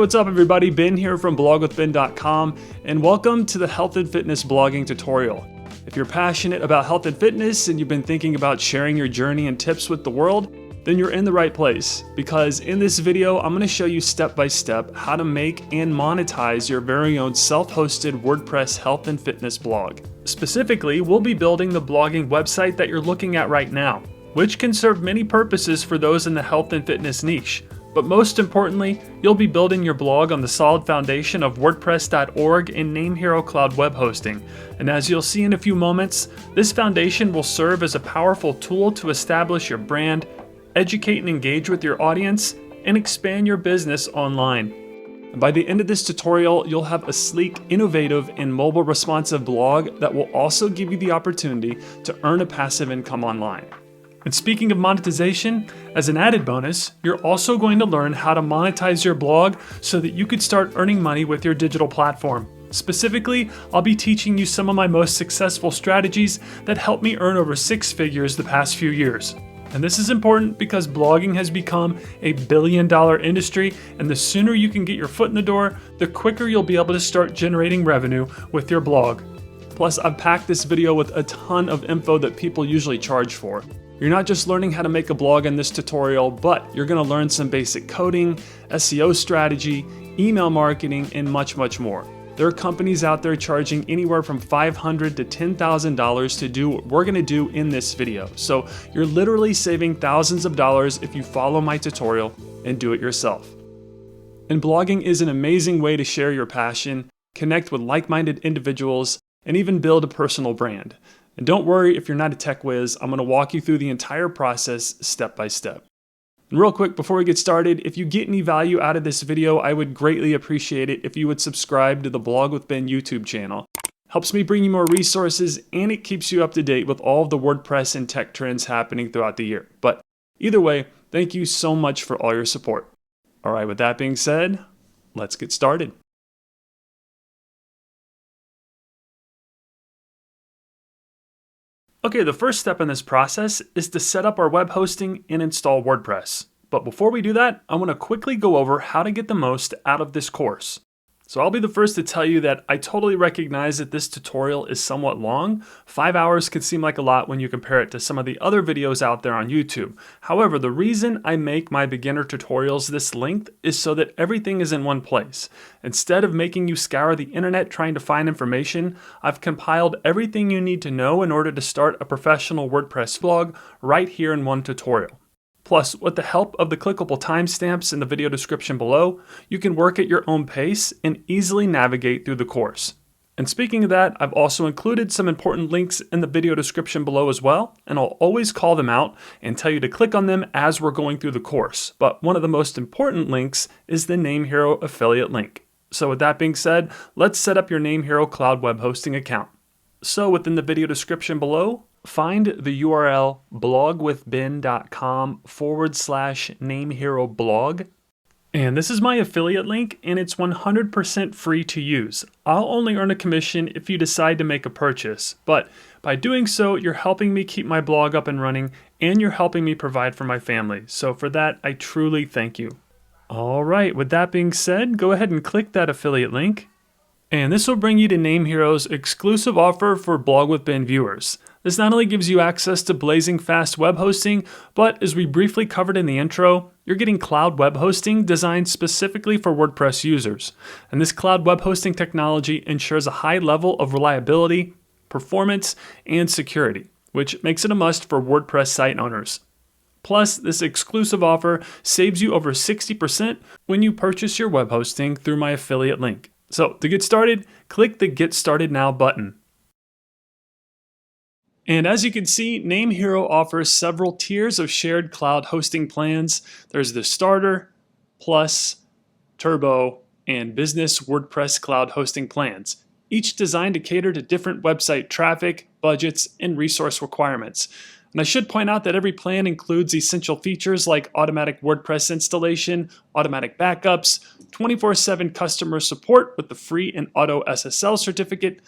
what's up everybody? Ben here from blogwithben.com, and welcome to the Health and Fitness blogging tutorial. If you're passionate about health and fitness and you've been thinking about sharing your journey and tips with the world, then you're in the right place, because in this video I'm going to show you step by step how to make and monetize your very own self-hosted WordPress health and fitness blog. Specifically, we'll be building the blogging website that you're looking at right now, which can serve many purposes for those in the health and fitness niche. But most importantly, you'll be building your blog on the solid foundation of WordPress.org and NameHero Cloud Web Hosting. And as you'll see in a few moments, this foundation will serve as a powerful tool to establish your brand, educate and engage with your audience, and expand your business online. And by the end of this tutorial, you'll have a sleek, innovative, and mobile responsive blog that will also give you the opportunity to earn a passive income online. And speaking of monetization, as an added bonus, you're also going to learn how to monetize your blog so that you could start earning money with your digital platform. Specifically, I'll be teaching you some of my most successful strategies that helped me earn over 6 figures the past few years. And this is important because blogging has become a billion-dollar industry, and the sooner you can get your foot in the door, the quicker you'll be able to start generating revenue with your blog. Plus, I've packed this video with a ton of info that people usually charge for. You're not just learning how to make a blog in this tutorial, but you're going to learn some basic coding, SEO strategy, email marketing, and much, much more. There are companies out there charging anywhere from $500 to $10,000 to do what we're going to do in this video. So you're literally saving thousands of dollars if you follow my tutorial and do it yourself. And blogging is an amazing way to share your passion, connect with like-minded individuals, and even build a personal brand. And don't worry if you're not a tech whiz, I'm going to walk you through the entire process step by step. And real quick, before we get started, if you get any value out of this video, I would greatly appreciate it if you would subscribe to the Blog with Ben YouTube channel. Helps me bring you more resources, and it keeps you up to date with all of the WordPress and tech trends happening throughout the year. But either way, thank you so much for all your support. All right, with that being said, let's get started. Okay, the first step in this process is to set up our web hosting and install WordPress. But before we do that, I want to quickly go over how to get the most out of this course. So I'll be the first to tell you that I totally recognize that this tutorial is somewhat long. 5 hours could seem like a lot when you compare it to some of the other videos out there on YouTube. However, the reason I make my beginner tutorials this length is so that everything is in one place. Instead of making you scour the internet trying to find information, I've compiled everything you need to know in order to start a professional WordPress blog right here in one tutorial. Plus, with the help of the clickable timestamps in the video description below, you can work at your own pace and easily navigate through the course. And speaking of that, I've also included some important links in the video description below as well, and I'll always call them out and tell you to click on them as we're going through the course. But one of the most important links is the NameHero affiliate link. So with that being said, let's set up your NameHero Cloud Web Hosting account. So within the video description below, find the URL blogwithben.com/NameHeroBlog. And this is my affiliate link, and it's 100% free to use. I'll only earn a commission if you decide to make a purchase, but by doing so, you're helping me keep my blog up and running, and you're helping me provide for my family. So for that, I truly thank you. All right, with that being said, go ahead and click that affiliate link. And this will bring you to NameHero's exclusive offer for Blog with Ben viewers. This not only gives you access to blazing fast web hosting, but as we briefly covered in the intro, you're getting cloud web hosting designed specifically for WordPress users. And this cloud web hosting technology ensures a high level of reliability, performance, and security, which makes it a must for WordPress site owners. Plus, this exclusive offer saves you over 60% when you purchase your web hosting through my affiliate link. So to get started, click the Get Started Now button. And as you can see, NameHero offers several tiers of shared cloud hosting plans. There's the Starter, Plus, Turbo, and Business WordPress cloud hosting plans, each designed to cater to different website traffic, budgets, and resource requirements. And I should point out that every plan includes essential features like automatic WordPress installation, automatic backups, 24/7 customer support with the free and auto SSL certificate,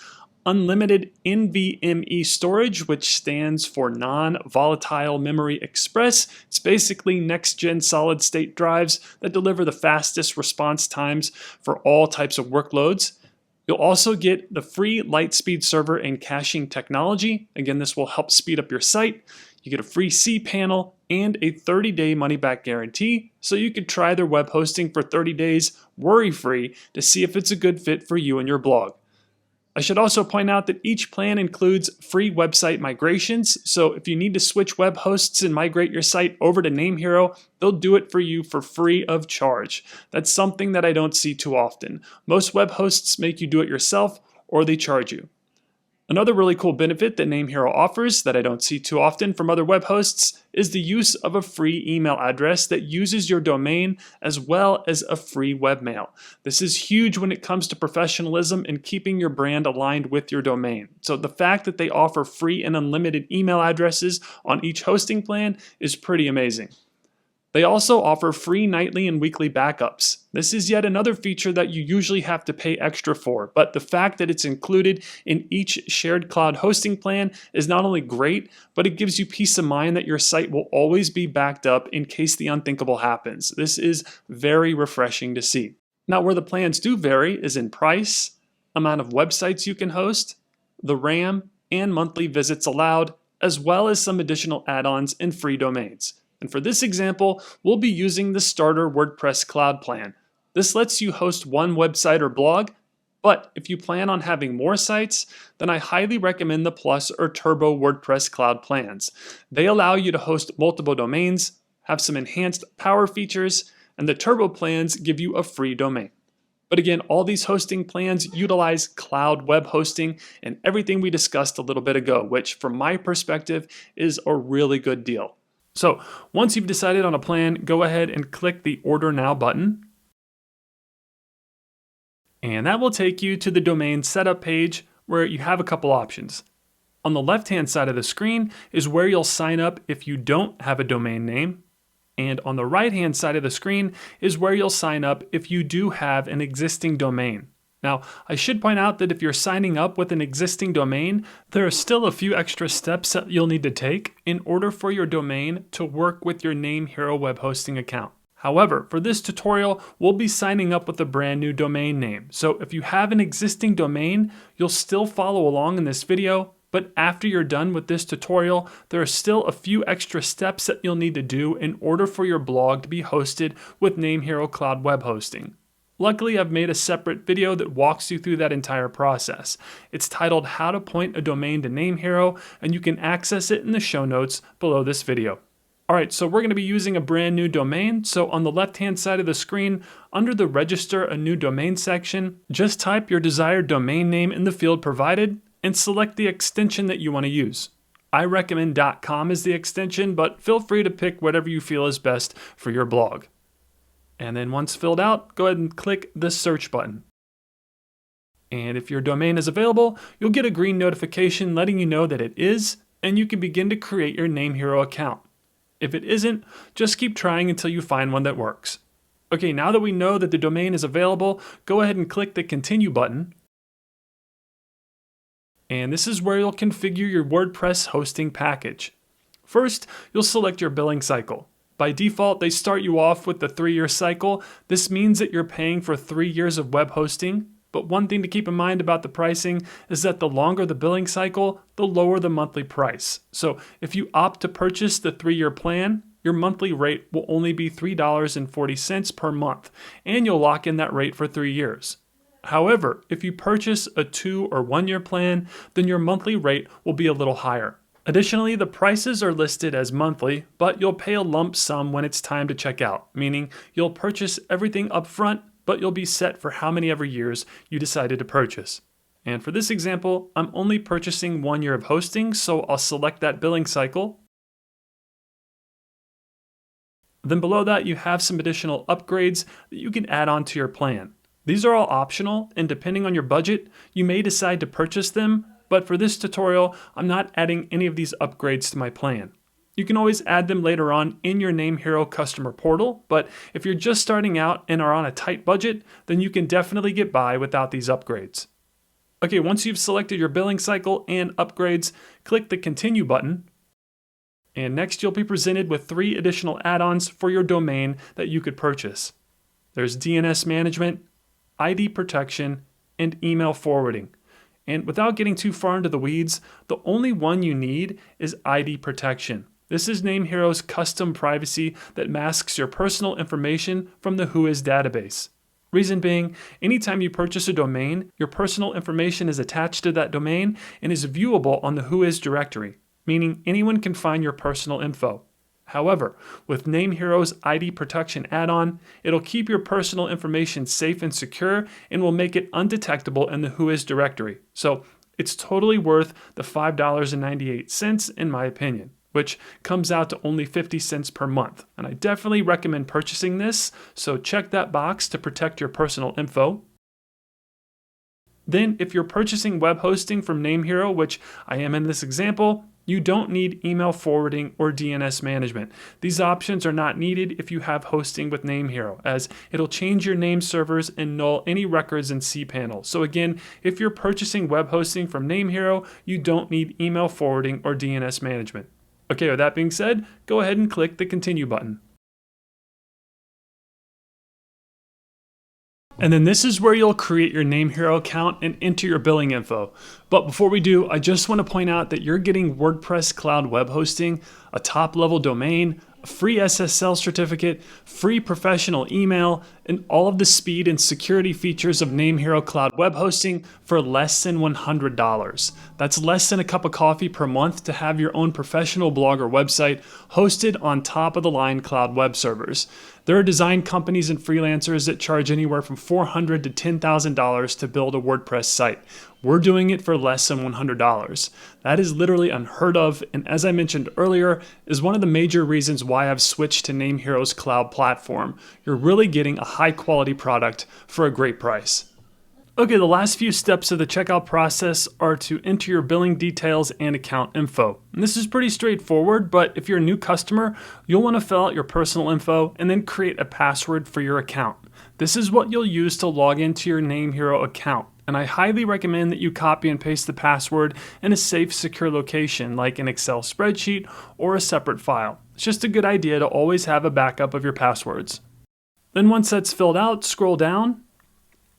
unlimited NVMe storage, which stands for non-volatile memory express. It's basically next-gen solid-state drives that deliver the fastest response times for all types of workloads. You'll also get the free Litespeed server and caching technology. Again, this will help speed up your site. You get a free cPanel and a 30-day money-back guarantee, so you could try their web hosting for 30 days worry-free to see if it's a good fit for you and your blog. I should also point out that each plan includes free website migrations, so if you need to switch web hosts and migrate your site over to NameHero, they'll do it for you for free of charge. That's something that I don't see too often. Most web hosts make you do it yourself, or they charge you. Another really cool benefit that NameHero offers that I don't see too often from other web hosts is the use of a free email address that uses your domain as well as a free webmail. This is huge when it comes to professionalism and keeping your brand aligned with your domain. So the fact that they offer free and unlimited email addresses on each hosting plan is pretty amazing. They also offer free nightly and weekly backups. This is yet another feature that you usually have to pay extra for, but the fact that it's included in each shared cloud hosting plan is not only great, but it gives you peace of mind that your site will always be backed up in case the unthinkable happens. This is very refreshing to see. Now, where the plans do vary is in price, amount of websites you can host, the RAM, and monthly visits allowed, as well as some additional add-ons and free domains. And for this example, we'll be using the Starter WordPress Cloud plan. This lets you host one website or blog, but if you plan on having more sites, then I highly recommend the Plus or Turbo WordPress Cloud plans. They allow you to host multiple domains, have some enhanced power features, and the Turbo plans give you a free domain. But again, all these hosting plans utilize cloud web hosting and everything we discussed a little bit ago, which from my perspective is a really good deal. So once you've decided on a plan, go ahead and click the Order Now button. And that will take you to the domain setup page where you have a couple options. On the left-hand side of the screen is where you'll sign up if you don't have a domain name. And on the right-hand side of the screen is where you'll sign up if you do have an existing domain. Now, I should point out that if you're signing up with an existing domain, there are still a few extra steps that you'll need to take in order for your domain to work with your NameHero web hosting account. However, for this tutorial, we'll be signing up with a brand new domain name. So if you have an existing domain, you'll still follow along in this video, but after you're done with this tutorial, there are still a few extra steps that you'll need to do in order for your blog to be hosted with NameHero Cloud Web Hosting. Luckily, I've made a separate video that walks you through that entire process. It's titled How to Point a Domain to NameHero, and you can access it in the show notes below this video. Alright, so we're going to be using a brand new domain. So on the left-hand side of the screen, under the Register a New Domain section, just type your desired domain name in the field provided and select the extension that you want to use. I recommend .com as the extension, but feel free to pick whatever you feel is best for your blog. And then once filled out, go ahead and click the search button. And if your domain is available, you'll get a green notification letting you know that it is, and you can begin to create your NameHero account. If it isn't, just keep trying until you find one that works. Okay, now that we know that the domain is available, go ahead and click the Continue button. And this is where you'll configure your WordPress hosting package. First, you'll select your billing cycle. By default, they start you off with the 3-year cycle. This means that you're paying for 3 years of web hosting. But one thing to keep in mind about the pricing is that the longer the billing cycle, the lower the monthly price. So if you opt to purchase the 3-year plan, your monthly rate will only be $3.40 per month, and you'll lock in that rate for 3 years. However, if you purchase a 2 or 1 year plan, then your monthly rate will be a little higher. Additionally, the prices are listed as monthly, but you'll pay a lump sum when it's time to check out, meaning you'll purchase everything up front, but you'll be set for how many ever years you decided to purchase. And for this example, I'm only purchasing 1 year of hosting, so I'll select that billing cycle. Then below that, you have some additional upgrades that you can add on to your plan. These are all optional, and depending on your budget, you may decide to purchase them, but for this tutorial, I'm not adding any of these upgrades to my plan. You can always add them later on in your NameHero customer portal, but if you're just starting out and are on a tight budget, then you can definitely get by without these upgrades. Okay, once you've selected your billing cycle and upgrades, click the Continue button. And next you'll be presented with 3 additional add-ons for your domain that you could purchase. There's DNS management, ID protection, and email forwarding. And without getting too far into the weeds, the only one you need is ID protection. This is NameHero's custom privacy that masks your personal information from the Whois database. Reason being, anytime you purchase a domain, your personal information is attached to that domain and is viewable on the Whois directory, meaning anyone can find your personal info. However, with NameHero's ID protection add-on, it'll keep your personal information safe and secure and will make it undetectable in the Whois directory. So it's totally worth the $5.98 in my opinion, which comes out to only 50 cents per month. And I definitely recommend purchasing this, so check that box to protect your personal info. Then, if you're purchasing web hosting from NameHero, which I am in this example, you don't need email forwarding or DNS management. These options are not needed if you have hosting with NameHero, as it'll change your name servers and null any records in cPanel. So again, if you're purchasing web hosting from NameHero, you don't need email forwarding or DNS management. Okay, with that being said, go ahead and click the Continue button. And then this is where you'll create your NameHero account and enter your billing info. But before we do, I just want to point out that you're getting WordPress cloud web hosting, a top-level domain, a free SSL certificate, free professional email, and all of the speed and security features of NameHero Cloud Web Hosting for less than $100. That's less than a cup of coffee per month to have your own professional blog or website hosted on top-of-the-line cloud web servers. There are design companies and freelancers that charge anywhere from $400 to $10,000 to build a WordPress site. We're doing it for less than $100. That is literally unheard of, and as I mentioned earlier, is one of the major reasons why I've switched to NameHero's cloud platform. You're really getting a high-quality product for a great price. Okay, the last few steps of the checkout process are to enter your billing details and account info. And this is pretty straightforward, but if you're a new customer, you'll want to fill out your personal info and then create a password for your account. This is what you'll use to log into your NameHero account. And I highly recommend that you copy and paste the password in a safe, secure location like an Excel spreadsheet or a separate file. It's just a good idea to always have a backup of your passwords. Then once that's filled out, scroll down.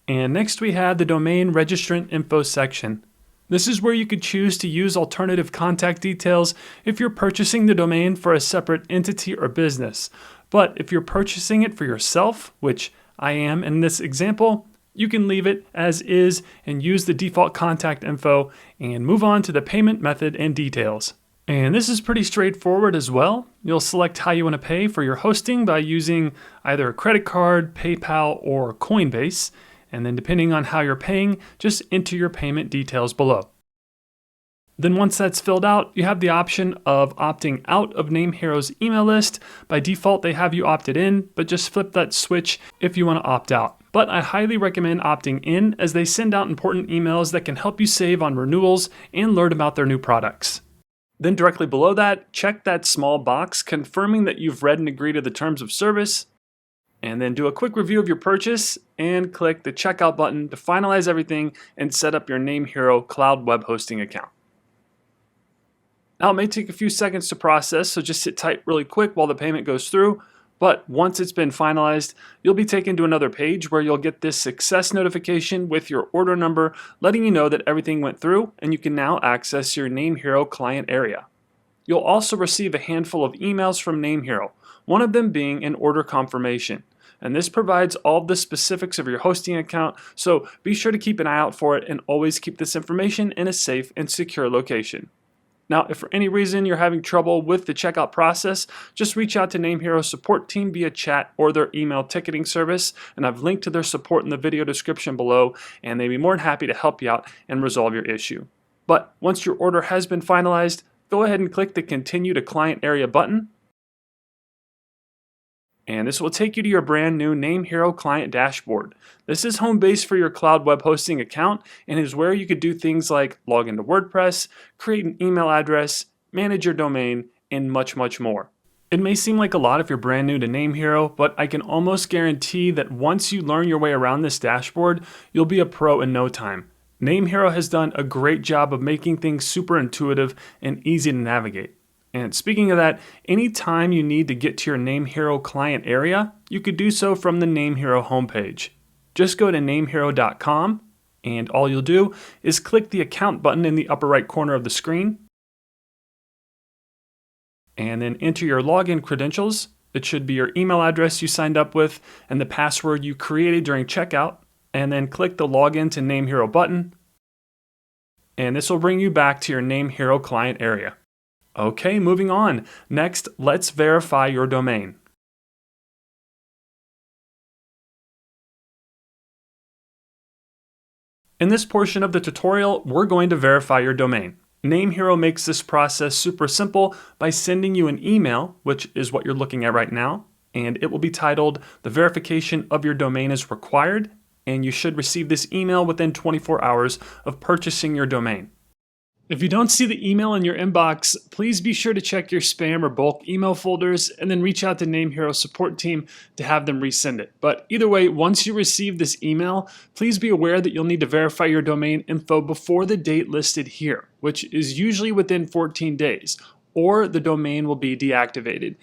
And next we have the domain registrant info section. This is where you could choose to use alternative contact details if you're purchasing the domain for a separate entity or business. But if you're purchasing it for yourself, which I am in this example, you can leave it as is and use the default contact info and move on to the payment method and details. And this is pretty straightforward as well. You'll select how you want to pay for your hosting by using either a credit card, PayPal, or Coinbase. And then depending on how you're paying, just enter your payment details below. Then once that's filled out, you have the option of opting out of NameHero's email list. By default, they have you opted in, but just flip that switch if you want to opt out. But I highly recommend opting in as they send out important emails that can help you save on renewals and learn about their new products. Then directly below that, check that small box confirming that you've read and agreed to the terms of service. And then do a quick review of your purchase and click the checkout button to finalize everything and set up your NameHero cloud web hosting account. Now it may take a few seconds to process, so just sit tight really quick while the payment goes through. But once it's been finalized, you'll be taken to another page where you'll get this success notification with your order number letting you know that everything went through and you can now access your NameHero client area. You'll also receive a handful of emails from NameHero, one of them being an order confirmation. And this provides all of the specifics of your hosting account, so be sure to keep an eye out for it and always keep this information in a safe and secure location. Now, if for any reason you're having trouble with the checkout process, just reach out to NameHero's support team via chat or their email ticketing service, and I've linked to their support in the video description below, and they'd be more than happy to help you out and resolve your issue. But once your order has been finalized, go ahead and click the Continue to Client Area button. And this will take you to your brand new NameHero client dashboard. This is home base for your cloud web hosting account and is where you could do things like log into WordPress, create an email address, manage your domain, and much, much more. It may seem like a lot if you're brand new to NameHero, but I can almost guarantee that once you learn your way around this dashboard, you'll be a pro in no time. Name Hero has done a great job of making things super intuitive and easy to navigate. And speaking of that, anytime you need to get to your Name Hero client area, you could do so from the Name Hero homepage. Just go to namehero.com, and all you'll do is click the account button in the upper right corner of the screen, and then enter your login credentials. It should be your email address you signed up with and the password you created during checkout, and then click the Login to Name Hero button, and this will bring you back to your Name Hero client area. Okay, moving on. Next, let's verify your domain. In this portion of the tutorial, we're going to verify your domain. Name Hero makes this process super simple by sending you an email, which is what you're looking at right now, and it will be titled, "The verification of your domain is required," and you should receive this email within 24 hours of purchasing your domain. If you don't see the email in your inbox, please be sure to check your spam or bulk email folders and then reach out to Name Hero support team to have them resend it. But either way, once you receive this email, please be aware that you'll need to verify your domain info before the date listed here, which is usually within 14 days, or the domain will be deactivated.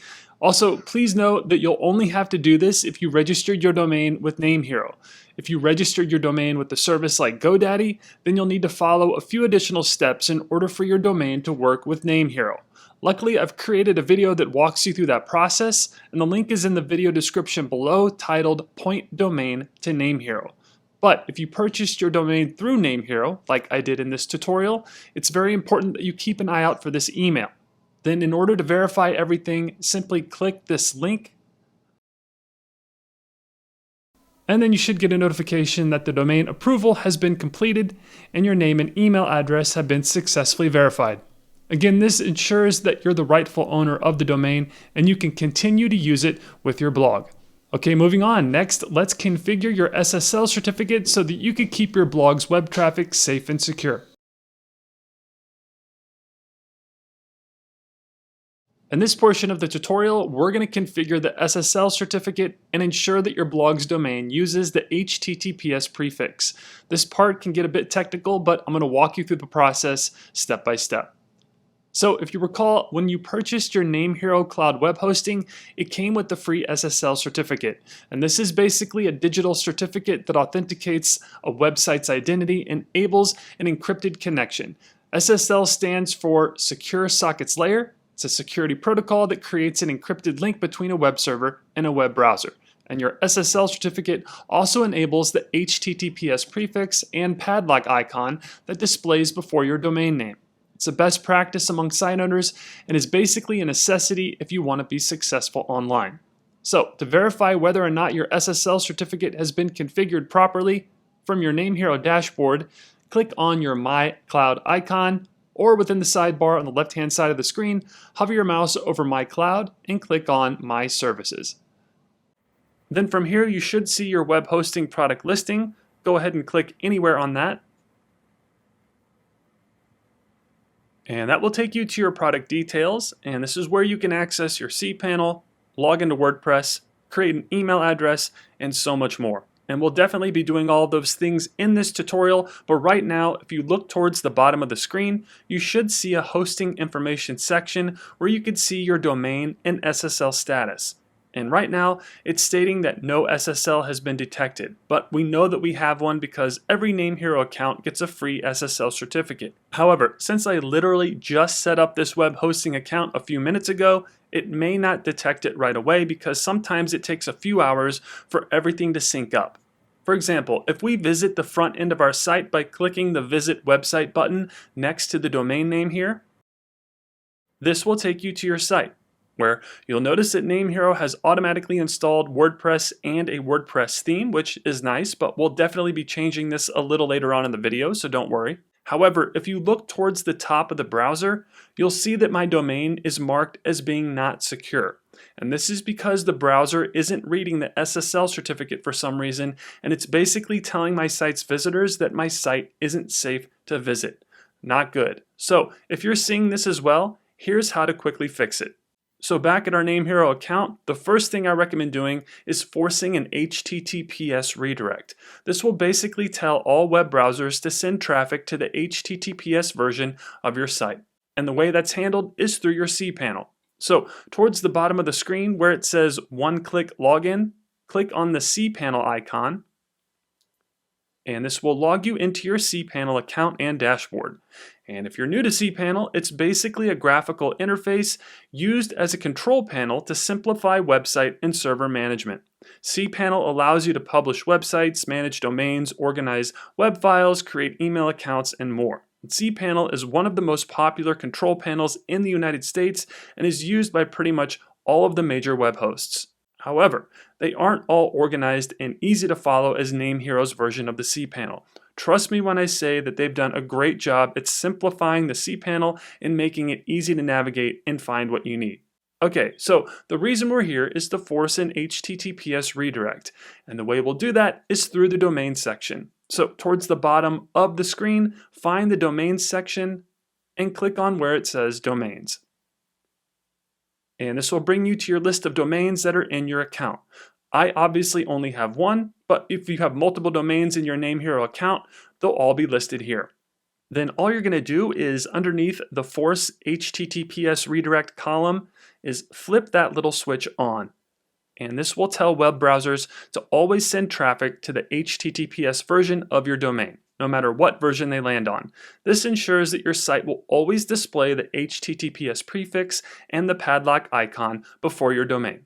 Also, please note that you'll only have to do this if you registered your domain with Name Hero. If you registered your domain with a service like GoDaddy, then you'll need to follow a few additional steps in order for your domain to work with Name Hero. Luckily, I've created a video that walks you through that process, and the link is in the video description below titled Point Domain to Name Hero. But if you purchased your domain through Name Hero, like I did in this tutorial, it's very important that you keep an eye out for this email. Then in order to verify everything, simply click this link, and then you should get a notification that the domain approval has been completed and your name and email address have been successfully verified. Again, this ensures that you're the rightful owner of the domain and you can continue to use it with your blog. Okay, moving on. Next, let's configure your SSL certificate so that you can keep your blog's web traffic safe and secure. In this portion of the tutorial, we're going to configure the SSL certificate and ensure that your blog's domain uses the HTTPS prefix. This part can get a bit technical, but I'm going to walk you through the process step by step. So if you recall, when you purchased your Name Hero Cloud web hosting, it came with the free SSL certificate. And this is basically a digital certificate that authenticates a website's identity and enables an encrypted connection. SSL stands for Secure Sockets Layer. It's a security protocol that creates an encrypted link between a web server and a web browser. And your SSL certificate also enables the HTTPS prefix and padlock icon that displays before your domain name. It's a best practice among site owners and is basically a necessity if you want to be successful online. So, to verify whether or not your SSL certificate has been configured properly, from your Name Hero dashboard, click on your My Cloud icon, or within the sidebar on the left-hand side of the screen, hover your mouse over My Cloud and click on My Services. Then from here, you should see your web hosting product listing. Go ahead and click anywhere on that. And that will take you to your product details, and this is where you can access your cPanel, log into WordPress, create an email address, and so much more. And we'll definitely be doing all of those things in this tutorial, but right now, if you look towards the bottom of the screen, you should see a hosting information section where you can see your domain and SSL status. And right now, it's stating that no SSL has been detected, but we know that we have one because every Name Hero account gets a free SSL certificate. However, since I literally just set up this web hosting account a few minutes ago, it may not detect it right away because sometimes it takes a few hours for everything to sync up. For example, if we visit the front end of our site by clicking the Visit Website button next to the domain name here, this will take you to your site, where you'll notice that Name Hero has automatically installed WordPress and a WordPress theme, which is nice, but we'll definitely be changing this a little later on in the video, so don't worry. However, if you look towards the top of the browser, you'll see that my domain is marked as being not secure. And this is because the browser isn't reading the SSL certificate for some reason, and it's basically telling my site's visitors that my site isn't safe to visit. Not good. So if you're seeing this as well, here's how to quickly fix it. So back at our Name Hero account, the first thing I recommend doing is forcing an HTTPS redirect. This will basically tell all web browsers to send traffic to the HTTPS version of your site. And the way that's handled is through your cPanel. So towards the bottom of the screen where it says one-click login, click on the cPanel icon, and this will log you into your cPanel account and dashboard. And if you're new to cPanel, it's basically a graphical interface used as a control panel to simplify website and server management. cPanel allows you to publish websites, manage domains, organize web files, create email accounts, and more. cPanel is one of the most popular control panels in the United States and is used by pretty much all of the major web hosts. However, they aren't all organized and easy to follow as Name Hero's version of the cPanel. Trust me when I say that they've done a great job at simplifying the cPanel and making it easy to navigate and find what you need. Okay, so the reason we're here is to force an HTTPS redirect, and the way we'll do that is through the domain section. So towards the bottom of the screen, find the domains section and click on where it says domains. And this will bring you to your list of domains that are in your account. I obviously only have one, but if you have multiple domains in your Name Hero account, they'll all be listed here. Then all you're going to do is underneath the Force HTTPS Redirect column is flip that little switch on. And this will tell web browsers to always send traffic to the HTTPS version of your domain, no matter what version they land on. This ensures that your site will always display the HTTPS prefix and the padlock icon before your domain.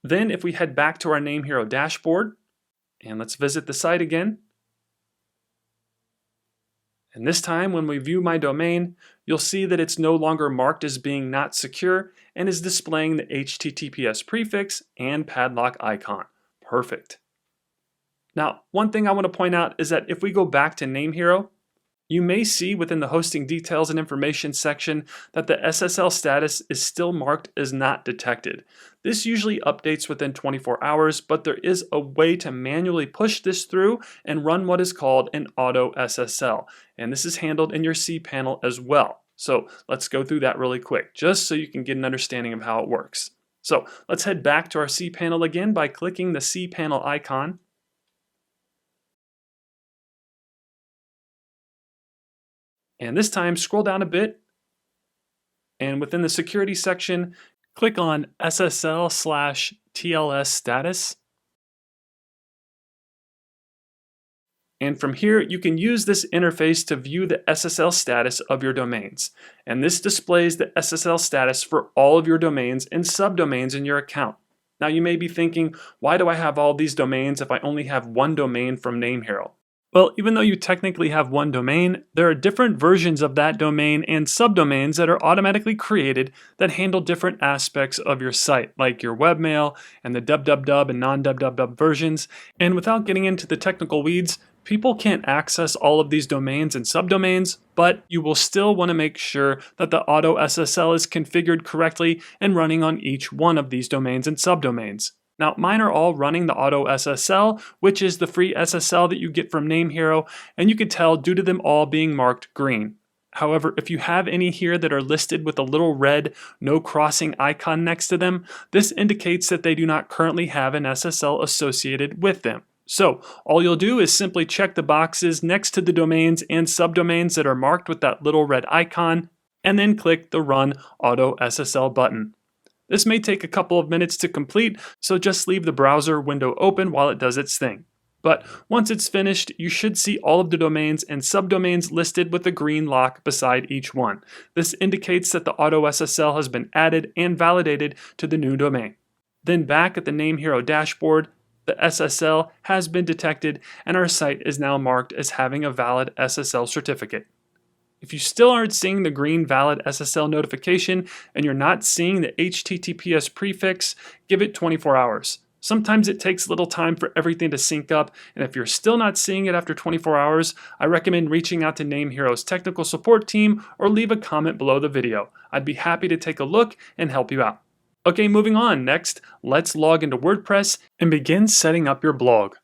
Then if we head back to our Name Hero dashboard, and let's visit the site again. And this time when we view my domain, you'll see that it's no longer marked as being not secure and is displaying the HTTPS prefix and padlock icon. Perfect. Now, one thing I want to point out is that if we go back to Name Hero, you may see within the hosting details and information section that the SSL status is still marked as not detected. This usually updates within 24 hours, but there is a way to manually push this through and run what is called an auto SSL. And this is handled in your cPanel as well. So let's go through that really quick, just so you can get an understanding of how it works. So let's head back to our cPanel again by clicking the cPanel icon. And this time, scroll down a bit, and within the security section, click on SSL/TLS status. And from here, you can use this interface to view the SSL status of your domains. And this displays the SSL status for all of your domains and subdomains in your account. Now you may be thinking, why do I have all these domains if I only have one domain from Name Hero? Well, even though you technically have one domain, there are different versions of that domain and subdomains that are automatically created that handle different aspects of your site, like your webmail and the www and non-www versions. And without getting into the technical weeds, people can't access all of these domains and subdomains, but you will still want to make sure that the auto SSL is configured correctly and running on each one of these domains and subdomains. Now, mine are all running the Auto SSL, which is the free SSL that you get from Name Hero, and you can tell due to them all being marked green. However, if you have any here that are listed with a little red no crossing icon next to them, this indicates that they do not currently have an SSL associated with them. So all you'll do is simply check the boxes next to the domains and subdomains that are marked with that little red icon, and then click the Run Auto SSL button. This may take a couple of minutes to complete, so just leave the browser window open while it does its thing. But once it's finished, you should see all of the domains and subdomains listed with a green lock beside each one. This indicates that the Auto SSL has been added and validated to the new domain. Then back at the Name Hero dashboard, the SSL has been detected and our site is now marked as having a valid SSL certificate. If you still aren't seeing the green valid SSL notification and you're not seeing the HTTPS prefix, give it 24 hours. Sometimes it takes a little time for everything to sync up, and if you're still not seeing it after 24 hours, I recommend reaching out to Name Hero's technical support team or leave a comment below the video. I'd be happy to take a look and help you out. Okay, moving on. Next, let's log into WordPress and begin setting up your blog.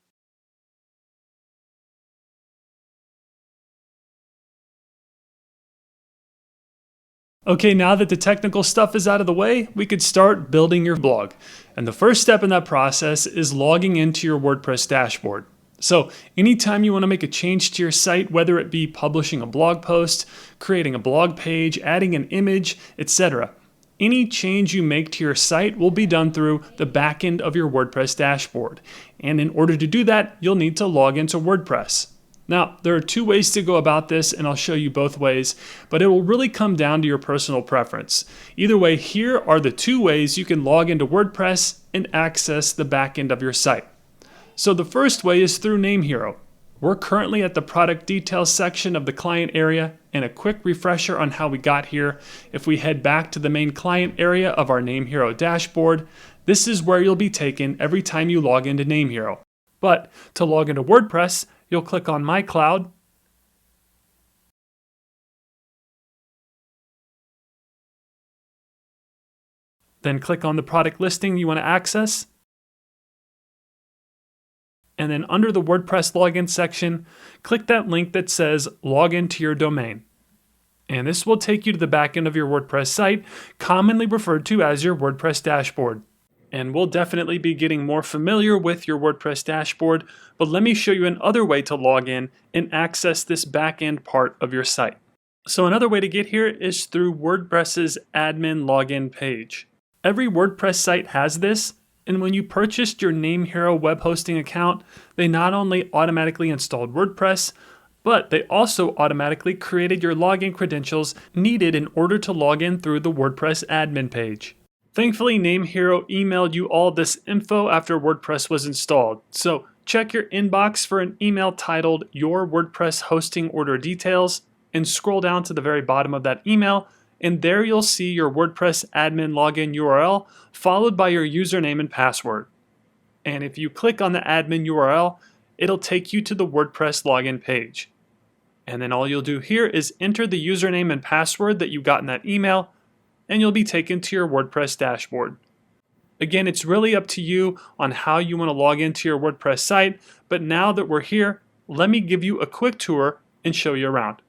Okay, now that the technical stuff is out of the way, we could start building your blog. And the first step in that process is logging into your WordPress dashboard. So anytime you want to make a change to your site, whether it be publishing a blog post, creating a blog page, adding an image, etc., any change you make to your site will be done through the back end of your WordPress dashboard. And in order to do that, you'll need to log into WordPress. Now, there are two ways to go about this, and I'll show you both ways, but it will really come down to your personal preference. Either way, here are the two ways you can log into WordPress and access the back end of your site. So the first way is through NameHero. We're currently at the product details section of the client area, and a quick refresher on how we got here. If we head back to the main client area of our NameHero dashboard, this is where you'll be taken every time you log into NameHero. But to log into WordPress, you'll click on My Cloud, then click on the product listing you want to access, and then under the WordPress login section, click that link that says Log into your domain. And this will take you to the back end of your WordPress site, commonly referred to as your WordPress dashboard. And we'll definitely be getting more familiar with your WordPress dashboard, but let me show you another way to log in and access this back-end part of your site. So another way to get here is through WordPress's admin login page. Every WordPress site has this, and when you purchased your NameHero web hosting account, they not only automatically installed WordPress, but they also automatically created your login credentials needed in order to log in through the WordPress admin page. Thankfully, NameHero emailed you all this info after WordPress was installed. So check your inbox for an email titled Your WordPress Hosting Order Details and scroll down to the very bottom of that email, and there you'll see your WordPress admin login URL followed by your username and password. And if you click on the admin URL, it'll take you to the WordPress login page. And then all you'll do here is enter the username and password that you got in that email, and you'll be taken to your WordPress dashboard. Again, it's really up to you on how you want to log into your WordPress site, but now that we're here, let me give you a quick tour and show you around.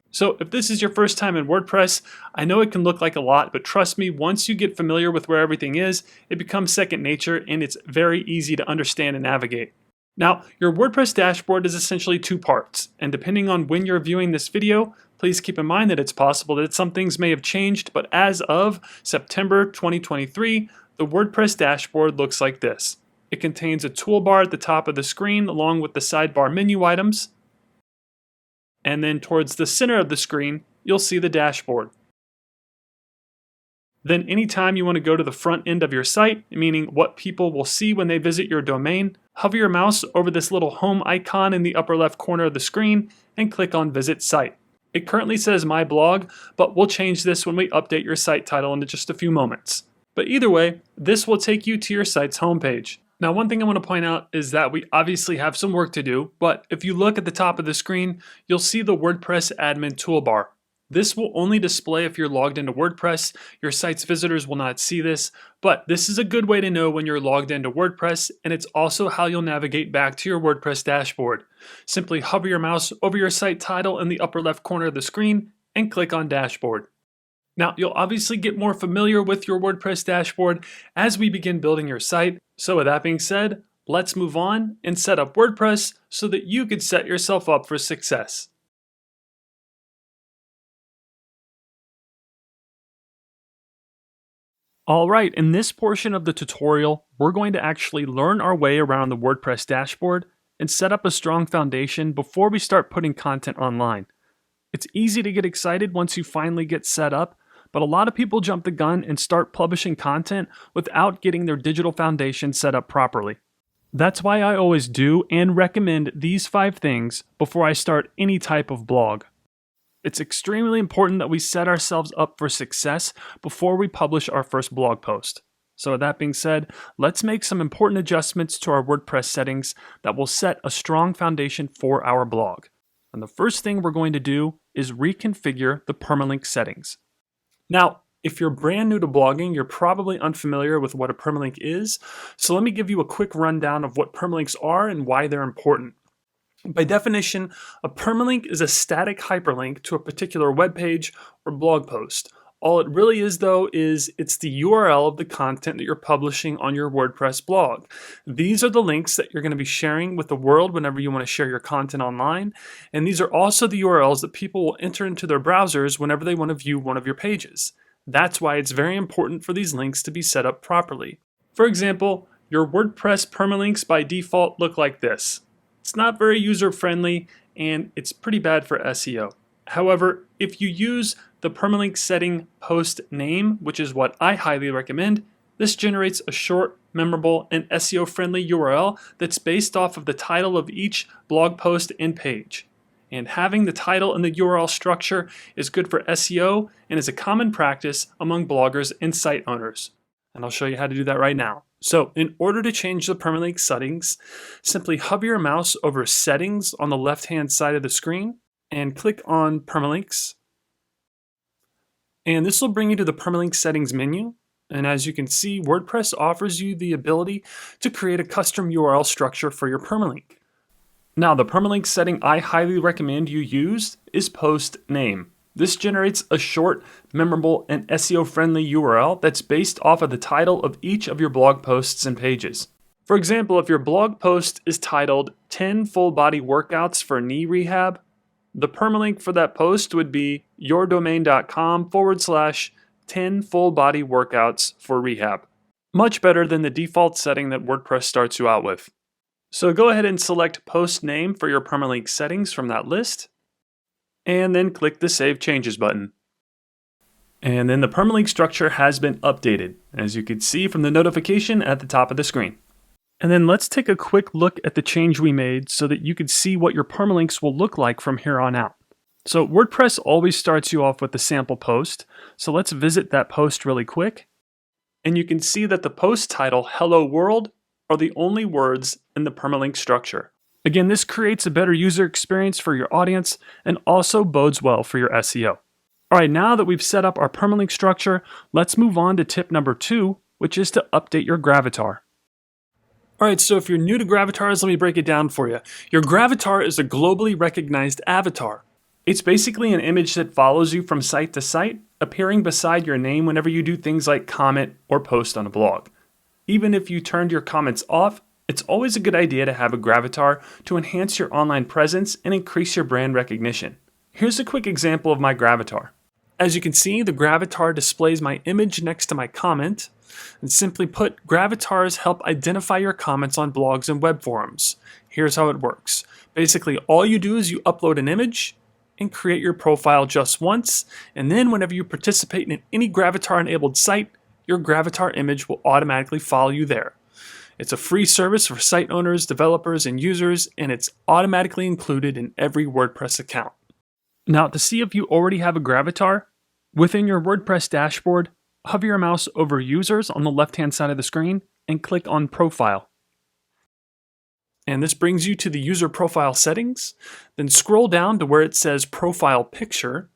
So if this is your first time in WordPress, I know it can look like a lot, but trust me, once you get familiar with where everything is, it becomes second nature and it's very easy to understand and navigate. Now, your WordPress dashboard is essentially two parts, and depending on when you're viewing this video, please keep in mind that it's possible that some things may have changed, but as of September 2023, the WordPress dashboard looks like this. It contains a toolbar at the top of the screen along with the sidebar menu items, and then towards the center of the screen, you'll see the dashboard. Then anytime you want to go to the front end of your site, meaning what people will see when they visit your domain, hover your mouse over this little home icon in the upper left corner of the screen and click on Visit Site. It currently says My Blog, but we'll change this when we update your site title in just a few moments. But either way, this will take you to your site's homepage. Now, one thing I want to point out is that we obviously have some work to do, but if you look at the top of the screen, you'll see the WordPress admin toolbar. This will only display if you're logged into WordPress. Your site's visitors will not see this, but this is a good way to know when you're logged into WordPress, and it's also how you'll navigate back to your WordPress dashboard. Simply hover your mouse over your site title in the upper left corner of the screen and click on Dashboard. Now, you'll obviously get more familiar with your WordPress dashboard as we begin building your site. So with that being said, let's move on and set up WordPress so that you could set yourself up for success. Alright, in this portion of the tutorial, we're going to actually learn our way around the WordPress dashboard and set up a strong foundation before we start putting content online. It's easy to get excited once you finally get set up, but a lot of people jump the gun and start publishing content without getting their digital foundation set up properly. That's why I always do and recommend these 5 things before I start any type of blog. It's extremely important that we set ourselves up for success before we publish our first blog post. So with that being said, let's make some important adjustments to our WordPress settings that will set a strong foundation for our blog. And the first thing we're going to do is reconfigure the permalink settings. Now, if you're brand new to blogging, you're probably unfamiliar with what a permalink is. So let me give you a quick rundown of what permalinks are and why they're important. By definition, a permalink is a static hyperlink to a particular web page or blog post, All it really is though is it's the URL of the content that you're publishing on your WordPress blog. These are the links that you're going to be sharing with the world whenever you want to share your content online. And these are also the URLs that people will enter into their browsers whenever they want to view one of your pages. That's why it's very important for these links to be set up properly. For example, your WordPress permalinks by default look like this. It's not very user-friendly and it's pretty bad for SEO. However, if you use the permalink setting post name, which is what I highly recommend, this generates a short, memorable, and SEO-friendly URL that's based off of the title of each blog post and page. And having the title and the URL structure is good for SEO and is a common practice among bloggers and site owners. And I'll show you how to do that right now. So in order to change the permalink settings, simply hover your mouse over Settings on the left-hand side of the screen and click on Permalinks. And this will bring you to the Permalink Settings menu. And as you can see, WordPress offers you the ability to create a custom URL structure for your permalink. Now, the permalink setting I highly recommend you use is post name. This generates a short, memorable, and SEO-friendly URL that's based off of the title of each of your blog posts and pages. For example, if your blog post is titled 10 Full Body Workouts for Knee Rehab, the permalink for that post would be yourdomain.com/10 full body workouts for rehab. Much better than the default setting that WordPress starts you out with. So go ahead and select post name for your permalink settings from that list, and then click the Save Changes button. And then the permalink structure has been updated, as you can see from the notification at the top of the screen. And then let's take a quick look at the change we made so that you can see what your permalinks will look like from here on out. So WordPress always starts you off with the sample post. So let's visit that post really quick. And you can see that the post title, Hello World, are the only words in the permalink structure. Again, this creates a better user experience for your audience and also bodes well for your SEO. All right, now that we've set up our permalink structure, let's move on to tip number 2, which is to update your Gravatar. All right, so if you're new to Gravatars, let me break it down for you. Your Gravatar is a globally recognized avatar. It's basically an image that follows you from site to site, appearing beside your name whenever you do things like comment or post on a blog. Even if you turned your comments off, it's always a good idea to have a Gravatar to enhance your online presence and increase your brand recognition. Here's a quick example of my Gravatar. As you can see, the Gravatar displays my image next to my comment. And simply put, Gravatars help identify your comments on blogs and web forums. Here's how it works. Basically, all you do is you upload an image and create your profile just once, and then whenever you participate in any Gravatar-enabled site, your Gravatar image will automatically follow you there. It's a free service for site owners, developers, and users, and it's automatically included in every WordPress account. Now, to see if you already have a Gravatar, within your WordPress dashboard, hover your mouse over Users on the left-hand side of the screen and click on Profile. And this brings you to the user profile settings. Then scroll down to where it says Profile Picture.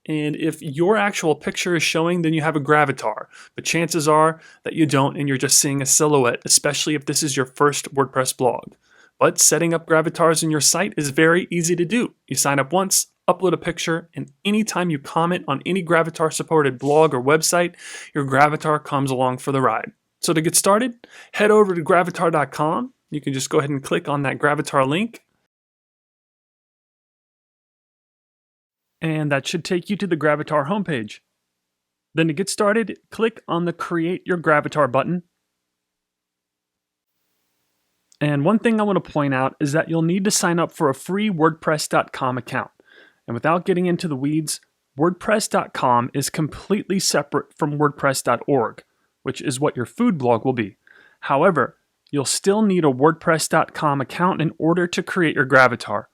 And if your actual picture is showing, then you have a Gravatar. But chances are that you don't and you're just seeing a silhouette, especially if this is your first WordPress blog. But setting up Gravatars in your site is very easy to do. You sign up once, upload a picture, and anytime you comment on any Gravatar-supported blog or website, your Gravatar comes along for the ride. So to get started, head over to gravatar.com. You can just go ahead and click on that Gravatar link. And that should take you to the Gravatar homepage. Then to get started, click on the Create Your Gravatar button. And one thing I want to point out is that you'll need to sign up for a free WordPress.com account. And without getting into the weeds, WordPress.com is completely separate from WordPress.org, which is what your food blog will be. However, you'll still need a WordPress.com account in order to create your Gravatar.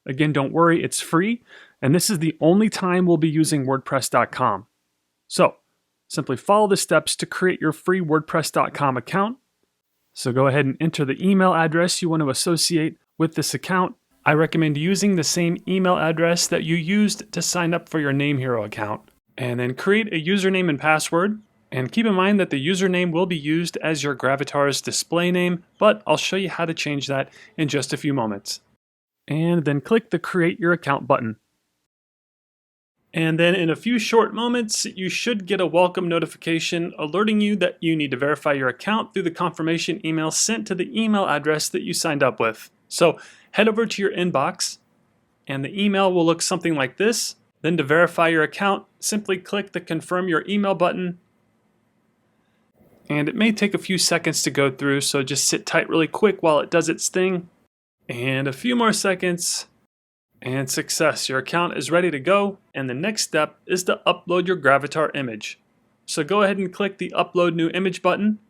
Again, don't worry, it's free, and this is the only time we'll be using WordPress.com. So, simply follow the steps to create your free WordPress.com account. So go ahead and enter the email address you want to associate with this account. I recommend using the same email address that you used to sign up for your Name Hero account. And then create a username and password. And keep in mind that the username will be used as your Gravatar's display name, but I'll show you how to change that in just a few moments. And then click the Create Your Account button. And then in a few short moments, you should get a welcome notification alerting you that you need to verify your account through the confirmation email sent to the email address that you signed up with. So head over to your inbox, and the email will look something like this. Then to verify your account, simply click the confirm your email button. And it may take a few seconds to go through, so just sit tight really quick while it does its thing. And a few more seconds. And success, your account is ready to go, and the next step is to upload your Gravatar image. So go ahead and click the Upload New Image button,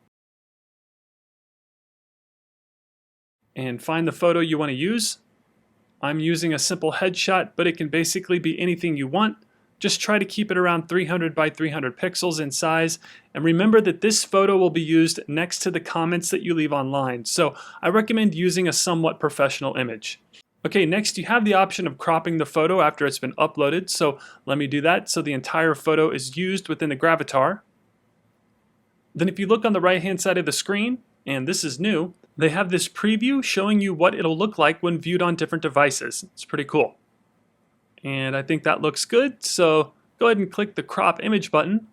and find the photo you want to use. I'm using a simple headshot, but it can basically be anything you want. Just try to keep it around 300 by 300 pixels in size, and remember that this photo will be used next to the comments that you leave online, so I recommend using a somewhat professional image. Okay, next you have the option of cropping the photo after it's been uploaded, so let me do that so the entire photo is used within the Gravatar. Then if you look on the right hand side of the screen, and this is new, they have this preview showing you what it'll look like when viewed on different devices. It's pretty cool. And I think that looks good, so go ahead and click the crop image button.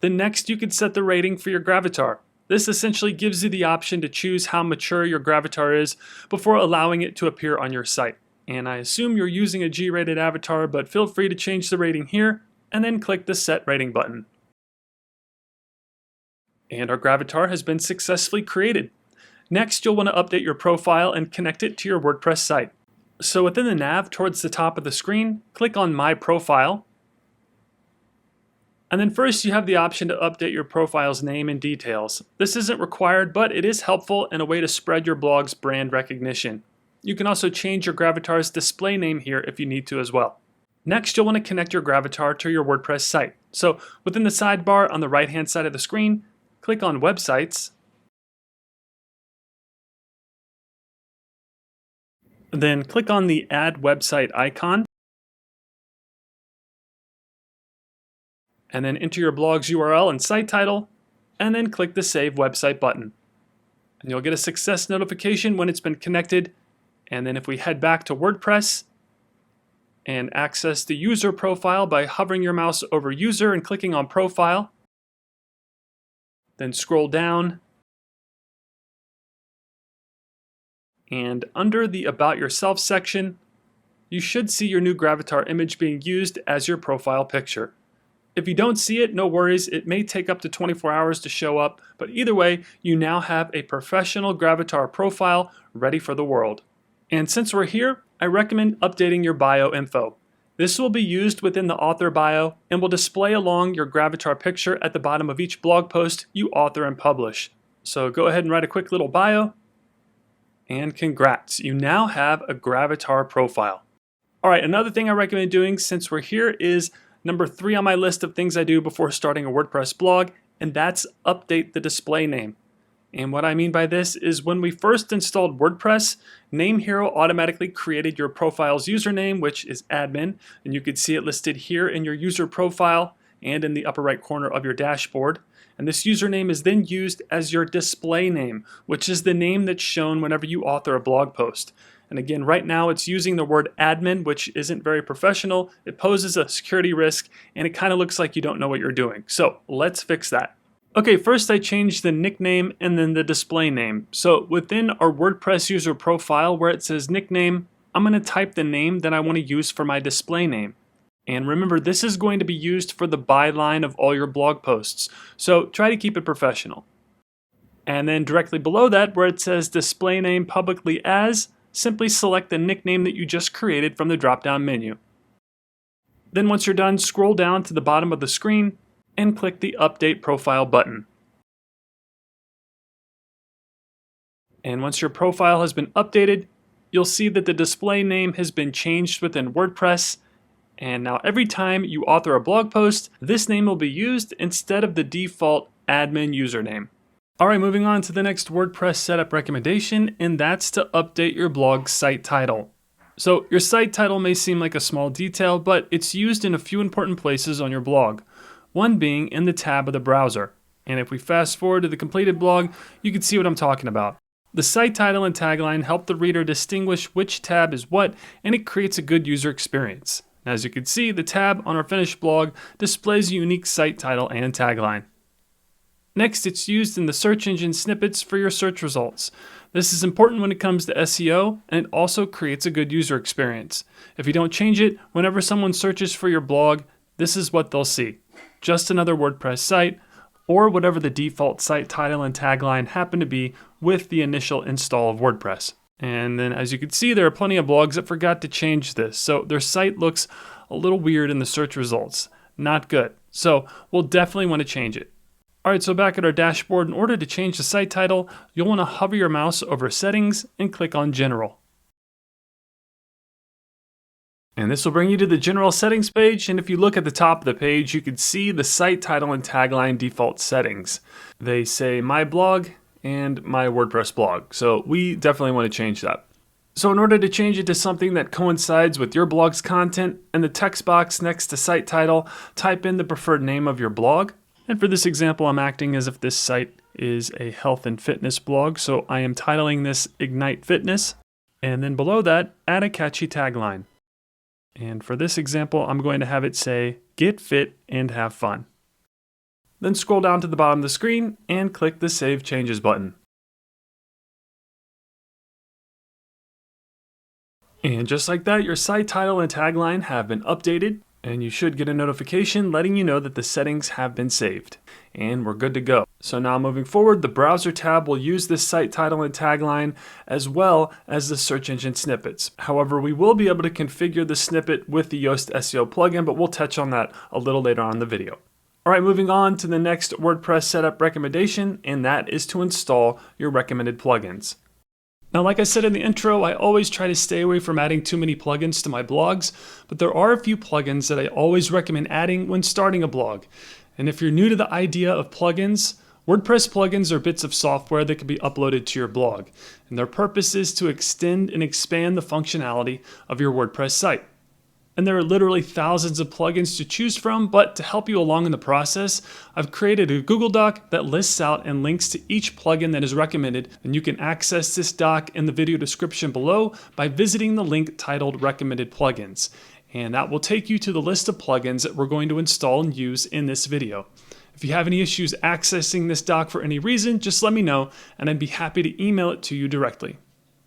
Then next you can set the rating for your Gravatar. This essentially gives you the option to choose how mature your Gravatar is before allowing it to appear on your site. And I assume you're using a G-rated avatar, but feel free to change the rating here and then click the Set Rating button. And our Gravatar has been successfully created. Next, you'll want to update your profile and connect it to your WordPress site. So within the nav towards the top of the screen, click on My Profile. And then first you have the option to update your profile's name and details. This isn't required, but it is helpful and a way to spread your blog's brand recognition. You can also change your Gravatar's display name here if you need to as well. Next, you'll want to connect your Gravatar to your WordPress site. So within the sidebar on the right-hand side of the screen, click on Websites. Then click on the Add Website icon. And then enter your blog's URL and site title, and then click the Save Website button. And you'll get a success notification when it's been connected. And then if we head back to WordPress and access the user profile by hovering your mouse over User and clicking on Profile, then scroll down, and under the About Yourself section, you should see your new Gravatar image being used as your profile picture. If you don't see it, no worries, it may take up to 24 hours to show up, but either way, you now have a professional Gravatar profile ready for the world. And since we're here, I recommend updating your bio info. This will be used within the author bio and will display along your Gravatar picture at the bottom of each blog post you author and publish. So go ahead and write a quick little bio, and congrats, you now have a Gravatar profile. Alright, another thing I recommend doing since we're here is number 3 on my list of things I do before starting a WordPress blog, and that's update the display name. And what I mean by this is when we first installed WordPress, Name Hero automatically created your profile's username, which is admin, and you can see it listed here in your user profile and in the upper right corner of your dashboard. And this username is then used as your display name, which is the name that's shown whenever you author a blog post. And again, right now it's using the word admin, which isn't very professional. It poses a security risk, and it kind of looks like you don't know what you're doing. So let's fix that. Okay, first I changed the nickname and then the display name. So within our WordPress user profile where it says nickname, I'm going to type the name that I want to use for my display name. And remember, this is going to be used for the byline of all your blog posts. So try to keep it professional. And then directly below that where it says display name publicly as, simply select the nickname that you just created from the drop-down menu. Then once you're done, scroll down to the bottom of the screen and click the Update Profile button. And once your profile has been updated, you'll see that the display name has been changed within WordPress, and now every time you author a blog post, this name will be used instead of the default admin username. Alright, moving on to the next WordPress setup recommendation, and that's to update your blog site title. So your site title may seem like a small detail, but it's used in a few important places on your blog. One being in the tab of the browser. And if we fast forward to the completed blog, you can see what I'm talking about. The site title and tagline help the reader distinguish which tab is what, and it creates a good user experience. As you can see, the tab on our finished blog displays a unique site title and tagline. Next, it's used in the search engine snippets for your search results. This is important when it comes to SEO, and it also creates a good user experience. If you don't change it, whenever someone searches for your blog, this is what they'll see. Just another WordPress site, or whatever the default site title and tagline happen to be with the initial install of WordPress. And then as you can see, there are plenty of blogs that forgot to change this, so their site looks a little weird in the search results. Not good. So we'll definitely want to change it. Alright, so back at our dashboard, in order to change the site title, you'll want to hover your mouse over Settings and click on General. And this will bring you to the General Settings page, and if you look at the top of the page, you can see the site title and tagline default settings. They say My Blog and My WordPress Blog, so we definitely want to change that. So in order to change it to something that coincides with your blog's content, in the text box next to site title, type in the preferred name of your blog. And for this example, I'm acting as if this site is a health and fitness blog, so I am titling this Ignite Fitness. And then below that, add a catchy tagline. And for this example, I'm going to have it say, Get fit and have fun. Then scroll down to the bottom of the screen and click the Save Changes button. And just like that, your site title and tagline have been updated, and you should get a notification letting you know that the settings have been saved. And we're good to go. So now moving forward, the browser tab will use this site title and tagline as well as the search engine snippets. However, we will be able to configure the snippet with the Yoast SEO plugin, but we'll touch on that a little later on in the video. All right, moving on to the next WordPress setup recommendation, and that is to install your recommended plugins. Now, like I said in the intro, I always try to stay away from adding too many plugins to my blogs, but there are a few plugins that I always recommend adding when starting a blog. And if you're new to the idea of plugins, WordPress plugins are bits of software that can be uploaded to your blog, and their purpose is to extend and expand the functionality of your WordPress site. And there are literally thousands of plugins to choose from, but to help you along in the process, I've created a Google Doc that lists out and links to each plugin that is recommended, and you can access this doc in the video description below by visiting the link titled Recommended Plugins. And that will take you to the list of plugins that we're going to install and use in this video. If you have any issues accessing this doc for any reason, just let me know, and I'd be happy to email it to you directly.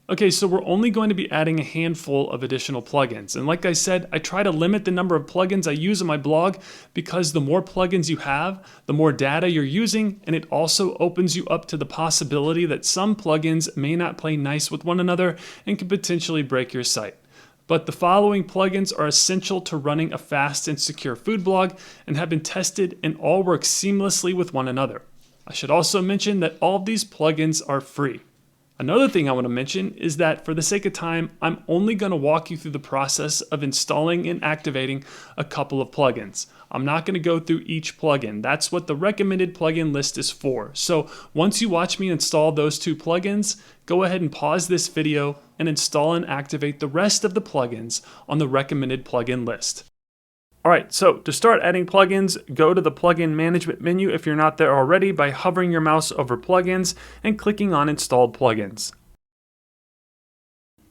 Okay, so we're only going to be adding a handful of additional plugins. And like I said, I try to limit the number of plugins I use on my blog because the more plugins you have, the more data you're using, and it also opens you up to the possibility that some plugins may not play nice with one another and can potentially break your site. But the following plugins are essential to running a fast and secure food blog and have been tested and all work seamlessly with one another. I should also mention that all of these plugins are free. Another thing I want to mention is that for the sake of time, I'm only going to walk you through the process of installing and activating a couple of plugins. I'm not going to go through each plugin. That's what the recommended plugin list is for. So once you watch me install those two plugins, go ahead and pause this video and install and activate the rest of the plugins on the recommended plugin list. All right, so to start adding plugins, go to the plugin management menu if you're not there already by hovering your mouse over plugins and clicking on installed plugins.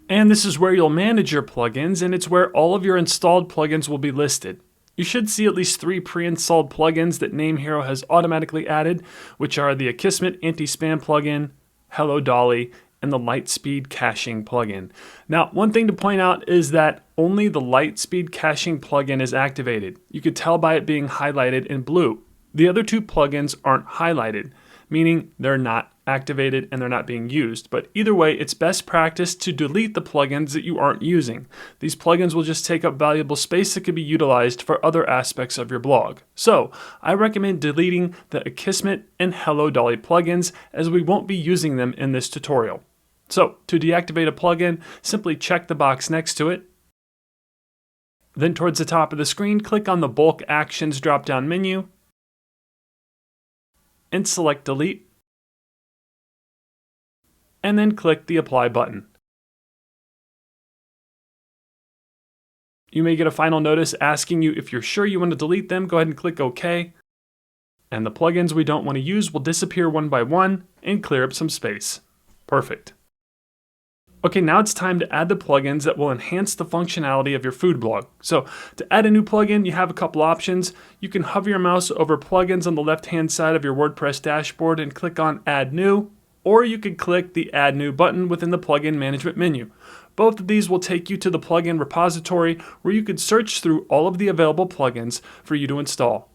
And this is where you'll manage your plugins, and it's where all of your installed plugins will be listed. You should see at least 3 pre-installed plugins that NameHero has automatically added, which are the Akismet Anti-Spam plugin, Hello Dolly, and the Litespeed caching plugin. Now, one thing to point out is that only the Litespeed caching plugin is activated. You could tell by it being highlighted in blue. The other 2 plugins aren't highlighted, meaning they're not activated and they're not being used. But either way, it's best practice to delete the plugins that you aren't using. These plugins will just take up valuable space that could be utilized for other aspects of your blog. So I recommend deleting the Akismet and Hello Dolly plugins as we won't be using them in this tutorial. So to deactivate a plugin, simply check the box next to it. Then towards the top of the screen, click on the Bulk Actions drop-down menu and select Delete. And then click the Apply button. You may get a final notice asking you if you're sure you want to delete them. Go ahead and click OK. And the plugins we don't want to use will disappear one by one and clear up some space. Perfect. Okay, now it's time to add the plugins that will enhance the functionality of your food blog. So to add a new plugin, you have a couple options. You can hover your mouse over plugins on the left-hand side of your WordPress dashboard and click on Add New, or you could click the Add New button within the plugin management menu. Both of these will take you to the plugin repository where you could search through all of the available plugins for you to install.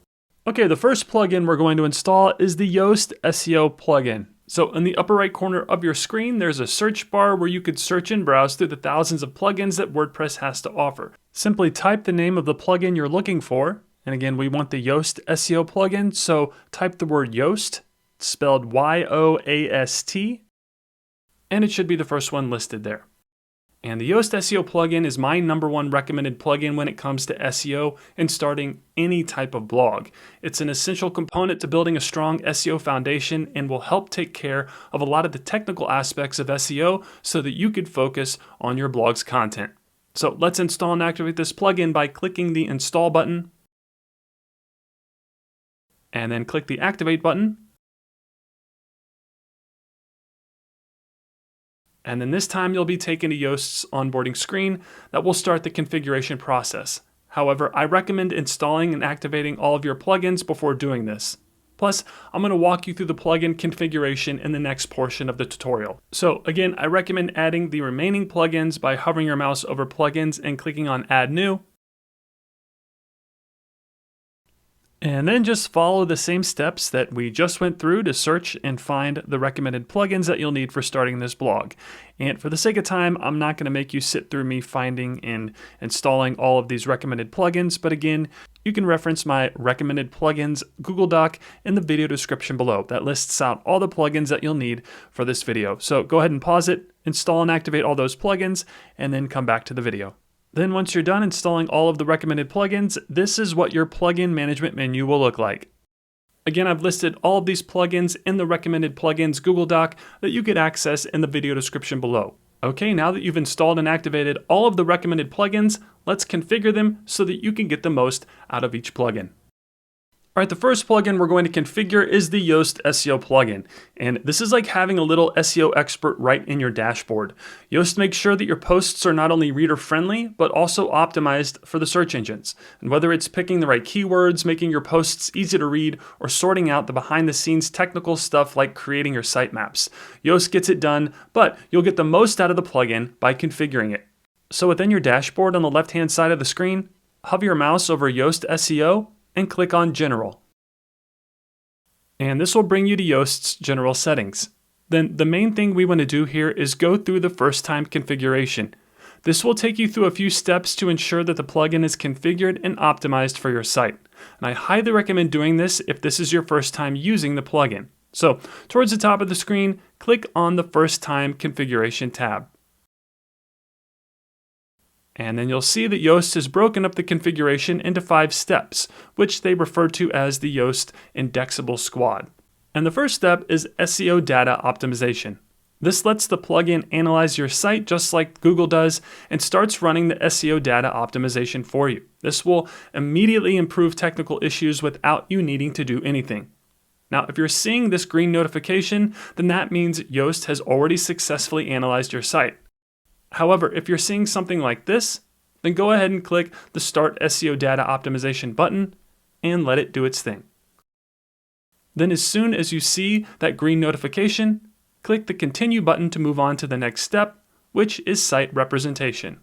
Okay, the first plugin we're going to install is the Yoast SEO plugin. So in the upper right corner of your screen, there's a search bar where you could search and browse through the thousands of plugins that WordPress has to offer. Simply type the name of the plugin you're looking for. And again, we want the Yoast SEO plugin. So type the word Yoast, spelled Y-O-A-S-T, and it should be the first one listed there. And the Yoast SEO plugin is my #1 recommended plugin when it comes to SEO and starting any type of blog. It's an essential component to building a strong SEO foundation and will help take care of a lot of the technical aspects of SEO so that you could focus on your blog's content. So let's install and activate this plugin by clicking the Install button and then click the Activate button. And then this time you'll be taken to Yoast's onboarding screen that will start the configuration process. However, I recommend installing and activating all of your plugins before doing this. Plus, I'm going to walk you through the plugin configuration in the next portion of the tutorial. So again, I recommend adding the remaining plugins by hovering your mouse over plugins and clicking on Add New. And then just follow the same steps that we just went through to search and find the recommended plugins that you'll need for starting this blog. And for the sake of time, I'm not going to make you sit through me finding and installing all of these recommended plugins, but again, you can reference my recommended plugins Google Doc in the video description below. That lists out all the plugins that you'll need for this video. So go ahead and pause it, install and activate all those plugins, and then come back to the video. Then once you're done installing all of the recommended plugins, this is what your plugin management menu will look like. Again, I've listed all of these plugins in the recommended plugins Google Doc that you could access in the video description below. Okay, now that you've installed and activated all of the recommended plugins, let's configure them so that you can get the most out of each plugin. All right, the first plugin we're going to configure is the Yoast SEO plugin. And this is like having a little SEO expert right in your dashboard. Yoast makes sure that your posts are not only reader-friendly, but also optimized for the search engines. And whether it's picking the right keywords, making your posts easy to read, or sorting out the behind-the-scenes technical stuff like creating your sitemaps, Yoast gets it done, but you'll get the most out of the plugin by configuring it. So within your dashboard on the left-hand side of the screen, hover your mouse over Yoast SEO, and click on General. And this will bring you to Yoast's general settings. Then the main thing we want to do here is go through the first time configuration. This will take you through a few steps to ensure that the plugin is configured and optimized for your site. And I highly recommend doing this if this is your first time using the plugin. So towards the top of the screen, click on the First Time Configuration tab. And then you'll see that Yoast has broken up the configuration into 5 steps, which they refer to as the Yoast Indexable Squad. And the first step is SEO data optimization. This lets the plugin analyze your site just like Google does and starts running the SEO data optimization for you. This will immediately improve technical issues without you needing to do anything. Now, if you're seeing this green notification, then that means Yoast has already successfully analyzed your site. However, if you're seeing something like this, then go ahead and click the Start SEO Data Optimization button and let it do its thing. Then as soon as you see that green notification, click the Continue button to move on to the next step, which is site representation.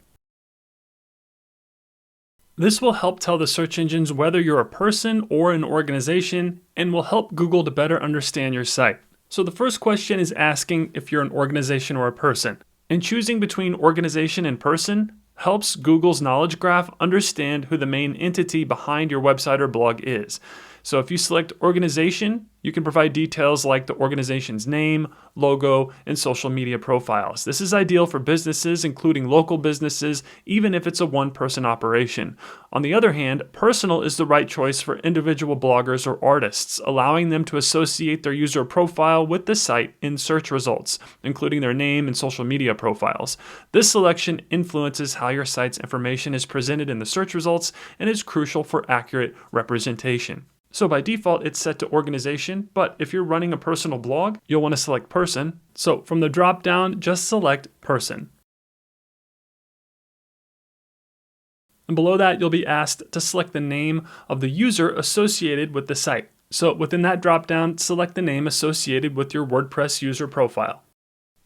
This will help tell the search engines whether you're a person or an organization and will help Google to better understand your site. So the first question is asking if you're an organization or a person. And choosing between organization and person helps Google's knowledge graph understand who the main entity behind your website or blog is. So if you select organization, you can provide details like the organization's name, logo, and social media profiles. This is ideal for businesses, including local businesses, even if it's a one-person operation. On the other hand, personal is the right choice for individual bloggers or artists, allowing them to associate their user profile with the site in search results, including their name and social media profiles. This selection influences how your site's information is presented in the search results and is crucial for accurate representation. So by default, it's set to organization, but if you're running a personal blog, you'll want to select person. So from the drop down, just select person. And below that, you'll be asked to select the name of the user associated with the site. So within that dropdown, select the name associated with your WordPress user profile.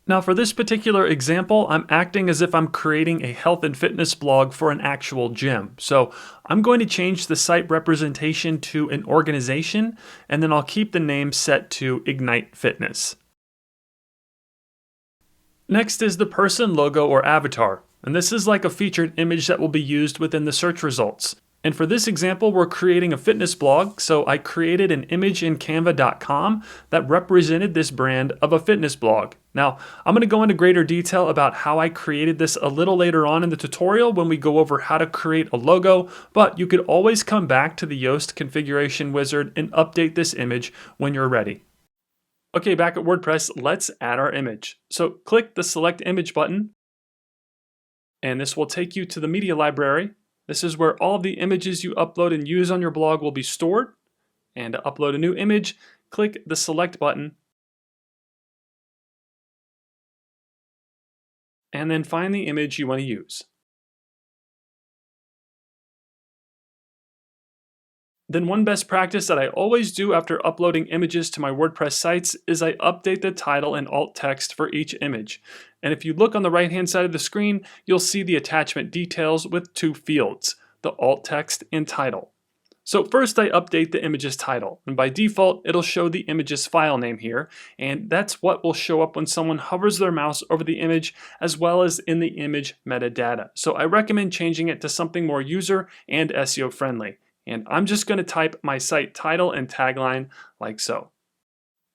Now for this particular example, I'm acting as if I'm creating a health and fitness blog for an actual gym. So I'm going to change the site representation to an organization, and then I'll keep the name set to Ignite Fitness. Next is the person logo or avatar. And this is like a featured image that will be used within the search results. And for this example, we're creating a fitness blog, so I created an image in canva.com that represented this brand of a fitness blog. Now, I'm going to go into greater detail about how I created this a little later on in the tutorial when we go over how to create a logo, but you could always come back to the Yoast configuration wizard and update this image when you're ready. Okay, back at WordPress, let's add our image. So click the Select Image button, and this will take you to the media library. This is where all of the images you upload and use on your blog will be stored. And to upload a new image, click the Select button. And then find the image you want to use. Then one best practice that I always do after uploading images to my WordPress sites is I update the title and alt text for each image. And if you look on the right-hand side of the screen, you'll see the attachment details with two fields, the alt text and title. So first I update the image's title, and by default it'll show the image's file name here, and that's what will show up when someone hovers their mouse over the image as well as in the image metadata. So I recommend changing it to something more user and SEO friendly. And I'm just going to type my site title and tagline like so.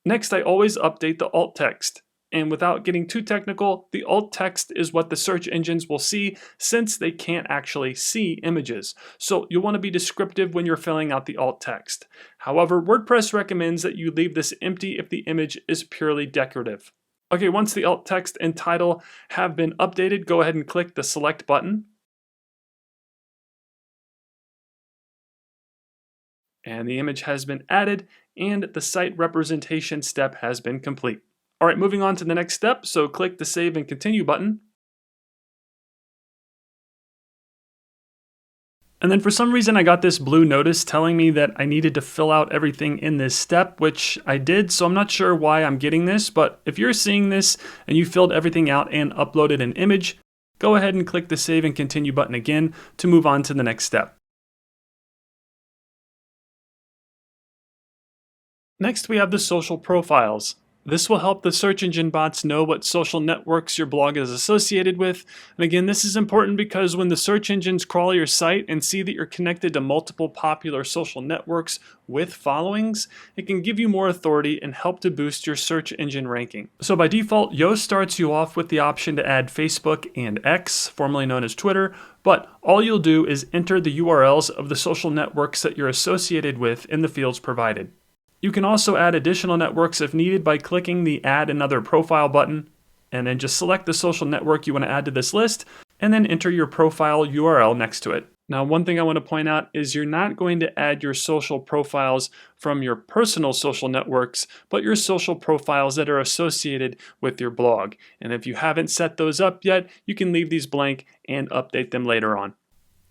Next, I always update the alt text. And without getting too technical, the alt text is what the search engines will see since they can't actually see images. So you'll want to be descriptive when you're filling out the alt text. However, WordPress recommends that you leave this empty if the image is purely decorative. Okay, once the alt text and title have been updated, go ahead and click the Select button. And the image has been added, and the site representation step has been complete. All right, moving on to the next step, so click the Save and Continue button. And then for some reason I got this blue notice telling me that I needed to fill out everything in this step, which I did, so I'm not sure why I'm getting this, but if you're seeing this and you filled everything out and uploaded an image, go ahead and click the Save and Continue button again to move on to the next step. Next, we have the social profiles. This will help the search engine bots know what social networks your blog is associated with. And again, this is important because when the search engines crawl your site and see that you're connected to multiple popular social networks with followings, it can give you more authority and help to boost your search engine ranking. So by default, Yoast starts you off with the option to add Facebook and X, formerly known as Twitter, but all you'll do is enter the URLs of the social networks that you're associated with in the fields provided. You can also add additional networks if needed by clicking the Add Another Profile button, and then just select the social network you want to add to this list, and then enter your profile URL next to it. Now, one thing I want to point out is you're not going to add your social profiles from your personal social networks, but your social profiles that are associated with your blog. And if you haven't set those up yet, you can leave these blank and update them later on.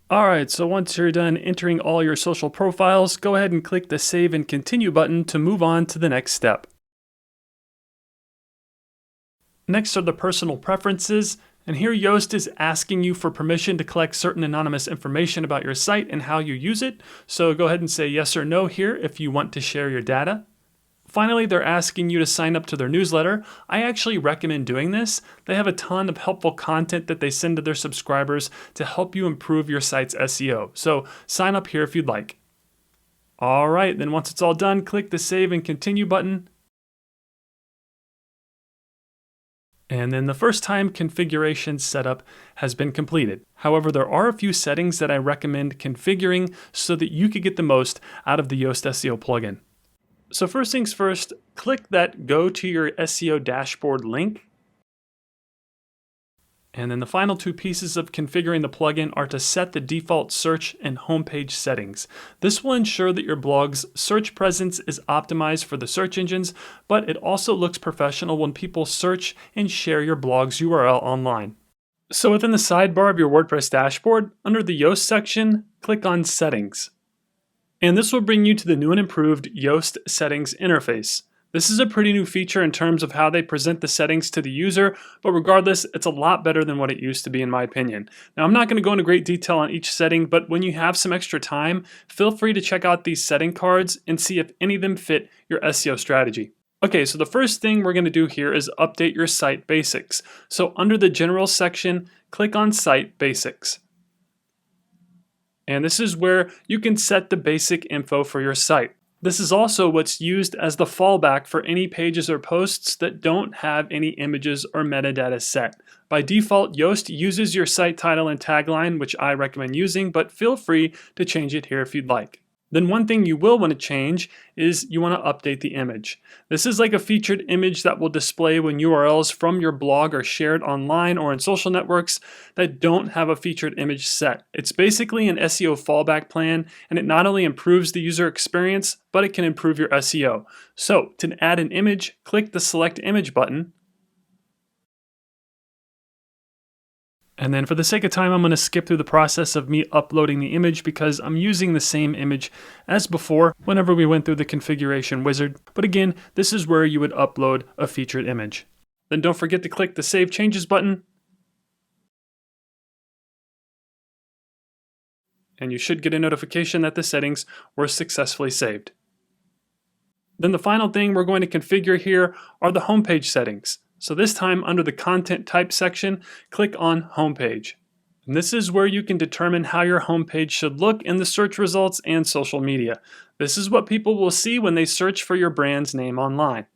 Alright, so once you're done entering all your social profiles, go ahead and click the Save and Continue button to move on to the next step. Next are the personal preferences, and here Yoast is asking you for permission to collect certain anonymous information about your site and how you use it, so go ahead and say yes or no here if you want to share your data. Finally, they're asking you to sign up to their newsletter. I actually recommend doing this. They have a ton of helpful content that they send to their subscribers to help you improve your site's SEO. So sign up here if you'd like. All right, then once it's all done, click the Save and Continue button. And then the first time configuration setup has been completed. However, there are a few settings that I recommend configuring so that you could get the most out of the Yoast SEO plugin. So first things first, click that Go to your SEO dashboard link. And then the final two pieces of configuring the plugin are to set the default search and homepage settings. This will ensure that your blog's search presence is optimized for the search engines, but it also looks professional when people search and share your blog's URL online. So within the sidebar of your WordPress dashboard, under the Yoast section, click on Settings. And this will bring you to the new and improved Yoast settings interface. This is a pretty new feature in terms of how they present the settings to the user, but regardless, it's a lot better than what it used to be in my opinion. Now, I'm not going to go into great detail on each setting, but when you have some extra time, feel free to check out these setting cards and see if any of them fit your SEO strategy. Okay, so the first thing we're going to do here is update your site basics. So under the General section, click on Site Basics. And this is where you can set the basic info for your site. This is also what's used as the fallback for any pages or posts that don't have any images or metadata set. By default, Yoast uses your site title and tagline, which I recommend using, but feel free to change it here if you'd like. Then one thing you will want to change is you want to update the image. This is like a featured image that will display when URLs from your blog are shared online or in social networks that don't have a featured image set. It's basically an SEO fallback plan, and it not only improves the user experience, but it can improve your SEO. So to add an image, click the Select Image button. And then for the sake of time, I'm going to skip through the process of me uploading the image because I'm using the same image as before whenever we went through the configuration wizard. But again, this is where you would upload a featured image. Then don't forget to click the Save Changes button. And you should get a notification that the settings were successfully saved. Then the final thing we're going to configure here are the homepage settings. So this time under the Content Type section, click on Homepage. And this is where you can determine how your homepage should look in the search results and social media. This is what people will see when they search for your brand's name online.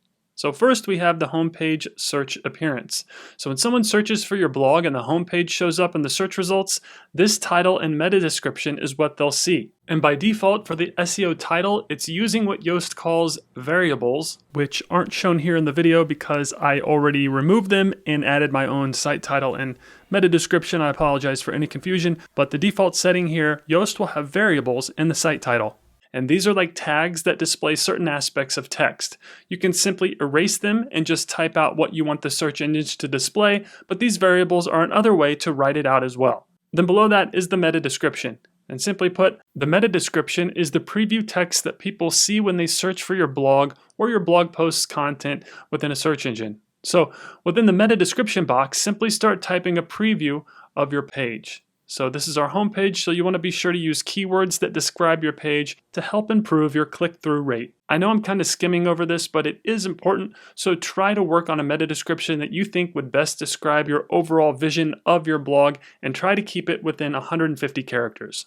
So first we have the homepage search appearance. So when someone searches for your blog and the homepage shows up in the search results, this title and meta description is what they'll see. And by default for the SEO title, it's using what Yoast calls variables, which aren't shown here in the video because I already removed them and added my own site title and meta description. I apologize for any confusion, but the default setting here, Yoast will have variables in the site title. And these are like tags that display certain aspects of text. You can simply erase them and just type out what you want the search engines to display, but these variables are another way to write it out as well. Then below that is the meta description. And simply put, the meta description is the preview text that people see when they search for your blog or your blog post's content within a search engine. So within the meta description box, simply start typing a preview of your page. So this is our homepage, so you want to be sure to use keywords that describe your page to help improve your click-through rate. I know I'm kind of skimming over this, but it is important, so try to work on a meta description that you think would best describe your overall vision of your blog and try to keep it within 150 characters.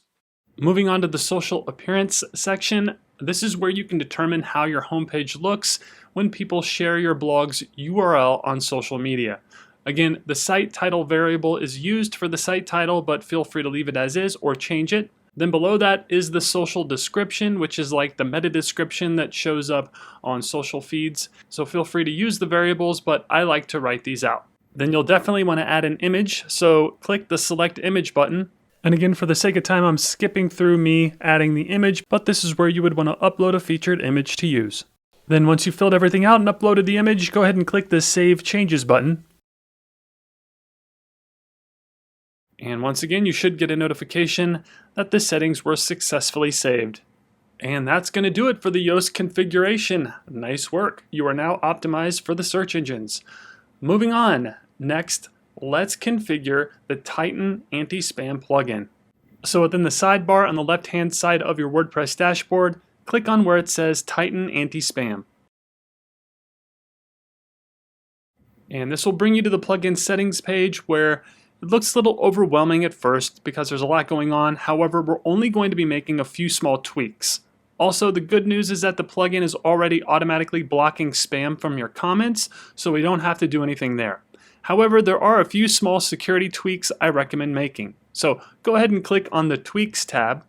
Moving on to the social appearance section, this is where you can determine how your homepage looks when people share your blog's URL on social media. Again, the site title variable is used for the site title, but feel free to leave it as is or change it. Then below that is the social description, which is like the meta description that shows up on social feeds. So feel free to use the variables, but I like to write these out. Then you'll definitely want to add an image, so click the Select Image button. And again, for the sake of time, I'm skipping through me adding the image, but this is where you would want to upload a featured image to use. Then once you've filled everything out and uploaded the image, go ahead and click the Save Changes button. And once again, you should get a notification that the settings were successfully saved. And that's going to do it for the Yoast configuration. Nice work. You are now optimized for the search engines. Moving on. Next, let's configure the Tighten Anti-Spam plugin. So within the sidebar on the left-hand side of your WordPress dashboard, click on where it says Tighten Anti-Spam. And this will bring you to the plugin settings page where it looks a little overwhelming at first because there's a lot going on. However, we're only going to be making a few small tweaks. Also, the good news is that the plugin is already automatically blocking spam from your comments, so we don't have to do anything there. However, there are a few small security tweaks I recommend making. So go ahead and click on the Tweaks tab.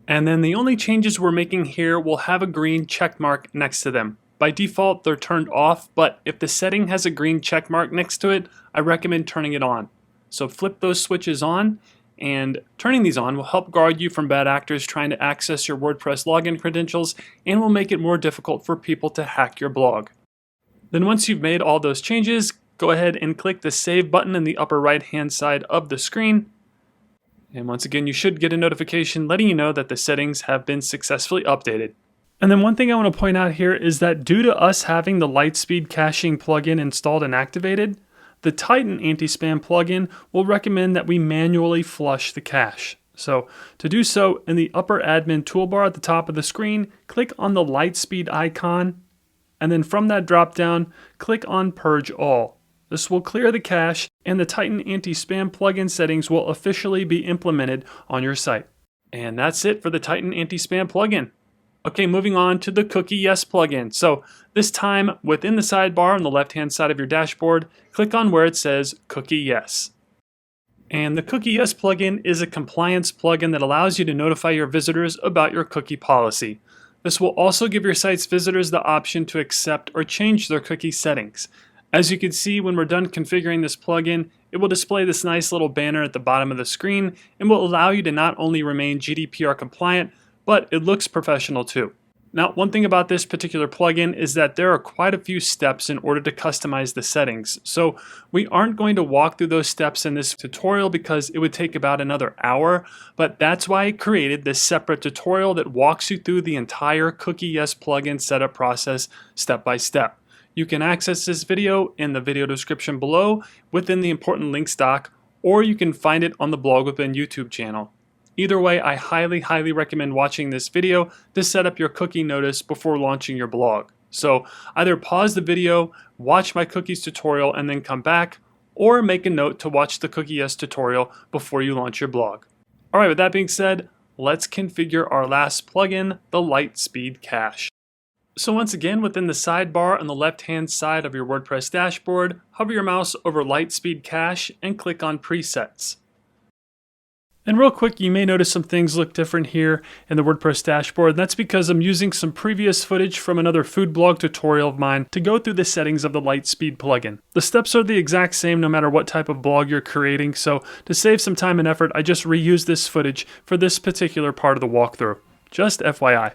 And then the only changes we're making here will have a green check mark next to them. By default, they're turned off, but if the setting has a green check mark next to it, I recommend turning it on. So flip those switches on, and turning these on will help guard you from bad actors trying to access your WordPress login credentials and will make it more difficult for people to hack your blog. Then once you've made all those changes, go ahead and click the Save button in the upper right-hand side of the screen. And once again, you should get a notification letting you know that the settings have been successfully updated. And then one thing I want to point out here is that due to us having the Litespeed caching plugin installed and activated, the Titan anti-spam plugin will recommend that we manually flush the cache. So to do so, in the upper admin toolbar at the top of the screen, click on the Litespeed icon, and then from that drop-down, click on Purge All. This will clear the cache, and the Titan anti-spam plugin settings will officially be implemented on your site. And that's it for the Titan anti-spam plugin. Okay, moving on to the CookieYes plugin. So this time, within the sidebar on the left-hand side of your dashboard, click on where it says CookieYes. And the CookieYes plugin is a compliance plugin that allows you to notify your visitors about your cookie policy. This will also give your site's visitors the option to accept or change their cookie settings. As you can see, when we're done configuring this plugin, it will display this nice little banner at the bottom of the screen and will allow you to not only remain GDPR compliant, but it looks professional too. Now, one thing about this particular plugin is that there are quite a few steps in order to customize the settings. So we aren't going to walk through those steps in this tutorial because it would take about another hour, but that's why I created this separate tutorial that walks you through the entire CookieYes plugin setup process step by step. You can access this video in the video description below within the important links doc, or you can find it on the Blog Within YouTube channel. Either way, I highly recommend watching this video to set up your cookie notice before launching your blog. So either pause the video, watch my cookies tutorial, and then come back, or make a note to watch the CookieYes tutorial before you launch your blog. Alright, with that being said, let's configure our last plugin, the Litespeed cache. So once again, within the sidebar on the left-hand side of your WordPress dashboard, hover your mouse over Litespeed cache and click on Presets. And real quick, you may notice some things look different here in the WordPress dashboard. That's because I'm using some previous footage from another food blog tutorial of mine to go through the settings of the Litespeed plugin. The steps are the exact same no matter what type of blog you're creating, so to save some time and effort, I just reused this footage for this particular part of the walkthrough. Just FYI.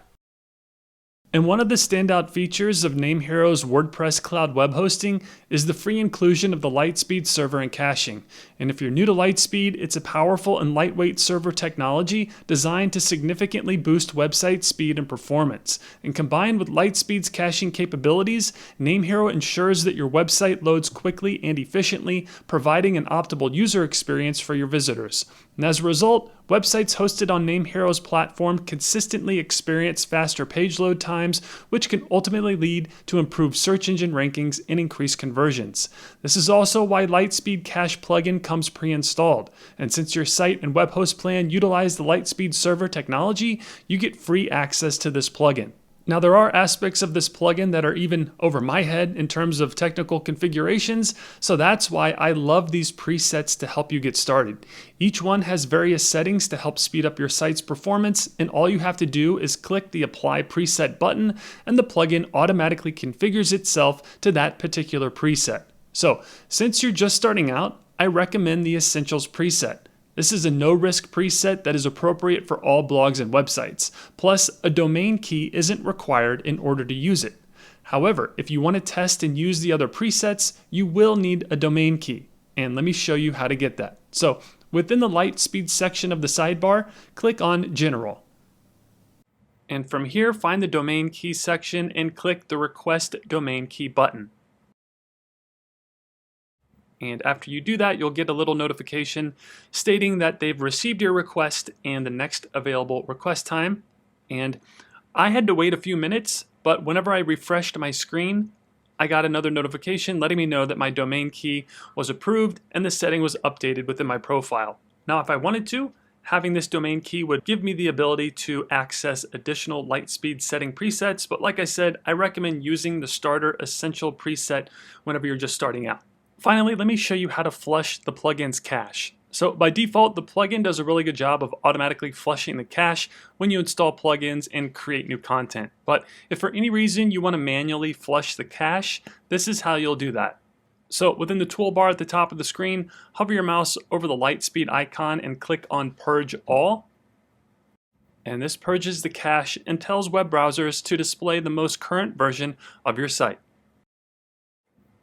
And one of the standout features of NameHero's WordPress cloud web hosting is the free inclusion of the Litespeed server and caching. And if you're new to Litespeed, it's a powerful and lightweight server technology designed to significantly boost website speed and performance. And combined with Litespeed's caching capabilities, NameHero ensures that your website loads quickly and efficiently, providing an optimal user experience for your visitors. And as a result, websites hosted on NameHero's platform consistently experience faster page load times, which can ultimately lead to improved search engine rankings and increased conversions. This is also why Litespeed Cache plugin comes pre-installed. And since your site and web host plan utilize the Litespeed server technology, you get free access to this plugin. Now, there are aspects of this plugin that are even over my head in terms of technical configurations, so that's why I love these presets to help you get started. Each one has various settings to help speed up your site's performance, and all you have to do is click the Apply Preset button, and the plugin automatically configures itself to that particular preset. So, since you're just starting out, I recommend the Essentials preset. This is a no-risk preset that is appropriate for all blogs and websites. Plus, a domain key isn't required in order to use it. However, if you want to test and use the other presets, you will need a domain key. And let me show you how to get that. So, within the Litespeed section of the sidebar, click on General. And from here, find the domain key section and click the Request Domain Key button. And after you do that, you'll get a little notification stating that they've received your request and the next available request time. And I had to wait a few minutes, but whenever I refreshed my screen, I got another notification letting me know that my domain key was approved and the setting was updated within my profile. Now, if I wanted to, having this domain key would give me the ability to access additional Litespeed setting presets, but like I said, I recommend using the Starter Essential preset whenever you're just starting out. Finally, let me show you how to flush the plugin's cache. So by default, the plugin does a really good job of automatically flushing the cache when you install plugins and create new content. But if for any reason you want to manually flush the cache, this is how you'll do that. So within the toolbar at the top of the screen, hover your mouse over the Litespeed icon and click on Purge All. And this purges the cache and tells web browsers to display the most current version of your site.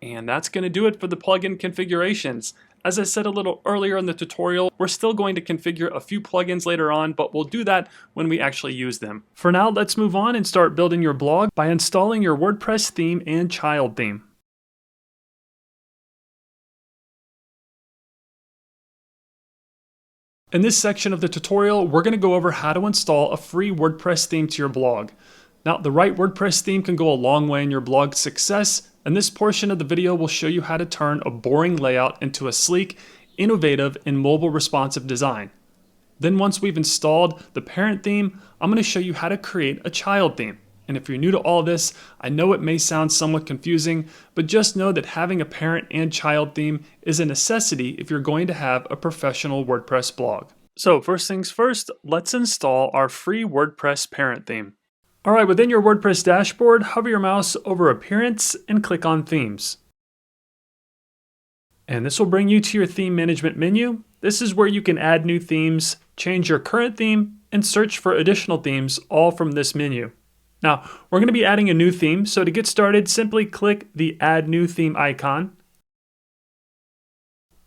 And that's going to do it for the plugin configurations. As I said a little earlier in the tutorial, we're still going to configure a few plugins later on, but we'll do that when we actually use them. For now, let's move on and start building your blog by installing your WordPress theme and child theme. In this section of the tutorial, we're going to go over how to install a free WordPress theme to your blog. Now, the right WordPress theme can go a long way in your blog's success, and this portion of the video will show you how to turn a boring layout into a sleek, innovative, and mobile responsive design. Then once we've installed the parent theme, I'm going to show you how to create a child theme. And if you're new to all of this, I know it may sound somewhat confusing, but just know that having a parent and child theme is a necessity if you're going to have a professional WordPress blog. So first things first, let's install our free WordPress parent theme. All right, within your WordPress dashboard, hover your mouse over Appearance and click on Themes. And this will bring you to your theme management menu. This is where you can add new themes, change your current theme, and search for additional themes, all from this menu. Now, we're going to be adding a new theme, so to get started, simply click the Add New Theme icon.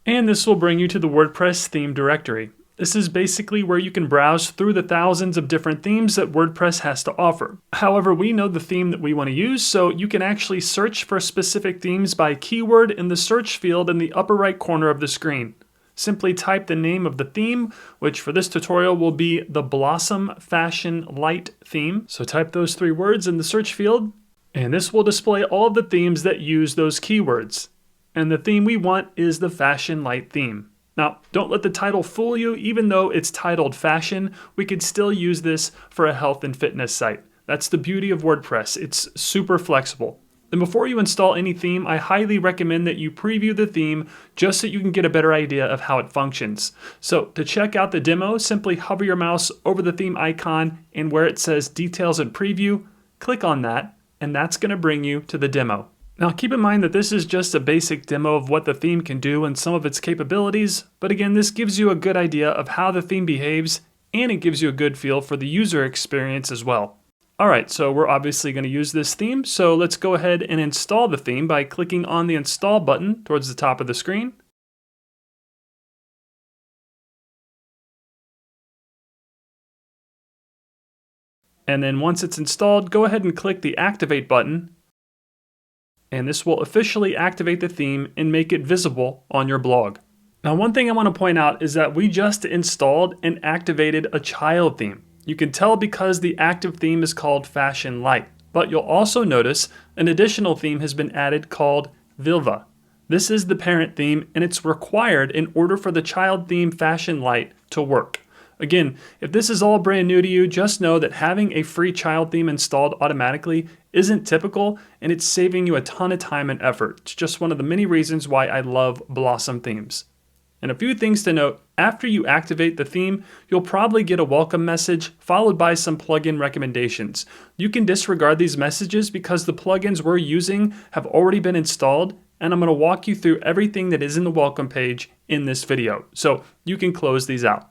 And this will bring you to the WordPress theme directory. This is basically where you can browse through the thousands of different themes that WordPress has to offer. However, we know the theme that we want to use, so you can actually search for specific themes by keyword in the search field in the upper right corner of the screen. Simply type the name of the theme, which for this tutorial will be the Blossom Fashion Light theme. So type those 3 words in the search field, and this will display all of the themes that use those keywords. And the theme we want is the Fashion Light theme. Now, don't let the title fool you. Even though it's titled Fashion, we could still use this for a health and fitness site. That's the beauty of WordPress. It's super flexible. And before you install any theme, I highly recommend that you preview the theme just so you can get a better idea of how it functions. So to check out the demo, simply hover your mouse over the theme icon, and where it says Details and Preview, click on that, and that's going to bring you to the demo. Now keep in mind that this is just a basic demo of what the theme can do and some of its capabilities, but again, this gives you a good idea of how the theme behaves, and it gives you a good feel for the user experience as well. Alright, so we're obviously going to use this theme, so let's go ahead and install the theme by clicking on the Install button towards the top of the screen. And then once it's installed, go ahead and click the Activate button, and this will officially activate the theme and make it visible on your blog. Now, one thing I want to point out is that we just installed and activated a child theme. You can tell because the active theme is called Fashion Light, but you'll also notice an additional theme has been added called Vilva. This is the parent theme, and it's required in order for the child theme Fashion Light to work. Again, if this is all brand new to you, just know that having a free child theme installed automatically isn't typical, and it's saving you a ton of time and effort. It's just one of the many reasons why I love Blossom themes. And a few things to note, after you activate the theme, you'll probably get a welcome message followed by some plugin recommendations. You can disregard these messages because the plugins we're using have already been installed, and I'm going to walk you through everything that is in the welcome page in this video. So you can close these out.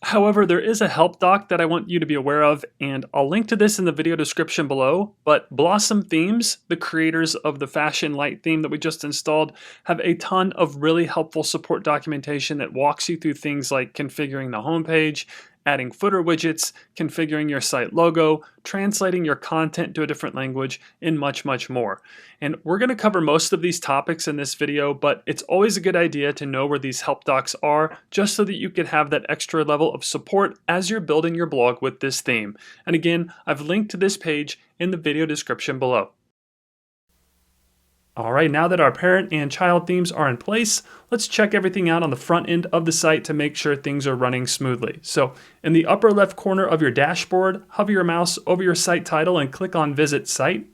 However, there is a help doc that I want you to be aware of, and I'll link to this in the video description below, but Blossom Themes, the creators of the Fashion Light theme that we just installed, have a ton of really helpful support documentation that walks you through things like configuring the homepage, adding footer widgets, configuring your site logo, translating your content to a different language, and much, much more. And we're going to cover most of these topics in this video, but it's always a good idea to know where these help docs are, just so that you can have that extra level of support as you're building your blog with this theme. And again, I've linked to this page in the video description below. Alright, now that our parent and child themes are in place, let's check everything out on the front end of the site to make sure things are running smoothly. So in the upper left corner of your dashboard, hover your mouse over your site title and click on Visit Site.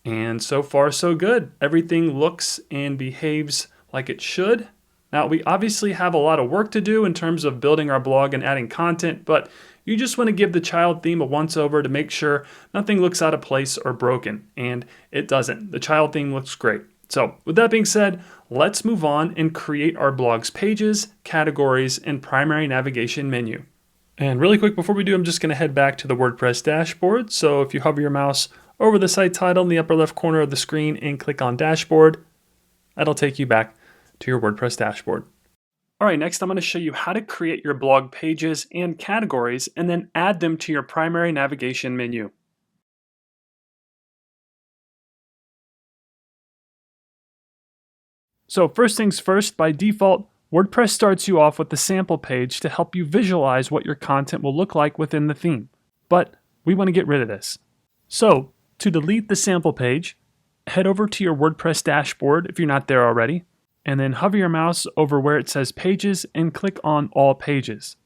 And so far so good. Everything looks and behaves like it should. Now, we obviously have a lot of work to do in terms of building our blog and adding content, but you just want to give the child theme a once over to make sure nothing looks out of place or broken, and it doesn't. The child theme looks great. So with that being said, let's move on and create our blog's pages, categories, and primary navigation menu. And really quick before we do, I'm just going to head back to the WordPress dashboard. So if you hover your mouse over the site title in the upper left corner of the screen and click on dashboard, that'll take you back to your WordPress dashboard. All right, next I'm going to show you how to create your blog pages and categories and then add them to your primary navigation menu. So first things first, by default, WordPress starts you off with the sample page to help you visualize what your content will look like within the theme. But we want to get rid of this. So to delete the sample page, head over to your WordPress dashboard if you're not there already, and then hover your mouse over where it says Pages and click on All Pages.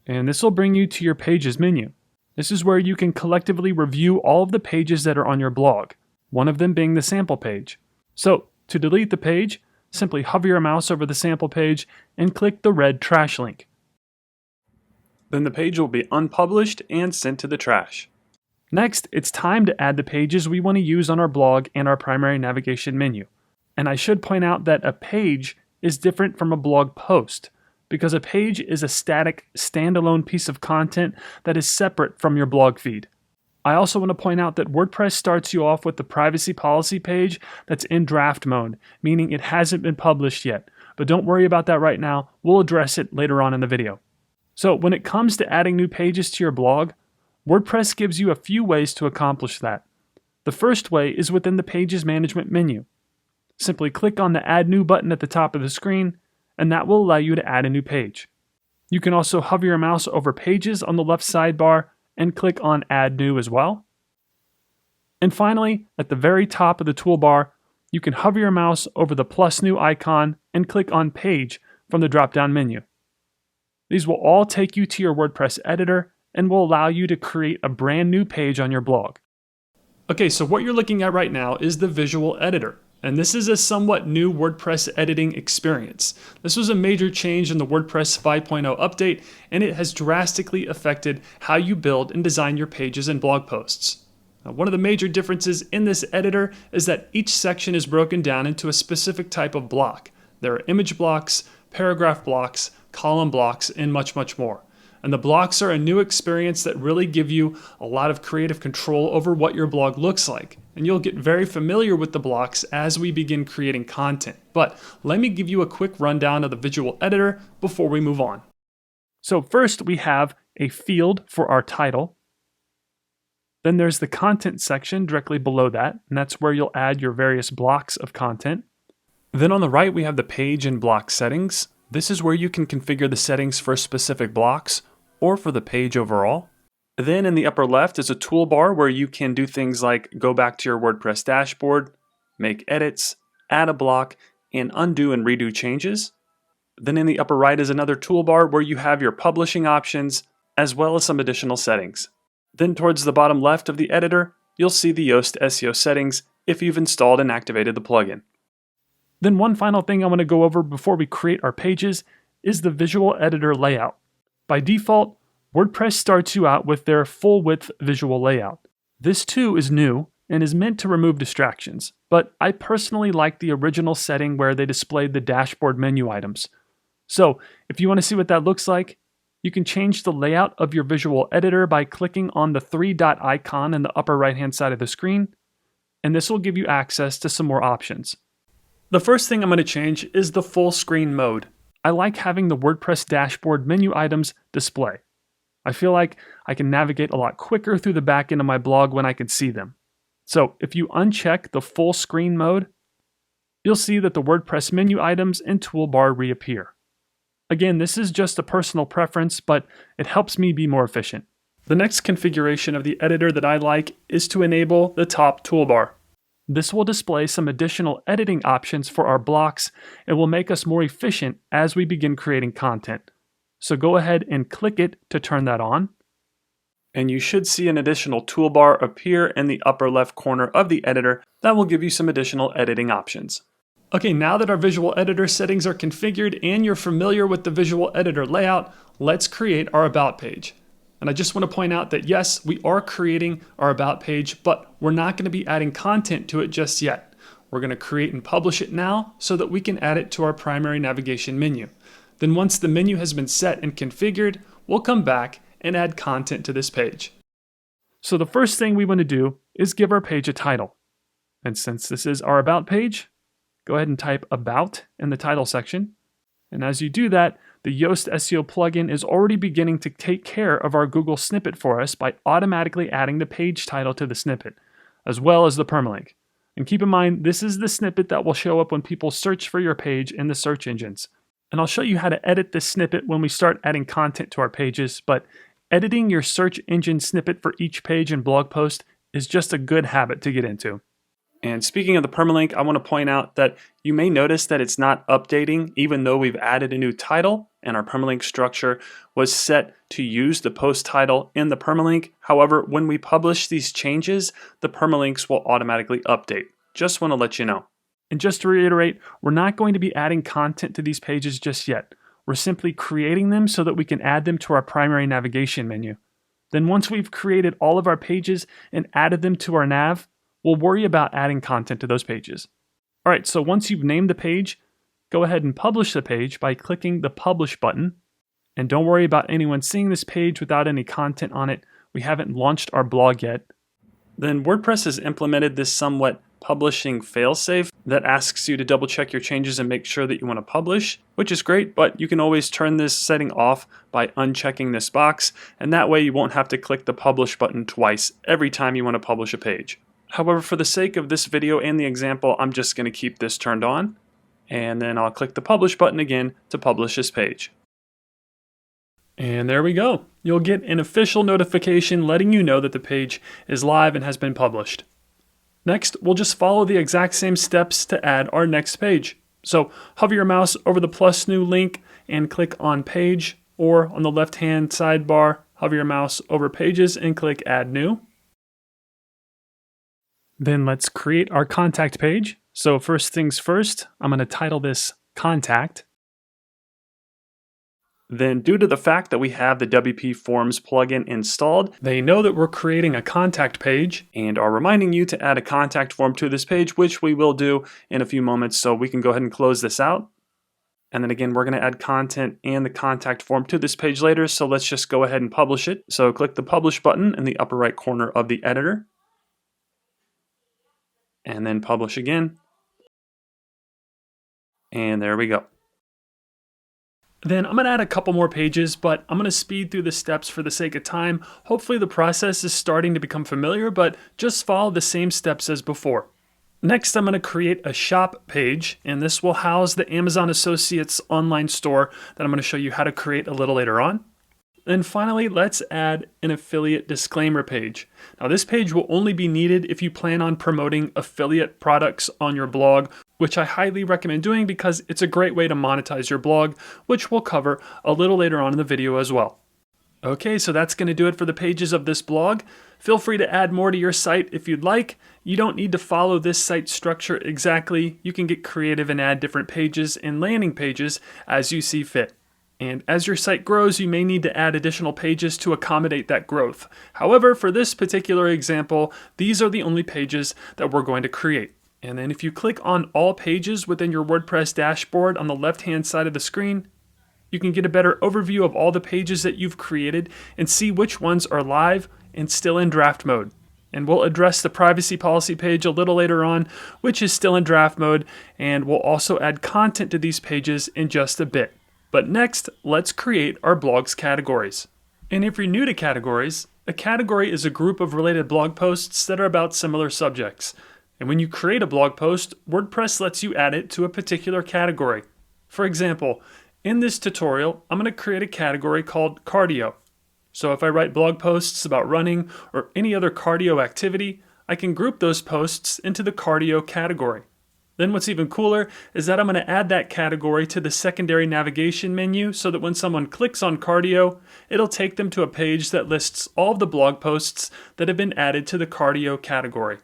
And this will bring you to your Pages menu. This is where you can collectively review all of the pages that are on your blog, one of them being the sample page. So to delete the page, simply hover your mouse over the sample page and click the red trash link. Then the page will be unpublished and sent to the trash. Next, it's time to add the pages we want to use on our blog and our primary navigation menu. And I should point out that a page is different from a blog post, because a page is a static, standalone piece of content that is separate from your blog feed. I also want to point out that WordPress starts you off with the privacy policy page that's in draft mode, meaning it hasn't been published yet. But don't worry about that right now. We'll address it later on in the video. So when it comes to adding new pages to your blog, WordPress gives you a few ways to accomplish that. The first way is within the Pages Management menu. Simply click on the Add New button at the top of the screen, and that will allow you to add a new page. You can also hover your mouse over Pages on the left sidebar and click on Add New as well. And finally, at the very top of the toolbar, you can hover your mouse over the plus new icon and click on Page from the drop-down menu. These will all take you to your WordPress editor and will allow you to create a brand new page on your blog. Okay, so what you're looking at right now is the visual editor. And this is a somewhat new WordPress editing experience. This was a major change in the WordPress 5.0 update, and it has drastically affected how you build and design your pages and blog posts. Now, one of the major differences in this editor is that each section is broken down into a specific type of block. There are image blocks, paragraph blocks, column blocks, and much, much more. And the blocks are a new experience that really give you a lot of creative control over what your blog looks like. And you'll get very familiar with the blocks as we begin creating content. But let me give you a quick rundown of the visual editor before we move on. So first we have a field for our title. Then there's the content section directly below that, and that's where you'll add your various blocks of content. Then on the right we have the page and block settings. This is where you can configure the settings for specific blocks or for the page overall. Then in the upper left is a toolbar where you can do things like go back to your WordPress dashboard, make edits, add a block, and undo and redo changes. Then in the upper right is another toolbar where you have your publishing options as well as some additional settings. Then towards the bottom left of the editor, you'll see the Yoast SEO settings if you've installed and activated the plugin. Then one final thing I want to go over before we create our pages is the visual editor layout. By default, WordPress starts you out with their full-width visual layout. This too is new and is meant to remove distractions, but I personally like the original setting where they displayed the dashboard menu items. So if you want to see what that looks like, you can change the layout of your visual editor by clicking on the three-dot icon in the upper right-hand side of the screen, and this will give you access to some more options. The first thing I'm going to change is the full screen mode. I like having the WordPress dashboard menu items display. I feel like I can navigate a lot quicker through the back end of my blog when I can see them. So if you uncheck the full screen mode, you'll see that the WordPress menu items and toolbar reappear. Again, this is just a personal preference, but it helps me be more efficient. The next configuration of the editor that I like is to enable the top toolbar. This will display some additional editing options for our blocks and will make us more efficient as we begin creating content. So go ahead and click it to turn that on. And you should see an additional toolbar appear in the upper left corner of the editor that will give you some additional editing options. Okay, now that our visual editor settings are configured and you're familiar with the visual editor layout, let's create our About page. And I just want to point out that yes, we are creating our About page, but we're not going to be adding content to it just yet. We're going to create and publish it now so that we can add it to our primary navigation menu. Then once the menu has been set and configured, we'll come back and add content to this page. So the first thing we want to do is give our page a title. And since this is our About page, go ahead and type About in the title section. And as you do that, the Yoast SEO plugin is already beginning to take care of our Google snippet for us by automatically adding the page title to the snippet, as well as the permalink. And keep in mind, this is the snippet that will show up when people search for your page in the search engines. And I'll show you how to edit this snippet when we start adding content to our pages, but editing your search engine snippet for each page and blog post is just a good habit to get into. And speaking of the permalink, I want to point out that you may notice that it's not updating even though we've added a new title and our permalink structure was set to use the post title in the permalink. However, when we publish these changes, the permalinks will automatically update. Just want to let you know. And just to reiterate, we're not going to be adding content to these pages just yet. We're simply creating them so that we can add them to our primary navigation menu. Then once we've created all of our pages and added them to our nav, we'll worry about adding content to those pages. All right, so once you've named the page, go ahead and publish the page by clicking the Publish button. And don't worry about anyone seeing this page without any content on it. We haven't launched our blog yet. Then WordPress has implemented this somewhat publishing failsafe that asks you to double check your changes and make sure that you want to publish, which is great, but you can always turn this setting off by unchecking this box, and that way you won't have to click the Publish button twice every time you want to publish a page. However, for the sake of this video and the example, I'm just going to keep this turned on, and then I'll click the Publish button again to publish this page. And there we go. You'll get an official notification letting you know that the page is live and has been published. Next, we'll just follow the exact same steps to add our next page. So hover your mouse over the plus new link and click on Page, or on the left-hand sidebar, hover your mouse over Pages and click Add New. Then let's create our contact page. So first things first, I'm going to title this Contact. Then due to the fact that we have the WP Forms plugin installed, they know that we're creating a contact page and are reminding you to add a contact form to this page, which we will do in a few moments. So we can go ahead and close this out. And then again, we're going to add content and the contact form to this page later. So let's just go ahead and publish it. So click the Publish button in the upper right corner of the editor. And then publish again. And there we go. Then I'm going to add a couple more pages, but I'm going to speed through the steps for the sake of time. Hopefully the process is starting to become familiar, but just follow the same steps as before. Next, I'm going to create a shop page, and this will house the Amazon Associates online store that I'm going to show you how to create a little later on. And finally, let's add an affiliate disclaimer page. Now this page will only be needed if you plan on promoting affiliate products on your blog, which I highly recommend doing because it's a great way to monetize your blog, which we'll cover a little later on in the video as well. Okay, so that's going to do it for the pages of this blog. Feel free to add more to your site if you'd like. You don't need to follow this site structure exactly. You can get creative and add different pages and landing pages as you see fit. And as your site grows, you may need to add additional pages to accommodate that growth. However, for this particular example, these are the only pages that we're going to create. And then if you click on all pages within your WordPress dashboard on the left-hand side of the screen, you can get a better overview of all the pages that you've created and see which ones are live and still in draft mode. And we'll address the privacy policy page a little later on, which is still in draft mode, and we'll also add content to these pages in just a bit. But next, let's create our blog's categories. And if you're new to categories, a category is a group of related blog posts that are about similar subjects. And when you create a blog post, WordPress lets you add it to a particular category. For example, in this tutorial, I'm going to create a category called cardio. So if I write blog posts about running or any other cardio activity, I can group those posts into the cardio category. Then what's even cooler is that I'm going to add that category to the secondary navigation menu so that when someone clicks on cardio, it'll take them to a page that lists all of the blog posts that have been added to the cardio category.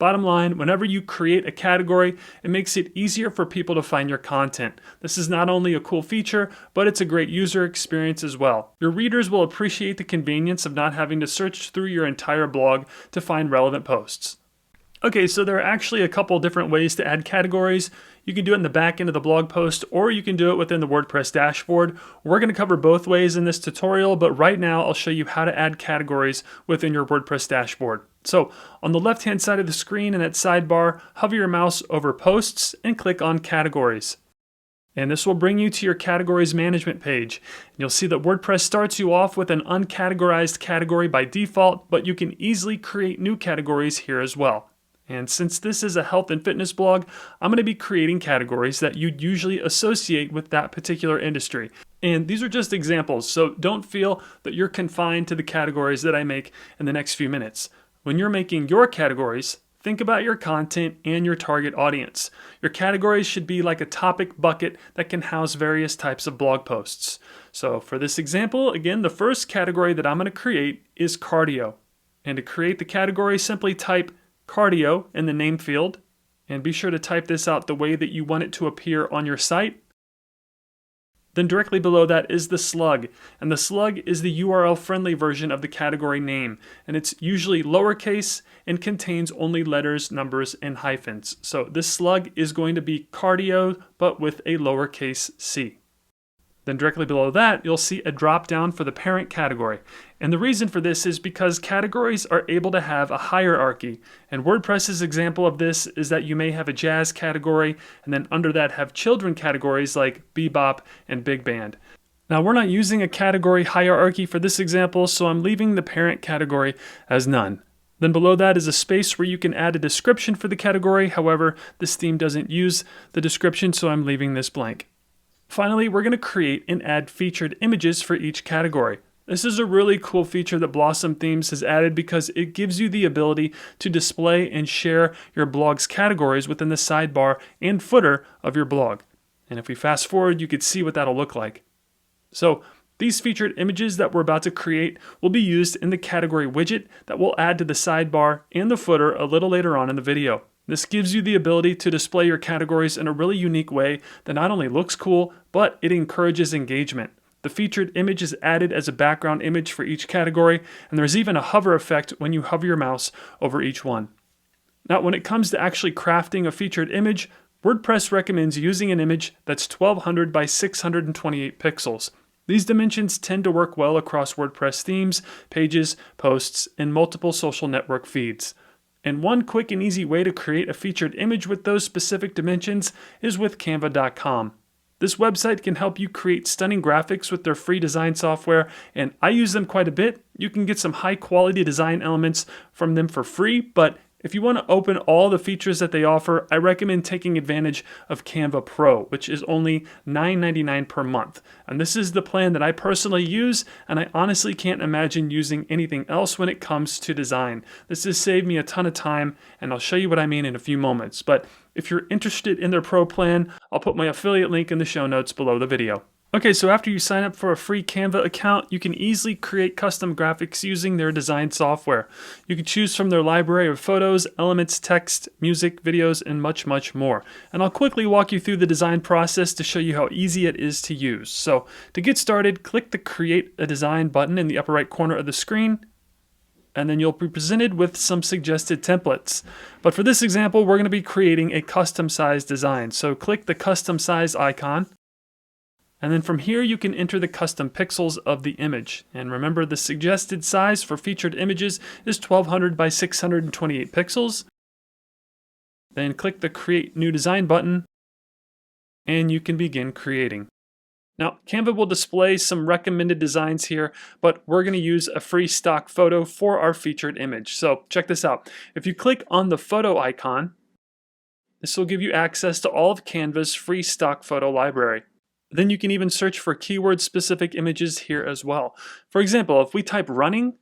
Bottom line, whenever you create a category, it makes it easier for people to find your content. This is not only a cool feature, but it's a great user experience as well. Your readers will appreciate the convenience of not having to search through your entire blog to find relevant posts. Okay, so there are actually a couple different ways to add categories. You can do it in the back end of the blog post, or you can do it within the WordPress dashboard. We're going to cover both ways in this tutorial, but right now I'll show you how to add categories within your WordPress dashboard. So on the left-hand side of the screen in that sidebar, hover your mouse over Posts and click on Categories. And this will bring you to your categories management page. You'll see that WordPress starts you off with an uncategorized category by default, but you can easily create new categories here as well. And since this is a health and fitness blog, I'm going to be creating categories that you'd usually associate with that particular industry. And these are just examples, so don't feel that you're confined to the categories that I make in the next few minutes. When you're making your categories, think about your content and your target audience. Your categories should be like a topic bucket that can house various types of blog posts. So for this example, again, the first category that I'm going to create is cardio. And to create the category, simply type cardio in the name field, and be sure to type this out the way that you want it to appear on your site. Then directly below that is the slug, and the slug is the URL-friendly version of the category name, and it's usually lowercase and contains only letters, numbers, and hyphens. So this slug is going to be cardio, but with a lowercase c. Then directly below that, you'll see a drop down for the parent category. And the reason for this is because categories are able to have a hierarchy. And WordPress's example of this is that you may have a jazz category, and then under that have children categories like bebop and big band. Now we're not using a category hierarchy for this example, so I'm leaving the parent category as none. Then below that is a space where you can add a description for the category. However, this theme doesn't use the description, so I'm leaving this blank. Finally, we're going to create and add featured images for each category. This is a really cool feature that Blossom Themes has added because it gives you the ability to display and share your blog's categories within the sidebar and footer of your blog. And if we fast forward, you could see what that'll look like. So these featured images that we're about to create will be used in the category widget that we'll add to the sidebar and the footer a little later on in the video. This gives you the ability to display your categories in a really unique way that not only looks cool, but it encourages engagement. The featured image is added as a background image for each category, and there's even a hover effect when you hover your mouse over each one. Now, when it comes to actually crafting a featured image, WordPress recommends using an image that's 1200 by 628 pixels. These dimensions tend to work well across WordPress themes, pages, posts, and multiple social network feeds. And one quick and easy way to create a featured image with those specific dimensions is with Canva.com. This website can help you create stunning graphics with their free design software, and I use them quite a bit. You can get some high quality design elements from them for free, but if you want to open all the features that they offer, I recommend taking advantage of Canva Pro, which is only $9.99 per month. And this is the plan that I personally use, and I honestly can't imagine using anything else when it comes to design. This has saved me a ton of time, and I'll show you what I mean in a few moments. But if you're interested in their Pro plan, I'll put my affiliate link in the show notes below the video. Okay, so after you sign up for a free Canva account, you can easily create custom graphics using their design software. You can choose from their library of photos, elements, text, music, videos, and much, much more. And I'll quickly walk you through the design process to show you how easy it is to use. So to get started, click the Create a Design button in the upper right corner of the screen, and then you'll be presented with some suggested templates. But for this example, we're going to be creating a custom size design. So click the custom size icon. And then from here, you can enter the custom pixels of the image. And remember, the suggested size for featured images is 1200 by 628 pixels. Then click the Create New Design button, and you can begin creating. Now, Canva will display some recommended designs here, but we're going to use a free stock photo for our featured image. So check this out. If you click on the photo icon, this will give you access to all of Canva's free stock photo library. Then you can even search for keyword-specific images here as well. For example, if we type running,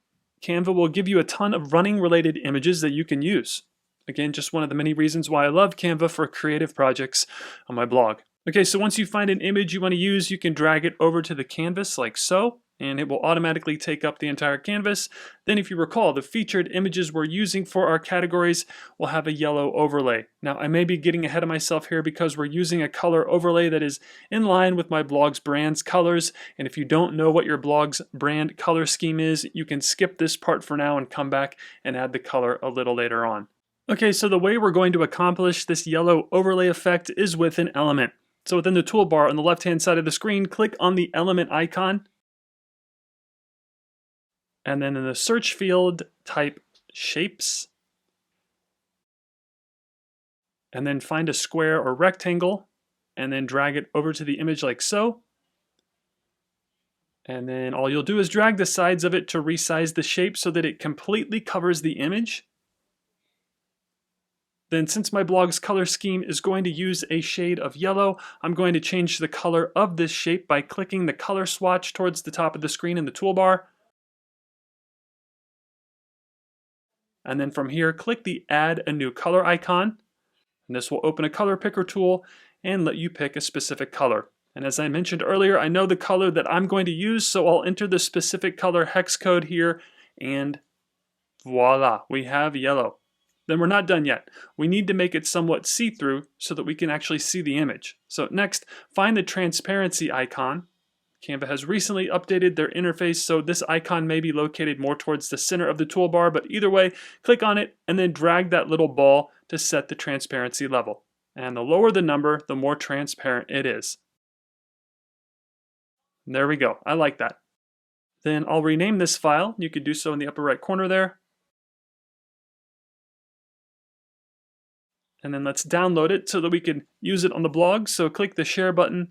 Canva will give you a ton of running-related images that you can use. Again, just one of the many reasons why I love Canva for creative projects on my blog. Okay, so once you find an image you want to use, you can drag it over to the canvas like so. and it will automatically take up the entire canvas. Then if you recall, the featured images we're using for our categories will have a yellow overlay. Now I may be getting ahead of myself here because we're using a color overlay that is in line with my blog's brand's colors, and if you don't know what your blog's brand color scheme is, you can skip this part for now and come back and add the color a little later on. Okay, so the way we're going to accomplish this yellow overlay effect is with an element. So within the toolbar on the left-hand side of the screen, click on the element icon, and then in the search field, type shapes, and then find a square or rectangle, and then drag it over to the image like so. And then all you'll do is drag the sides of it to resize the shape so that it completely covers the image. Then since my blog's color scheme is going to use a shade of yellow, I'm going to change the color of this shape by clicking the color swatch towards the top of the screen in the toolbar. And then from here, click the Add a New Color icon. And this will open a color picker tool and let you pick a specific color. And as I mentioned earlier, I know the color that I'm going to use, so I'll enter the specific color hex code here, and voila, we have yellow. Then we're not done yet. We need to make it somewhat see-through so that we can actually see the image. So next, find the transparency icon. Canva has recently updated their interface, so this icon may be located more towards the center of the toolbar, but either way, click on it and then drag that little ball to set the transparency level. And the lower the number, the more transparent it is. There we go. I like that. Then I'll rename this file. You could do so in the upper right corner there. And then let's download it so that we can use it on the blog. So click the share button,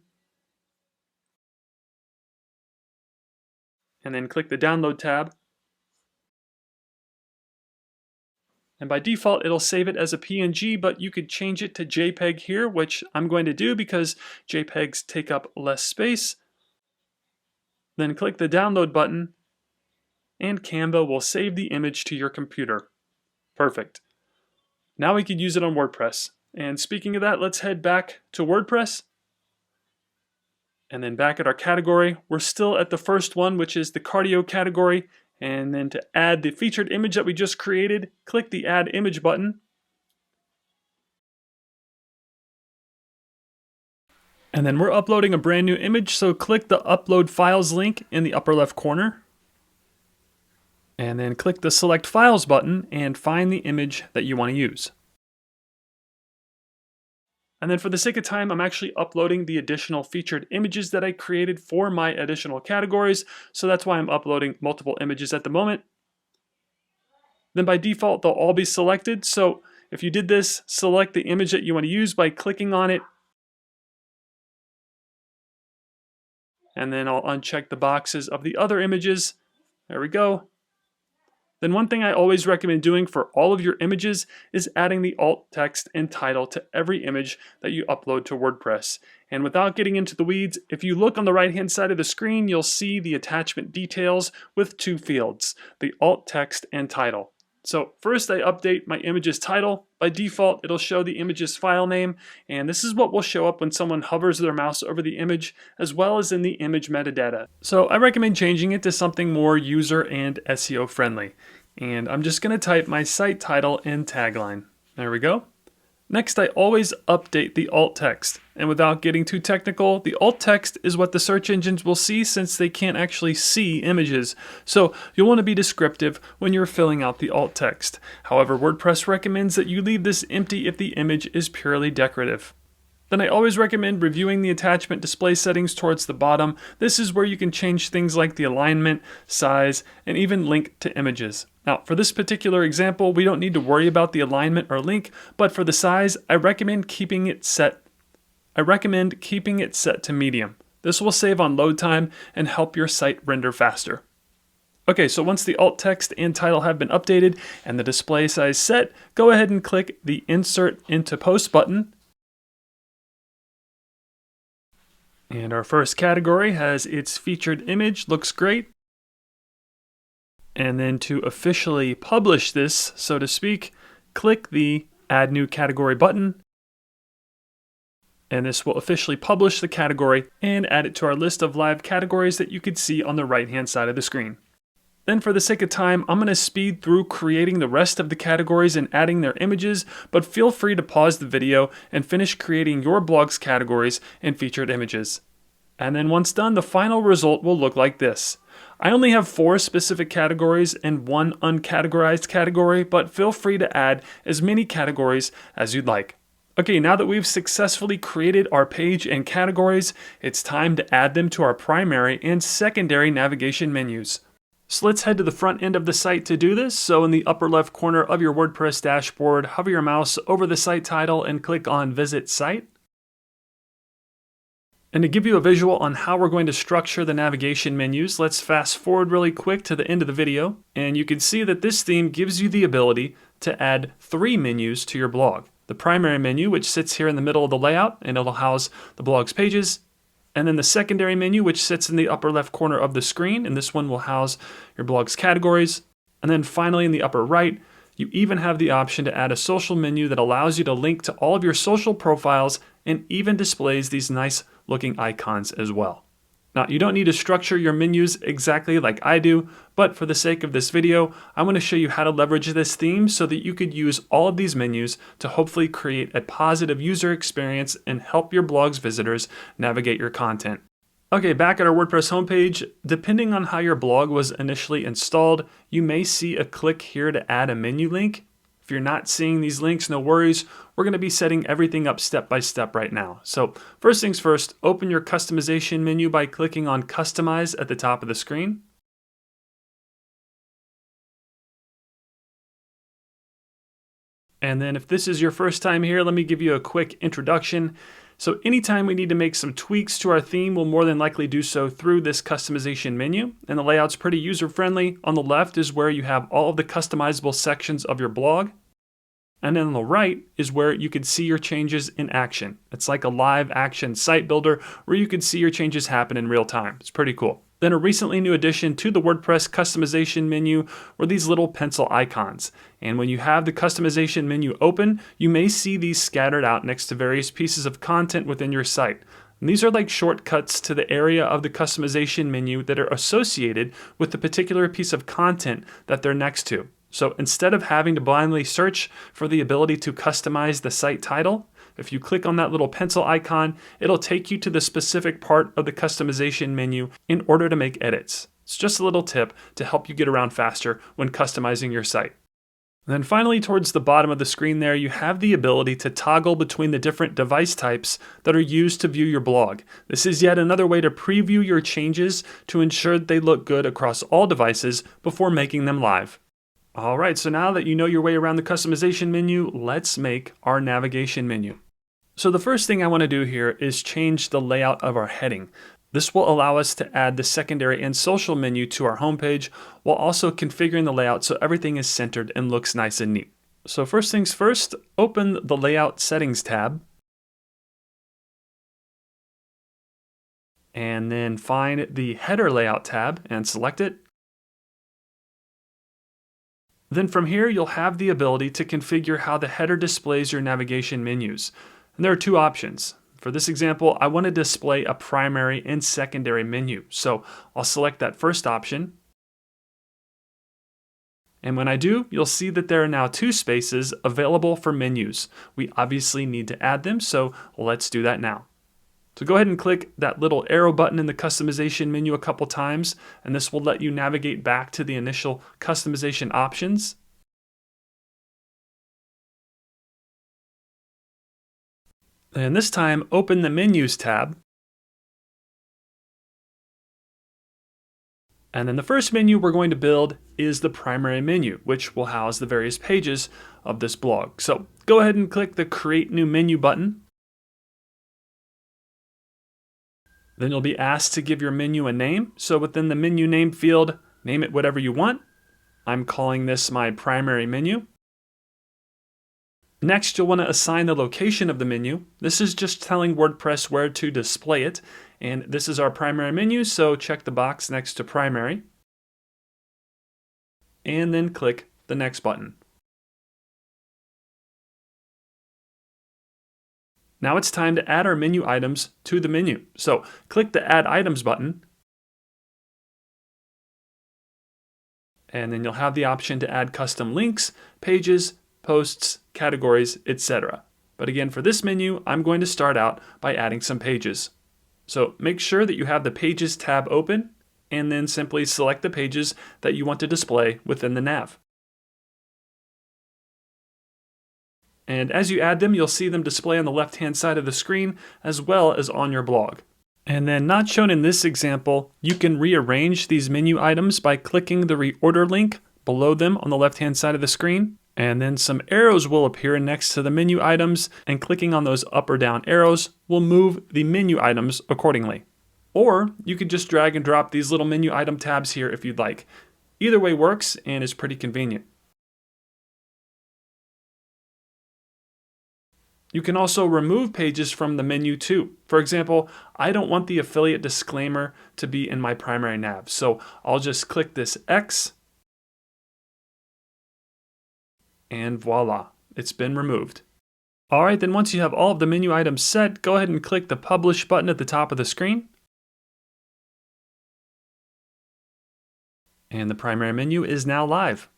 and then click the download tab. And by default, it'll save it as a PNG, but you could change it to JPEG here, which I'm going to do because JPEGs take up less space. Then click the download button, and Canva will save the image to your computer. Perfect. Now we could use it on WordPress. And speaking of that, let's head back to WordPress. And then back at our category, we're still at the first one, which is the cardio category. And then to add the featured image that we just created, click the Add Image button. And then we're uploading a brand new image, so click the Upload Files link in the upper left corner. And then click the Select Files button and find the image that you want to use. And then for the sake of time, I'm actually uploading the additional featured images that I created for my additional categories, so that's why I'm uploading multiple images at the moment. Then by default, they'll all be selected, so if you did this, select the image that you want to use by clicking on it, and then I'll uncheck the boxes of the other images. There we go. Then one thing I always recommend doing for all of your images is adding the alt text and title to every image that you upload to WordPress. And without getting into the weeds, if you look on the right-hand side of the screen, you'll see the attachment details with two fields, the alt text and title. So first I update my image's title. By default, it'll show the image's file name, and this is what will show up when someone hovers their mouse over the image, as well as in the image metadata. So I recommend changing it to something more user and SEO friendly. And I'm just going to type my site title and tagline. There we go. Next, I always update the alt text. And without getting too technical, the alt text is what the search engines will see since they can't actually see images. So you'll want to be descriptive when you're filling out the alt text. However, WordPress recommends that you leave this empty if the image is purely decorative. Then I always recommend reviewing the attachment display settings towards the bottom. This is where you can change things like the alignment, size, and even link to images. Now, for this particular example, we don't need to worry about the alignment or link, but for the size, I recommend keeping it set to medium. This will save on load time and help your site render faster. Okay, so once the alt text and title have been updated and the display size set, go ahead and click the Insert into Post button. And our first category has its featured image, looks great. And then to officially publish this, so to speak, click the Add New Category button. And this will officially publish the category and add it to our list of live categories that you can see on the right-hand side of the screen. Then for the sake of time, I'm going to speed through creating the rest of the categories and adding their images, but feel free to pause the video and finish creating your blog's categories and featured images. And then once done, the final result will look like this. I only have 4 specific categories and 1 uncategorized category, but feel free to add as many categories as you'd like. Okay, now that we've successfully created our page and categories, it's time to add them to our primary and secondary navigation menus. So let's head to the front end of the site to do this. So in the upper left corner of your WordPress dashboard, hover your mouse over the site title and click on Visit Site. And to give you a visual on how we're going to structure the navigation menus, let's fast forward really quick to the end of the video. And you can see that this theme gives you the ability to add 3 menus to your blog. The primary menu, which sits here in the middle of the layout, and it'll house the blog's pages. And then the secondary menu, which sits in the upper left corner of the screen, and this one will house your blog's categories. And then finally in the upper right, you even have the option to add a social menu that allows you to link to all of your social profiles and even displays these nice looking icons as well. Now, you don't need to structure your menus exactly like I do, but for the sake of this video, I want to show you how to leverage this theme so that you could use all of these menus to hopefully create a positive user experience and help your blog's visitors navigate your content. Okay, back at our WordPress homepage, depending on how your blog was initially installed, you may see a click here to add a menu link. If you're not seeing these links, no worries. We're going to be setting everything up step by step right now. So first things first, open your customization menu by clicking on Customize at the top of the screen. And then if this is your first time here, let me give you a quick introduction. So anytime we need to make some tweaks to our theme, we'll more than likely do so through this customization menu. And the layout's pretty user-friendly. On the left is where you have all of the customizable sections of your blog. And then on the right is where you can see your changes in action. It's like a live action site builder where you can see your changes happen in real time. It's pretty cool. Then a recently new addition to the WordPress customization menu were these little pencil icons. And when you have the customization menu open, you may see these scattered out next to various pieces of content within your site. And these are like shortcuts to the area of the customization menu that are associated with the particular piece of content that they're next to. So instead of having to blindly search for the ability to customize the site title, if you click on that little pencil icon, it'll take you to the specific part of the customization menu in order to make edits. It's just a little tip to help you get around faster when customizing your site. And then finally, towards the bottom of the screen there, you have the ability to toggle between the different device types that are used to view your blog. This is yet another way to preview your changes to ensure that they look good across all devices before making them live. All right, so now that you know your way around the customization menu, let's make our navigation menu. So the first thing I want to do here is change the layout of our heading. This will allow us to add the secondary and social menu to our homepage while also configuring the layout so everything is centered and looks nice and neat. So first things first, open the Layout Settings tab. And then find the Header Layout tab and select it. Then from here, you'll have the ability to configure how the header displays your navigation menus. And there are 2 options. For this example, I want to display a primary and secondary menu. So I'll select that first option. And when I do, you'll see that there are now 2 spaces available for menus. We obviously need to add them, so let's do that now. So go ahead and click that little arrow button in the customization menu a couple times, and this will let you navigate back to the initial customization options. And this time, open the Menus tab. And then the first menu we're going to build is the primary menu, which will house the various pages of this blog. So go ahead and click the Create New Menu button. Then you'll be asked to give your menu a name. So within the menu name field, name it whatever you want. I'm calling this my primary menu. Next, you'll want to assign the location of the menu. This is just telling WordPress where to display it. And this is our primary menu, so check the box next to primary. And then click the Next button. Now it's time to add our menu items to the menu. So click the Add Items button, and then you'll have the option to add custom links, pages, posts, categories, etc. But again, for this menu, I'm going to start out by adding some pages. So make sure that you have the Pages tab open, and then simply select the pages that you want to display within the nav. And as you add them, you'll see them display on the left-hand side of the screen as well as on your blog. And then, not shown in this example, you can rearrange these menu items by clicking the reorder link below them on the left-hand side of the screen. And then some arrows will appear next to the menu items, and clicking on those up or down arrows will move the menu items accordingly. Or you could just drag and drop these little menu item tabs here if you'd like. Either way works and is pretty convenient. You can also remove pages from the menu too. For example, I don't want the affiliate disclaimer to be in my primary nav, so I'll just click this X, and voila, it's been removed. Alright, then once you have all of the menu items set, go ahead and click the Publish button at the top of the screen. And the primary menu is now live.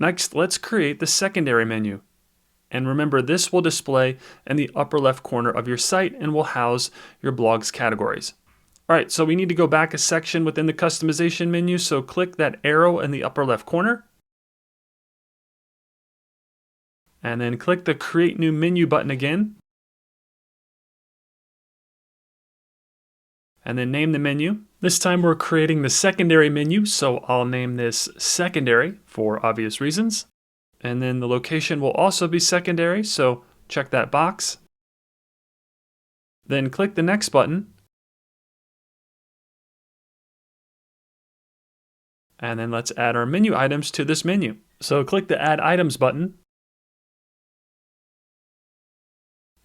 Next, let's create the secondary menu. And remember, this will display in the upper left corner of your site and will house your blog's categories. All right, so we need to go back a section within the customization menu, so click that arrow in the upper left corner. And then click the Create New Menu button again. And then name the menu. This time we're creating the secondary menu, so I'll name this Secondary for obvious reasons. And then the location will also be secondary, so check that box. Then click the Next button. And then let's add our menu items to this menu. So click the Add Items button.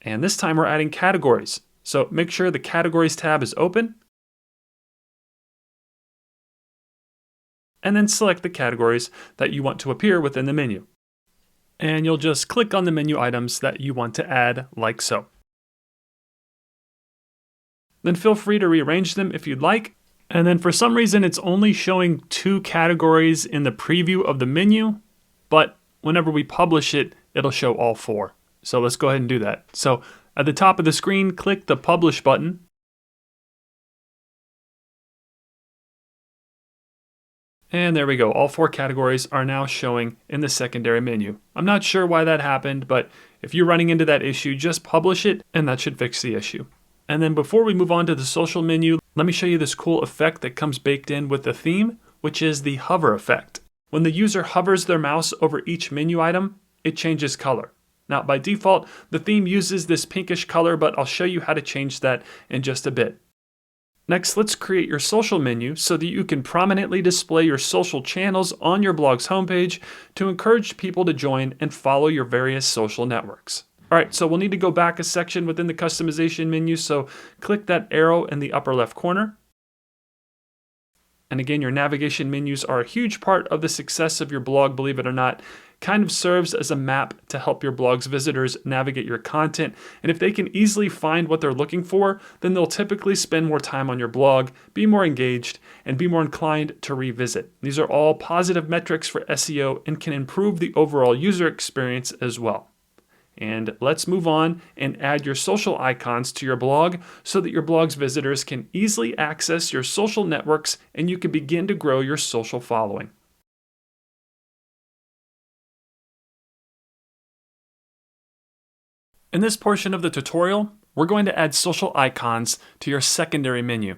And this time we're adding categories. So make sure the Categories tab is open. And then select the categories that you want to appear within the menu. And you'll just click on the menu items that you want to add, like so. Then feel free to rearrange them if you'd like. And then for some reason, it's only showing 2 categories in the preview of the menu, but whenever we publish it, it'll show all 4. So let's go ahead and do that. So at the top of the screen, click the Publish button. And there we go, all 4 categories are now showing in the secondary menu. I'm not sure why that happened, but if you're running into that issue, just publish it and that should fix the issue. And then before we move on to the social menu, let me show you this cool effect that comes baked in with the theme, which is the hover effect. When the user hovers their mouse over each menu item, it changes color. Now by default, the theme uses this pinkish color, but I'll show you how to change that in just a bit. Next, let's create your social menu so that you can prominently display your social channels on your blog's homepage to encourage people to join and follow your various social networks. All right, so we'll need to go back a section within the customization menu, so click that arrow in the upper left corner. And again, your navigation menus are a huge part of the success of your blog, believe it or not. Kind of serves as a map to help your blog's visitors navigate your content. And if they can easily find what they're looking for, then they'll typically spend more time on your blog, be more engaged, and be more inclined to revisit. These are all positive metrics for SEO and can improve the overall user experience as well. And let's move on and add your social icons to your blog so that your blog's visitors can easily access your social networks and you can begin to grow your social following. In this portion of the tutorial, we're going to add social icons to your secondary menu.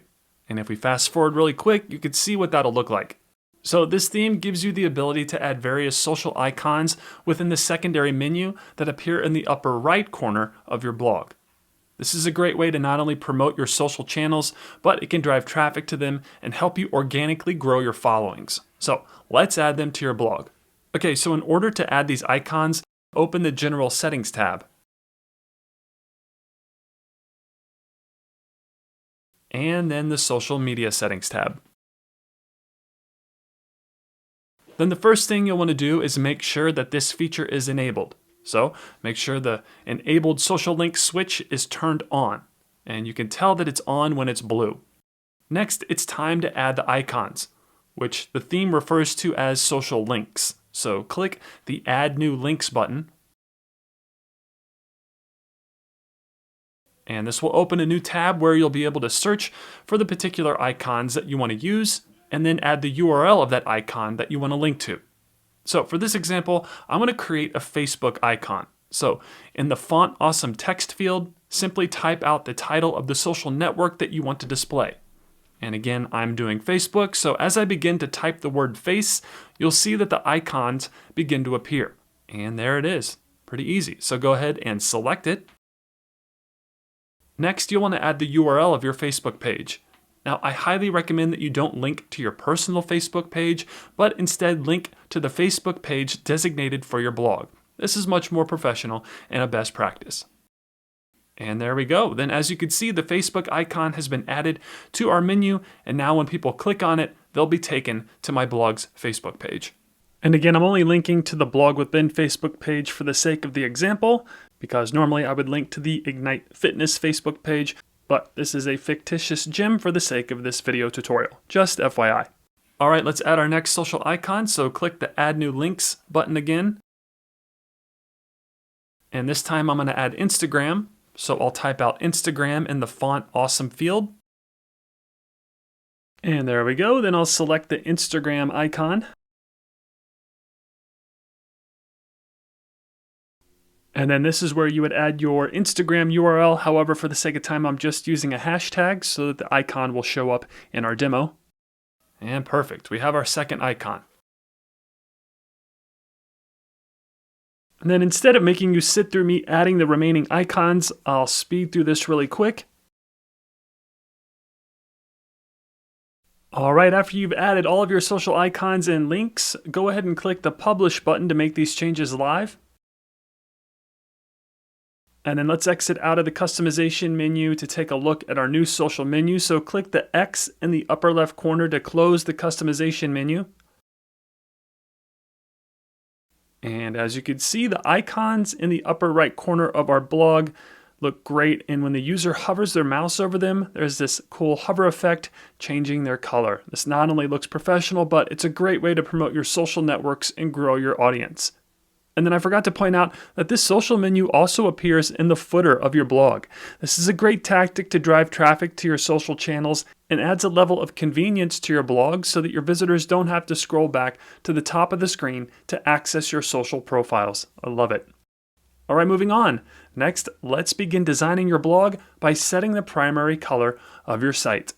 And if we fast forward really quick, you can see what that'll look like. So this theme gives you the ability to add various social icons within the secondary menu that appear in the upper right corner of your blog. This is a great way to not only promote your social channels, but it can drive traffic to them and help you organically grow your followings. So let's add them to your blog. Okay, so in order to add these icons, open the General Settings tab. And then the Social Media Settings tab. Then the first thing you'll want to do is make sure that this feature is enabled. So make sure the enabled social link switch is turned on, and you can tell that it's on when it's blue. Next, it's time to add the icons, which the theme refers to as social links. So click the Add New Links button, and this will open a new tab where you'll be able to search for the particular icons that you want to use, and then add the URL of that icon that you want to link to. So for this example, I'm going to create a Facebook icon. So in the Font Awesome text field, simply type out the title of the social network that you want to display. And again, I'm doing Facebook, so as I begin to type the word face, you'll see that the icons begin to appear. And there it is. Pretty easy. So go ahead and select it. Next, you'll want to add the URL of your Facebook page. Now, I highly recommend that you don't link to your personal Facebook page, but instead link to the Facebook page designated for your blog. This is much more professional and a best practice. And there we go. Then as you can see, the Facebook icon has been added to our menu, and now when people click on it, they'll be taken to my blog's Facebook page. And again, I'm only linking to the Blog with Ben Facebook page for the sake of the example, because normally I would link to the Ignite Fitness Facebook page, but this is a fictitious gem for the sake of this video tutorial, just FYI. All right, let's add our next social icon. So click the Add New Links button again. And this time I'm going to add Instagram. So I'll type out Instagram in the Font Awesome field. And there we go. Then I'll select the Instagram icon. And then this is where you would add your Instagram URL. However, for the sake of time, I'm just using a hashtag so that the icon will show up in our demo. And perfect. We have our second icon. And then instead of making you sit through me adding the remaining icons, I'll speed through this really quick. All right, after you've added all of your social icons and links, go ahead and click the Publish button to make these changes live. And then let's exit out of the customization menu to take a look at our new social menu. So click the X in the upper left corner to close the customization menu. And as you can see, the icons in the upper right corner of our blog look great. And when the user hovers their mouse over them, there's this cool hover effect changing their color. This not only looks professional, but it's a great way to promote your social networks and grow your audience. And then I forgot to point out that this social menu also appears in the footer of your blog. This is a great tactic to drive traffic to your social channels and adds a level of convenience to your blog so that your visitors don't have to scroll back to the top of the screen to access your social profiles. I love it. All right, moving on. Next, let's begin designing your blog by setting the primary color of your site.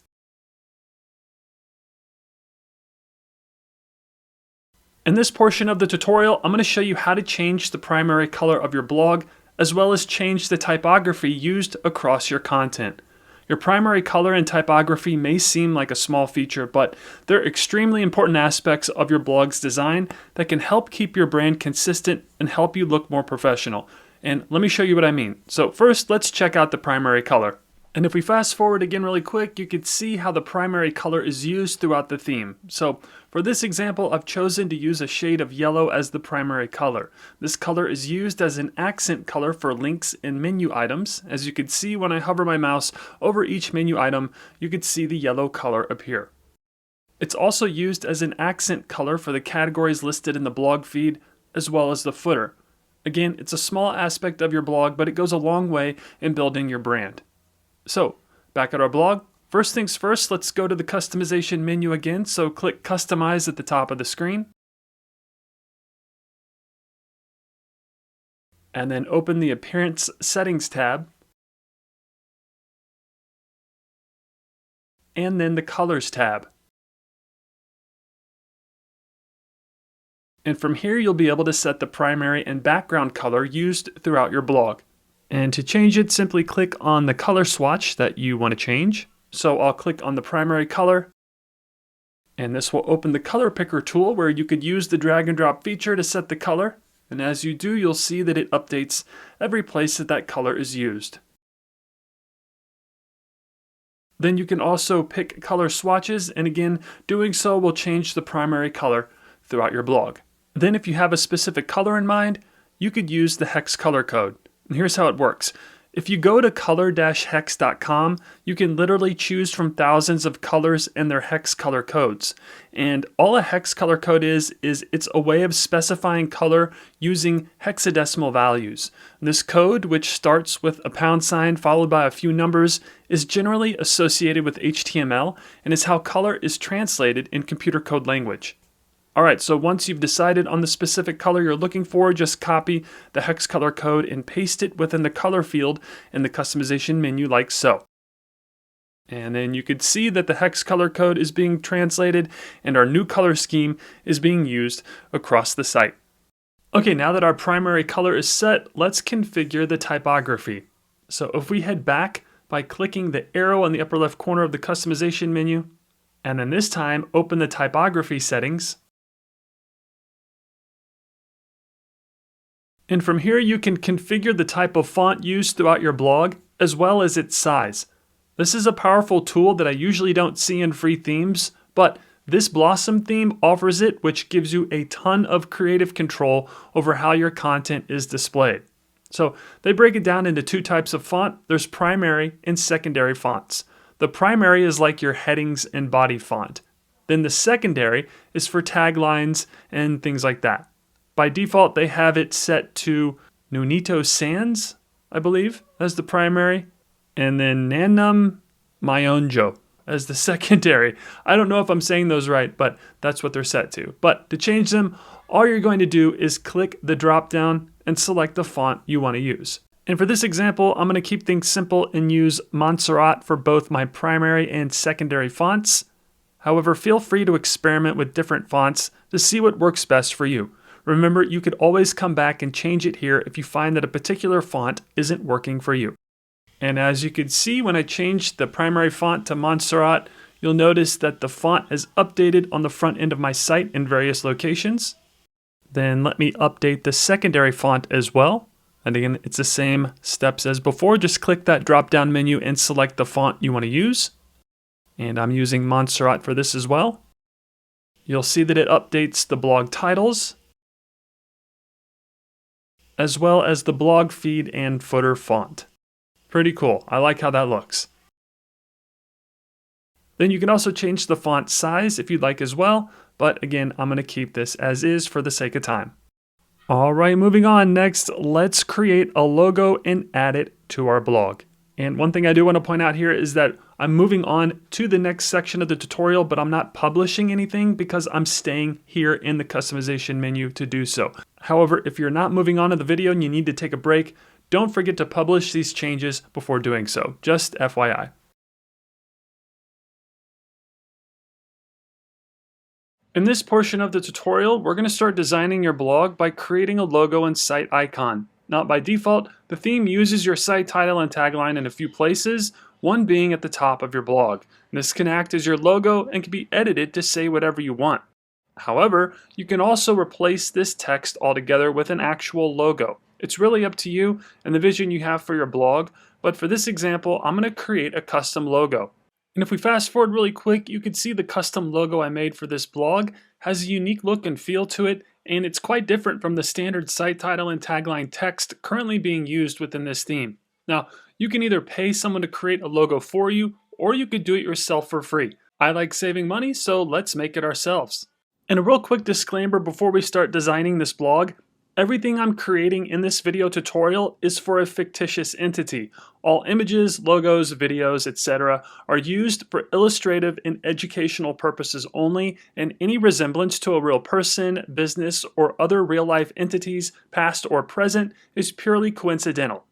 In this portion of the tutorial, I'm going to show you how to change the primary color of your blog, as well as change the typography used across your content. Your primary color and typography may seem like a small feature, but they're extremely important aspects of your blog's design that can help keep your brand consistent and help you look more professional. And let me show you what I mean. So first, let's check out the primary color. And if we fast forward again really quick, you can see how the primary color is used throughout the theme. So for this example, I've chosen to use a shade of yellow as the primary color. This color is used as an accent color for links and menu items. As you can see when I hover my mouse over each menu item, you can see the yellow color appear. It's also used as an accent color for the categories listed in the blog feed, as well as the footer. Again, it's a small aspect of your blog, but it goes a long way in building your brand. So, back at our blog, first things first, let's go to the customization menu again. So click Customize at the top of the screen. And then open the Appearance Settings tab. And then the Colors tab. And from here, you'll be able to set the primary and background color used throughout your blog. And to change it, simply click on the color swatch that you want to change. So I'll click on the primary color, and this will open the color picker tool where you could use the drag and drop feature to set the color. And as you do, you'll see that it updates every place that that color is used. Then you can also pick color swatches, and again, doing so will change the primary color throughout your blog. Then if you have a specific color in mind, you could use the hex color code. And here's how it works. If you go to color-hex.com, you can literally choose from thousands of colors and their hex color codes. And all a hex color code is it's a way of specifying color using hexadecimal values. And this code, which starts with a £sign followed by a few numbers, is generally associated with HTML and is how color is translated in computer code language. Alright, so once you've decided on the specific color you're looking for, just copy the hex color code and paste it within the color field in the customization menu like so. And then you can see that the hex color code is being translated and our new color scheme is being used across the site. Okay, now that our primary color is set, let's configure the typography. So if we head back by clicking the arrow on the upper left corner of the customization menu, and then this time open the typography settings, and from here you can configure the type of font used throughout your blog, as well as its size. This is a powerful tool that I usually don't see in free themes, but this Blossom theme offers it, which gives you a ton of creative control over how your content is displayed. So they break it down into two types of font. There's primary and secondary fonts. The primary is like your headings and body font. Then the secondary is for taglines and things like that. By default, they have it set to Nunito Sans, I believe, as the primary, and then Nanum Mayonjo as the secondary. I don't know if I'm saying those right, but that's what they're set to. But to change them, all you're going to do is click the drop down and select the font you want to use. And for this example, I'm going to keep things simple and use Montserrat for both my primary and secondary fonts. However, feel free to experiment with different fonts to see what works best for you. Remember, you could always come back and change it here if you find that a particular font isn't working for you. And as you can see, when I changed the primary font to Montserrat, you'll notice that the font is updated on the front end of my site in various locations. Then let me update the secondary font as well. And again, it's the same steps as before. Just click that drop-down menu and select the font you want to use. And I'm using Montserrat for this as well. You'll see that it updates the blog titles, as well as the blog feed and footer font. Pretty cool. I like how that looks. Then you can also change the font size if you'd like as well, but again, I'm going to keep this as is for the sake of time. All right, moving on. Next, let's create a logo and add it to our blog. And one thing I do want to point out here is that I'm moving on to the next section of the tutorial, but I'm not publishing anything because I'm staying here in the customization menu to do so. However, if you're not moving on to the video and you need to take a break, don't forget to publish these changes before doing so. Just FYI. In this portion of the tutorial, we're going to start designing your blog by creating a logo and site icon. Now, by default, the theme uses your site title and tagline in a few places, one being at the top of your blog. And this can act as your logo and can be edited to say whatever you want. However, you can also replace this text altogether with an actual logo. It's really up to you and the vision you have for your blog, but for this example, I'm going to create a custom logo. And if we fast forward really quick, you can see the custom logo I made for this blog has a unique look and feel to it, and it's quite different from the standard site title and tagline text currently being used within this theme. Now, you can either pay someone to create a logo for you, or you could do it yourself for free. I like saving money, so let's make it ourselves. And a real quick disclaimer before we start designing this blog. Everything I'm creating in this video tutorial is for a fictitious entity. All images, logos, videos, etc. are used for illustrative and educational purposes only, and any resemblance to a real person, business, or other real-life entities, past or present, is purely coincidental.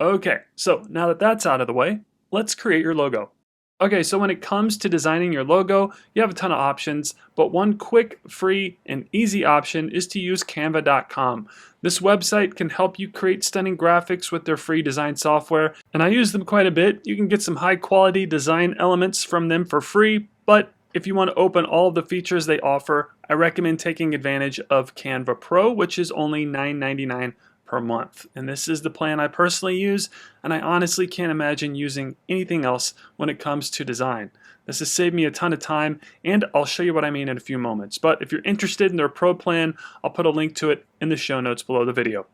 Okay, so now that that's out of the way, let's create your logo. Okay, so when it comes to designing your logo, you have a ton of options, but one quick, free, and easy option is to use Canva.com. This website can help you create stunning graphics with their free design software, and I use them quite a bit. You can get some high-quality design elements from them for free, but if you want to open all of the features they offer, I recommend taking advantage of Canva Pro, which is only $9.99 per month. And this is the plan I personally use, and I honestly can't imagine using anything else when it comes to design. This has saved me a ton of time, and I'll show you what I mean in a few moments. But if you're interested in their Pro plan, I'll put a link to it in the show notes below the video.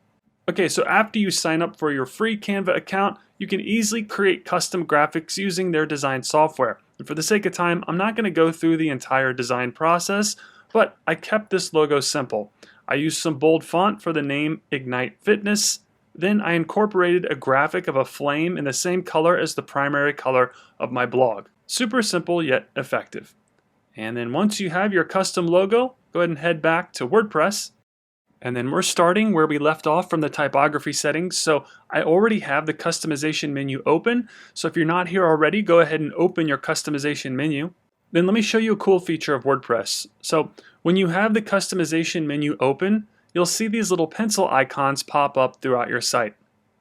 Okay, so after you sign up for your free Canva account, you can easily create custom graphics using their design software. And for the sake of time, I'm not going to go through the entire design process, but I kept this logo simple. I used some bold font for the name Ignite Fitness. Then I incorporated a graphic of a flame in the same color as the primary color of my blog. Super simple yet effective. And then once you have your custom logo, go ahead and head back to WordPress. And then we're starting where we left off from the typography settings. So I already have the customization menu open. So if you're not here already, go ahead and open your customization menu. Then let me show you a cool feature of WordPress. So when you have the customization menu open, you'll see these little pencil icons pop up throughout your site.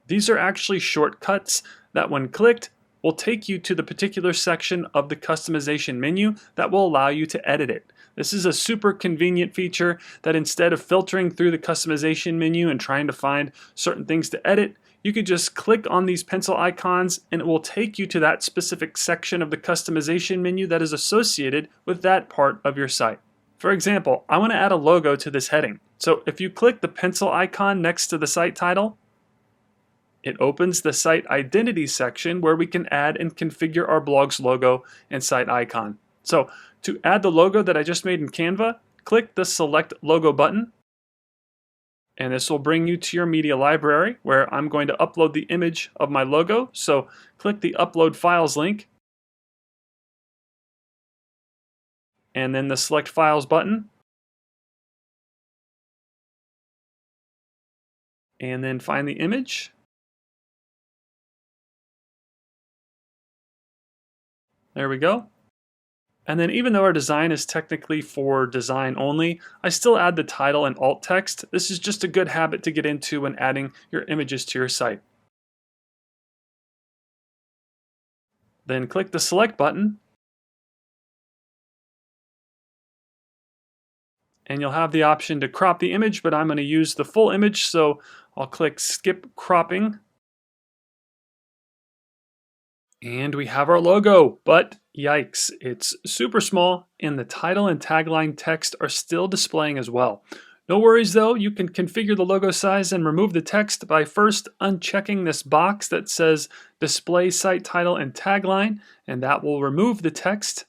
These are actually shortcuts that when clicked will take you to the particular section of the customization menu that will allow you to edit it. This is a super convenient feature that instead of filtering through the customization menu and trying to find certain things to edit, you could just click on these pencil icons and it will take you to that specific section of the customization menu that is associated with that part of your site. For example, I want to add a logo to this heading. So if you click the pencil icon next to the site title, it opens the site identity section where we can add and configure our blog's logo and site icon. So to add the logo that I just made in Canva, click the select logo button. And this will bring you to your media library where I'm going to upload the image of my logo. So click the upload files link. And then the select files button. And then find the image. There we go. And then even though our design is technically for design only, I still add the title and alt text. This is just a good habit to get into when adding your images to your site. Then click the select button. And you'll have the option to crop the image, but I'm going to use the full image, so I'll click skip cropping. And we have our logo, but yikes, it's super small and the title and tagline text are still displaying as well. No worries though, you can configure the logo size and remove the text by first unchecking this box that says display site title and tagline, and that will remove the text.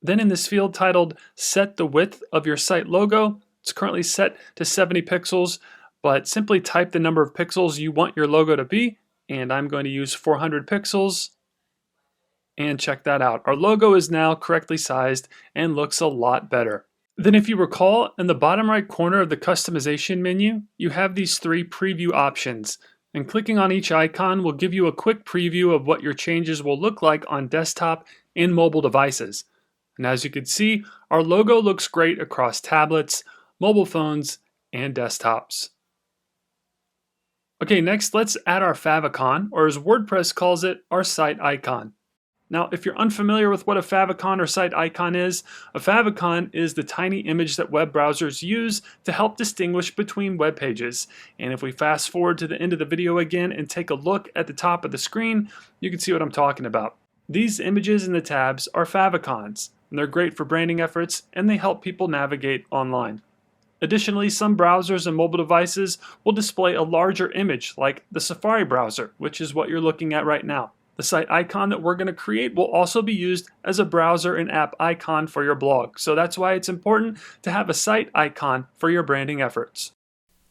Then in this field titled set the width of your site logo, it's currently set to 70 pixels, but simply type the number of pixels you want your logo to be, and I'm going to use 400 pixels, and check that out. Our logo is now correctly sized and looks a lot better. Then if you recall, in the bottom right corner of the customization menu, you have these three preview options, and clicking on each icon will give you a quick preview of what your changes will look like on desktop and mobile devices. And as you can see, our logo looks great across tablets, mobile phones, and desktops. Okay, next let's add our favicon, or as WordPress calls it, our site icon. Now, if you're unfamiliar with what a favicon or site icon is, a favicon is the tiny image that web browsers use to help distinguish between web pages. And if we fast forward to the end of the video again and take a look at the top of the screen, you can see what I'm talking about. These images in the tabs are favicons, and they're great for branding efforts, and they help people navigate online. Additionally, some browsers and mobile devices will display a larger image, like the Safari browser, which is what you're looking at right now. The site icon that we're going to create will also be used as a browser and app icon for your blog, so that's why it's important to have a site icon for your branding efforts.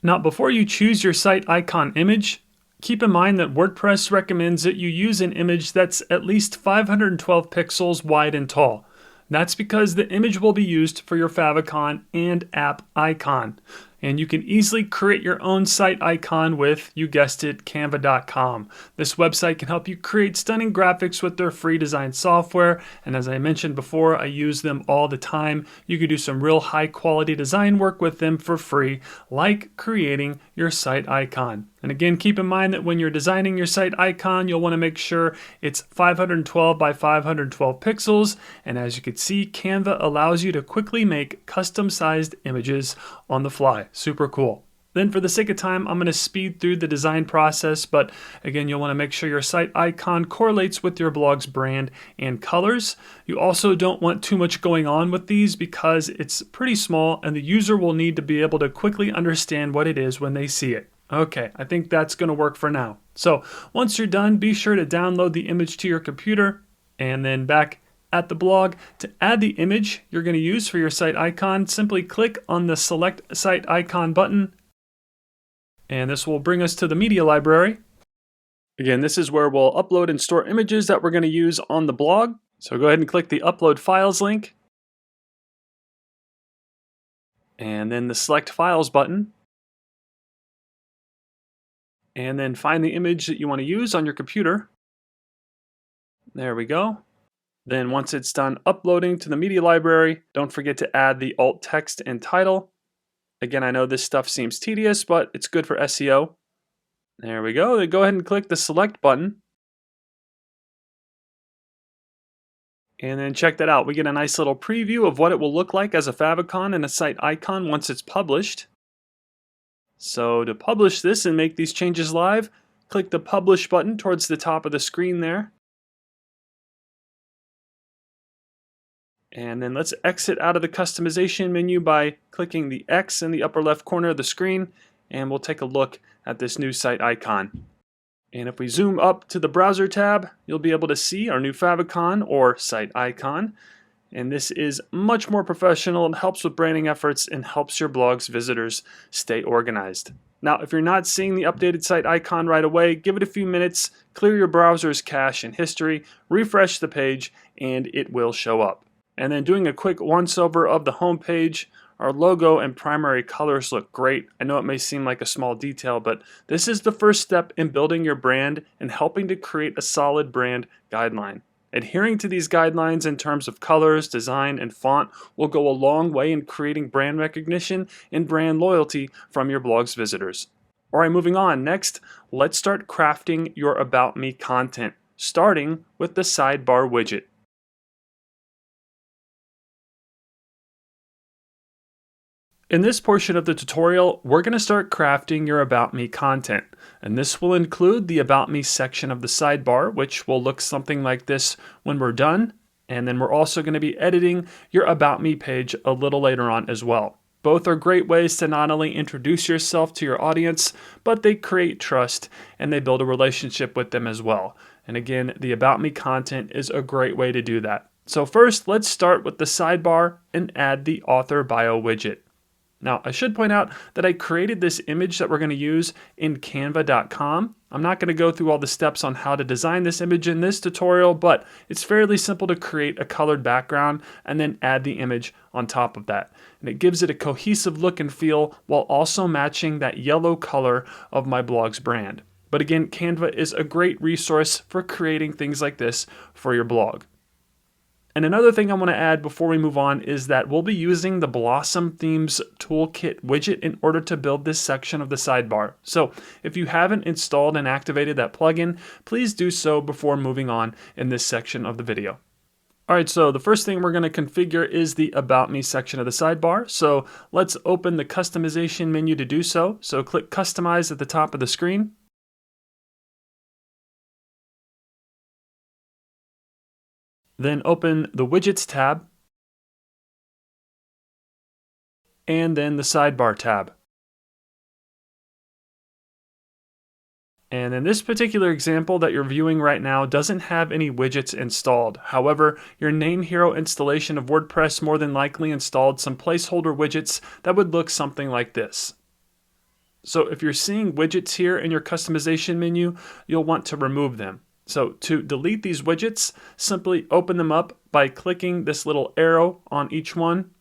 Now, before you choose your site icon image, keep in mind that WordPress recommends that you use an image that's at least 512 pixels wide and tall. That's because the image will be used for your favicon and app icon. And you can easily create your own site icon with, you guessed it, canva.com. This website can help you create stunning graphics with their free design software. And as I mentioned before, I use them all the time. You can do some real high quality design work with them for free, like creating your site icon. And again, keep in mind that when you're designing your site icon, you'll want to make sure it's 512 by 512 pixels. And as you can see, Canva allows you to quickly make custom sized images on the fly. Super cool. Then for the sake of time, I'm going to speed through the design process, but again, you'll want to make sure your site icon correlates with your blog's brand and colors. You also don't want too much going on with these because it's pretty small and the user will need to be able to quickly understand what it is when they see it. Okay, I think that's going to work for now. So once you're done, be sure to download the image to your computer, and then back at the blog, to add the image you're going to use for your site icon, simply click on the Select Site Icon button, and this will bring us to the media library. Again, this is where we'll upload and store images that we're going to use on the blog. So go ahead and click the Upload Files link, and then the Select Files button, and then find the image that you want to use on your computer. There we go. Then once it's done uploading to the media library, don't forget to add the alt text and title. Again, I know this stuff seems tedious, but it's good for SEO. There we go. Then go ahead and click the select button. And then check that out. We get a nice little preview of what it will look like as a favicon and a site icon once it's published. So to publish this and make these changes live, click the publish button towards the top of the screen there. And then let's exit out of the customization menu by clicking the X in the upper left corner of the screen, and we'll take a look at this new site icon. And if we zoom up to the browser tab, you'll be able to see our new favicon or site icon. And this is much more professional and helps with branding efforts and helps your blog's visitors stay organized. Now, if you're not seeing the updated site icon right away, give it a few minutes, clear your browser's cache and history, refresh the page, and it will show up. And then doing a quick once-over of the home page, our logo and primary colors look great. I know it may seem like a small detail, but this is the first step in building your brand and helping to create a solid brand guideline. Adhering to these guidelines in terms of colors, design, and font will go a long way in creating brand recognition and brand loyalty from your blog's visitors. All right, moving on. Next, let's start crafting your About Me content, starting with the Sidebar widget. In this portion of the tutorial, we're going to start crafting your About Me content, and this will include the About Me section of the sidebar, which will look something like this when we're done, and then we're also going to be editing your About Me page a little later on as well. Both are great ways to not only introduce yourself to your audience, but they create trust and they build a relationship with them as well. And again, the About Me content is a great way to do that. So first, let's start with the sidebar and add the author bio widget. Now, I should point out that I created this image that we're going to use in canva.com. I'm not going to go through all the steps on how to design this image in this tutorial, but it's fairly simple to create a colored background and then add the image on top of that. And it gives it a cohesive look and feel while also matching that yellow color of my blog's brand. But again, Canva is a great resource for creating things like this for your blog. And another thing I want to add before we move on is that we'll be using the Blossom Themes Toolkit widget in order to build this section of the sidebar. So if you haven't installed and activated that plugin, please do so before moving on in this section of the video. All right, so the first thing we're going to configure is the About Me section of the sidebar. So let's open the customization menu to do so. So click Customize at the top of the screen. Then open the Widgets tab, and then the Sidebar tab. And in this particular example that you're viewing right now doesn't have any widgets installed. However, your Name Hero installation of WordPress more than likely installed some placeholder widgets that would look something like this. So if you're seeing widgets here in your customization menu, you'll want to remove them. So to delete these widgets, simply open them up by clicking this little arrow on each one,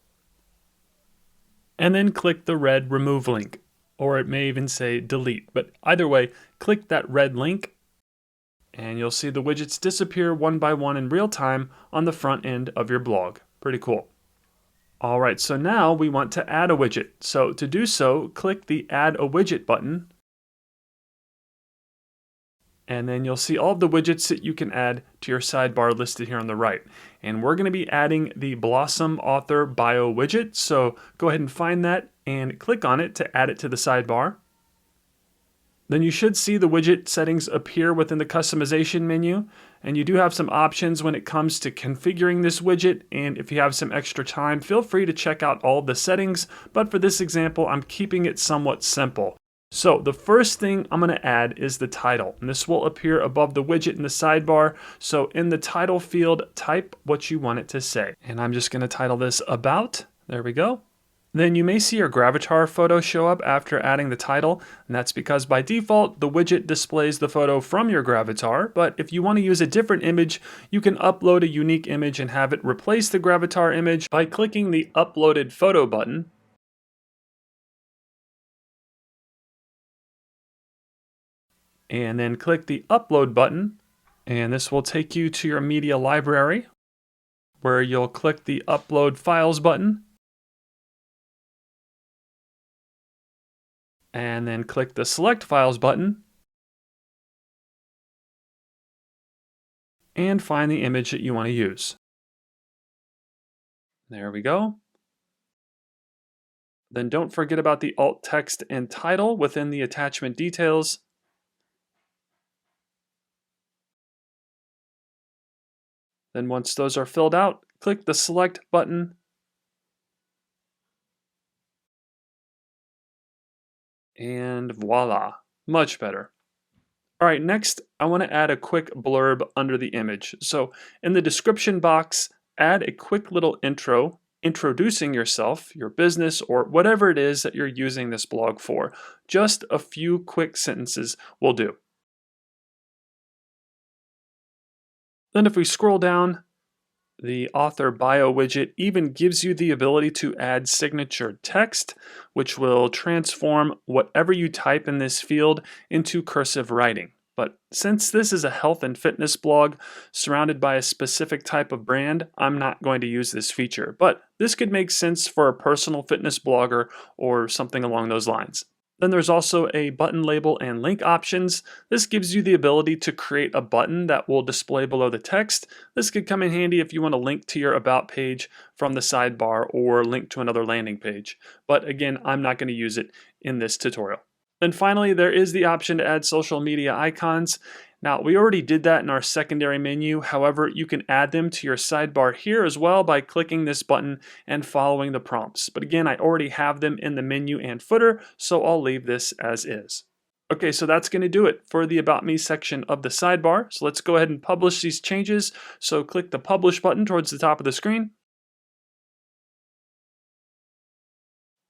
and then click the red remove link, or it may even say delete. But either way, click that red link, and you'll see the widgets disappear one by one in real time on the front end of your blog. Pretty cool. All right, so now we want to add a widget. So to do so, click the Add a Widget button, And then you'll see all of the widgets that you can add to your sidebar listed here on the right. And we're going to be adding the Blossom Author Bio widget. So go ahead and find that and click on it to add it to the sidebar. Then you should see the widget settings appear within the customization menu. And you do have some options when it comes to configuring this widget. And if you have some extra time, feel free to check out all the settings. But for this example, I'm keeping it somewhat simple. So the first thing I'm going to add is the title, and this will appear above the widget in the sidebar. So in the title field, type what you want it to say. And I'm just going to title this About. There we go. Then you may see your Gravatar photo show up after adding the title, and that's because by default, the widget displays the photo from your Gravatar, but if you want to use a different image, you can upload a unique image and have it replace the Gravatar image by clicking the Uploaded Photo button. And then click the Upload button, and this will take you to your media library, where you'll click the Upload Files button, and then click the Select Files button, and find the image that you want to use. There we go. Then don't forget about the alt text and title within the attachment details. Then once those are filled out, click the Select button, and voila, much better. All right, next I want to add a quick blurb under the image. So in the description box, add a quick little intro introducing yourself, your business, or whatever it is that you're using this blog for. Just a few quick sentences will do. Then if we scroll down, the author bio widget even gives you the ability to add signature text, which will transform whatever you type in this field into cursive writing. But since this is a health and fitness blog surrounded by a specific type of brand, I'm not going to use this feature. But this could make sense for a personal fitness blogger or something along those lines. Then there's also a button label and link options. This gives you the ability to create a button that will display below the text. This could come in handy if you want to link to your About page from the sidebar or link to another landing page. But again, I'm not going to use it in this tutorial. Then finally, there is the option to add social media icons. Now, we already did that in our secondary menu. However, you can add them to your sidebar here as well by clicking this button and following the prompts. But again, I already have them in the menu and footer, so I'll leave this as is. Okay, so that's going to do it for the About Me section of the sidebar. So let's go ahead and publish these changes. So click the Publish button towards the top of the screen.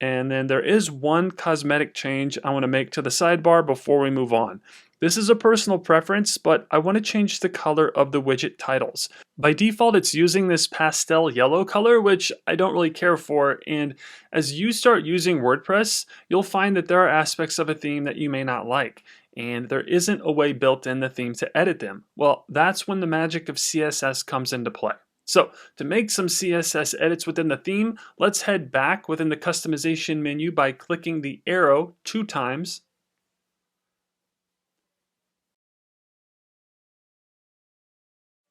And then there is one cosmetic change I want to make to the sidebar before we move on. This is a personal preference, but I want to change the color of the widget titles. By default, it's using this pastel yellow color, which I don't really care for. And as you start using WordPress, you'll find that there are aspects of a theme that you may not like, and there isn't a way built in the theme to edit them. Well, that's when the magic of CSS comes into play. So to make some CSS edits within the theme, let's head back within the customization menu by clicking the arrow 2 times.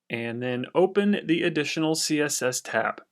And then open the additional CSS tab.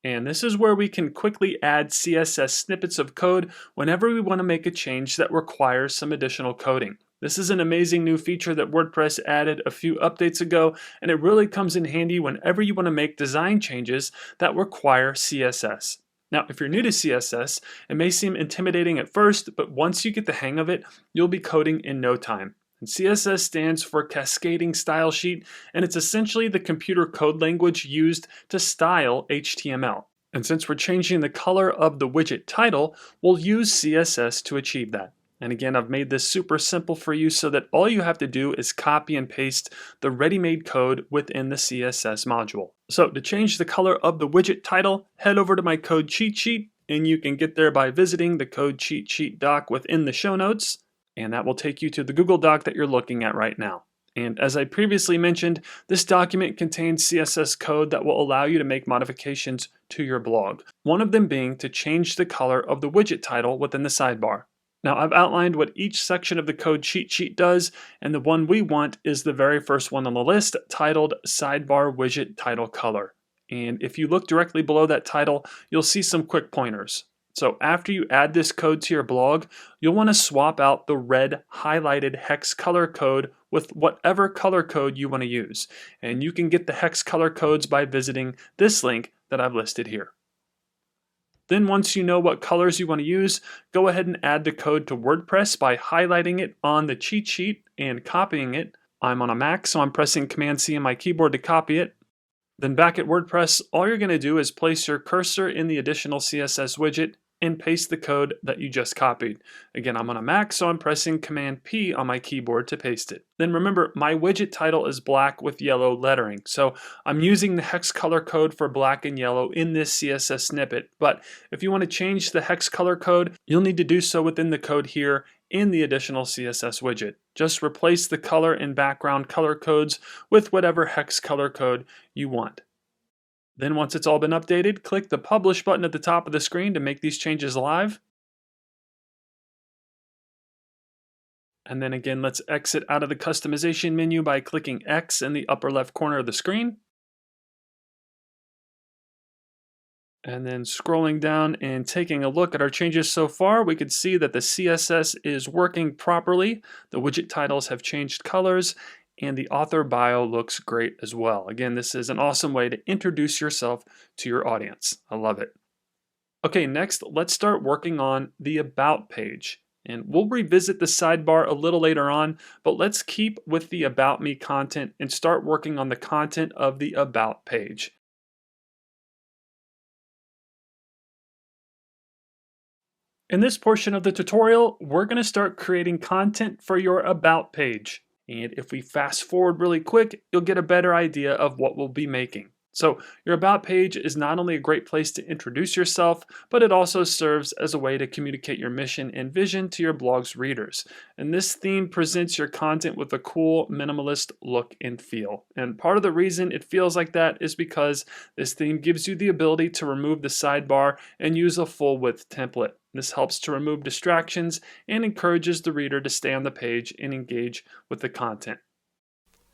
And this is where we can quickly add CSS snippets of code whenever we want to make a change that requires some additional coding. This is an amazing new feature that WordPress added a few updates ago, and it really comes in handy whenever you want to make design changes that require CSS. Now, if you're new to CSS, it may seem intimidating at first, but once you get the hang of it, you'll be coding in no time. And CSS stands for Cascading Style Sheet, and it's essentially the computer code language used to style HTML. And since we're changing the color of the widget title, we'll use CSS to achieve that. And again, I've made this super simple for you so that all you have to do is copy and paste the ready-made code within the CSS module. So to change the color of the widget title, head over to my code cheat sheet, and you can get there by visiting the code cheat sheet doc within the show notes, and that will take you to the Google Doc that you're looking at right now. And as I previously mentioned, this document contains CSS code that will allow you to make modifications to your blog. One of them being to change the color of the widget title within the sidebar. Now I've outlined what each section of the code cheat sheet does, and the one we want is the very first one on the list, titled Sidebar Widget Title Color. And if you look directly below that title, you'll see some quick pointers. So after you add this code to your blog, you'll want to swap out the red highlighted hex color code with whatever color code you want to use. And you can get the hex color codes by visiting this link that I've listed here. Then once you know what colors you want to use, go ahead and add the code to WordPress by highlighting it on the cheat sheet and copying it. I'm on a Mac, so I'm pressing Command-C on my keyboard to copy it. Then back at WordPress, all you're going to do is place your cursor in the additional CSS widget and paste the code that you just copied. Again, I'm on a Mac, so I'm pressing Command-P on my keyboard to paste it. Then remember, my widget title is black with yellow lettering, so I'm using the hex color code for black and yellow in this CSS snippet. But if you want to change the hex color code, you'll need to do so within the code here in the additional CSS widget. Just replace the color and background color codes with whatever hex color code you want. Then once it's all been updated, click the Publish button at the top of the screen to make these changes live. And then again, let's exit out of the customization menu by clicking X in the upper left corner of the screen. And then scrolling down and taking a look at our changes so far, we can see that the CSS is working properly. The widget titles have changed colors, and the author bio looks great as well. Again, this is an awesome way to introduce yourself to your audience. I love it. Okay, next, let's start working on the About page. And we'll revisit the sidebar a little later on, but let's keep with the About Me content and start working on the content of the About page. In this portion of the tutorial, we're going to start creating content for your About page. And if we fast forward really quick, you'll get a better idea of what we'll be making. So your About page is not only a great place to introduce yourself, but it also serves as a way to communicate your mission and vision to your blog's readers. And this theme presents your content with a cool, minimalist look and feel. And part of the reason it feels like that is because this theme gives you the ability to remove the sidebar and use a full width template. This helps to remove distractions and encourages the reader to stay on the page and engage with the content.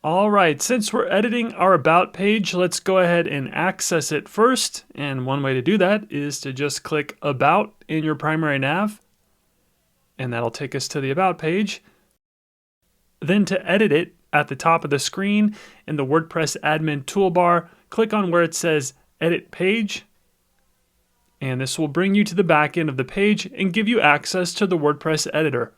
All right, since we're editing our About page, let's go ahead and access it first. And one way to do that is to just click About in your primary nav, and that'll take us to the About page. Then to edit it, at the top of the screen in the WordPress admin toolbar, click on where it says Edit Page. And this will bring you to the back end of the page and give you access to the WordPress editor.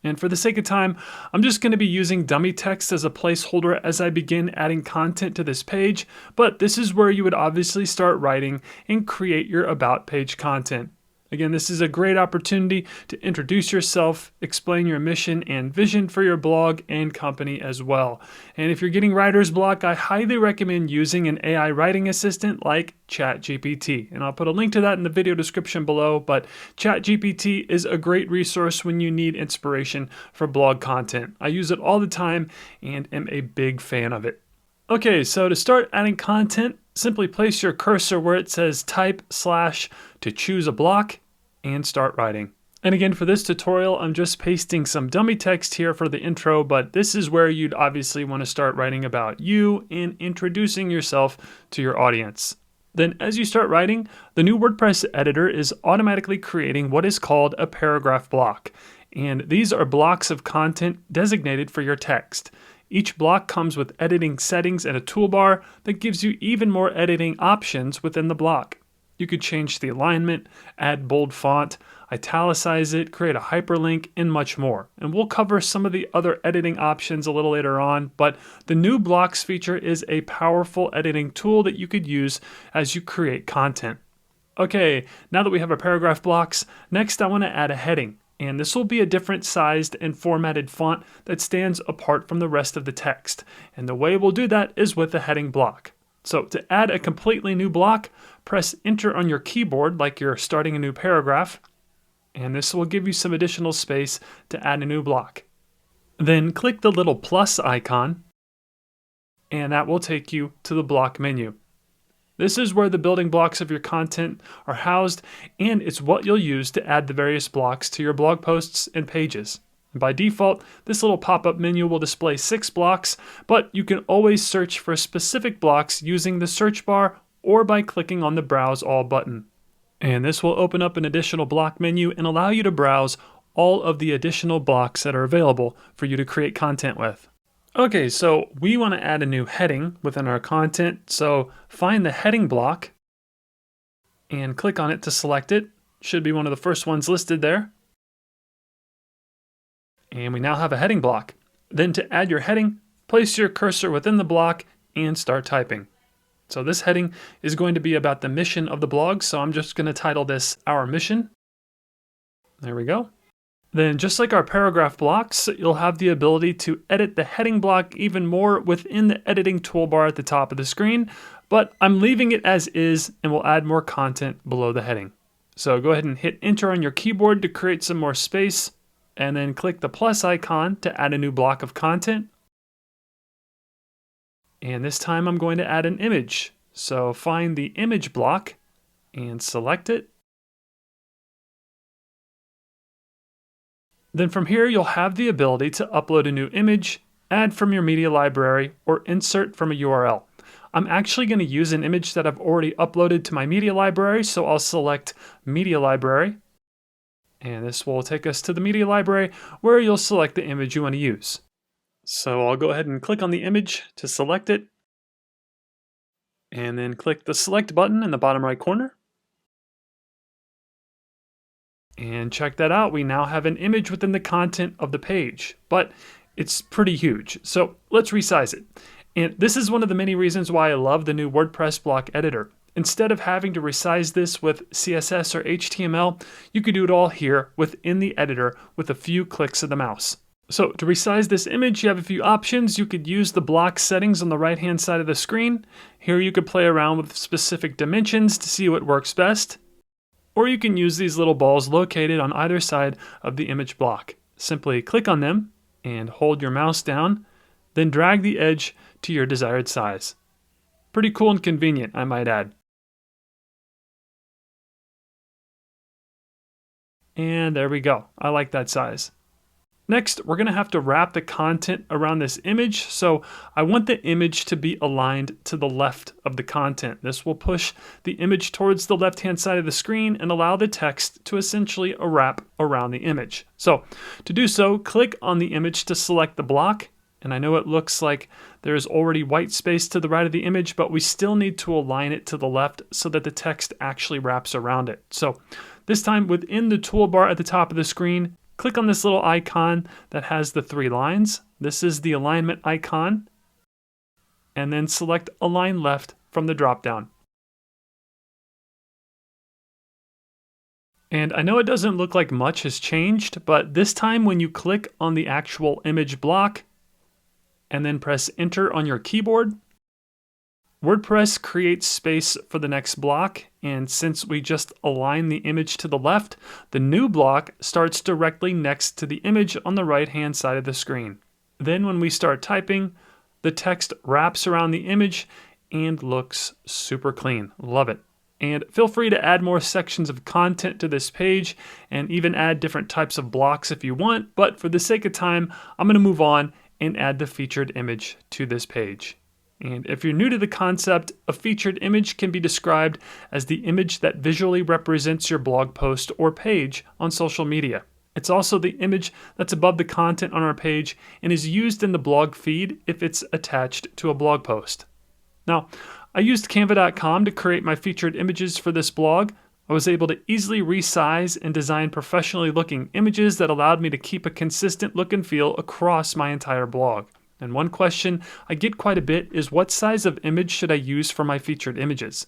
And for the sake of time, I'm just going to be using dummy text as a placeholder as I begin adding content to this page, but this is where you would obviously start writing and create your About page content. Again, this is a great opportunity to introduce yourself, explain your mission and vision for your blog and company as well. And if you're getting writer's block, I highly recommend using an AI writing assistant like ChatGPT. And I'll put a link to that in the video description below, but ChatGPT is a great resource when you need inspiration for blog content. I use it all the time and am a big fan of it. Okay, so to start adding content, simply place your cursor where it says type / to choose a block and start writing. And again, for this tutorial, I'm just pasting some dummy text here for the intro, but this is where you'd obviously want to start writing about you and introducing yourself to your audience. Then as you start writing, the new WordPress editor is automatically creating what is called a paragraph block. And these are blocks of content designated for your text. Each block comes with editing settings and a toolbar that gives you even more editing options within the block. You could change the alignment, add bold font, italicize it, create a hyperlink, and much more. And we'll cover some of the other editing options a little later on, but the new blocks feature is a powerful editing tool that you could use as you create content. Okay, now that we have our paragraph blocks, next I want to add a heading. And this will be a different sized and formatted font that stands apart from the rest of the text. And the way we'll do that is with a heading block. So to add a completely new block, press Enter on your keyboard like you're starting a new paragraph. And this will give you some additional space to add a new block. Then click the little plus icon, and that will take you to the block menu. This is where the building blocks of your content are housed, and it's what you'll use to add the various blocks to your blog posts and pages. And by default, this little pop-up menu will display 6 blocks, but you can always search for specific blocks using the search bar or by clicking on the Browse All button. And this will open up an additional block menu and allow you to browse all of the additional blocks that are available for you to create content with. Okay, so we want to add a new heading within our content, so find the heading block and click on it to select it. Should be one of the first ones listed there. And we now have a heading block. Then to add your heading, place your cursor within the block and start typing. So this heading is going to be about the mission of the blog, so I'm just going to title this Our Mission. There we go. Then just like our paragraph blocks, you'll have the ability to edit the heading block even more within the editing toolbar at the top of the screen, but I'm leaving it as is and will add more content below the heading. So go ahead and hit enter on your keyboard to create some more space, and then click the plus icon to add a new block of content. And this time I'm going to add an image. So find the image block and select it. Then from here, you'll have the ability to upload a new image, add from your media library, or insert from a URL. I'm actually going to use an image that I've already uploaded to my media library, so I'll select Media Library. And this will take us to the media library where you'll select the image you want to use. So I'll go ahead and click on the image to select it. And then click the select button in the bottom right corner. And check that out, we now have an image within the content of the page, but it's pretty huge. So let's resize it. And this is one of the many reasons why I love the new WordPress block editor. Instead of having to resize this with CSS or HTML, you could do it all here within the editor with a few clicks of the mouse. So to resize this image, you have a few options. You could use the block settings on the right-hand side of the screen. Here you could play around with specific dimensions to see what works best. Or you can use these little balls located on either side of the image block. Simply click on them and hold your mouse down, then drag the edge to your desired size. Pretty cool and convenient, I might add. And there we go. I like that size. Next, we're going to have to wrap the content around this image. So I want the image to be aligned to the left of the content. This will push the image towards the left-hand side of the screen and allow the text to essentially wrap around the image. So to do so, click on the image to select the block. And I know it looks like there's already white space to the right of the image, but we still need to align it to the left so that the text actually wraps around it. So this time within the toolbar at the top of the screen, click on this little icon that has the 3 lines. This is the alignment icon. And then select Align Left from the dropdown. And I know it doesn't look like much has changed, but this time when you click on the actual image block and then press Enter on your keyboard, WordPress creates space for the next block, and since we just align the image to the left, the new block starts directly next to the image on the right-hand side of the screen. Then when we start typing, the text wraps around the image and looks super clean. Love it. And feel free to add more sections of content to this page and even add different types of blocks if you want, but for the sake of time, I'm going to move on and add the featured image to this page. And if you're new to the concept, a featured image can be described as the image that visually represents your blog post or page on social media. It's also the image that's above the content on our page and is used in the blog feed if it's attached to a blog post. Now, I used Canva.com to create my featured images for this blog. I was able to easily resize and design professionally looking images that allowed me to keep a consistent look and feel across my entire blog. And one question I get quite a bit is what size of image should I use for my featured images?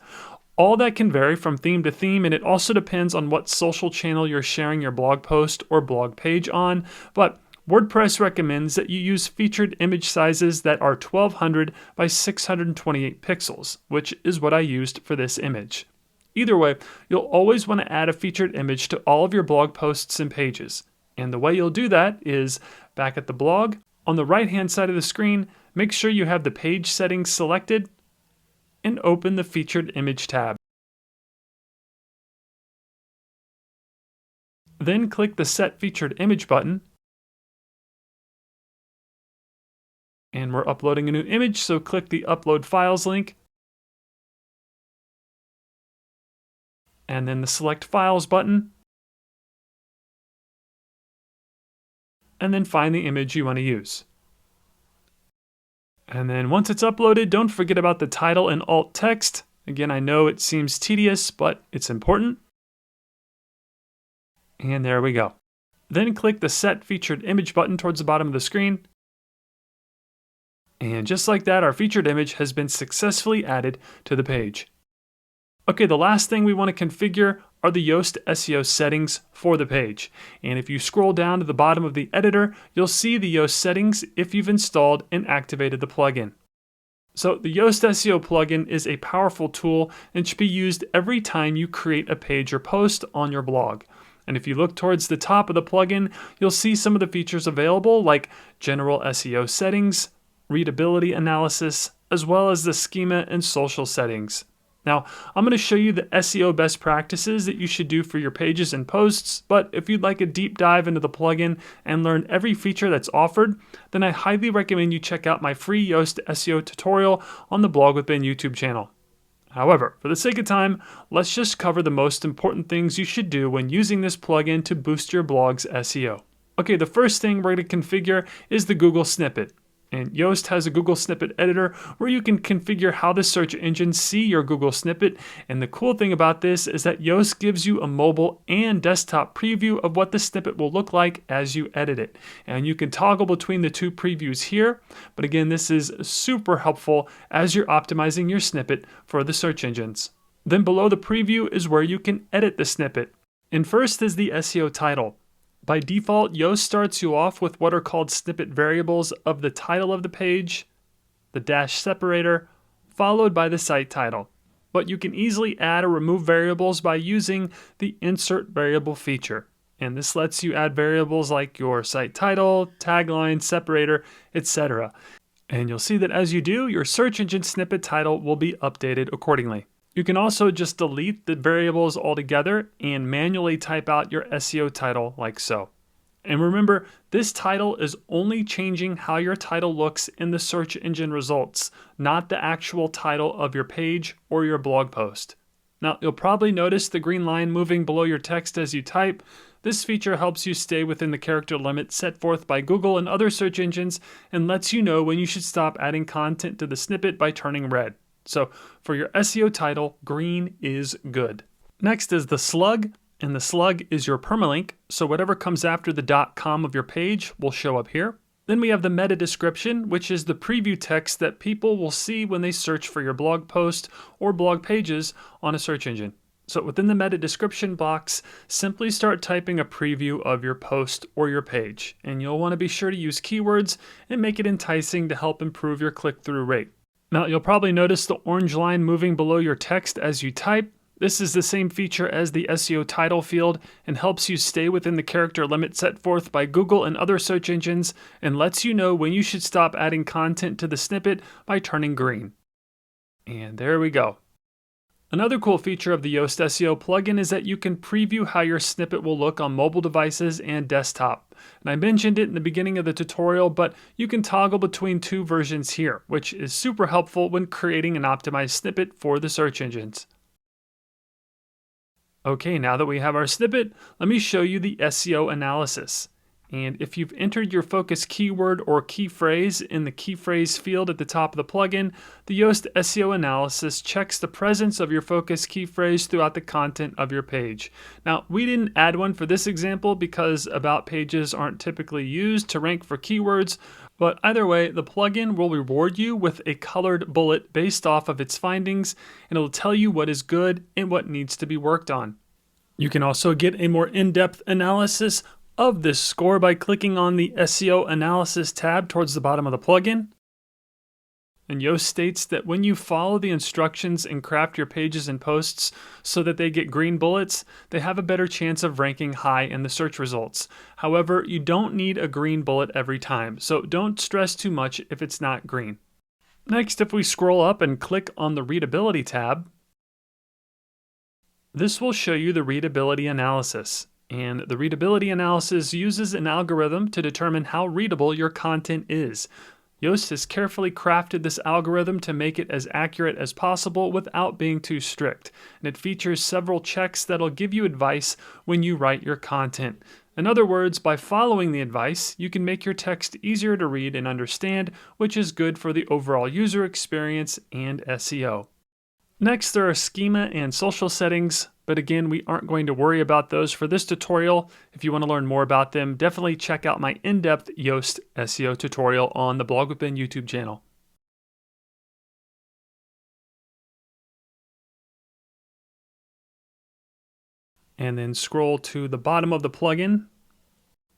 All that can vary from theme to theme, and it also depends on what social channel you're sharing your blog post or blog page on, but WordPress recommends that you use featured image sizes that are 1200 by 628 pixels, which is what I used for this image. Either way, you'll always want to add a featured image to all of your blog posts and pages. And the way you'll do that is back at the blog, on the right-hand side of the screen, make sure you have the page settings selected, and open the Featured Image tab. Then click the Set Featured Image button. And we're uploading a new image, so click the Upload Files link. And then the Select Files button. And then find the image you want to use. And then once it's uploaded, don't forget about the title and alt text. Again, I know it seems tedious, but it's important. And there we go. Then click the Set Featured Image button towards the bottom of the screen. And just like that, our featured image has been successfully added to the page. Okay, the last thing we want to configure are the Yoast SEO settings for the page. And if you scroll down to the bottom of the editor, you'll see the Yoast settings if you've installed and activated the plugin. So the Yoast SEO plugin is a powerful tool and should be used every time you create a page or post on your blog. And if you look towards the top of the plugin, you'll see some of the features available like general SEO settings, readability analysis, as well as the schema and social settings. Now, I'm going to show you the SEO best practices that you should do for your pages and posts, but if you'd like a deep dive into the plugin and learn every feature that's offered, then I highly recommend you check out my free Yoast SEO tutorial on the Blog with Ben YouTube channel. However, for the sake of time, let's just cover the most important things you should do when using this plugin to boost your blog's SEO. Okay, the first thing we're going to configure is the Google snippet. And Yoast has a Google Snippet editor where you can configure how the search engines see your Google Snippet. And the cool thing about this is that Yoast gives you a mobile and desktop preview of what the snippet will look like as you edit it. And you can toggle between the two previews here. But again, this is super helpful as you're optimizing your snippet for the search engines. Then below the preview is where you can edit the snippet. And first is the SEO title. By default, Yoast starts you off with what are called snippet variables of the title of the page, the dash separator, followed by the site title. But you can easily add or remove variables by using the Insert Variable feature. And this lets you add variables like your site title, tagline, separator, etc. And you'll see that as you do, your search engine snippet title will be updated accordingly. You can also just delete the variables altogether and manually type out your SEO title like so. And remember, this title is only changing how your title looks in the search engine results, not the actual title of your page or your blog post. Now, you'll probably notice the green line moving below your text as you type. This feature helps you stay within the character limit set forth by Google and other search engines and lets you know when you should stop adding content to the snippet by turning red. So for your SEO title, green is good. Next is the slug, and the slug is your permalink, so whatever comes after the .com of your page will show up here. Then we have the meta description, which is the preview text that people will see when they search for your blog post or blog pages on a search engine. So within the meta description box, simply start typing a preview of your post or your page, and you'll want to be sure to use keywords and make it enticing to help improve your click-through rate. Now, you'll probably notice the orange line moving below your text as you type. This is the same feature as the SEO title field and helps you stay within the character limit set forth by Google and other search engines and lets you know when you should stop adding content to the snippet by turning green. And there we go. Another cool feature of the Yoast SEO plugin is that you can preview how your snippet will look on mobile devices and desktop. And I mentioned it in the beginning of the tutorial, but you can toggle between two versions here, which is super helpful when creating an optimized snippet for the search engines. Okay, now that we have our snippet, let me show you the SEO analysis. And if you've entered your focus keyword or key phrase in the key phrase field at the top of the plugin, the Yoast SEO analysis checks the presence of your focus key phrase throughout the content of your page. Now, we didn't add one for this example because about pages aren't typically used to rank for keywords, but either way, the plugin will reward you with a colored bullet based off of its findings, and it'll tell you what is good and what needs to be worked on. You can also get a more in-depth analysis of this score by clicking on the SEO Analysis tab towards the bottom of the plugin. And Yoast states that when you follow the instructions and craft your pages and posts so that they get green bullets, they have a better chance of ranking high in the search results. However, you don't need a green bullet every time, so don't stress too much if it's not green. Next, if we scroll up and click on the Readability tab, this will show you the readability analysis. And the readability analysis uses an algorithm to determine how readable your content is. Yoast has carefully crafted this algorithm to make it as accurate as possible without being too strict. And it features several checks that'll give you advice when you write your content. In other words, by following the advice, you can make your text easier to read and understand, which is good for the overall user experience and SEO. Next, there are schema and social settings, but again, we aren't going to worry about those for this tutorial. If you want to learn more about them, definitely check out my in-depth Yoast SEO tutorial on the Blog with Ben YouTube channel. And then scroll to the bottom of the plugin.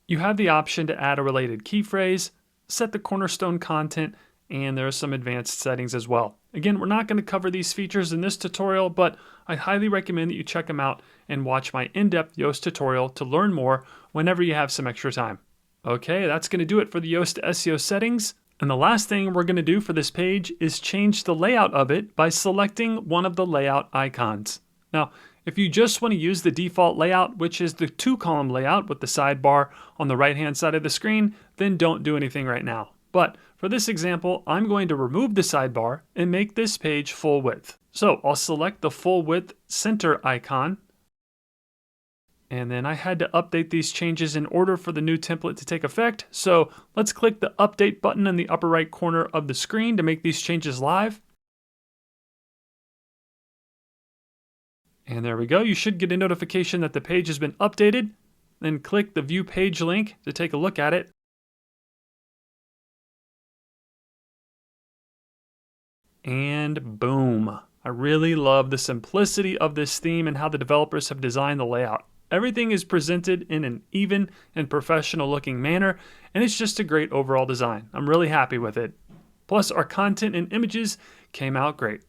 You have the option to add a related key phrase, set the cornerstone content, and there are some advanced settings as well. Again, we're not going to cover these features in this tutorial, but I highly recommend that you check them out and watch my in-depth Yoast tutorial to learn more whenever you have some extra time. Okay, that's going to do it for the Yoast SEO settings. And the last thing we're going to do for this page is change the layout of it by selecting one of the layout icons. Now, if you just want to use the default layout, which is the 2-column layout with the sidebar on the right-hand side of the screen, then don't do anything right now. But for this example, I'm going to remove the sidebar and make this page full width. So I'll select the full width center icon. And then I had to update these changes in order for the new template to take effect. So let's click the update button in the upper right corner of the screen to make these changes live. And there we go. You should get a notification that the page has been updated. Then click the view page link to take a look at it. And boom. I really love the simplicity of this theme and how the developers have designed the layout. Everything is presented in an even and professional looking manner, and it's just a great overall design. I'm really happy with it. Plus, our content and images came out great.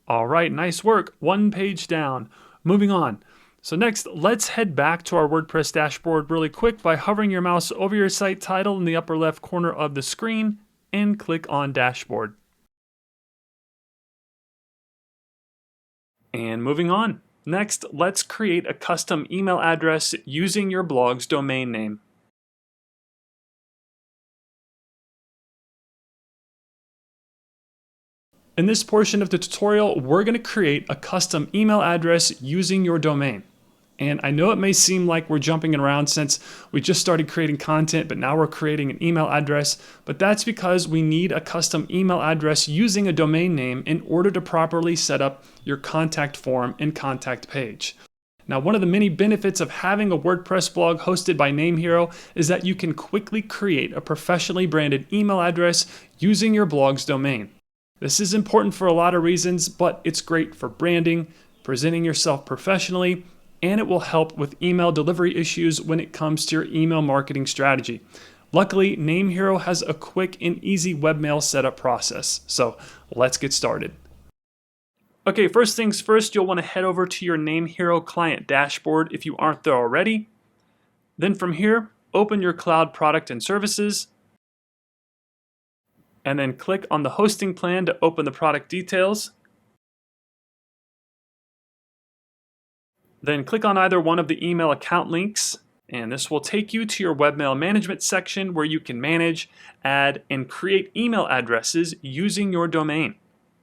All right, nice work. One page down. Moving on. So next, let's head back to our WordPress dashboard really quick by hovering your mouse over your site title in the upper left corner of the screen and click on Dashboard. And moving on. Next, let's create a custom email address using your blog's domain name. In this portion of the tutorial, we're going to create a custom email address using your domain. And I know it may seem like we're jumping around since we just started creating content, but now we're creating an email address. But that's because we need a custom email address using a domain name in order to properly set up your contact form and contact page. Now, one of the many benefits of having a WordPress blog hosted by NameHero is that you can quickly create a professionally branded email address using your blog's domain. This is important for a lot of reasons, but it's great for branding, presenting yourself professionally, and it will help with email delivery issues when it comes to your email marketing strategy. Luckily, NameHero has a quick and easy webmail setup process. So let's get started. Okay, first things first, you'll want to head over to your NameHero client dashboard if you aren't there already. Then from here, open your cloud product and services, and then click on the hosting plan to open the product details. Then click on either one of the email account links, and this will take you to your webmail management section where you can manage, add, and create email addresses using your domain.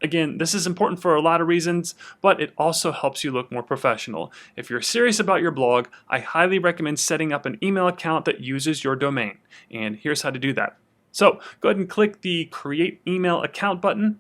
Again, this is important for a lot of reasons, but it also helps you look more professional. If you're serious about your blog, I highly recommend setting up an email account that uses your domain. And here's how to do that. So go ahead and click the Create Email Account button.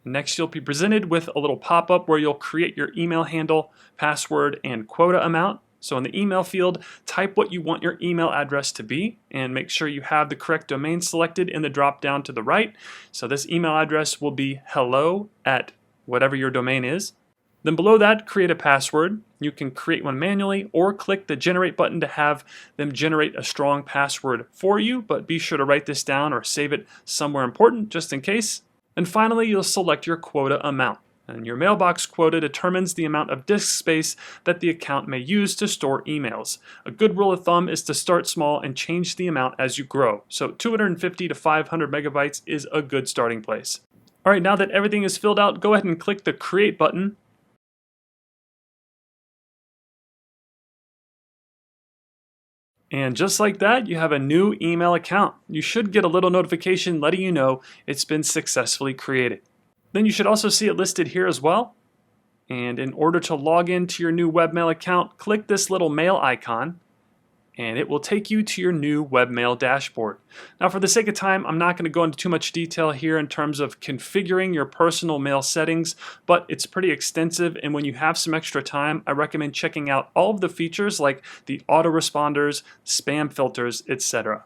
Next, you'll be presented with a little pop-up where you'll create your email handle, password, and quota amount. So in the email field, type what you want your email address to be and make sure you have the correct domain selected in the drop-down to the right. So this email address will be hello at whatever your domain is. Then below that, create a password. You can create one manually or click the Generate button to have them generate a strong password for you, but be sure to write this down or save it somewhere important just in case. And finally, you'll select your quota amount. And your mailbox quota determines the amount of disk space that the account may use to store emails. A good rule of thumb is to start small and change the amount as you grow. So 250 to 500 megabytes is a good starting place. All right, now that everything is filled out, go ahead and click the Create button. And just like that, you have a new email account. You should get a little notification letting you know it's been successfully created. Then you should also see it listed here as well. And in order to log into your new webmail account, click this little mail icon, and it will take you to your new webmail dashboard. Now, for the sake of time, I'm not going to go into too much detail here in terms of configuring your personal mail settings, but it's pretty extensive, and when you have some extra time, I recommend checking out all of the features like the autoresponders, spam filters, etc.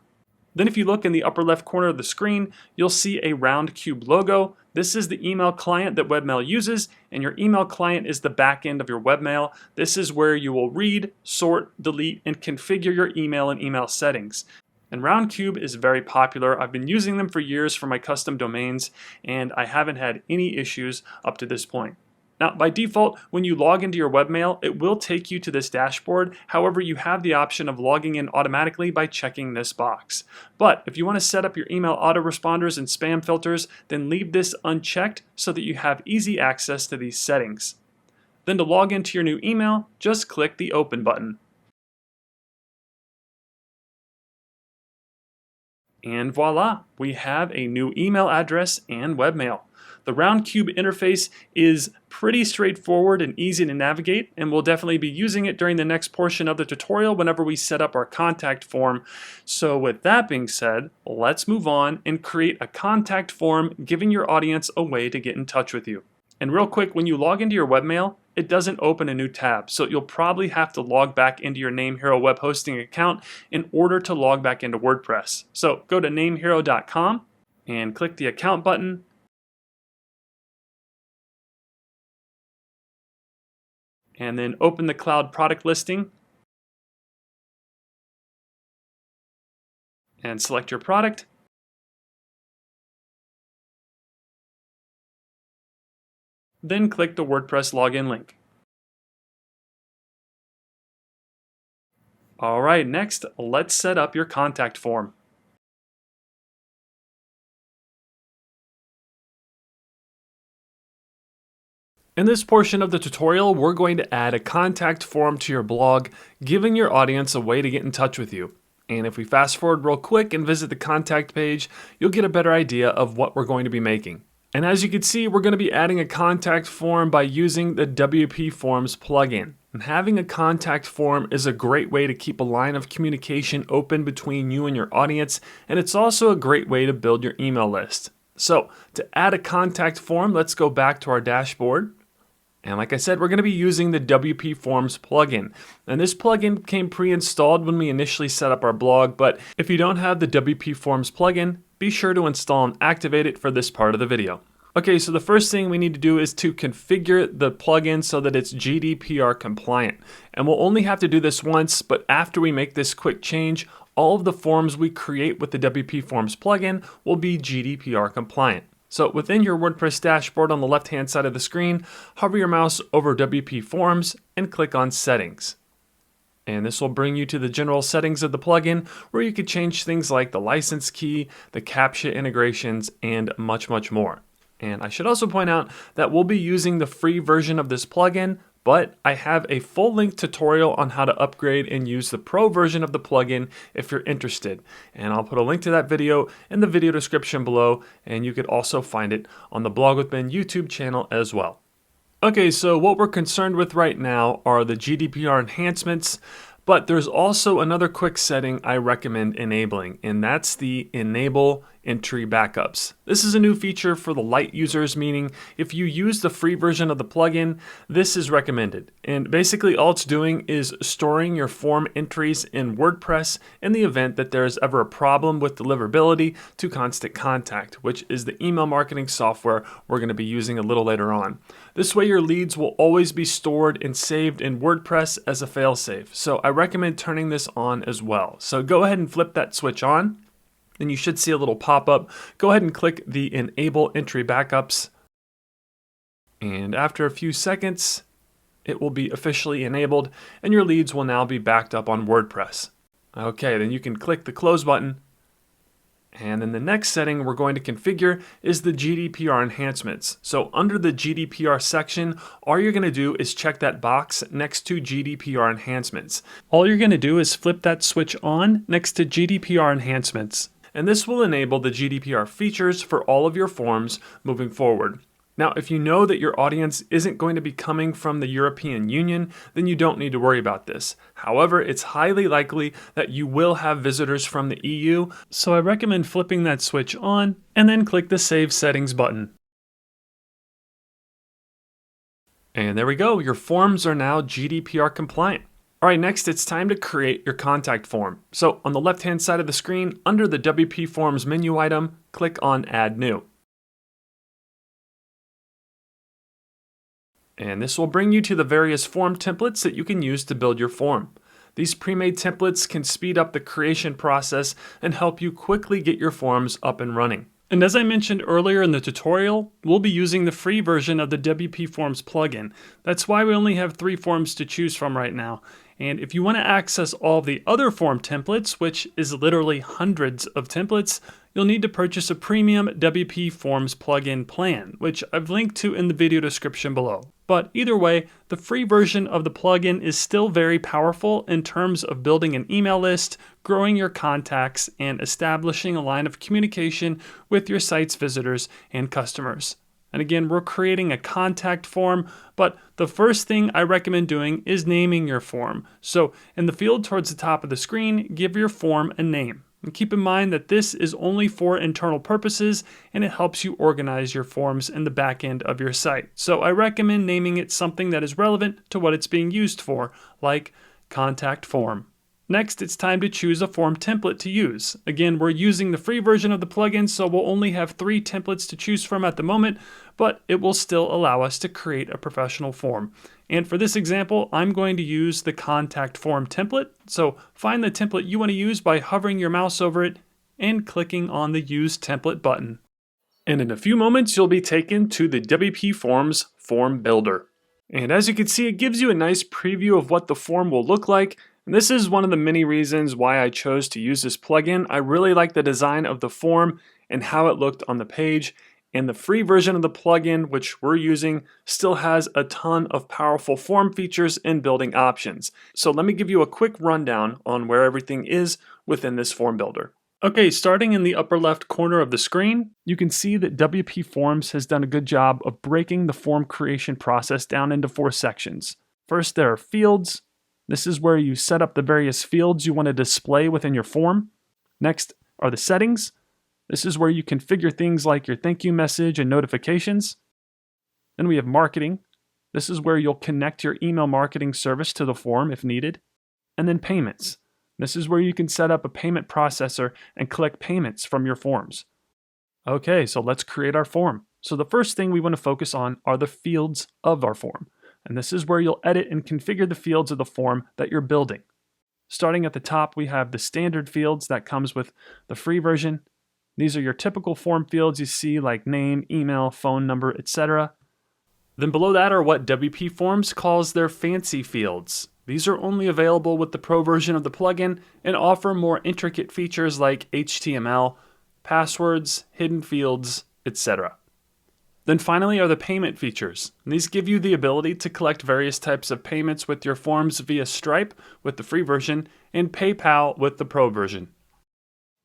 Then if you look in the upper left corner of the screen, you'll see a round cube logo. This is the email client that webmail uses, and your email client is the back end of your webmail. This is where you will read, sort, delete, and configure your email and email settings. And Roundcube is very popular. I've been using them for years for my custom domains, and I haven't had any issues up to this point. Now, by default, when you log into your webmail, it will take you to this dashboard. However, you have the option of logging in automatically by checking this box. But if you want to set up your email autoresponders and spam filters, then leave this unchecked so that you have easy access to these settings. Then to log into your new email, just click the Open button. And voila, we have a new email address and webmail. The Roundcube interface is pretty straightforward and easy to navigate, and we'll definitely be using it during the next portion of the tutorial whenever we set up our contact form. So with that being said, let's move on and create a contact form, giving your audience a way to get in touch with you. And real quick, when you log into your webmail, it doesn't open a new tab, so you'll probably have to log back into your NameHero web hosting account in order to log back into WordPress. So go to namehero.com and click the account button. And then open the cloud product listing and select your product. Then click the WordPress login link. All right, next, let's set up your contact form. In this portion of the tutorial, we're going to add a contact form to your blog, giving your audience a way to get in touch with you. And if we fast forward real quick and visit the contact page, you'll get a better idea of what we're going to be making. And as you can see, we're going to be adding a contact form by using the WP Forms plugin. And having a contact form is a great way to keep a line of communication open between you and your audience, and it's also a great way to build your email list. So to add a contact form, let's go back to our dashboard. And like I said, we're going to be using the WP Forms plugin. And this plugin came pre-installed when we initially set up our blog, but if you don't have the WP Forms plugin, be sure to install and activate it for this part of the video. Okay, so the first thing we need to do is to configure the plugin so that it's GDPR compliant. And we'll only have to do this once, but after we make this quick change, all of the forms we create with the WP Forms plugin will be GDPR compliant. So within your WordPress dashboard on the left-hand side of the screen, hover your mouse over WP Forms and click on Settings. And this will bring you to the general settings of the plugin where you could change things like the license key, the CAPTCHA integrations, and much, much more. And I should also point out that we'll be using the free version of this plugin, but I have a full length tutorial on how to upgrade and use the pro version of the plugin if you're interested. And I'll put a link to that video in the video description below, and you could also find it on the Blog with Ben YouTube channel as well. Okay, so what we're concerned with right now are the GDPR enhancements, but there's also another quick setting I recommend enabling, and that's the Enable Entry Backups. This is a new feature for the light users, meaning if you use the free version of the plugin, this is recommended. And basically all it's doing is storing your form entries in WordPress in the event that there is ever a problem with deliverability to Constant Contact, which is the email marketing software we're going to be using a little later on. This way your leads will always be stored and saved in WordPress as a failsafe. So I recommend turning this on as well. So go ahead and flip that switch on. Then you should see a little pop-up. Go ahead and click the Enable Entry Backups. And after a few seconds, it will be officially enabled and your leads will now be backed up on WordPress. Okay, then you can click the close button. And then the next setting we're going to configure is the GDPR enhancements. So under the GDPR section, all you're going to do is check that box next to GDPR enhancements. All you're going to do is flip that switch on next to GDPR enhancements. And this will enable the GDPR features for all of your forms moving forward. Now, if you know that your audience isn't going to be coming from the European Union, then you don't need to worry about this. However, it's highly likely that you will have visitors from the EU, so I recommend flipping that switch on and then click the Save Settings button. And there we go, your forms are now GDPR compliant. All right, next it's time to create your contact form. So on the left-hand side of the screen, under the WP Forms menu item, click on Add New. And this will bring you to the various form templates that you can use to build your form. These pre-made templates can speed up the creation process and help you quickly get your forms up and running. And as I mentioned earlier in the tutorial, we'll be using the free version of the WP Forms plugin. That's why we only have 3 forms to choose from right now. And if you want to access all of the other form templates, which is literally hundreds of templates, you'll need to purchase a premium WP Forms plugin plan, which I've linked to in the video description below. But either way, the free version of the plugin is still very powerful in terms of building an email list, growing your contacts, and establishing a line of communication with your site's visitors and customers. And again, we're creating a contact form, but the first thing I recommend doing is naming your form. So in the field towards the top of the screen, give your form a name. And keep in mind that this is only for internal purposes and it helps you organize your forms in the back end of your site. So I recommend naming it something that is relevant to what it's being used for, like contact form. Next, it's time to choose a form template to use. Again, we're using the free version of the plugin, so we'll only have 3 templates to choose from at the moment, but it will still allow us to create a professional form. And for this example, I'm going to use the contact form template. So find the template you want to use by hovering your mouse over it and clicking on the Use Template button. And in a few moments, you'll be taken to the WP Forms Form Builder. And as you can see, it gives you a nice preview of what the form will look like. And this is one of the many reasons why I chose to use this plugin. I really like the design of the form and how it looked on the page. And the free version of the plugin, which we're using, still has a ton of powerful form features and building options. So let me give you a quick rundown on where everything is within this form builder. Okay, starting in the upper left corner of the screen, you can see that WP Forms has done a good job of breaking the form creation process down into 4 sections. First, there are fields. This is where you set up the various fields you want to display within your form. Next are the settings. This is where you configure things like your thank you message and notifications. Then we have marketing. This is where you'll connect your email marketing service to the form if needed. And then payments. This is where you can set up a payment processor and collect payments from your forms. Okay, so let's create our form. So the first thing we want to focus on are the fields of our form. And this is where you'll edit and configure the fields of the form that you're building. Starting at the top, we have the standard fields that comes with the free version. These are your typical form fields you see like name, email, phone number, etc. Then below that are what WP Forms calls their fancy fields. These are only available with the pro version of the plugin and offer more intricate features like HTML, passwords, hidden fields, etc. Then finally are the payment features. And these give you the ability to collect various types of payments with your forms via Stripe with the free version and PayPal with the pro version.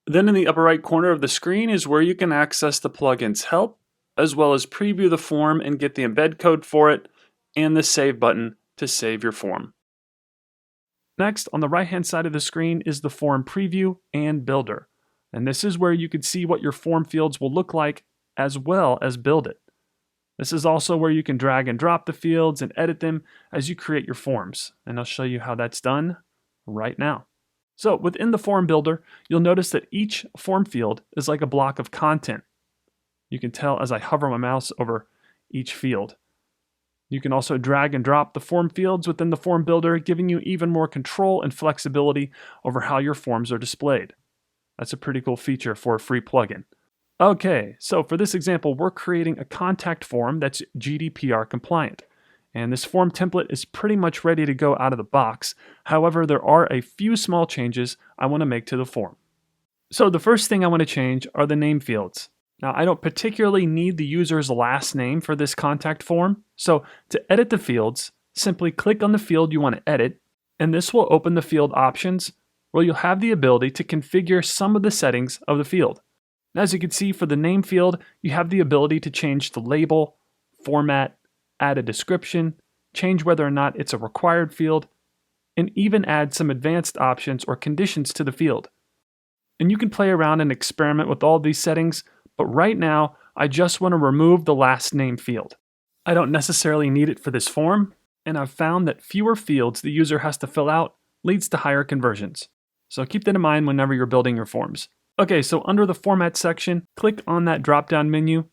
Then in the upper right corner of the screen is where you can access the plugin's help, as well as preview the form and get the embed code for it, and the save button to save your form. Next, on the right-hand side of the screen is the form preview and builder. And this is where you can see what your form fields will look like as well as build it. This is also where you can drag and drop the fields and edit them as you create your forms. And I'll show you how that's done right now. So within the form builder, you'll notice that each form field is like a block of content. You can tell as I hover my mouse over each field. You can also drag and drop the form fields within the form builder, giving you even more control and flexibility over how your forms are displayed. That's a pretty cool feature for a free plugin. Okay, so for this example, we're creating a contact form that's GDPR compliant. And this form template is pretty much ready to go out of the box. However, there are a few small changes I want to make to the form. So the first thing I want to change are the name fields. Now, I don't particularly need the user's last name for this contact form. So to edit the fields, simply click on the field you want to edit, and this will open the field options where you'll have the ability to configure some of the settings of the field. Now, as you can see, for the name field, you have the ability to change the label, format, add a description, change whether or not it's a required field, and even add some advanced options or conditions to the field. And you can play around and experiment with all these settings, but right now, I just want to remove the last name field. I don't necessarily need it for this form, and I've found that fewer fields the user has to fill out leads to higher conversions. So keep that in mind whenever you're building your forms. Okay, so under the Format section, click on that drop-down menu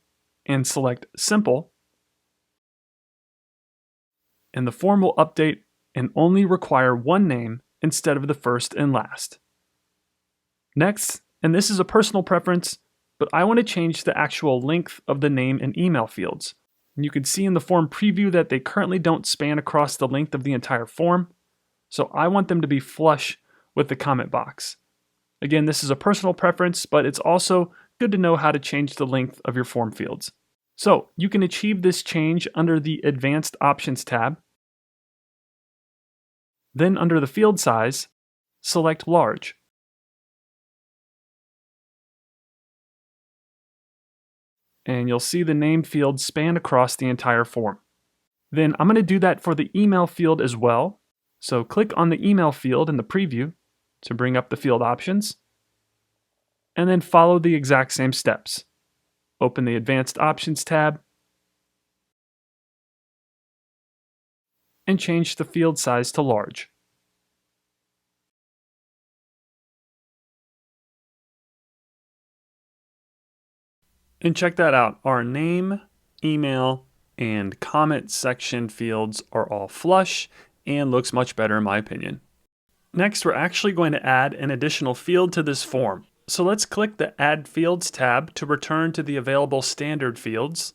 and select Simple. And the form will update and only require one name instead of the first and last. Next, and this is a personal preference, but I want to change the actual length of the name and email fields. And you can see in the form preview that they currently don't span across the length of the entire form, so I want them to be flush with the comment box. Again, this is a personal preference, but it's also good to know how to change the length of your form fields. So you can achieve this change under the Advanced Options tab. Then under the field size, select Large. And you'll see the name field span across the entire form. Then I'm going to do that for the email field as well. So click on the email field in the preview to bring up the field options, and then follow the exact same steps. Open the Advanced Options tab, and change the field size to large. And check that out, our name, email, and comment section fields are all flush and looks much better in my opinion. Next, we're actually going to add an additional field to this form. So let's click the Add Fields tab to return to the available standard fields.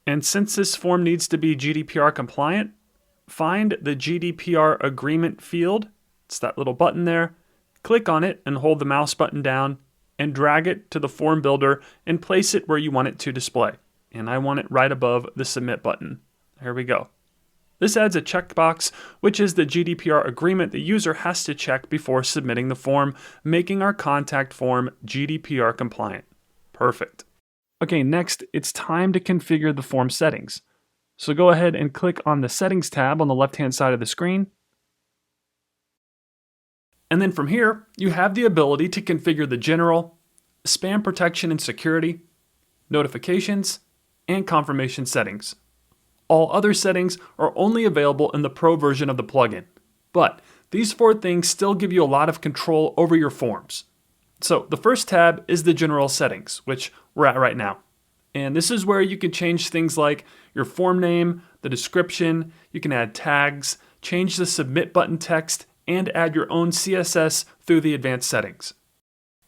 And since this form needs to be GDPR compliant, find the GDPR agreement field. It's that little button there. Click on it and hold the mouse button down and drag it to the form builder and place it where you want it to display. And I want it right above the Submit button. There we go. This adds a checkbox, which is the GDPR agreement the user has to check before submitting the form, making our contact form GDPR compliant. Perfect. Okay, next, it's time to configure the form settings. So go ahead and click on the Settings tab on the left-hand side of the screen. And then from here, you have the ability to configure the general, spam protection and security, notifications, and confirmation settings. All other settings are only available in the Pro version of the plugin. But these 4 things still give you a lot of control over your forms. So the first tab is the general settings, which we're at right now. And this is where you can change things like your form name, the description, you can add tags, change the submit button text, and add your own CSS through the advanced settings.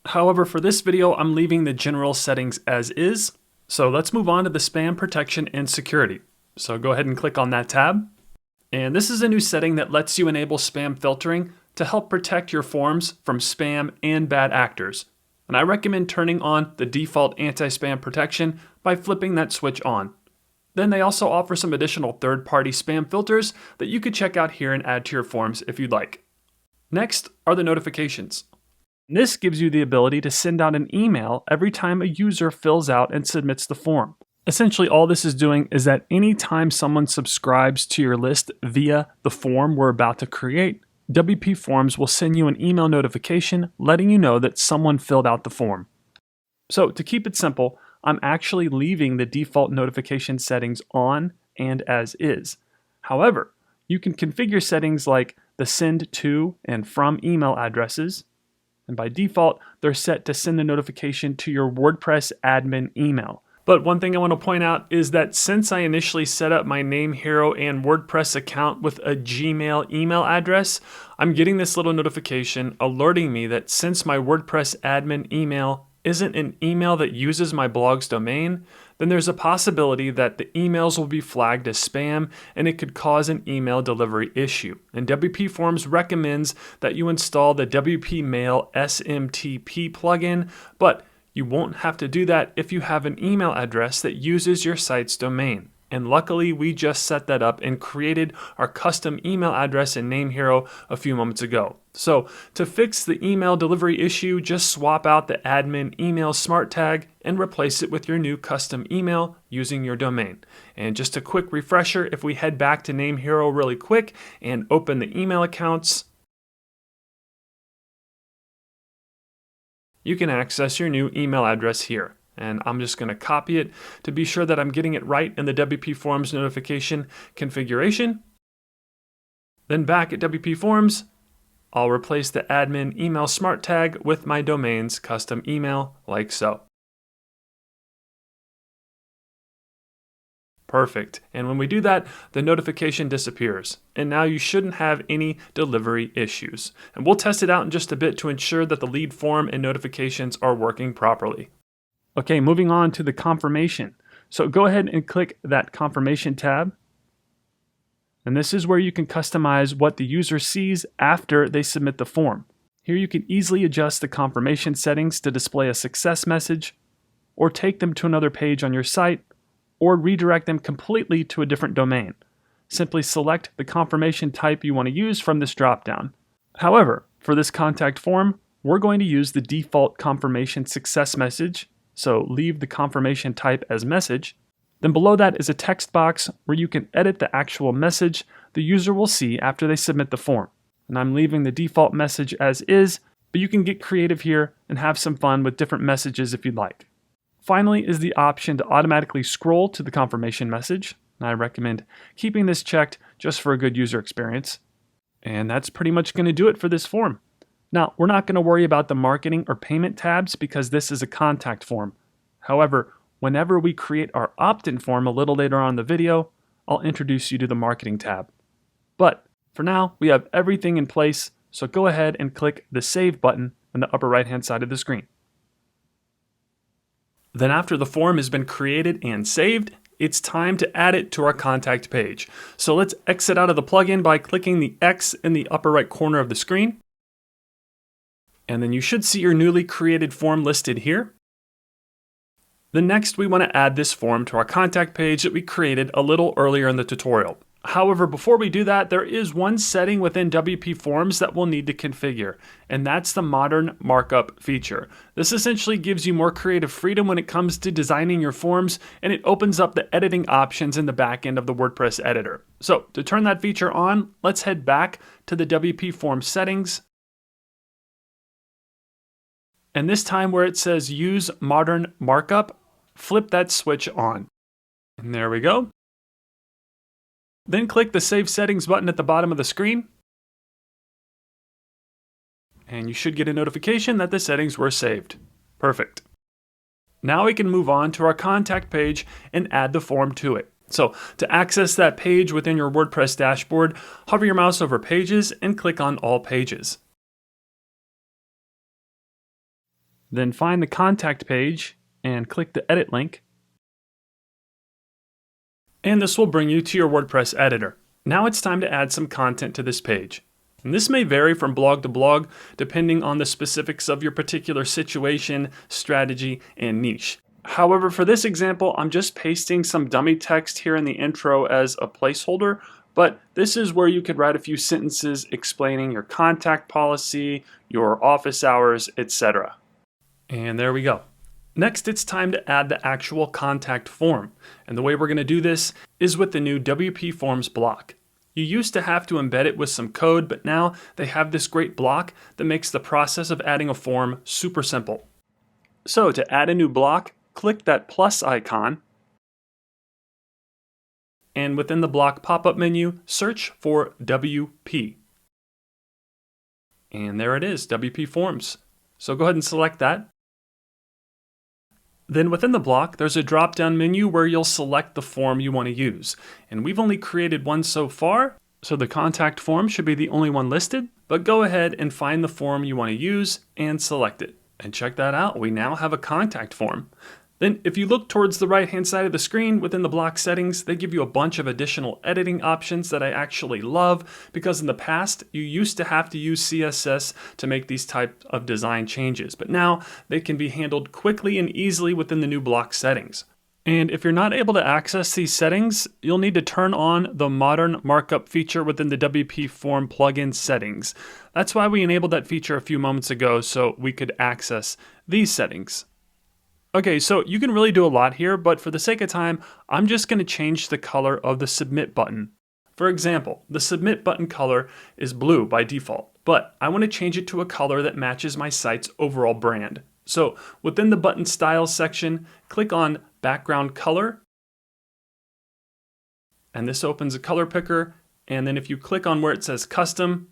However, for this video, I'm leaving the general settings as is. So let's move on to the spam protection and security. So go ahead and click on that tab. And this is a new setting that lets you enable spam filtering to help protect your forms from spam and bad actors. And I recommend turning on the default anti-spam protection by flipping that switch on. Then they also offer some additional third-party spam filters that you could check out here and add to your forms if you'd like. Next are the notifications. This gives you the ability to send out an email every time a user fills out and submits the form. Essentially, all this is doing is that anytime someone subscribes to your list via the form we're about to create, WP Forms will send you an email notification letting you know that someone filled out the form. So to keep it simple, I'm actually leaving the default notification settings on and as is. However, you can configure settings like the send to and from email addresses, and by default, they're set to send the notification to your WordPress admin email. But one thing I want to point out is that since I initially set up my Name Hero and WordPress account with a Gmail email address, I'm getting this little notification alerting me that since my WordPress admin email isn't an email that uses my blog's domain, then there's a possibility that the emails will be flagged as spam and it could cause an email delivery issue. And WP Forms recommends that you install the WP Mail SMTP plugin, but you won't have to do that if you have an email address that uses your site's domain. And luckily, we just set that up and created our custom email address in NameHero a few moments ago. So to fix the email delivery issue, just swap out the admin email smart tag and replace it with your new custom email using your domain. And just a quick refresher, if we head back to NameHero really quick and open the email accounts, you can access your new email address here. And I'm just going to copy it to be sure that I'm getting it right in the WP Forms notification configuration. Then back at WP Forms, I'll replace the admin email smart tag with my domain's custom email like so. Perfect. And when we do that, the notification disappears. And now you shouldn't have any delivery issues. And we'll test it out in just a bit to ensure that the lead form and notifications are working properly. Okay, moving on to the confirmation. So go ahead and click that confirmation tab. And this is where you can customize what the user sees after they submit the form. Here you can easily adjust the confirmation settings to display a success message, or take them to another page on your site, or redirect them completely to a different domain. Simply select the confirmation type you want to use from this dropdown. However, for this contact form, we're going to use the default confirmation success message. So leave the confirmation type as message. Then below that is a text box where you can edit the actual message the user will see after they submit the form. And I'm leaving the default message as is, but you can get creative here and have some fun with different messages if you'd like. Finally is the option to automatically scroll to the confirmation message. And I recommend keeping this checked just for a good user experience. And that's pretty much going to do it for this form. Now, we're not going to worry about the marketing or payment tabs because this is a contact form. However, whenever we create our opt-in form a little later on in the video, I'll introduce you to the marketing tab. But for now, we have everything in place, so go ahead and click the Save button on the upper right-hand side of the screen. Then after the form has been created and saved, it's time to add it to our contact page. So let's exit out of the plugin by clicking the X in the upper right corner of the screen. And then you should see your newly created form listed here. Then next we want to add this form to our contact page that we created a little earlier in the tutorial. However, before we do that, there is one setting within WP Forms that we'll need to configure, and that's the modern markup feature. This essentially gives you more creative freedom when it comes to designing your forms, and it opens up the editing options in the back end of the WordPress editor. So to turn that feature on, let's head back to the WP Forms settings. And this time where it says Use Modern Markup, flip that switch on. And there we go. Then click the Save Settings button at the bottom of the screen. And you should get a notification that the settings were saved. Perfect. Now we can move on to our contact page and add the form to it. So to access that page within your WordPress dashboard, hover your mouse over Pages and click on All Pages. Then find the contact page and click the edit link. And this will bring you to your WordPress editor. Now it's time to add some content to this page. And this may vary from blog to blog depending on the specifics of your particular situation, strategy, and niche. However, for this example, I'm just pasting some dummy text here in the intro as a placeholder, but this is where you could write a few sentences explaining your contact policy, your office hours, etc. And there we go. Next, it's time to add the actual contact form. And the way we're going to do this is with the new WP Forms block. You used to have to embed it with some code, but now they have this great block that makes the process of adding a form super simple. So to add a new block, click that plus icon. And within the block pop-up menu, search for WP. And there it is, WP Forms. So go ahead and select that. Then within the block, there's a drop-down menu where you'll select the form you want to use. And we've only created one so far, so the contact form should be the only one listed, but go ahead and find the form you want to use and select it. And check that out, we now have a contact form. Then if you look towards the right-hand side of the screen within the block settings, they give you a bunch of additional editing options that I actually love, because in the past, you used to have to use CSS to make these type of design changes, but now they can be handled quickly and easily within the new block settings. And if you're not able to access these settings, you'll need to turn on the modern markup feature within the WP Form plugin settings. That's why we enabled that feature a few moments ago, so we could access these settings. Okay, so you can really do a lot here, but for the sake of time, I'm just going to change the color of the submit button. For example, the submit button color is blue by default, but I want to change it to a color that matches my site's overall brand. So within the button styles section, click on background color, and this opens a color picker. And then if you click on where it says custom,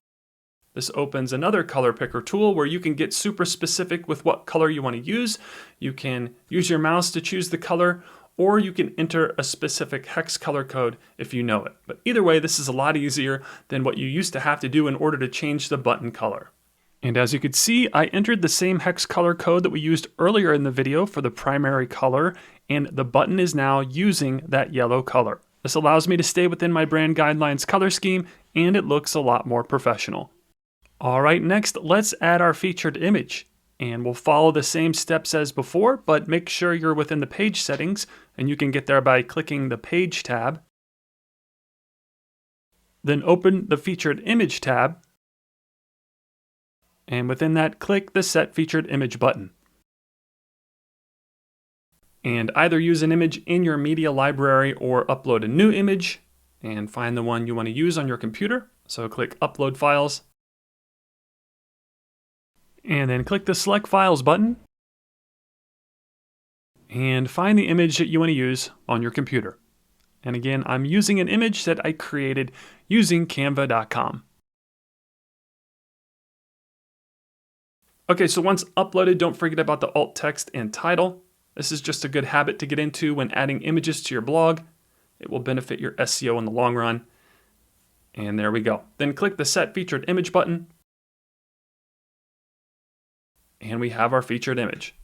this opens another color picker tool where you can get super specific with what color you want to use. You can use your mouse to choose the color, or you can enter a specific hex color code if you know it. But either way, this is a lot easier than what you used to have to do in order to change the button color. And as you could see, I entered the same hex color code that we used earlier in the video for the primary color, and the button is now using that yellow color. This allows me to stay within my brand guidelines color scheme, and it looks a lot more professional. All right, next, let's add our featured image. And we'll follow the same steps as before, but make sure you're within the page settings, and you can get there by clicking the Page tab. Then open the Featured Image tab. And within that, click the Set Featured Image button. And either use an image in your media library or upload a new image and find the one you want to use on your computer. So click Upload Files. And then click the Select Files button and find the image that you want to use on your computer. And again, I'm using an image that I created using canva.com. Okay, so once uploaded, don't forget about the alt text and title. This is just a good habit to get into when adding images to your blog. It will benefit your SEO in the long run. And there we go. Then click the Set Featured Image button. And we have our featured image.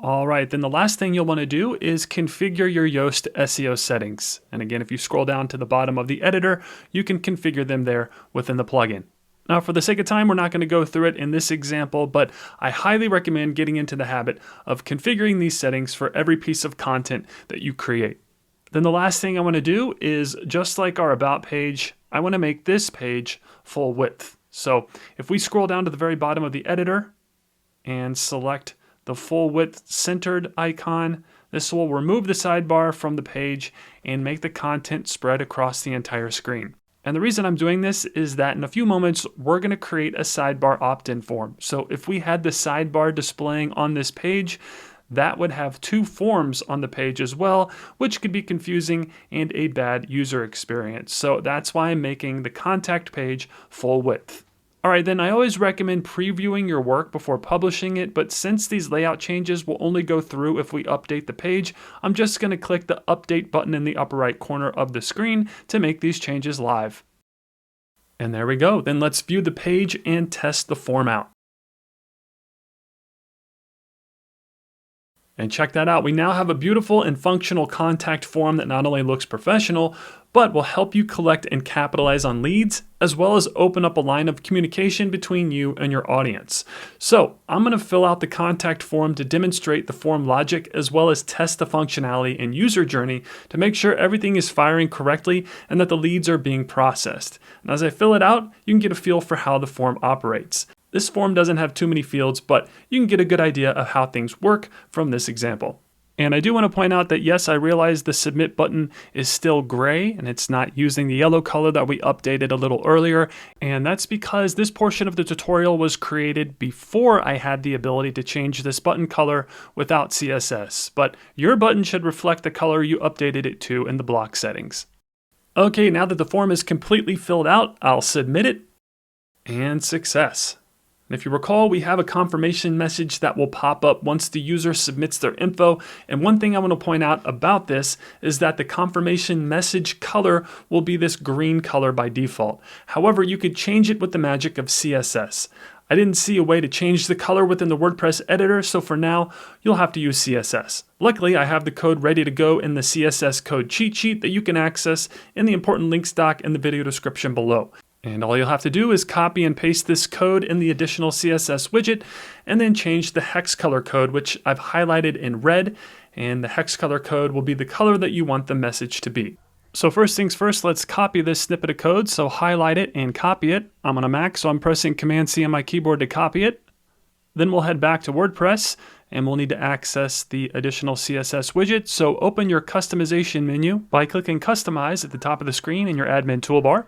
All right, then the last thing you'll want to do is configure your Yoast SEO settings. And again, if you scroll down to the bottom of the editor, you can configure them there within the plugin. Now, for the sake of time, we're not going to go through it in this example, but I highly recommend getting into the habit of configuring these settings for every piece of content that you create. Then the last thing I want to do is, just like our About page, I want to make this page full width. So if we scroll down to the very bottom of the editor and select the full width centered icon, this will remove the sidebar from the page and make the content spread across the entire screen. And the reason I'm doing this is that in a few moments, we're going to create a sidebar opt-in form. So if we had the sidebar displaying on this page, that would have two forms on the page as well, which could be confusing and a bad user experience. So that's why I'm making the contact page full width. All right, then I always recommend previewing your work before publishing it, but since these layout changes will only go through if we update the page, I'm just going to click the update button in the upper right corner of the screen to make these changes live. And there we go. Then let's view the page and test the form out. And check that out. We now have a beautiful and functional contact form that not only looks professional, but will help you collect and capitalize on leads, as well as open up a line of communication between you and your audience. So I'm going to fill out the contact form to demonstrate the form logic, as well as test the functionality and user journey to make sure everything is firing correctly and that the leads are being processed. And as I fill it out, you can get a feel for how the form operates. This form doesn't have too many fields, but you can get a good idea of how things work from this example. And I do want to point out that yes, I realize the submit button is still gray and it's not using the yellow color that we updated a little earlier. And that's because this portion of the tutorial was created before I had the ability to change this button color without CSS. But your button should reflect the color you updated it to in the block settings. Okay, now that the form is completely filled out, I'll submit it, and success. And if you recall, we have a confirmation message that will pop up once the user submits their info. And one thing I want to point out about this is that the confirmation message color will be this green color by default. However, you could change it with the magic of CSS. I didn't see a way to change the color within the WordPress editor, so for now, you'll have to use CSS. Luckily, I have the code ready to go in the CSS code cheat sheet that you can access in the important links doc in the video description below. And all you'll have to do is copy and paste this code in the additional CSS widget, and then change the hex color code, which I've highlighted in red, and the hex color code will be the color that you want the message to be. So first things first, let's copy this snippet of code. So highlight it and copy it. I'm on a Mac, so I'm pressing Command-C on my keyboard to copy it. Then we'll head back to WordPress, and we'll need to access the additional CSS widget. So open your customization menu by clicking Customize at the top of the screen in your admin toolbar.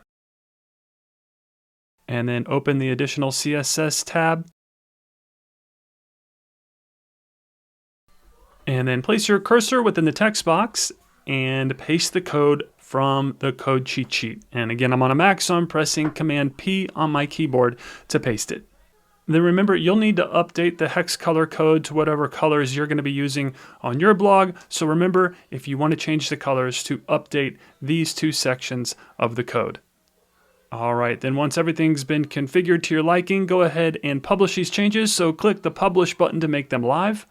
And then open the additional CSS tab. And then place your cursor within the text box and paste the code from the code cheat sheet. And again, I'm on a Mac, so I'm pressing Command P on my keyboard to paste it. Then remember, you'll need to update the hex color code to whatever colors you're going to be using on your blog. So remember, if you want to change the colors, to update these two sections of the code. All right, then once everything's been configured to your liking, go ahead and publish these changes. So click the Publish button to make them live.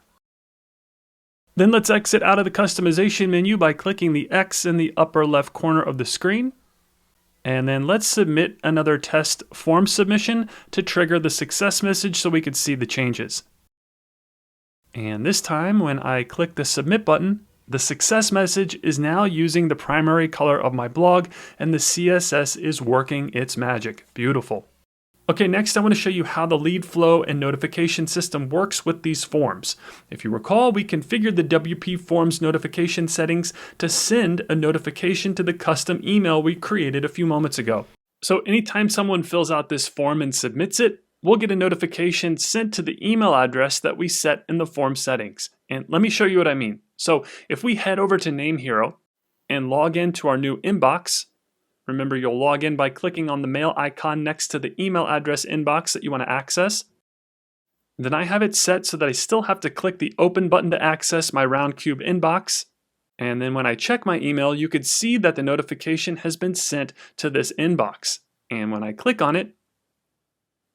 Then let's exit out of the customization menu by clicking the X in the upper left corner of the screen. And then let's submit another test form submission to trigger the success message so we can see the changes. And this time when I click the submit button, the success message is now using the primary color of my blog, and the CSS is working its magic. Beautiful. Okay, next I want to show you how the lead flow and notification system works with these forms. If you recall, we configured the WP Forms notification settings to send a notification to the custom email we created a few moments ago. So anytime someone fills out this form and submits it, we'll get a notification sent to the email address that we set in the form settings. And let me show you what I mean. So if we head over to Name Hero and log into our new inbox, remember, you'll log in by clicking on the mail icon next to the email address inbox that you want to access. Then I have it set so that I still have to click the open button to access my round cube inbox. And then when I check my email, you could see that the notification has been sent to this inbox. And when I click on it,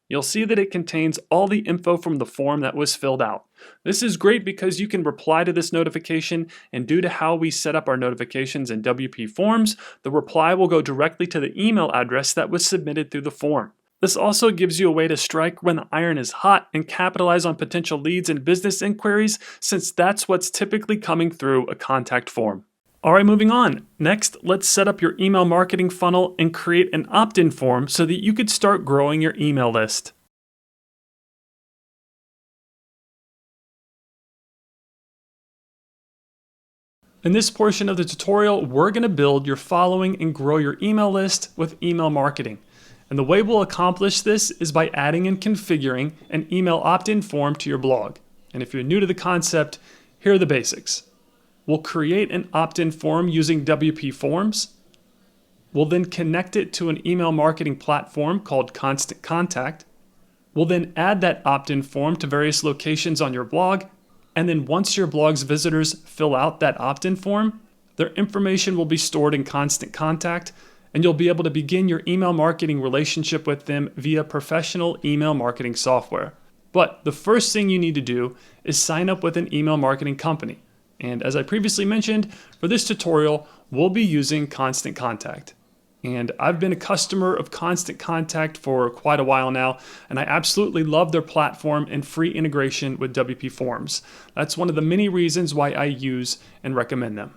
you'll see that it contains all the info from the form that was filled out. This is great because you can reply to this notification, and due to how we set up our notifications in WP Forms, the reply will go directly to the email address that was submitted through the form. This also gives you a way to strike when the iron is hot and capitalize on potential leads and business inquiries, since that's what's typically coming through a contact form. All right, moving on. Next, let's set up your email marketing funnel and create an opt-in form so that you could start growing your email list. In this portion of the tutorial, we're going to build your following and grow your email list with email marketing. And the way we'll accomplish this is by adding and configuring an email opt-in form to your blog. And if you're new to the concept, here are the basics. We'll create an opt-in form using WP Forms. We'll then connect it to an email marketing platform called Constant Contact. We'll then add that opt-in form to various locations on your blog. And then once your blog's visitors fill out that opt-in form, their information will be stored in Constant Contact, and you'll be able to begin your email marketing relationship with them via professional email marketing software. But the first thing you need to do is sign up with an email marketing company. And as I previously mentioned, for this tutorial, we'll be using Constant Contact. And I've been a customer of Constant Contact for quite a while now, and I absolutely love their platform and free integration with WP Forms. That's one of the many reasons why I use and recommend them.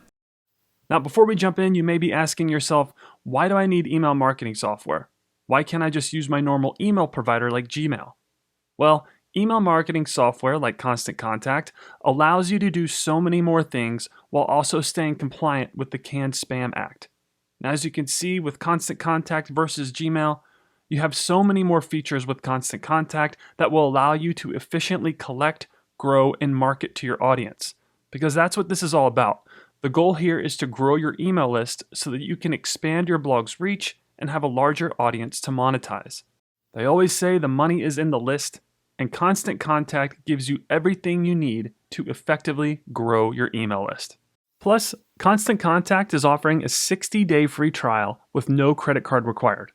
Now, before we jump in, you may be asking yourself, why do I need email marketing software? Why can't I just use my normal email provider like Gmail? Well, email marketing software like Constant Contact allows you to do so many more things while also staying compliant with the Canned Spam Act. Now, as you can see with Constant Contact versus Gmail, you have so many more features with Constant Contact that will allow you to efficiently collect, grow, and market to your audience. Because that's what this is all about. The goal here is to grow your email list so that you can expand your blog's reach and have a larger audience to monetize. They always say the money is in the list, and Constant Contact gives you everything you need to effectively grow your email list. Plus, Constant Contact is offering a 60-day free trial with no credit card required.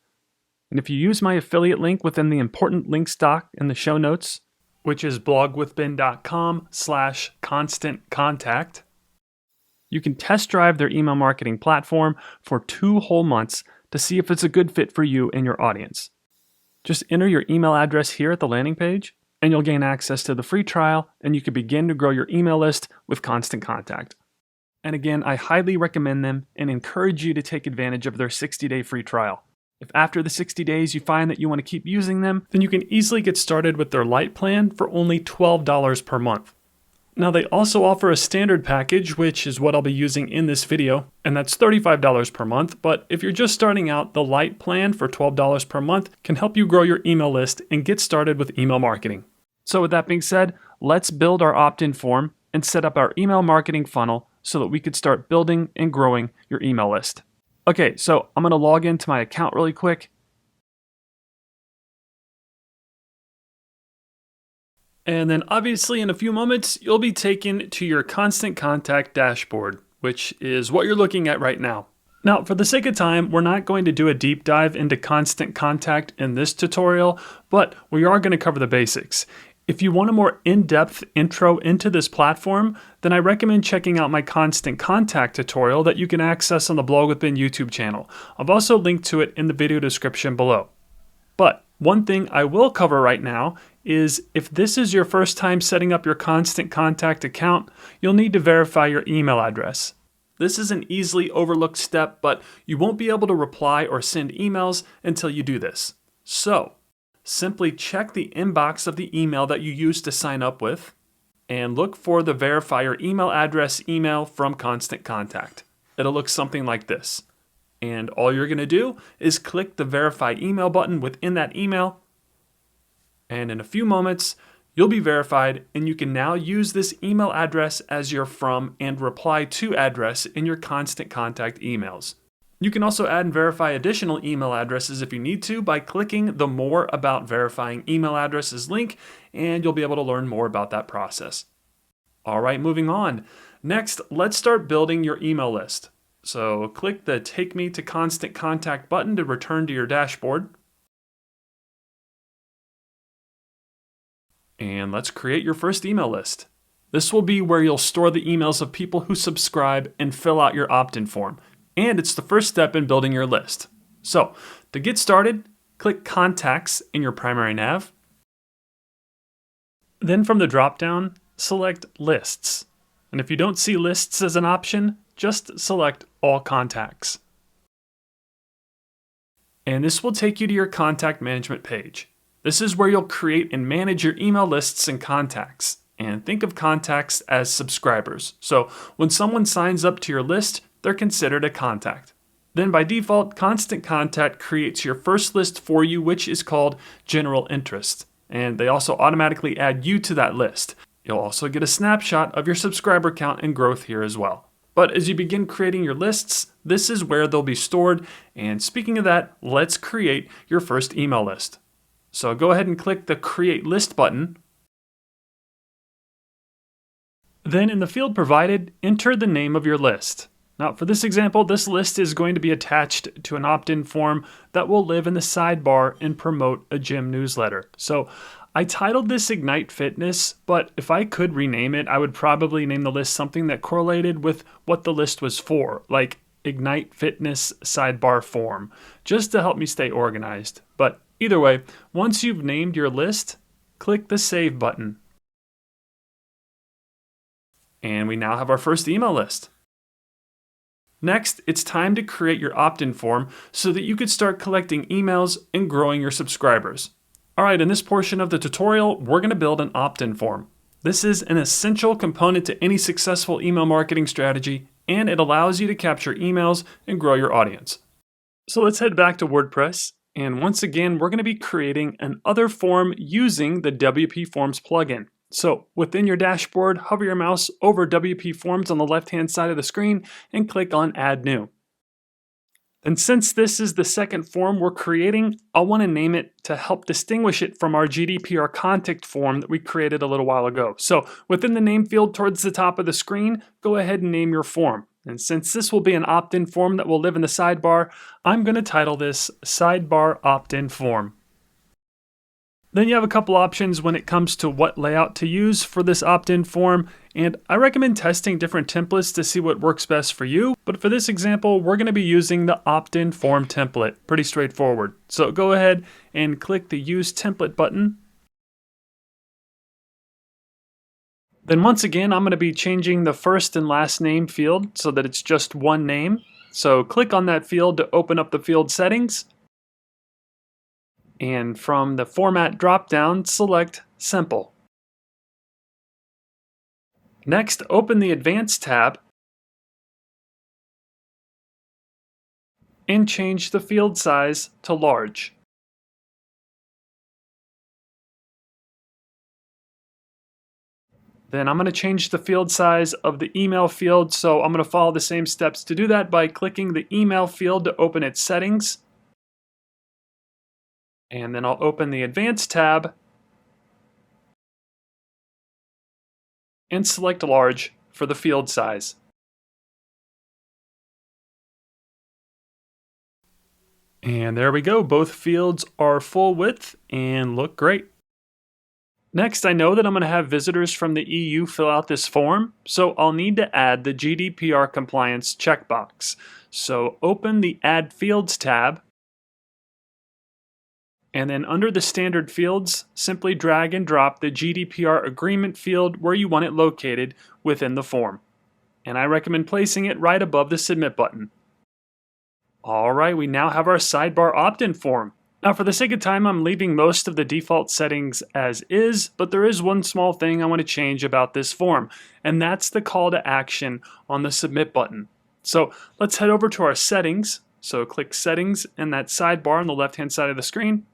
And if you use my affiliate link within the important links doc in the show notes, which is blogwithben.com/constant-contact, you can test drive their email marketing platform for 2 whole months to see if it's a good fit for you and your audience. Just enter your email address here at the landing page, and you'll gain access to the free trial, and you can begin to grow your email list with Constant Contact. And again, I highly recommend them and encourage you to take advantage of their 60-day free trial. If after the 60 days you find that you want to keep using them, then you can easily get started with their Lite plan for only $12 per month. Now they also offer a standard package, which is what I'll be using in this video, and that's $35 per month, but if you're just starting out, the Lite plan for $12 per month can help you grow your email list and get started with email marketing. So with that being said, let's build our opt-in form and set up our email marketing funnel so that we could start building and growing your email list. Okay, so I'm going to log into my account really quick. And then obviously in a few moments, you'll be taken to your Constant Contact dashboard, which is what you're looking at right now. Now, for the sake of time, we're not going to do a deep dive into Constant Contact in this tutorial, but we are going to cover the basics. If you want a more in-depth intro into this platform, then I recommend checking out my Constant Contact tutorial that you can access on the Blog with Ben YouTube channel. I've also linked to it in the video description below. But one thing I will cover right now is if this is your first time setting up your Constant Contact account, you'll need to verify your email address. This is an easily overlooked step, but you won't be able to reply or send emails until you do this. So, simply check the inbox of the email that you used to sign up with and look for the verify your email address email from Constant Contact. It'll look something like this. And all you're going to do is click the verify email button within that email. And in a few moments, you'll be verified and you can now use this email address as your from and reply to address in your Constant Contact emails. You can also add and verify additional email addresses if you need to by clicking the More About Verifying Email Addresses link, and you'll be able to learn more about that process. All right, moving on. Next, let's start building your email list. So click the Take Me to Constant Contact button to return to your dashboard. And let's create your first email list. This will be where you'll store the emails of people who subscribe and fill out your opt-in form. And it's the first step in building your list. So, to get started, click Contacts in your primary nav. Then from the drop-down, select Lists. And if you don't see Lists as an option, just select All Contacts. And this will take you to your contact management page. This is where you'll create and manage your email lists and contacts. And think of contacts as subscribers. So when someone signs up to your list, they're considered a contact. Then by default, Constant Contact creates your first list for you, which is called General Interest. And they also automatically add you to that list. You'll also get a snapshot of your subscriber count and growth here as well. But as you begin creating your lists, this is where they'll be stored. And speaking of that, let's create your first email list. So go ahead and click the Create List button. Then in the field provided, enter the name of your list. Now for this example, this list is going to be attached to an opt-in form that will live in the sidebar and promote a gym newsletter. So I titled this Ignite Fitness, but if I could rename it, I would probably name the list something that correlated with what the list was for, like Ignite Fitness Sidebar Form, just to help me stay organized. But either way, once you've named your list, click the Save button. And we now have our first email list. Next, it's time to create your opt-in form so that you could start collecting emails and growing your subscribers. All right, in this portion of the tutorial, we're going to build an opt-in form. This is an essential component to any successful email marketing strategy, and it allows you to capture emails and grow your audience. So let's head back to WordPress. And once again, we're going to be creating an other form using the WP Forms plugin. So within your dashboard, hover your mouse over WP Forms on the left-hand side of the screen and click on Add New. And since this is the second form we're creating, I want to name it to help distinguish it from our GDPR contact form that we created a little while ago. So within the name field towards the top of the screen, go ahead and name your form. And since this will be an opt-in form that will live in the sidebar, I'm going to title this Sidebar Opt-in Form. Then you have a couple options when it comes to what layout to use for this opt-in form, and I recommend testing different templates to see what works best for you. But for this example, we're going to be using the opt-in form template. Pretty straightforward. So go ahead and click the Use Template button. Then once again, I'm going to be changing the first and last name field so that it's just one name. So click on that field to open up the field settings. And from the Format dropdown, select Simple. Next, open the Advanced tab and change the field size to large. Then I'm going to change the field size of the email field, so I'm going to follow the same steps to do that by clicking the email field to open its settings. And then I'll open the Advanced tab and select Large for the field size. And there we go, both fields are full width and look great. Next, I know that I'm going to have visitors from the EU fill out this form, so I'll need to add the GDPR compliance checkbox. So open the Add Fields tab, and then under the standard fields, simply drag and drop the GDPR agreement field where you want it located within the form. And I recommend placing it right above the Submit button. Alright, we now have our sidebar opt-in form. Now for the sake of time, I'm leaving most of the default settings as is, but there is one small thing I want to change about this form, and that's the call to action on the Submit button. So let's head over to our settings. So click Settings in that sidebar on the left-hand side of the screen.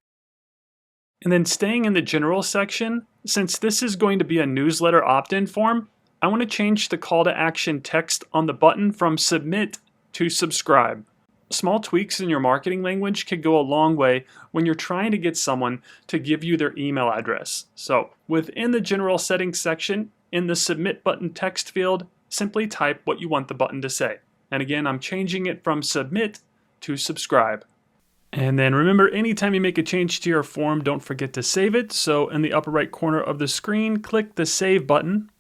And then staying in the General section, since this is going to be a newsletter opt-in form, I want to change the call to action text on the button from Submit to Subscribe. Small tweaks in your marketing language can go a long way when you're trying to get someone to give you their email address. So within the General Settings section, in the Submit button text field, simply type what you want the button to say. And again, I'm changing it from Submit to Subscribe. And then remember, anytime you make a change to your form, don't forget to save it. So in the upper right corner of the screen, click the Save button.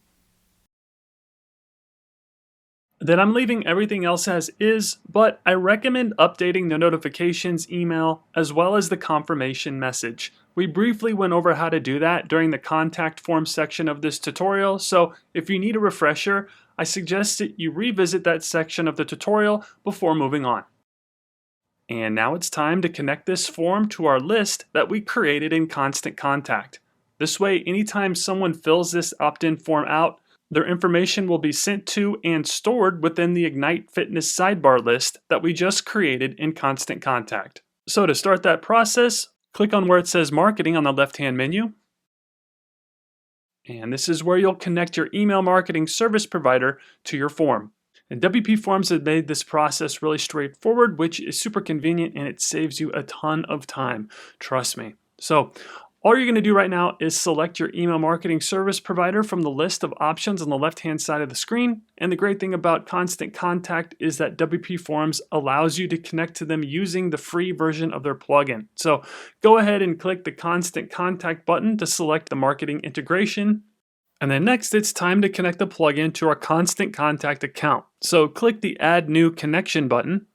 Then I'm leaving everything else as is, but I recommend updating the notifications email as well as the confirmation message. We briefly went over how to do that during the contact form section of this tutorial, so if you need a refresher, I suggest that you revisit that section of the tutorial before moving on. And now it's time to connect this form to our list that we created in Constant Contact. This way, anytime someone fills this opt-in form out, their information will be sent to and stored within the Ignite Fitness sidebar list that we just created in Constant Contact. So to start that process, click on where it says Marketing on the left-hand menu. And this is where you'll connect your email marketing service provider to your form. And WP Forms has made this process really straightforward, which is super convenient, and it saves you a ton of time. Trust me. So all you're going to do right now is select your email marketing service provider from the list of options on the left-hand side of the screen. And the great thing about Constant Contact is that WP Forms allows you to connect to them using the free version of their plugin. So go ahead and click the Constant Contact button to select the marketing integration. And then next, it's time to connect the plugin to our Constant Contact account. So click the Add New Connection button,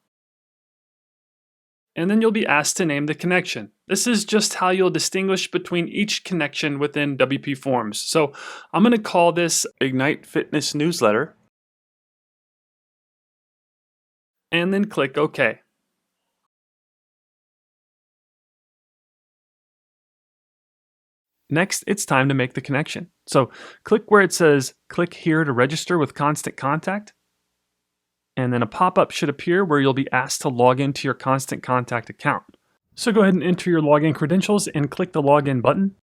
and then you'll be asked to name the connection. This is just how you'll distinguish between each connection within WP Forms. So I'm going to call this Ignite Fitness Newsletter, and then click OK. Next, it's time to make the connection. So click where it says, click here to register with Constant Contact. And then a pop-up should appear where you'll be asked to log into your Constant Contact account. So go ahead and enter your login credentials and click the login button.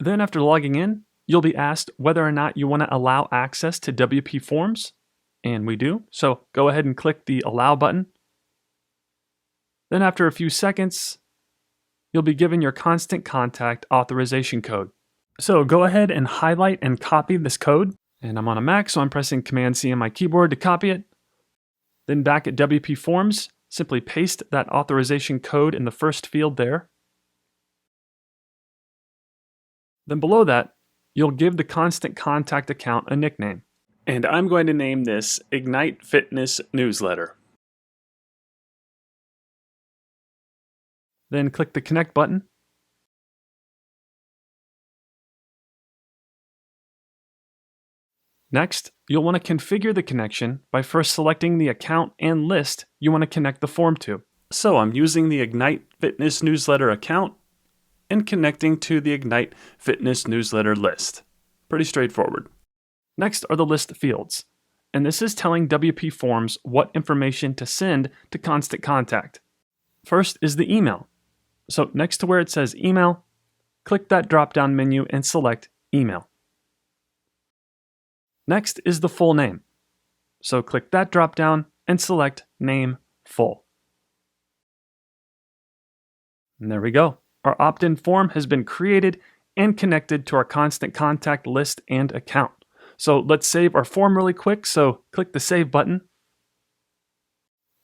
Then after logging in, you'll be asked whether or not you want to allow access to WP Forms. And we do. So go ahead and click the allow button. Then after a few seconds, you'll be given your Constant Contact authorization code. So go ahead and highlight and copy this code. And I'm on a Mac, so I'm pressing Command-C on my keyboard to copy it. Then back at WP Forms, simply paste that authorization code in the first field there. Then below that, you'll give the Constant Contact account a nickname. And I'm going to name this Ignite Fitness Newsletter. Then click the Connect button. Next, you'll want to configure the connection by first selecting the account and list you want to connect the form to. So I'm using the Ignite Fitness Newsletter account and connecting to the Ignite Fitness Newsletter list. Pretty straightforward. Next are the list fields, and this is telling WP Forms what information to send to Constant Contact. First is the email. So next to where it says email, click that drop-down menu and select email. Next is the full name. So click that drop-down and select name full. And there we go. Our opt-in form has been created and connected to our Constant Contact list and account. So let's save our form really quick. So click the Save button.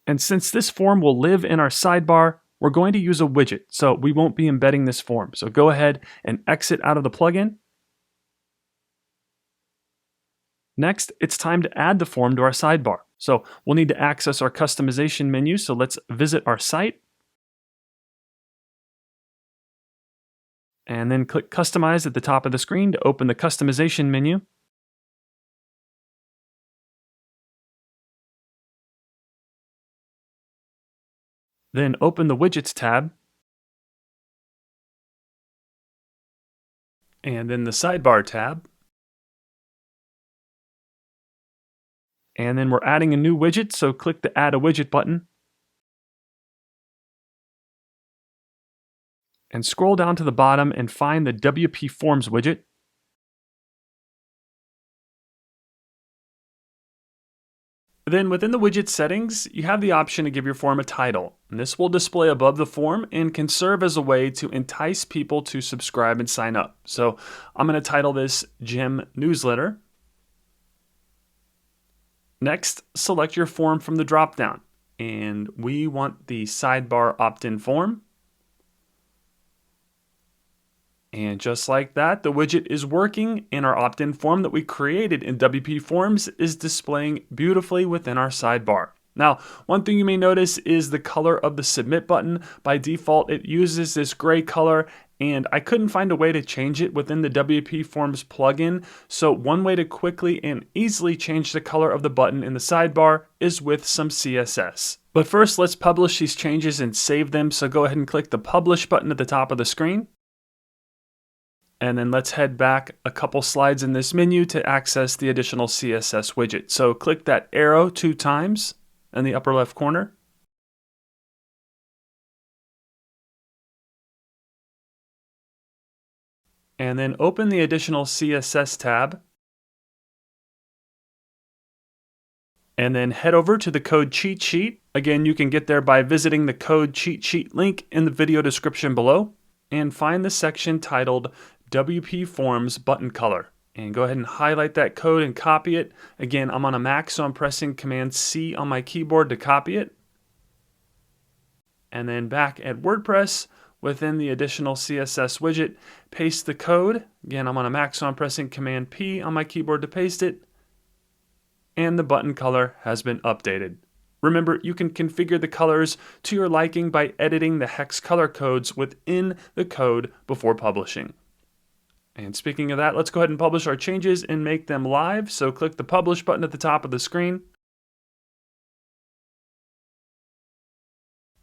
And since this form will live in our sidebar, we're going to use a widget. So we won't be embedding this form. So go ahead and exit out of the plugin. Next, it's time to add the form to our sidebar. So we'll need to access our customization menu. So let's visit our site. And then click Customize at the top of the screen to open the customization menu. Then open the Widgets tab. And then the Sidebar tab. And then we're adding a new widget, so click the Add a Widget button. And scroll down to the bottom and find the WP Forms widget. Then within the widget settings, you have the option to give your form a title. And this will display above the form and can serve as a way to entice people to subscribe and sign up. So I'm going to title this Gym Newsletter. Next, select your form from the dropdown, and we want the sidebar opt-in form. And just like that, the widget is working, and our opt-in form that we created in WP Forms is displaying beautifully within our sidebar. Now, one thing you may notice is the color of the submit button. By default, it uses this gray color, and I couldn't find a way to change it within the WP Forms plugin. So one way to quickly and easily change the color of the button in the sidebar is with some CSS. But first, let's publish these changes and save them. So go ahead and click the Publish button at the top of the screen. And then let's head back a couple slides in this menu to access the additional CSS widget. So click that arrow 2 times in the upper left corner. And then open the additional CSS tab. And then head over to the code cheat sheet. Again, you can get there by visiting the code cheat sheet link in the video description below. And find the section titled WP Forms Button Color. And go ahead and highlight that code and copy it. Again, I'm on a Mac, so I'm pressing Command C on my keyboard to copy it. And then back at WordPress, within the additional CSS widget, paste the code. Again, I'm on a Mac, so I'm pressing Command P on my keyboard to paste it. And the button color has been updated. Remember, you can configure the colors to your liking by editing the hex color codes within the code before publishing. And speaking of that, let's go ahead and publish our changes and make them live. So click the Publish button at the top of the screen.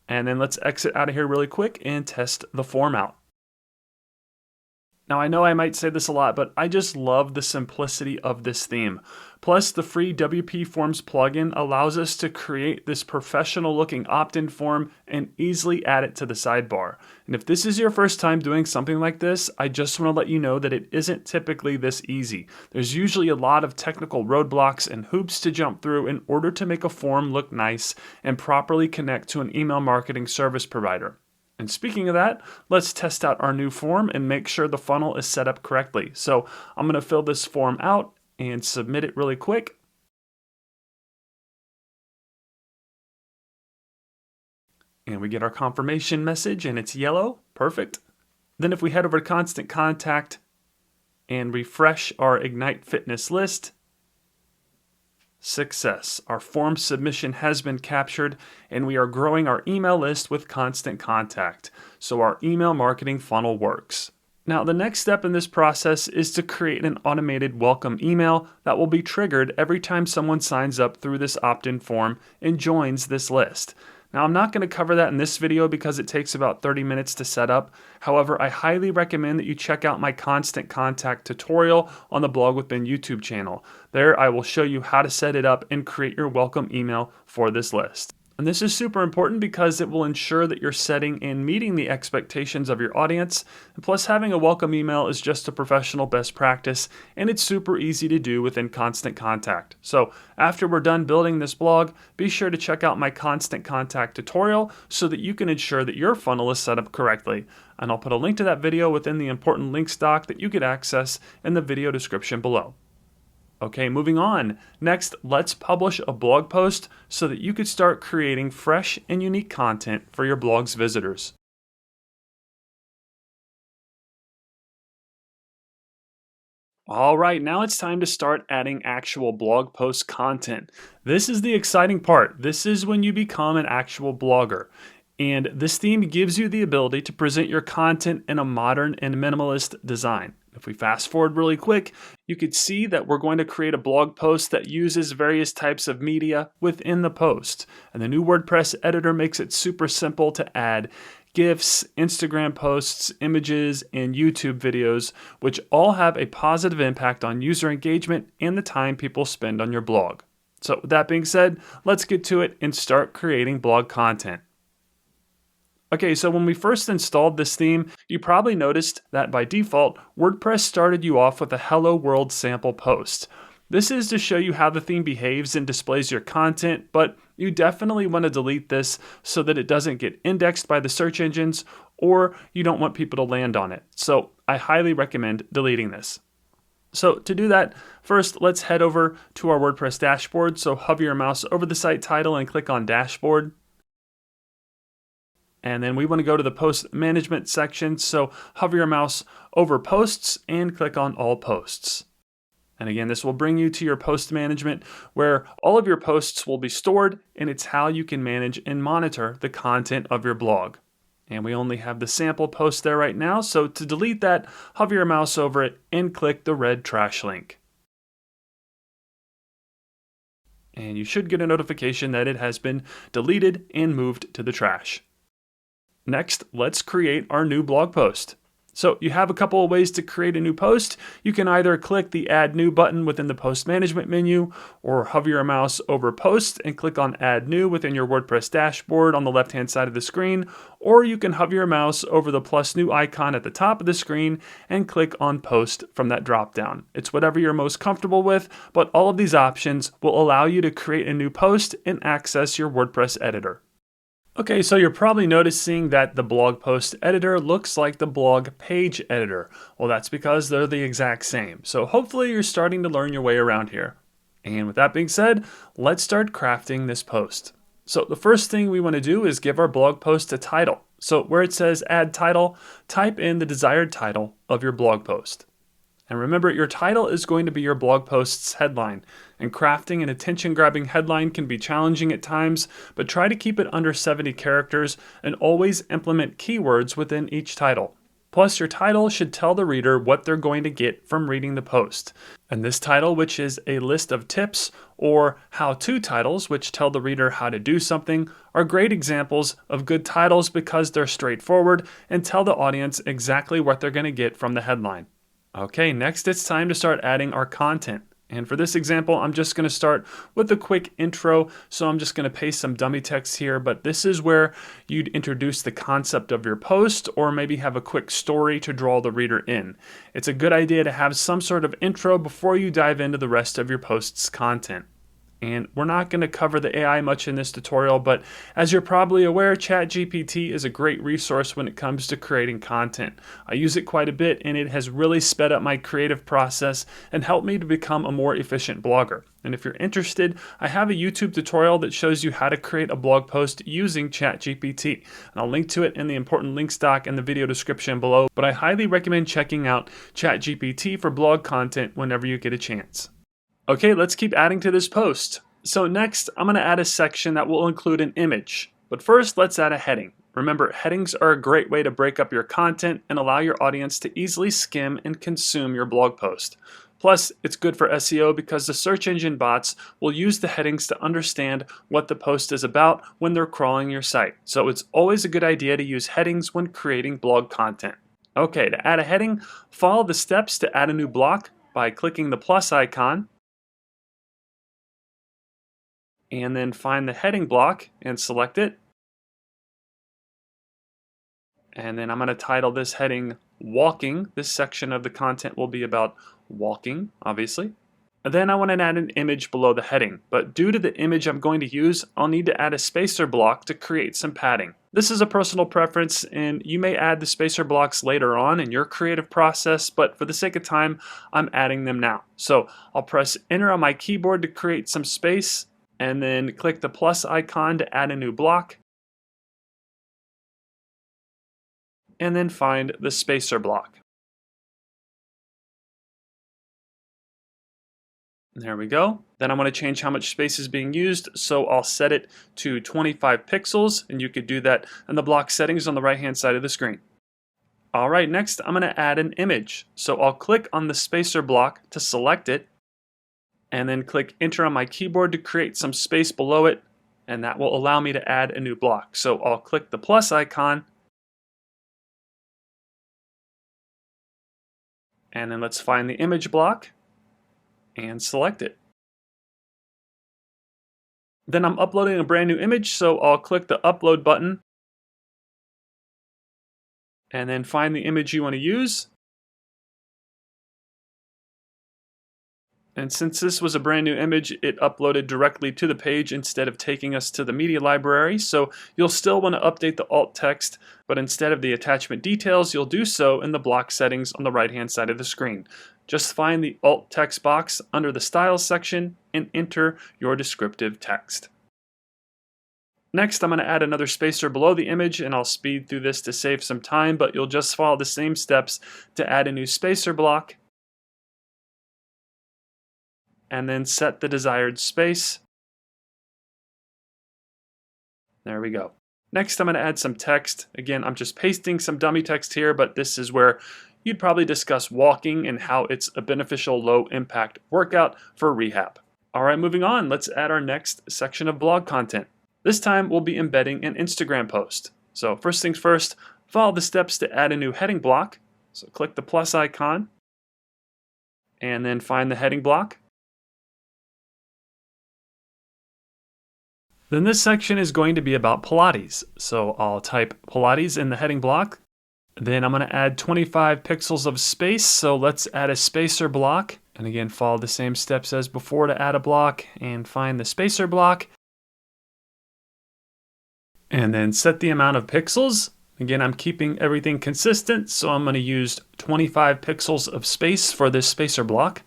And then let's exit out of here really quick and test the form out. Now, I know I might say this a lot, but I just love the simplicity of this theme. Plus, the free WP Forms plugin allows us to create this professional looking opt-in form and easily add it to the sidebar. And if this is your first time doing something like this, I just want to let you know that it isn't typically this easy. There's usually a lot of technical roadblocks and hoops to jump through in order to make a form look nice and properly connect to an email marketing service provider. And speaking of that, let's test out our new form and make sure the funnel is set up correctly. So I'm going to fill this form out and submit it really quick. And we get our confirmation message and it's yellow. Perfect. Then if we head over to Constant Contact and refresh our Ignite Fitness list, success. Our form submission has been captured and we are growing our email list with Constant Contact. So our email marketing funnel works. Now, the next step in this process is to create an automated welcome email that will be triggered every time someone signs up through this opt-in form and joins this list. Now, I'm not going to cover that in this video because it takes about 30 minutes to set up. However, I highly recommend that you check out my Constant Contact tutorial on the Blog with Ben YouTube channel. There, I will show you how to set it up and create your welcome email for this list. And this is super important because it will ensure that you're setting and meeting the expectations of your audience. And plus, having a welcome email is just a professional best practice, and it's super easy to do within Constant Contact. So after we're done building this blog, be sure to check out my Constant Contact tutorial so that you can ensure that your funnel is set up correctly. And I'll put a link to that video within the important links doc that you could access in the video description below. Okay, moving on. Next, let's publish a blog post so that you could start creating fresh and unique content for your blog's visitors. All right, now it's time to start adding actual blog post content. This is the exciting part. This is when you become an actual blogger. And this theme gives you the ability to present your content in a modern and minimalist design. If we fast forward really quick, you could see that we're going to create a blog post that uses various types of media within the post. And the new WordPress editor makes it super simple to add GIFs, Instagram posts, images, and YouTube videos, which all have a positive impact on user engagement and the time people spend on your blog. So with that being said, let's get to it and start creating blog content. Okay, so when we first installed this theme, you probably noticed that by default, WordPress started you off with a Hello World sample post. This is to show you how the theme behaves and displays your content, but you definitely want to delete this so that it doesn't get indexed by the search engines or you don't want people to land on it. So I highly recommend deleting this. So to do that, first let's head over to our WordPress dashboard. So hover your mouse over the site title and click on Dashboard. And then we want to go to the post management section. So hover your mouse over posts and click on all posts. And again, this will bring you to your post management where all of your posts will be stored, and it's how you can manage and monitor the content of your blog. And we only have the sample post there right now. So to delete that, hover your mouse over it and click the red trash link. And you should get a notification that it has been deleted and moved to the trash. Next, let's create our new blog post. So you have a couple of ways to create a new post. You can either click the Add New button within the Post Management menu, or hover your mouse over Post and click on Add New within your WordPress dashboard on the left-hand side of the screen, or you can hover your mouse over the plus new icon at the top of the screen and click on Post from that drop-down. It's whatever you're most comfortable with, but all of these options will allow you to create a new post and access your WordPress editor. Okay, so you're probably noticing that the blog post editor looks like the blog page editor. Well, that's because they're the exact same. So hopefully you're starting to learn your way around here. And with that being said, let's start crafting this post. So the first thing we want to do is give our blog post a title. So where it says add title, type in the desired title of your blog post. And remember, your title is going to be your blog post's headline. And crafting an attention-grabbing headline can be challenging at times, but try to keep it under 70 characters and always implement keywords within each title. Plus, your title should tell the reader what they're going to get from reading the post. And this title, which is a list of tips, or how-to titles, which tell the reader how to do something, are great examples of good titles because they're straightforward and tell the audience exactly what they're going to get from the headline. Okay, next it's time to start adding our content. And for this example, I'm just going to start with a quick intro. So I'm just going to paste some dummy text here, but this is where you'd introduce the concept of your post or maybe have a quick story to draw the reader in. It's a good idea to have some sort of intro before you dive into the rest of your post's content. And we're not going to cover the AI much in this tutorial, but as you're probably aware, ChatGPT is a great resource when it comes to creating content. I use it quite a bit, and it has really sped up my creative process and helped me to become a more efficient blogger. And if you're interested, I have a YouTube tutorial that shows you how to create a blog post using ChatGPT. And I'll link to it in the important links doc in the video description below, but I highly recommend checking out ChatGPT for blog content whenever you get a chance. Okay, let's keep adding to this post. So next, I'm going to add a section that will include an image. But first, let's add a heading. Remember, headings are a great way to break up your content and allow your audience to easily skim and consume your blog post. Plus, it's good for SEO because the search engine bots will use the headings to understand what the post is about when they're crawling your site. So it's always a good idea to use headings when creating blog content. Okay, to add a heading, follow the steps to add a new block by clicking the plus icon, and then find the heading block and select it. And then I'm going to title this heading Walking. This section of the content will be about walking, obviously. And then I want to add an image below the heading, but due to the image I'm going to use, I'll need to add a spacer block to create some padding. This is a personal preference, and you may add the spacer blocks later on in your creative process, but for the sake of time, I'm adding them now. So I'll press Enter on my keyboard to create some space, and then click the plus icon to add a new block, and then find the spacer block. There we go. Then I want to change how much space is being used, so I'll set it to 25 pixels, and you could do that in the block settings on the right-hand side of the screen. Alright, next I'm going to add an image. So I'll click on the spacer block to select it, and then click Enter on my keyboard to create some space below it, and that will allow me to add a new block. So I'll click the plus icon, and then let's find the image block and select it. Then I'm uploading a brand new image, so I'll click the upload button, and then find the image you want to use. And since this was a brand new image, it uploaded directly to the page instead of taking us to the media library. So you'll still want to update the alt text, but instead of the attachment details, you'll do so in the block settings on the right-hand side of the screen. Just find the alt text box under the styles section and enter your descriptive text. Next, I'm going to add another spacer below the image, and I'll speed through this to save some time, but you'll just follow the same steps to add a new spacer block, and then set the desired space. There we go. Next, I'm going to add some text. Again, I'm just pasting some dummy text here, but this is where you'd probably discuss walking and how it's a beneficial low-impact workout for rehab. All right, moving on, let's add our next section of blog content. This time, we'll be embedding an Instagram post. So first things first, follow the steps to add a new heading block. So click the plus icon, and then find the heading block. Then this section is going to be about Pilates. So I'll type Pilates in the heading block. Then I'm going to add 25 pixels of space. So let's add a spacer block. And again, follow the same steps as before to add a block and find the spacer block. And then set the amount of pixels. Again, I'm keeping everything consistent, so I'm going to use 25 pixels of space for this spacer block.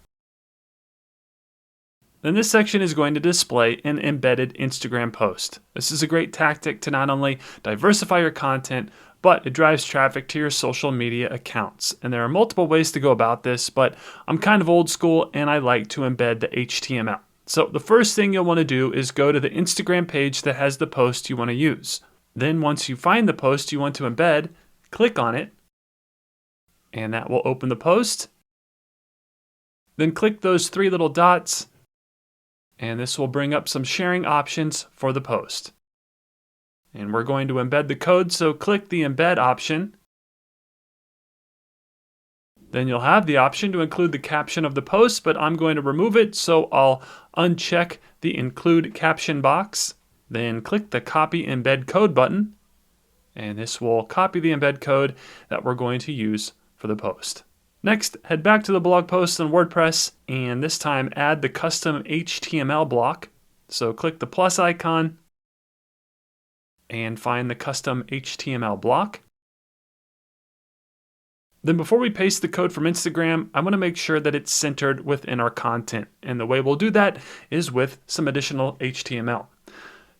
Then this section is going to display an embedded Instagram post. This is a great tactic to not only diversify your content, but it drives traffic to your social media accounts. And there are multiple ways to go about this, but I'm kind of old school and I like to embed the HTML. So the first thing you'll want to do is go to the Instagram page that has the post you want to use. Then once you find the post you want to embed, click on it, and that will open the post. Then click those three little dots, and this will bring up some sharing options for the post. And we're going to embed the code, so click the embed option. Then you'll have the option to include the caption of the post, but I'm going to remove it, so I'll uncheck the include caption box. Then click the copy embed code button, and this will copy the embed code that we're going to use for the post. Next, head back to the blog post in WordPress, and this time add the custom HTML block. So click the plus icon and find the custom HTML block. Then before we paste the code from Instagram, I want to make sure that it's centered within our content. And the way we'll do that is with some additional HTML.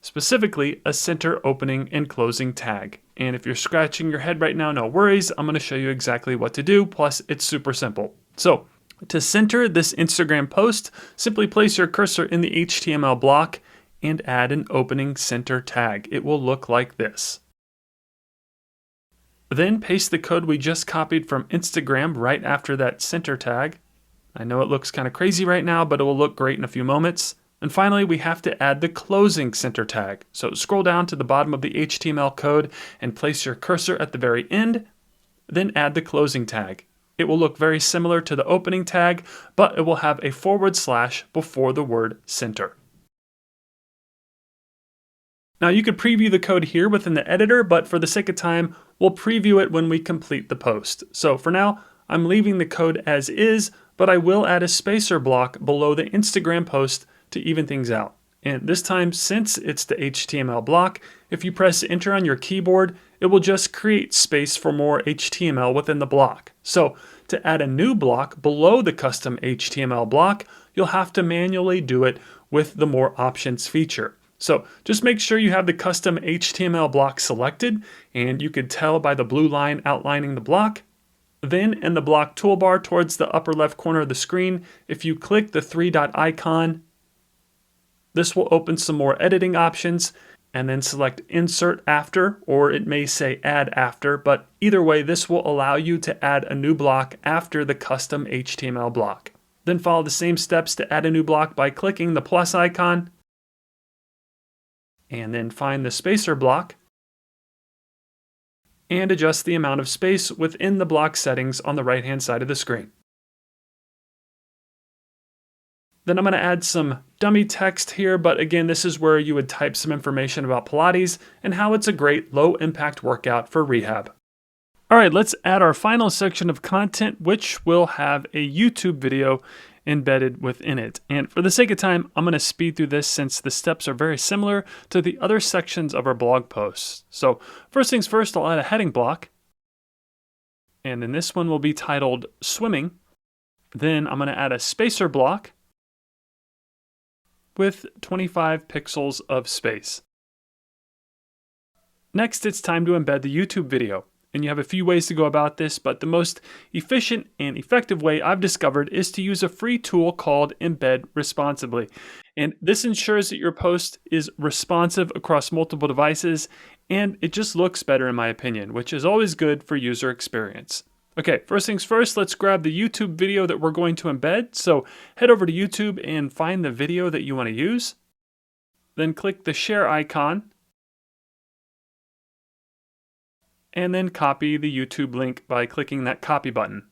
Specifically, a center opening and closing tag. And if you're scratching your head right now, no worries. I'm going to show you exactly what to do. Plus, it's super simple. So to center this Instagram post, simply place your cursor in the HTML block and add an opening center tag. It will look like this. Then paste the code we just copied from Instagram right after that center tag. I know it looks kind of crazy right now, but it will look great in a few moments. And finally, we have to add the closing center tag. So scroll down to the bottom of the HTML code and place your cursor at the very end, then add the closing tag. It will look very similar to the opening tag, but it will have a / before the word center. Now you could preview the code here within the editor, but for the sake of time, we'll preview it when we complete the post. So for now, I'm leaving the code as is, but I will add a spacer block below the Instagram post to even things out. And this time, since it's the HTML block, if you press enter on your keyboard, it will just create space for more HTML within the block. So to add a new block below the custom HTML block, you'll have to manually do it with the more options feature. So just make sure you have the custom HTML block selected, and you can tell by the blue line outlining the block. Then in the block toolbar towards the upper left corner of the screen, if you click the 3-dot icon, this will open some more editing options, and then select insert after, or it may say add after, but either way, this will allow you to add a new block after the custom HTML block. Then follow the same steps to add a new block by clicking the plus icon, and then find the spacer block, and adjust the amount of space within the block settings on the right-hand side of the screen. Then I'm going to add some dummy text here, but again, this is where you would type some information about Pilates and how it's a great low-impact workout for rehab. All right, let's add our final section of content, which will have a YouTube video embedded within it. And for the sake of time, I'm going to speed through this since the steps are very similar to the other sections of our blog posts. So first things first, I'll add a heading block. And then this one will be titled Swimming. Then I'm going to add a spacer block with 25 pixels of space. Next, it's time to embed the YouTube video. And you have a few ways to go about this, but the most efficient and effective way I've discovered is to use a free tool called Embed Responsibly. And this ensures that your post is responsive across multiple devices, and it just looks better in my opinion, which is always good for user experience. Okay, first things first, let's grab the YouTube video that we're going to embed. So head over to YouTube and find the video that you want to use. Then click the share icon. And then copy the YouTube link by clicking that copy button.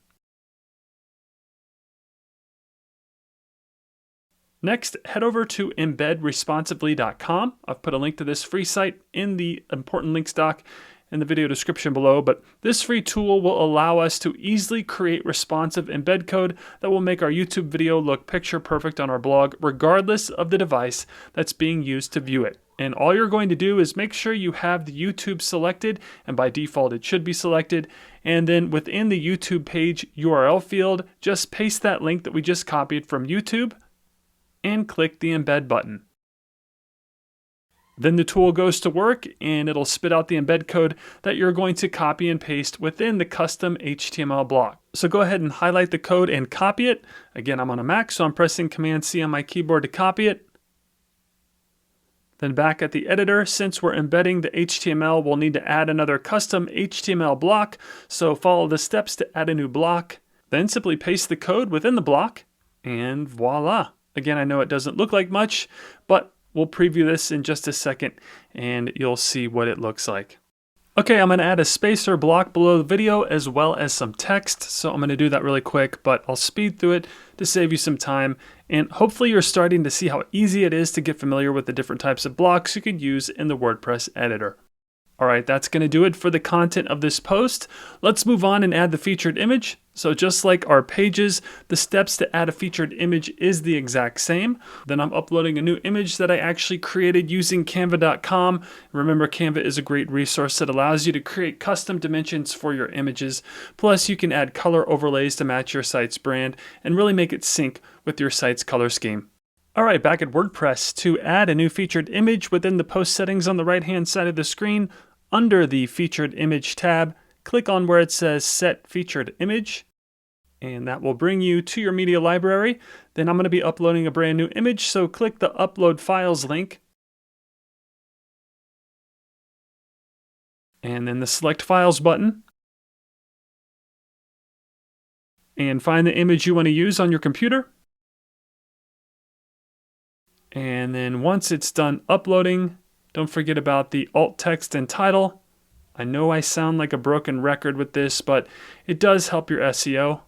Next, head over to embedresponsibly.com. I've put a link to this free site in the important links doc in the video description below, but this free tool will allow us to easily create responsive embed code that will make our YouTube video look picture perfect on our blog, regardless of the device that's being used to view it. And all you're going to do is make sure you have the YouTube selected, and by default it should be selected, and then within the YouTube page URL field, just paste that link that we just copied from YouTube and click the embed button. Then the tool goes to work and it'll spit out the embed code that you're going to copy and paste within the custom HTML block. So go ahead and highlight the code and copy it. Again, I'm on a Mac, so I'm pressing Command-C on my keyboard to copy it. Then back at the editor, since we're embedding the HTML, we'll need to add another custom HTML block. So follow the steps to add a new block. Then simply paste the code within the block and voila. Again, I know it doesn't look like much, but we'll preview this in just a second and you'll see what it looks like. Okay, I'm going to add a spacer block below the video as well as some text. So I'm going to do that really quick, but I'll speed through it to save you some time. And hopefully you're starting to see how easy it is to get familiar with the different types of blocks you could use in the WordPress editor. All right, that's going to do it for the content of this post. Let's move on and add the featured image. So just like our pages, the steps to add a featured image is the exact same. Then I'm uploading a new image that I actually created using canva.com. Remember, Canva is a great resource that allows you to create custom dimensions for your images. Plus, you can add color overlays to match your site's brand and really make it sync with your site's color scheme. All right, back at WordPress. To add a new featured image within the post settings on the right-hand side of the screen, under the Featured Image tab, click on where it says Set Featured Image, and that will bring you to your media library. Then I'm going to be uploading a brand new image, so click the Upload Files link, and then the Select Files button, and find the image you want to use on your computer. And then once it's done uploading, don't forget about the alt text and title. I know I sound like a broken record with this, but it does help your SEO.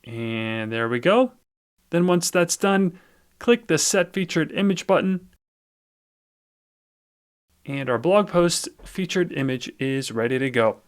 And there we go. Then once that's done, click the Set Featured Image button. And our blog post featured image is ready to go.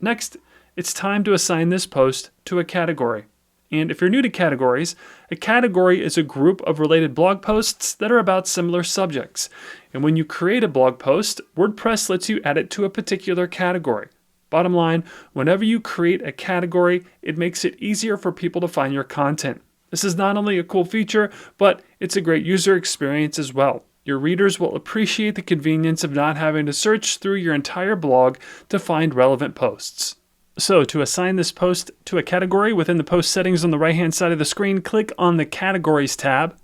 Next, it's time to assign this post to a category. And if you're new to categories, a category is a group of related blog posts that are about similar subjects. And when you create a blog post, WordPress lets you add it to a particular category. Bottom line, whenever you create a category, it makes it easier for people to find your content. This is not only a cool feature, but it's a great user experience as well. Your readers will appreciate the convenience of not having to search through your entire blog to find relevant posts. So to assign this post to a category within the post settings on the right-hand side of the screen, click on the Categories tab.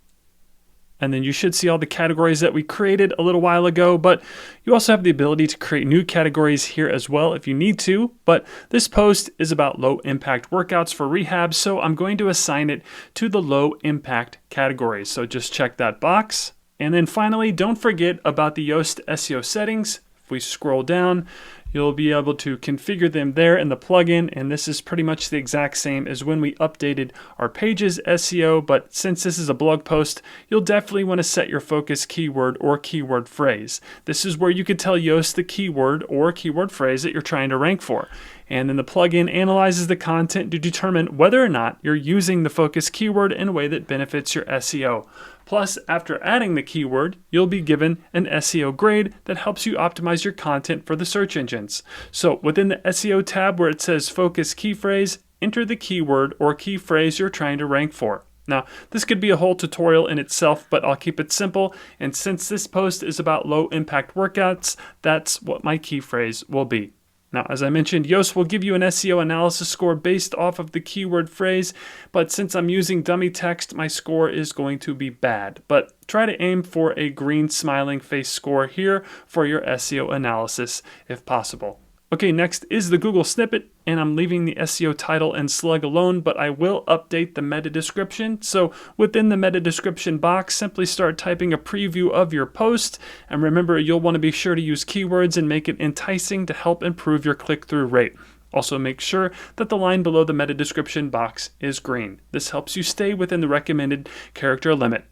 And then you should see all the categories that we created a little while ago, but you also have the ability to create new categories here as well if you need to. But this post is about low impact workouts for rehab, so I'm going to assign it to the low impact categories. So just check that box. And then finally, don't forget about the Yoast SEO settings. If we scroll down, you'll be able to configure them there in the plugin, and this is pretty much the exact same as when we updated our pages SEO, but since this is a blog post, you'll definitely want to set your focus keyword or keyword phrase. This is where you could tell Yoast the keyword or keyword phrase that you're trying to rank for. And then the plugin analyzes the content to determine whether or not you're using the focus keyword in a way that benefits your SEO. Plus, after adding the keyword, you'll be given an SEO grade that helps you optimize your content for the search engines. So within the SEO tab where it says focus key phrase, enter the keyword or key phrase you're trying to rank for. Now, this could be a whole tutorial in itself, but I'll keep it simple. And since this post is about low impact workouts, that's what my key phrase will be. Now, as I mentioned, Yoast will give you an SEO analysis score based off of the keyword phrase, but since I'm using dummy text, my score is going to be bad. But try to aim for a green smiling face score here for your SEO analysis if possible. Okay, next is the Google snippet, and I'm leaving the SEO title and slug alone, but I will update the meta description. So within the meta description box, simply start typing a preview of your post. And remember, you'll want to be sure to use keywords and make it enticing to help improve your click-through rate. Also make sure that the line below the meta description box is green. This helps you stay within the recommended character limit.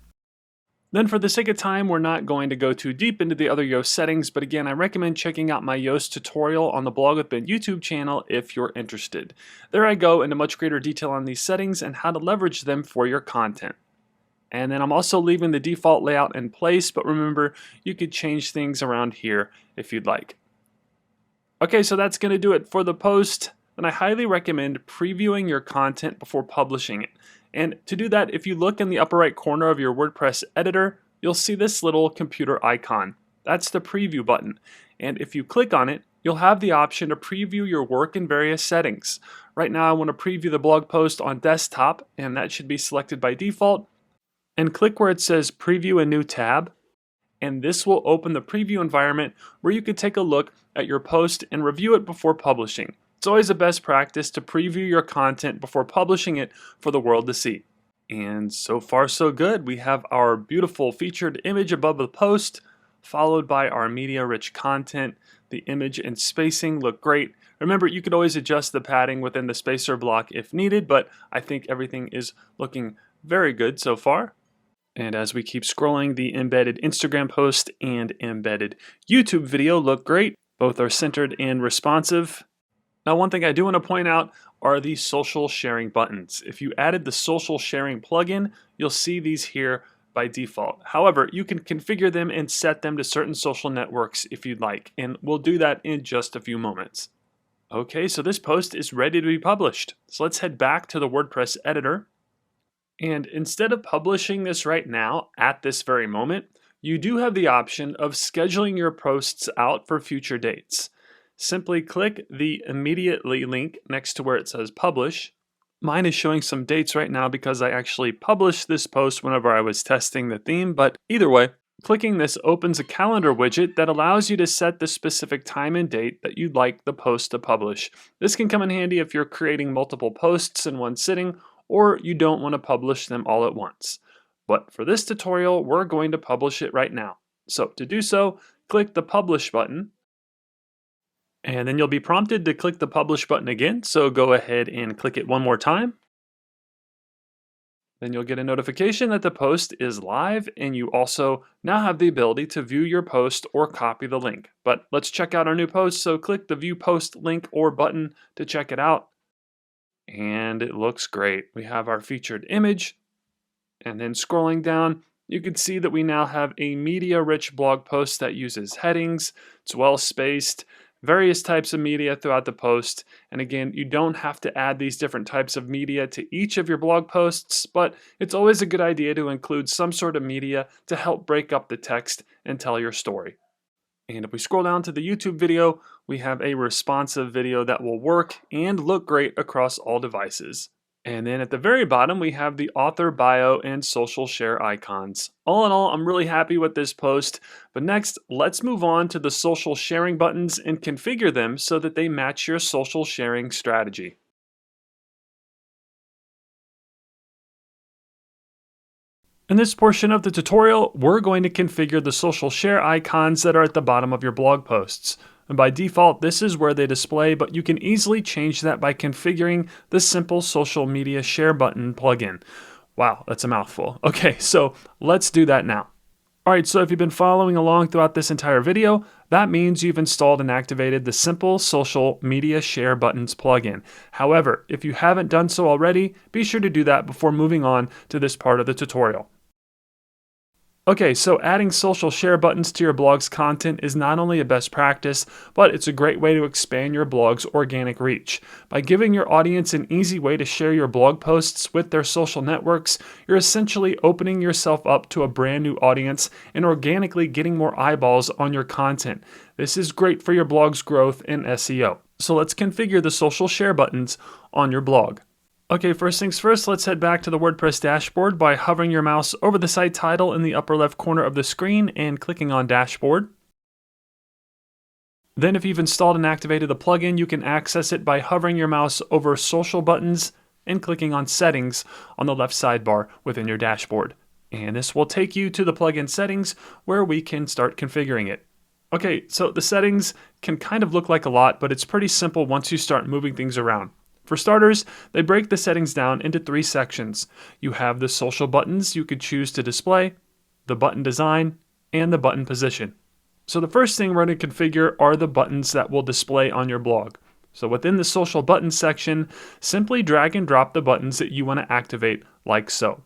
Then for the sake of time, we're not going to go too deep into the other Yoast settings, but again, I recommend checking out my Yoast tutorial on the Blog with Ben YouTube channel if you're interested. There I go into much greater detail on these settings and how to leverage them for your content. And then I'm also leaving the default layout in place, but remember, you could change things around here if you'd like. Okay, so that's going to do it for the post. Then I highly recommend previewing your content before publishing it. And to do that, if you look in the upper right corner of your WordPress editor, you'll see this little computer icon. That's the preview button. And if you click on it, you'll have the option to preview your work in various settings. Right now, I want to preview the blog post on desktop, and that should be selected by default. And click where it says Preview a New tab. And this will open the preview environment where you can take a look at your post and review it before publishing. It's always a best practice to preview your content before publishing it for the world to see. And so far so good. We have our beautiful featured image above the post, followed by our media-rich content. The image and spacing look great. Remember, you could always adjust the padding within the spacer block if needed, but I think everything is looking very good so far. And as we keep scrolling, the embedded Instagram post and embedded YouTube video look great. Both are centered and responsive. Now, one thing I do want to point out are the social sharing buttons. If you added the social sharing plugin, you'll see these here by default. However, you can configure them and set them to certain social networks if you'd like, and we'll do that in just a few moments. Okay, so this post is ready to be published. So let's head back to the WordPress editor. And instead of publishing this right now at this very moment, you do have the option of scheduling your posts out for future dates. Simply click the immediately link next to where it says publish. Mine is showing some dates right now because I actually published this post whenever I was testing the theme, but either way, clicking this opens a calendar widget that allows you to set the specific time and date that you'd like the post to publish. This can come in handy if you're creating multiple posts in one sitting or you don't want to publish them all at once. But for this tutorial, we're going to publish it right now. So to do so, click the publish button. And then you'll be prompted to click the publish button again, so go ahead and click it one more time. Then you'll get a notification that the post is live, and you also now have the ability to view your post or copy the link. But let's check out our new post, so click the view post link or button to check it out. And it looks great. We have our featured image, and then scrolling down, you can see that we now have a media-rich blog post that uses headings, it's well-spaced, various types of media throughout the post. And again, you don't have to add these different types of media to each of your blog posts, but it's always a good idea to include some sort of media to help break up the text and tell your story. And if we scroll down to the YouTube video, we have a responsive video that will work and look great across all devices. And then at the very bottom, we have the author bio and social share icons. All in all, I'm really happy with this post. But next, let's move on to the social sharing buttons and configure them so that they match your social sharing strategy. In this portion of the tutorial, we're going to configure the social share icons that are at the bottom of your blog posts. And by default, this is where they display, but you can easily change that by configuring the simple social media share button plugin. Wow, that's a mouthful. Okay, so let's do that now. All right, so if you've been following along throughout this entire video, that means you've installed and activated the simple social media share buttons plugin. However, if you haven't done so already, be sure to do that before moving on to this part of the tutorial. Okay, so adding social share buttons to your blog's content is not only a best practice, but it's a great way to expand your blog's organic reach. By giving your audience an easy way to share your blog posts with their social networks, you're essentially opening yourself up to a brand new audience and organically getting more eyeballs on your content. This is great for your blog's growth and SEO. So let's configure the social share buttons on your blog. Okay, first things first, let's head back to the WordPress dashboard by hovering your mouse over the site title in the upper left corner of the screen and clicking on Dashboard. Then if you've installed and activated the plugin, you can access it by hovering your mouse over Social Buttons and clicking on Settings on the left sidebar within your dashboard. And this will take you to the plugin settings where we can start configuring it. Okay, so the settings can kind of look like a lot, but it's pretty simple once you start moving things around. For starters, they break the settings down into 3 sections. You have the social buttons you could choose to display, the button design, and the button position. So the first thing we're going to configure are the buttons that will display on your blog. So within the social buttons section, simply drag and drop the buttons that you want to activate like so.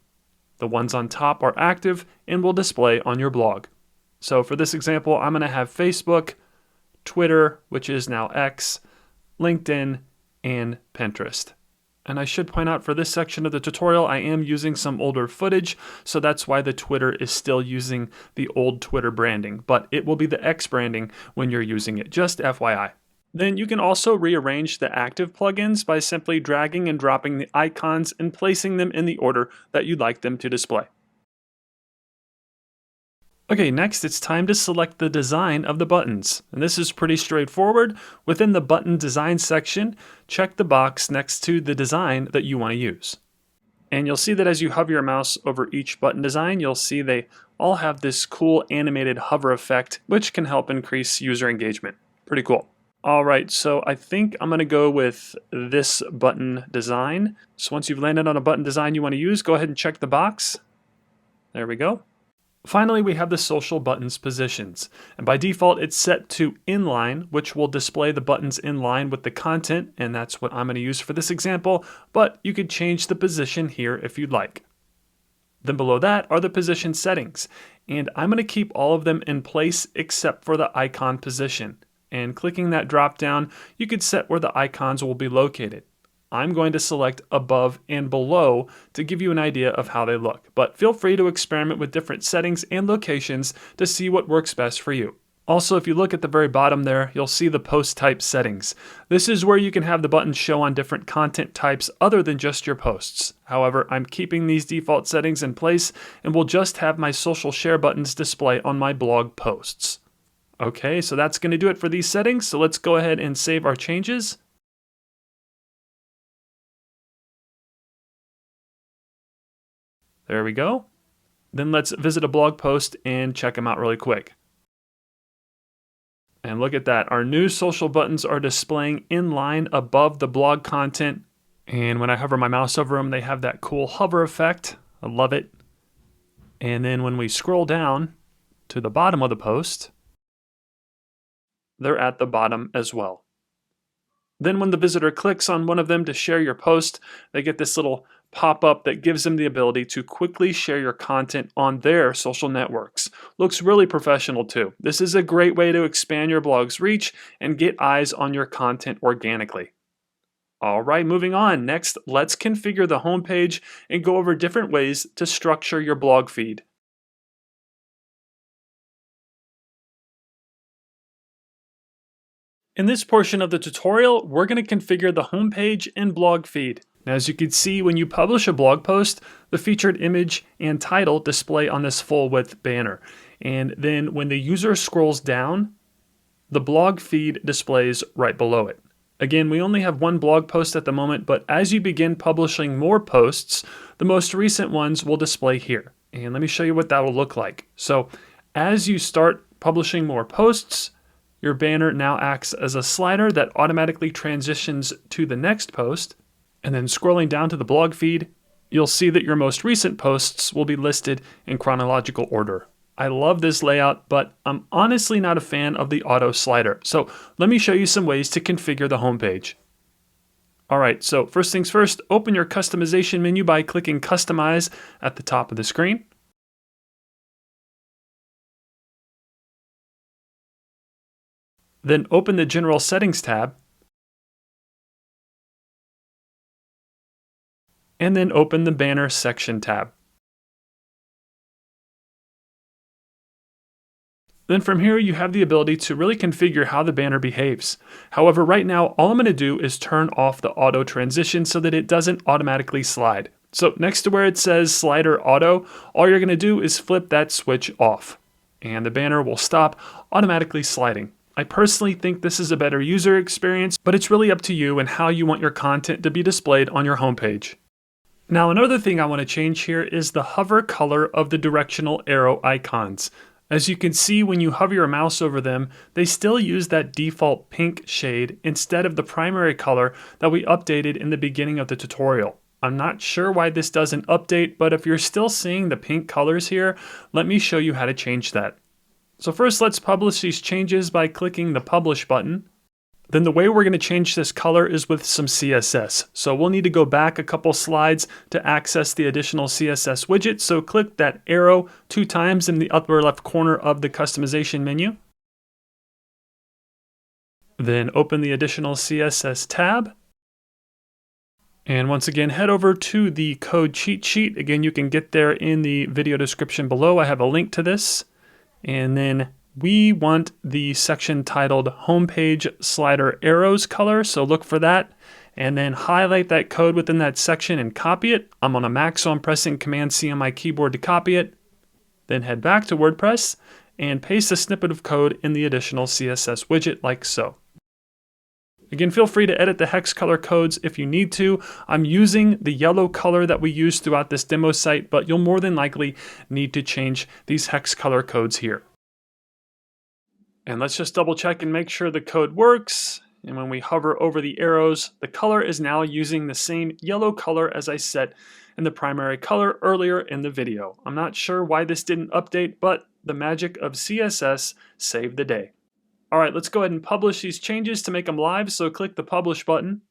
The ones on top are active and will display on your blog. So for this example, I'm going to have Facebook, Twitter, which is now X, LinkedIn, and Pinterest. And I should point out for this section of the tutorial, I am using some older footage, so that's why the Twitter is still using the old Twitter branding, but it will be the X branding when you're using it, just FYI. Then you can also rearrange the active plugins by simply dragging and dropping the icons and placing them in the order that you'd like them to display. Okay, next it's time to select the design of the buttons. And this is pretty straightforward. Within the button design section, check the box next to the design that you want to use. And you'll see that as you hover your mouse over each button design, you'll see they all have this cool animated hover effect, which can help increase user engagement. Pretty cool. All right, so I think I'm going to go with this button design. So once you've landed on a button design you want to use, go ahead and check the box. There we go. Finally, we have the social buttons positions. And by default, it's set to inline, which will display the buttons in line with the content. And that's what I'm going to use for this example. But you could change the position here if you'd like. Then below that are the position settings. And I'm going to keep all of them in place except for the icon position. And clicking that drop down, you could set where the icons will be located. I'm going to select above and below to give you an idea of how they look, but feel free to experiment with different settings and locations to see what works best for you. Also, if you look at the very bottom there, you'll see the post type settings. This is where you can have the buttons show on different content types other than just your posts. However, I'm keeping these default settings in place and will just have my social share buttons display on my blog posts. Okay, so that's going to do it for these settings. So let's go ahead and save our changes. There we go. Then let's visit a blog post and check them out really quick. And look at that. Our new social buttons are displaying in line above the blog content. And when I hover my mouse over them, they have that cool hover effect. I love it. And then when we scroll down to the bottom of the post, they're at the bottom as well. Then when the visitor clicks on one of them to share your post, they get this little pop-up that gives them the ability to quickly share your content on their social networks. Looks really professional too. This is a great way to expand your blog's reach and get eyes on your content organically. All right, moving on. Next, let's configure the homepage and go over different ways to structure your blog feed. In this portion of the tutorial, we're going to configure the homepage and blog feed. Now, as you can see, when you publish a blog post, the featured image and title display on this full width banner. And then when the user scrolls down, the blog feed displays right below it. Again, we only have one blog post at the moment, but as you begin publishing more posts, the most recent ones will display here. And let me show you what that will look like. So as you start publishing more posts, your banner now acts as a slider that automatically transitions to the next post. And then scrolling down to the blog feed, you'll see that your most recent posts will be listed in chronological order. I love this layout, but I'm honestly not a fan of the auto slider. So let me show you some ways to configure the homepage. All right, so first things first, open your customization menu by clicking Customize at the top of the screen. Then open the General Settings tab. And then open the Banner Section tab. Then from here, you have the ability to really configure how the banner behaves. However, right now, all I'm going to do is turn off the auto transition so that it doesn't automatically slide. So next to where it says Slider Auto, all you're going to do is flip that switch off, and the banner will stop automatically sliding. I personally think this is a better user experience, but it's really up to you and how you want your content to be displayed on your homepage. Now, another thing I want to change here is the hover color of the directional arrow icons. As you can see, when you hover your mouse over them, they still use that default pink shade instead of the primary color that we updated in the beginning of the tutorial. I'm not sure why this doesn't update, but if you're still seeing the pink colors here, let me show you how to change that. So first, let's publish these changes by clicking the Publish button. Then the way we're going to change this color is with some CSS. So we'll need to go back a couple slides to access the additional CSS widget. So click that arrow 2 times in the upper left corner of the customization menu. Then open the additional CSS tab. And once again, head over to the code cheat sheet. Again, you can get there in the video description below. I have a link to this. And then we want the section titled Homepage Slider Arrows color, so look for that. And then highlight that code within that section and copy it. I'm on a Mac, so I'm pressing Command-C on my keyboard to copy it. Then head back to WordPress and paste a snippet of code in the additional CSS widget like so. Again, feel free to edit the hex color codes if you need to. I'm using the yellow color that we used throughout this demo site, but you'll more than likely need to change these hex color codes here. And let's just double check and make sure the code works. And when we hover over the arrows, the color is now using the same yellow color as I set in the primary color earlier in the video. I'm not sure why this didn't update, but the magic of CSS saved the day. All right, let's go ahead and publish these changes to make them live. So click the publish button.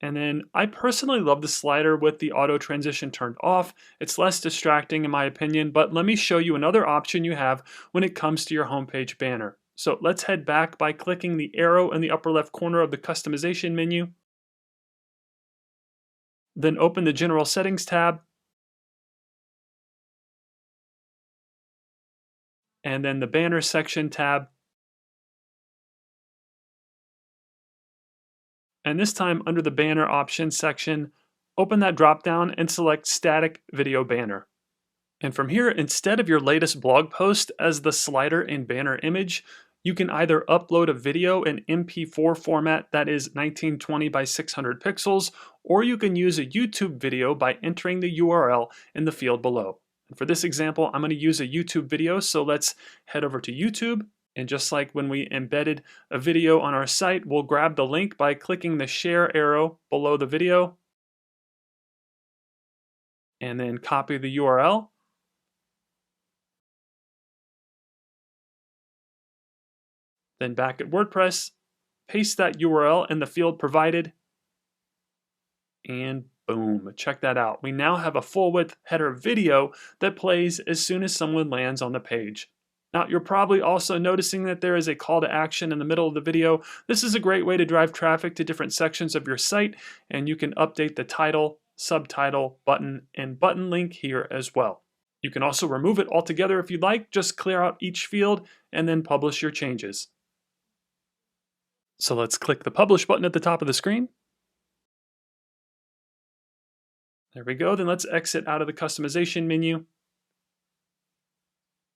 And then I personally love the slider with the auto transition turned off. It's less distracting in my opinion, but let me show you another option you have when it comes to your homepage banner. So let's head back by clicking the arrow in the upper left corner of the customization menu. Then open the General Settings tab. And then the Banner Section tab. And this time under the Banner Options section, open that drop-down and select Static Video Banner. And from here, instead of your latest blog post as the slider and banner image, you can either upload a video in MP4 format that is 1920 by 600 pixels, or you can use a YouTube video by entering the URL in the field below. And for this example, I'm going to use a YouTube video, so let's head over to YouTube. And just like when we embedded a video on our site, we'll grab the link by clicking the share arrow below the video, and then copy the URL. Then back at WordPress, paste that URL in the field provided, and boom, check that out. We now have a full width header video that plays as soon as someone lands on the page. Now, you're probably also noticing that there is a call to action in the middle of the video. This is a great way to drive traffic to different sections of your site, and you can update the title, subtitle, button, and button link here as well. You can also remove it altogether if you'd like. Just clear out each field and then publish your changes. So let's click the Publish button at the top of the screen. There we go. Then let's exit out of the customization menu.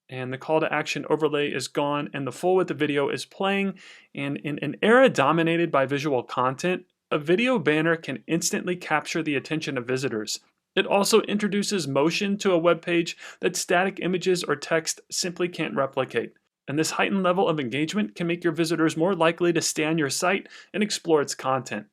And the call to action overlay is gone and the full width video is playing. And in an era dominated by visual content, a video banner can instantly capture the attention of visitors. It also introduces motion to a web page that static images or text simply can't replicate. And this heightened level of engagement can make your visitors more likely to stay on your site and explore its content.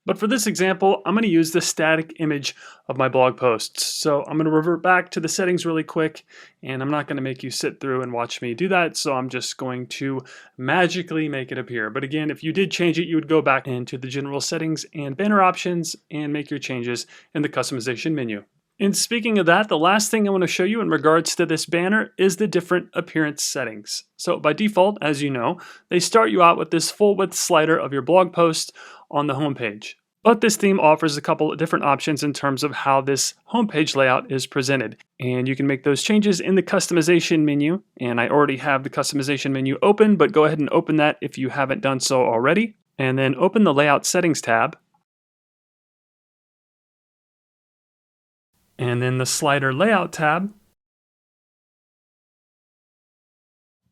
But for this example, I'm going to use the static image of my blog posts. So I'm going to revert back to the settings really quick, and I'm not going to make you sit through and watch me do that. So I'm just going to magically make it appear. But again, if you did change it, you would go back into the general settings and banner options and make your changes in the customization menu. And speaking of that, the last thing I want to show you in regards to this banner is the different appearance settings. So by default, as you know, they start you out with this full width slider of your blog post on the homepage. But this theme offers a couple of different options in terms of how this homepage layout is presented. And you can make those changes in the customization menu. And I already have the customization menu open, but go ahead and open that if you haven't done so already. And then open the Layout Settings tab. And then the Slider Layout tab.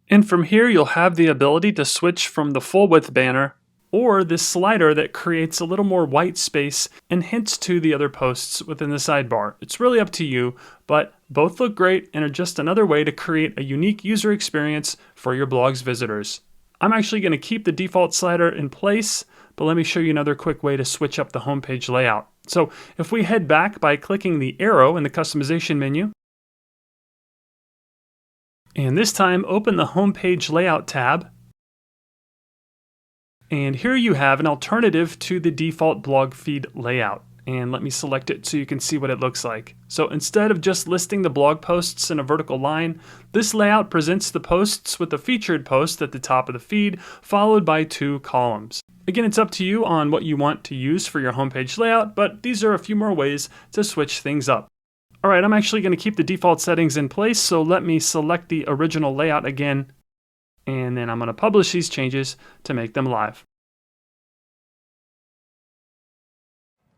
And from here, you'll have the ability to switch from the full width banner or this slider that creates a little more white space and hints to the other posts within the sidebar. It's really up to you, but both look great and are just another way to create a unique user experience for your blog's visitors. I'm actually going to keep the default slider in place, but let me show you another quick way to switch up the homepage layout. So if we head back by clicking the arrow in the customization menu, and this time open the homepage layout tab, and here you have an alternative to the default blog feed layout. And let me select it so you can see what it looks like. So instead of just listing the blog posts in a vertical line, this layout presents the posts with a featured post at the top of the feed, followed by 2 columns. Again, it's up to you on what you want to use for your homepage layout, but these are a few more ways to switch things up. All right, I'm actually going to keep the default settings in place, so let me select the original layout again, and then I'm going to publish these changes to make them live.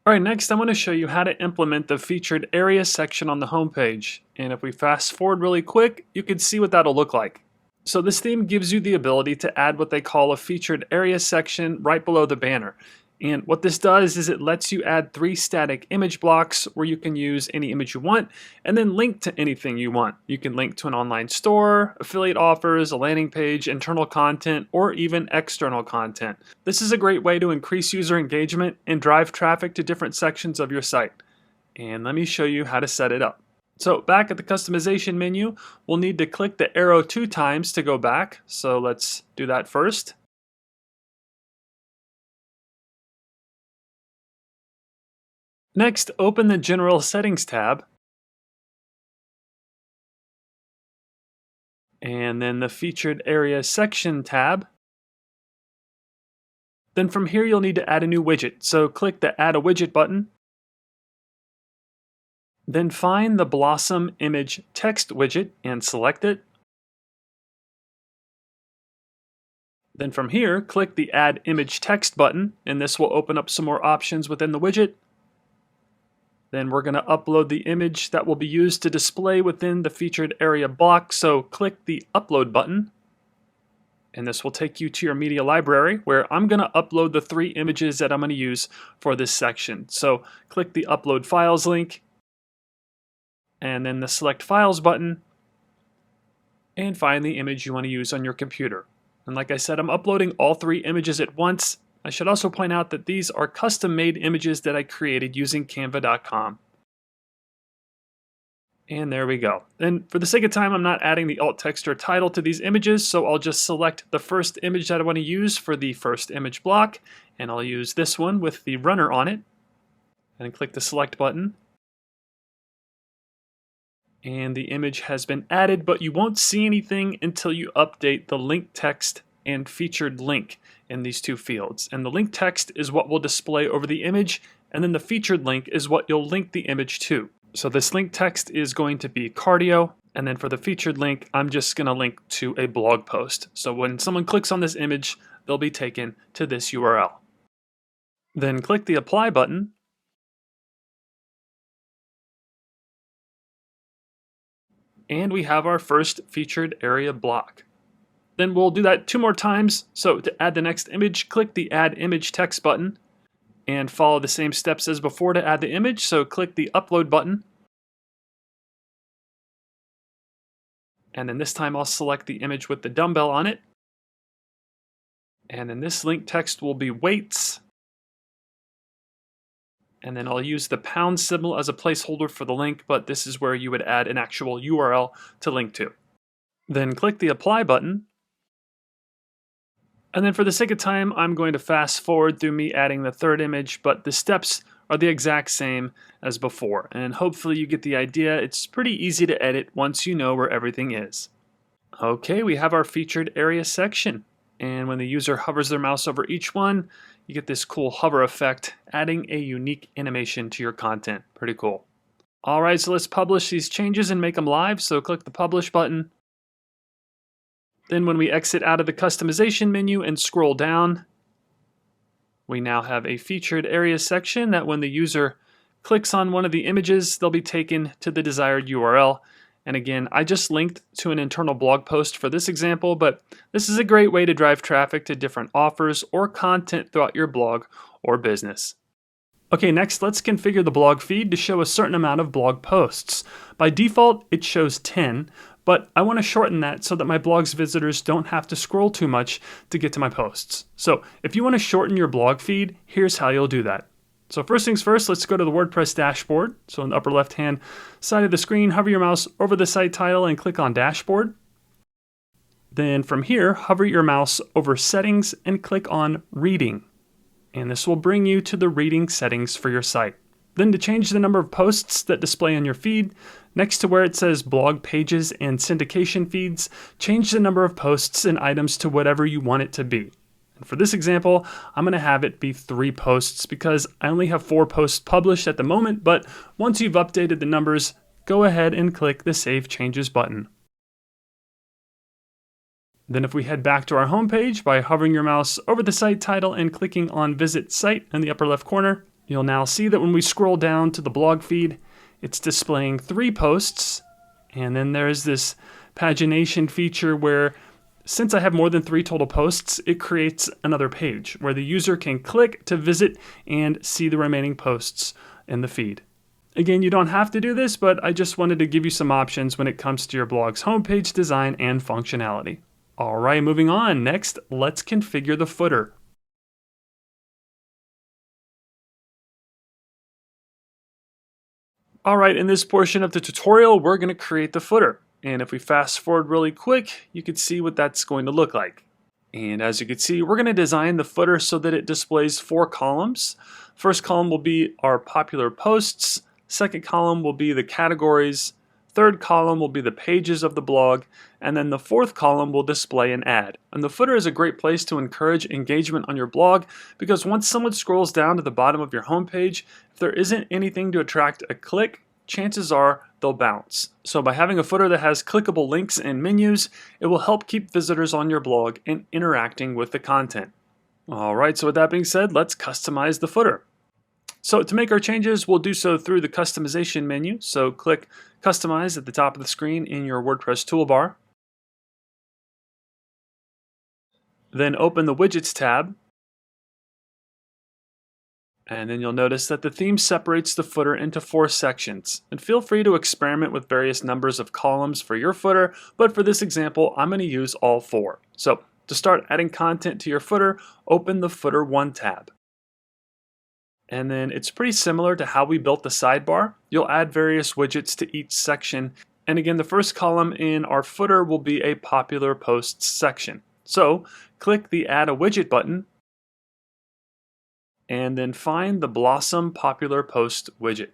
All right, next I want to show you how to implement the featured area section on the homepage. And if we fast forward really quick, you can see what that'll look like. So this theme gives you the ability to add what they call a featured area section right below the banner. And what this does is it lets you add 3 static image blocks where you can use any image you want and then link to anything you want. You can link to an online store, affiliate offers, a landing page, internal content, or even external content. This is a great way to increase user engagement and drive traffic to different sections of your site. And let me show you how to set it up. So back at the customization menu, we'll need to click the arrow 2 times to go back. So let's do that first. Next, open the General Settings tab, and then the Featured Area Section tab. Then from here you'll need to add a new widget, so click the Add a Widget button. Then find the Blossom Image Text widget and select it. Then from here, click the Add Image Text button, and this will open up some more options within the widget. Then we're going to upload the image that will be used to display within the featured area block, so click the Upload button. And this will take you to your media library where I'm going to upload the 3 images that I'm going to use for this section. So click the Upload Files link, and then the Select Files button, and find the image you want to use on your computer. And like I said, I'm uploading all 3 images at once. I should also point out that these are custom-made images that I created using Canva.com. And there we go. And for the sake of time, I'm not adding the alt text or title to these images, so I'll just select the first image that I want to use for the first image block, and I'll use this one with the runner on it, and click the Select button. And the image has been added, but you won't see anything until you update the link text and featured link in these 2 fields. And the link text is what will display over the image, and then the featured link is what you'll link the image to. So this link text is going to be cardio, and then for the featured link, I'm just going to link to a blog post. So when someone clicks on this image, they'll be taken to this URL. Then click the Apply button, and we have our first featured area block. Then we'll do that 2 more times. So to add the next image, click the Add Image Text button and follow the same steps as before to add the image. So click the Upload button. And then this time I'll select the image with the dumbbell on it. And then this link text will be weights. And then I'll use the pound symbol as a placeholder for the link, but this is where you would add an actual URL to link to. Then click the Apply button. And then for the sake of time, I'm going to fast forward through me adding the 3rd image, but the steps are the exact same as before. And hopefully you get the idea. It's pretty easy to edit once you know where everything is. Okay, we have our featured area section. And when the user hovers their mouse over each one, you get this cool hover effect, adding a unique animation to your content. Pretty cool. All right, so let's publish these changes and make them live. So click the Publish button. Then when we exit out of the customization menu and scroll down, we now have a featured area section that when the user clicks on one of the images, they'll be taken to the desired URL. And again, I just linked to an internal blog post for this example, but this is a great way to drive traffic to different offers or content throughout your blog or business. Okay, next let's configure the blog feed to show a certain amount of blog posts. By default, it shows 10, but I want to shorten that so that my blog's visitors don't have to scroll too much to get to my posts. So if you want to shorten your blog feed, here's how you'll do that. So first things first, let's go to the WordPress dashboard. So on the upper left-hand side of the screen, hover your mouse over the site title and click on Dashboard. Then from here, hover your mouse over Settings and click on Reading. And this will bring you to the reading settings for your site. Then to change the number of posts that display on your feed, next to where it says blog pages and syndication feeds, change the number of posts and items to whatever you want it to be. And for this example, I'm going to have it be 3 posts because I only have 4 posts published at the moment, but once you've updated the numbers, go ahead and click the Save Changes button. Then if we head back to our home page by hovering your mouse over the site title and clicking on Visit Site in the upper left corner, you'll now see that when we scroll down to the blog feed, it's displaying 3 posts, and then there's this pagination feature where Since I have more than 3 total posts, it creates another page where the user can click to visit and see the remaining posts in the feed. Again, you don't have to do this, but I just wanted to give you some options when it comes to your blog's homepage design and functionality. All right, moving on. Next, let's configure the footer. All right, in this portion of the tutorial, we're going to create the footer. And if we fast forward really quick, you can see what that's going to look like. And as you can see, we're going to design the footer so that it displays 4 columns. First column will be our popular posts. Second column will be the categories. Third column will be the pages of the blog. And then the fourth column will display an ad. And the footer is a great place to encourage engagement on your blog because once someone scrolls down to the bottom of your homepage, if there isn't anything to attract a click, chances are they'll bounce. So by having a footer that has clickable links and menus, it will help keep visitors on your blog and interacting with the content. All right, so with that being said, let's customize the footer. So to make our changes, we'll do so through the customization menu. So click Customize at the top of the screen in your WordPress toolbar. Then open the Widgets tab. And then you'll notice that the theme separates the footer into 4 sections. And feel free to experiment with various numbers of columns for your footer, but for this example, I'm going to use all 4. So to start adding content to your footer, open the Footer 1 tab. And then it's pretty similar to how we built the sidebar. You'll add various widgets to each section. And again, the first column in our footer will be a popular posts section. So click the Add a Widget button and then find the Blossom Popular Post widget.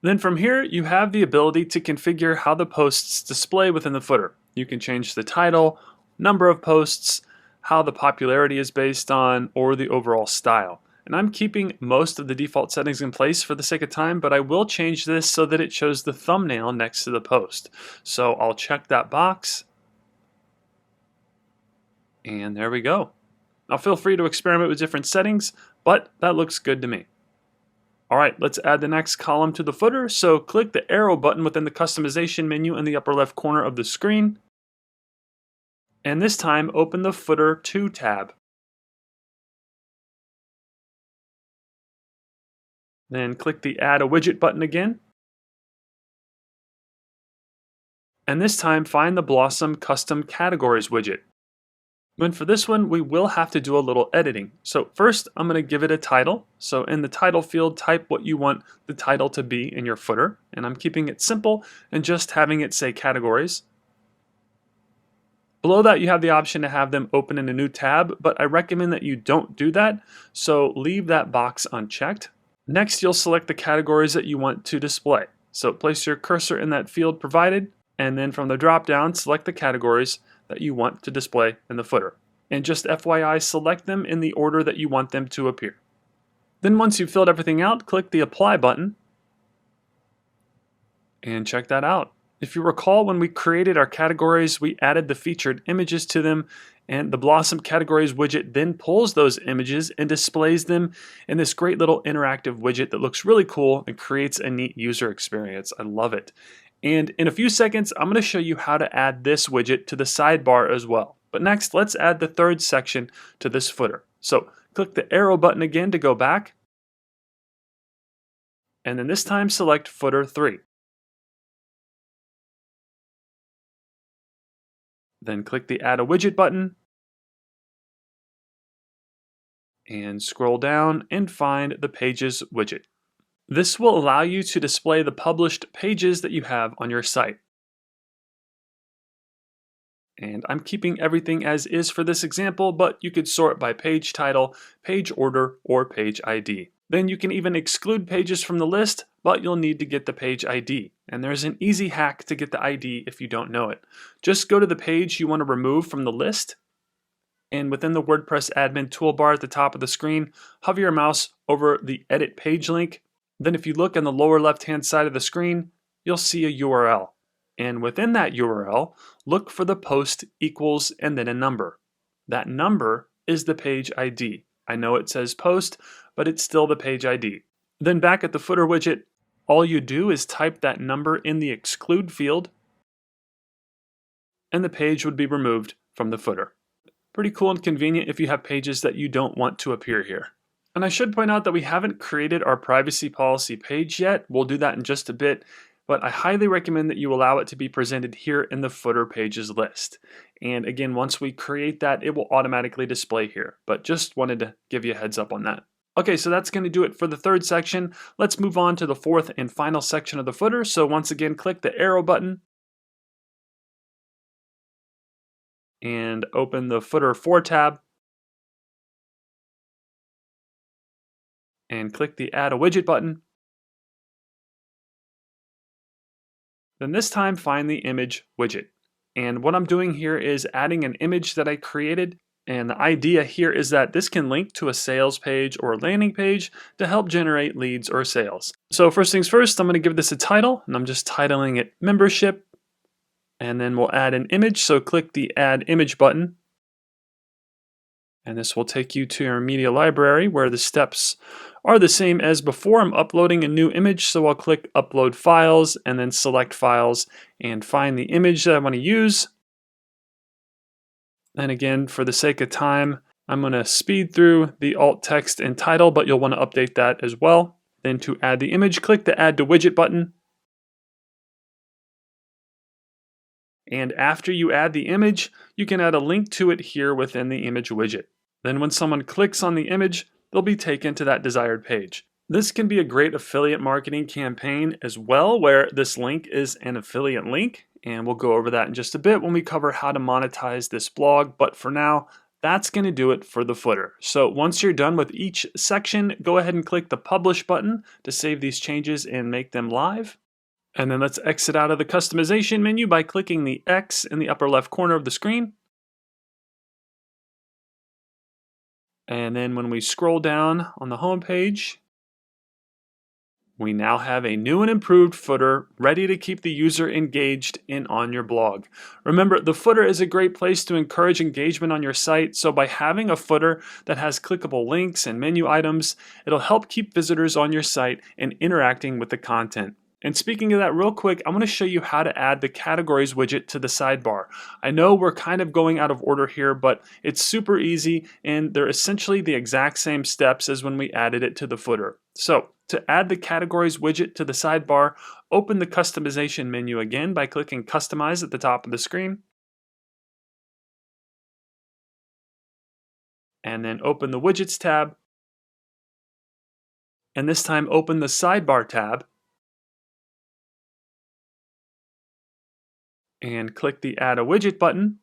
Then from here, you have the ability to configure how the posts display within the footer. You can change the title, number of posts, how the popularity is based on, or the overall style. And I'm keeping most of the default settings in place for the sake of time, but I will change this so that it shows the thumbnail next to the post. So I'll check that box. And there we go. Now feel free to experiment with different settings, but that looks good to me. All right, let's add the next column to the footer. So click the arrow button within the customization menu in the upper left corner of the screen. And this time, open the Footer 2 tab. Then click the Add a Widget button again. And this time, find the Blossom Custom Categories widget. And for this one, we will have to do a little editing. So first, I'm going to give it a title. So in the title field, type what you want the title to be in your footer. And I'm keeping it simple and just having it say categories. Below that, you have the option to have them open in a new tab, but I recommend that you don't do that, so leave that box unchecked. Next, you'll select the categories that you want to display. So place your cursor in that field provided, and then from the drop-down, select the categories that you want to display in the footer. And just FYI, select them in the order that you want them to appear. Then once you've filled everything out, click the Apply button, and check that out. If you recall, when we created our categories, we added the featured images to them, and the Blossom Categories widget then pulls those images and displays them in this great little interactive widget that looks really cool and creates a neat user experience. I love it. And in a few seconds, I'm going to show you how to add this widget to the sidebar as well. But next, let's add the third section to this footer. So click the arrow button again to go back, and then this time select Footer 3. Then click the Add a Widget button and scroll down and find the Pages widget. This will allow you to display the published pages that you have on your site. And I'm keeping everything as is for this example, but you could sort by page title, page order, or page ID. Then you can even exclude pages from the list, but you'll need to get the page ID. And there's an easy hack to get the ID if you don't know it. Just go to the page you want to remove from the list, and within the WordPress admin toolbar at the top of the screen, hover your mouse over the Edit Page link. Then if you look on the lower left-hand side of the screen, you'll see a URL. And within that URL, look for the post equals and then a number. That number is the page ID. I know it says post, but it's still the page ID. Then back at the footer widget, all you do is type that number in the exclude field, and the page would be removed from the footer. Pretty cool and convenient if you have pages that you don't want to appear here. And I should point out that we haven't created our privacy policy page yet. We'll do that in just a bit, but I highly recommend that you allow it to be presented here in the footer pages list. And again, once we create that, it will automatically display here, but just wanted to give you a heads up on that. Okay, so that's going to do it for the third section. Let's move on to the fourth and final section of the footer. So once again, click the arrow button and open the Footer 4 tab and click the Add a Widget button. Then this time find the image widget. And what I'm doing here is adding an image that I created. And the idea here is that this can link to a sales page or a landing page to help generate leads or sales. So first things first, I'm going to give this a title, and I'm just titling it Membership. And then we'll add an image, so click the Add Image button. And this will take you to your media library where the steps are the same as before. I'm uploading a new image, so I'll click Upload Files and then select Files and find the image that I want to use. And again, for the sake of time, I'm going to speed through the alt text and title, but you'll want to update that as well. Then to add the image, click the Add to Widget button. And after you add the image, you can add a link to it here within the image widget. Then when someone clicks on the image, they'll be taken to that desired page. This can be a great affiliate marketing campaign as well, where this link is an affiliate link. And we'll go over that in just a bit when we cover how to monetize this blog. But for now, that's going to do it for the footer. So once you're done with each section, go ahead and click the Publish button to save these changes and make them live. And then let's exit out of the customization menu by clicking the X in the upper left corner of the screen. And then when we scroll down on the home page, we now have a new and improved footer ready to keep the user engaged in on your blog. Remember, the footer is a great place to encourage engagement on your site, so by having a footer that has clickable links and menu items, it'll help keep visitors on your site and interacting with the content. And speaking of that real quick, I want to show you how to add the categories widget to the sidebar. I know we're kind of going out of order here, but it's super easy and they're essentially the exact same steps as when we added it to the footer. So to add the categories widget to the sidebar, open the customization menu again by clicking Customize at the top of the screen. And then open the Widgets tab. And this time open the Sidebar tab. And click the Add a Widget button.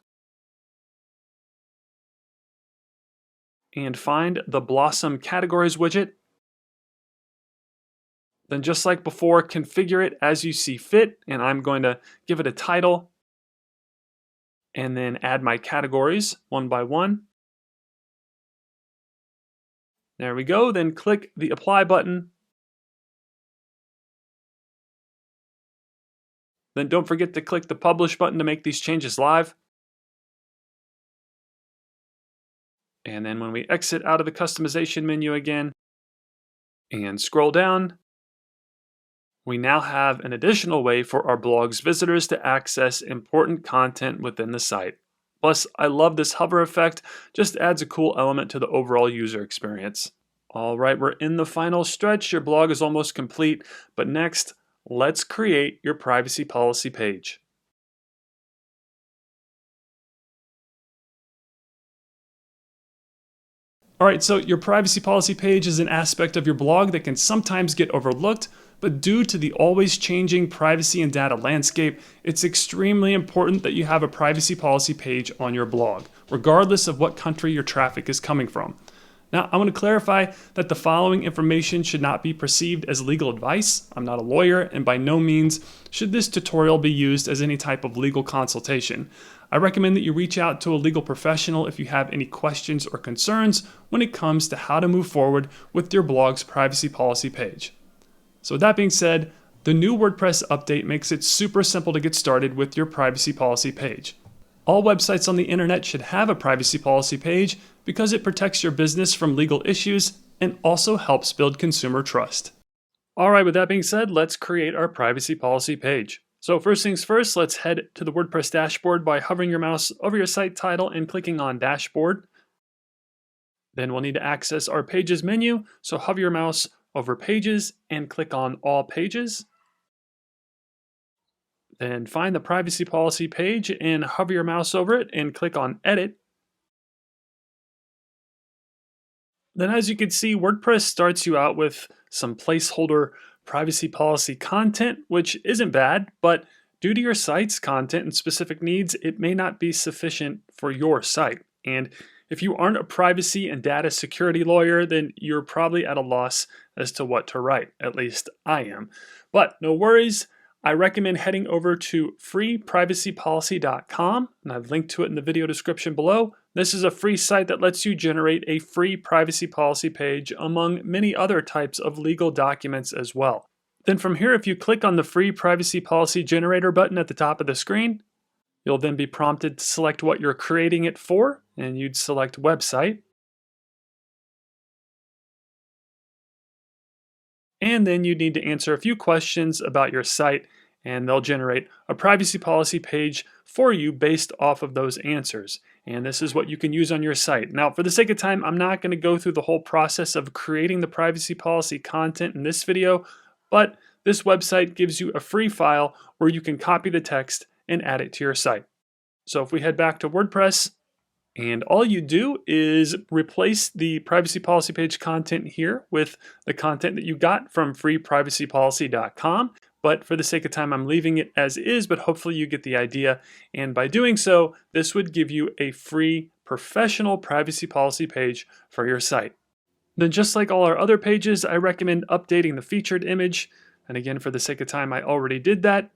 And find the Blossom Categories widget. Then just like before, configure it as you see fit, and I'm going to give it a title and then add my categories one by one. There we go. Then click the Apply button. Then don't forget to click the Publish button to make these changes live. And then when we exit out of the customization menu again and scroll down, we now have an additional way for our blog's visitors to access important content within the site. Plus, I love this hover effect, just adds a cool element to the overall user experience. All right, we're in the final stretch. Your blog is almost complete, but next, let's create your privacy policy page. All right, so your privacy policy page is an aspect of your blog that can sometimes get overlooked, but due to the always changing privacy and data landscape, it's extremely important that you have a privacy policy page on your blog, regardless of what country your traffic is coming from. Now, I want to clarify that the following information should not be perceived as legal advice. I'm not a lawyer, and by no means should this tutorial be used as any type of legal consultation. I recommend that you reach out to a legal professional if you have any questions or concerns when it comes to how to move forward with your blog's privacy policy page. So with that being said, the new WordPress update makes it super simple to get started with your privacy policy page. All websites on the internet should have a privacy policy page because it protects your business from legal issues and also helps build consumer trust. All right, with that being said, let's create our privacy policy page. So first things first, let's head to the WordPress dashboard by hovering your mouse over your site title and clicking on Dashboard. Then we'll need to access our Pages menu, so hover your mouse over Pages and click on All Pages. Then find the privacy policy page and hover your mouse over it and click on Edit. Then as you can see, WordPress starts you out with some placeholder privacy policy content, which isn't bad, but due to your site's content and specific needs, it may not be sufficient for your site. And if you aren't a privacy and data security lawyer, then you're probably at a loss as to what to write. At least I am. But no worries. I recommend heading over to freeprivacypolicy.com, and I've linked to it in the video description below. This is a free site that lets you generate a free privacy policy page among many other types of legal documents as well. Then from here, if you click on the free privacy policy generator button at the top of the screen, you'll then be prompted to select what you're creating it for, and you'd select website. And then you need to answer a few questions about your site, and they'll generate a privacy policy page for you based off of those answers. And this is what you can use on your site. Now, for the sake of time, I'm not going to go through the whole process of creating the privacy policy content in this video, but this website gives you a free file where you can copy the text and add it to your site. So if we head back to WordPress, and all you do is replace the privacy policy page content here with the content that you got from freeprivacypolicy.com. But for the sake of time, I'm leaving it as is, but hopefully you get the idea. And by doing so, this would give you a free professional privacy policy page for your site. Then just like all our other pages, I recommend updating the featured image. And again, for the sake of time, I already did that.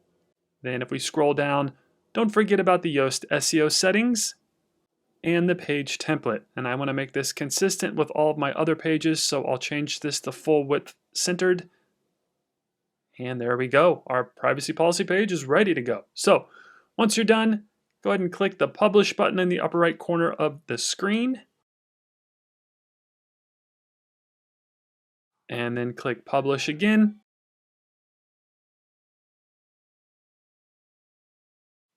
Then if we scroll down, don't forget about the Yoast SEO settings and the page template. And I want to make this consistent with all of my other pages, so I'll change this to full width centered. And there we go. Our privacy policy page is ready to go. So once you're done, go ahead and click the Publish button in the upper right corner of the screen. And then click Publish again.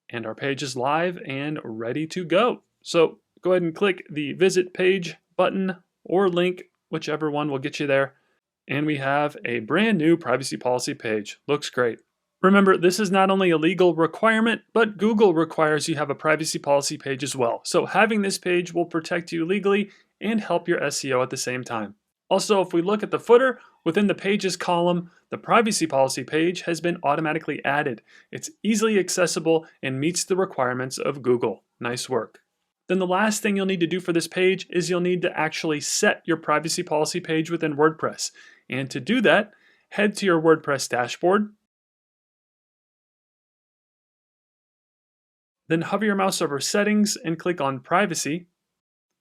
And our page is live and ready to go. So go ahead and click the Visit Page button or link, whichever one will get you there. And we have a brand new privacy policy page. Looks great. Remember, this is not only a legal requirement, but Google requires you have a privacy policy page as well. So having this page will protect you legally and help your SEO at the same time. Also, if we look at the footer, within the Pages column, the privacy policy page has been automatically added. It's easily accessible and meets the requirements of Google. Nice work. Then the last thing you'll need to do for this page is you'll need to actually set your privacy policy page within WordPress. And to do that, head to your WordPress dashboard. Then hover your mouse over Settings and click on Privacy.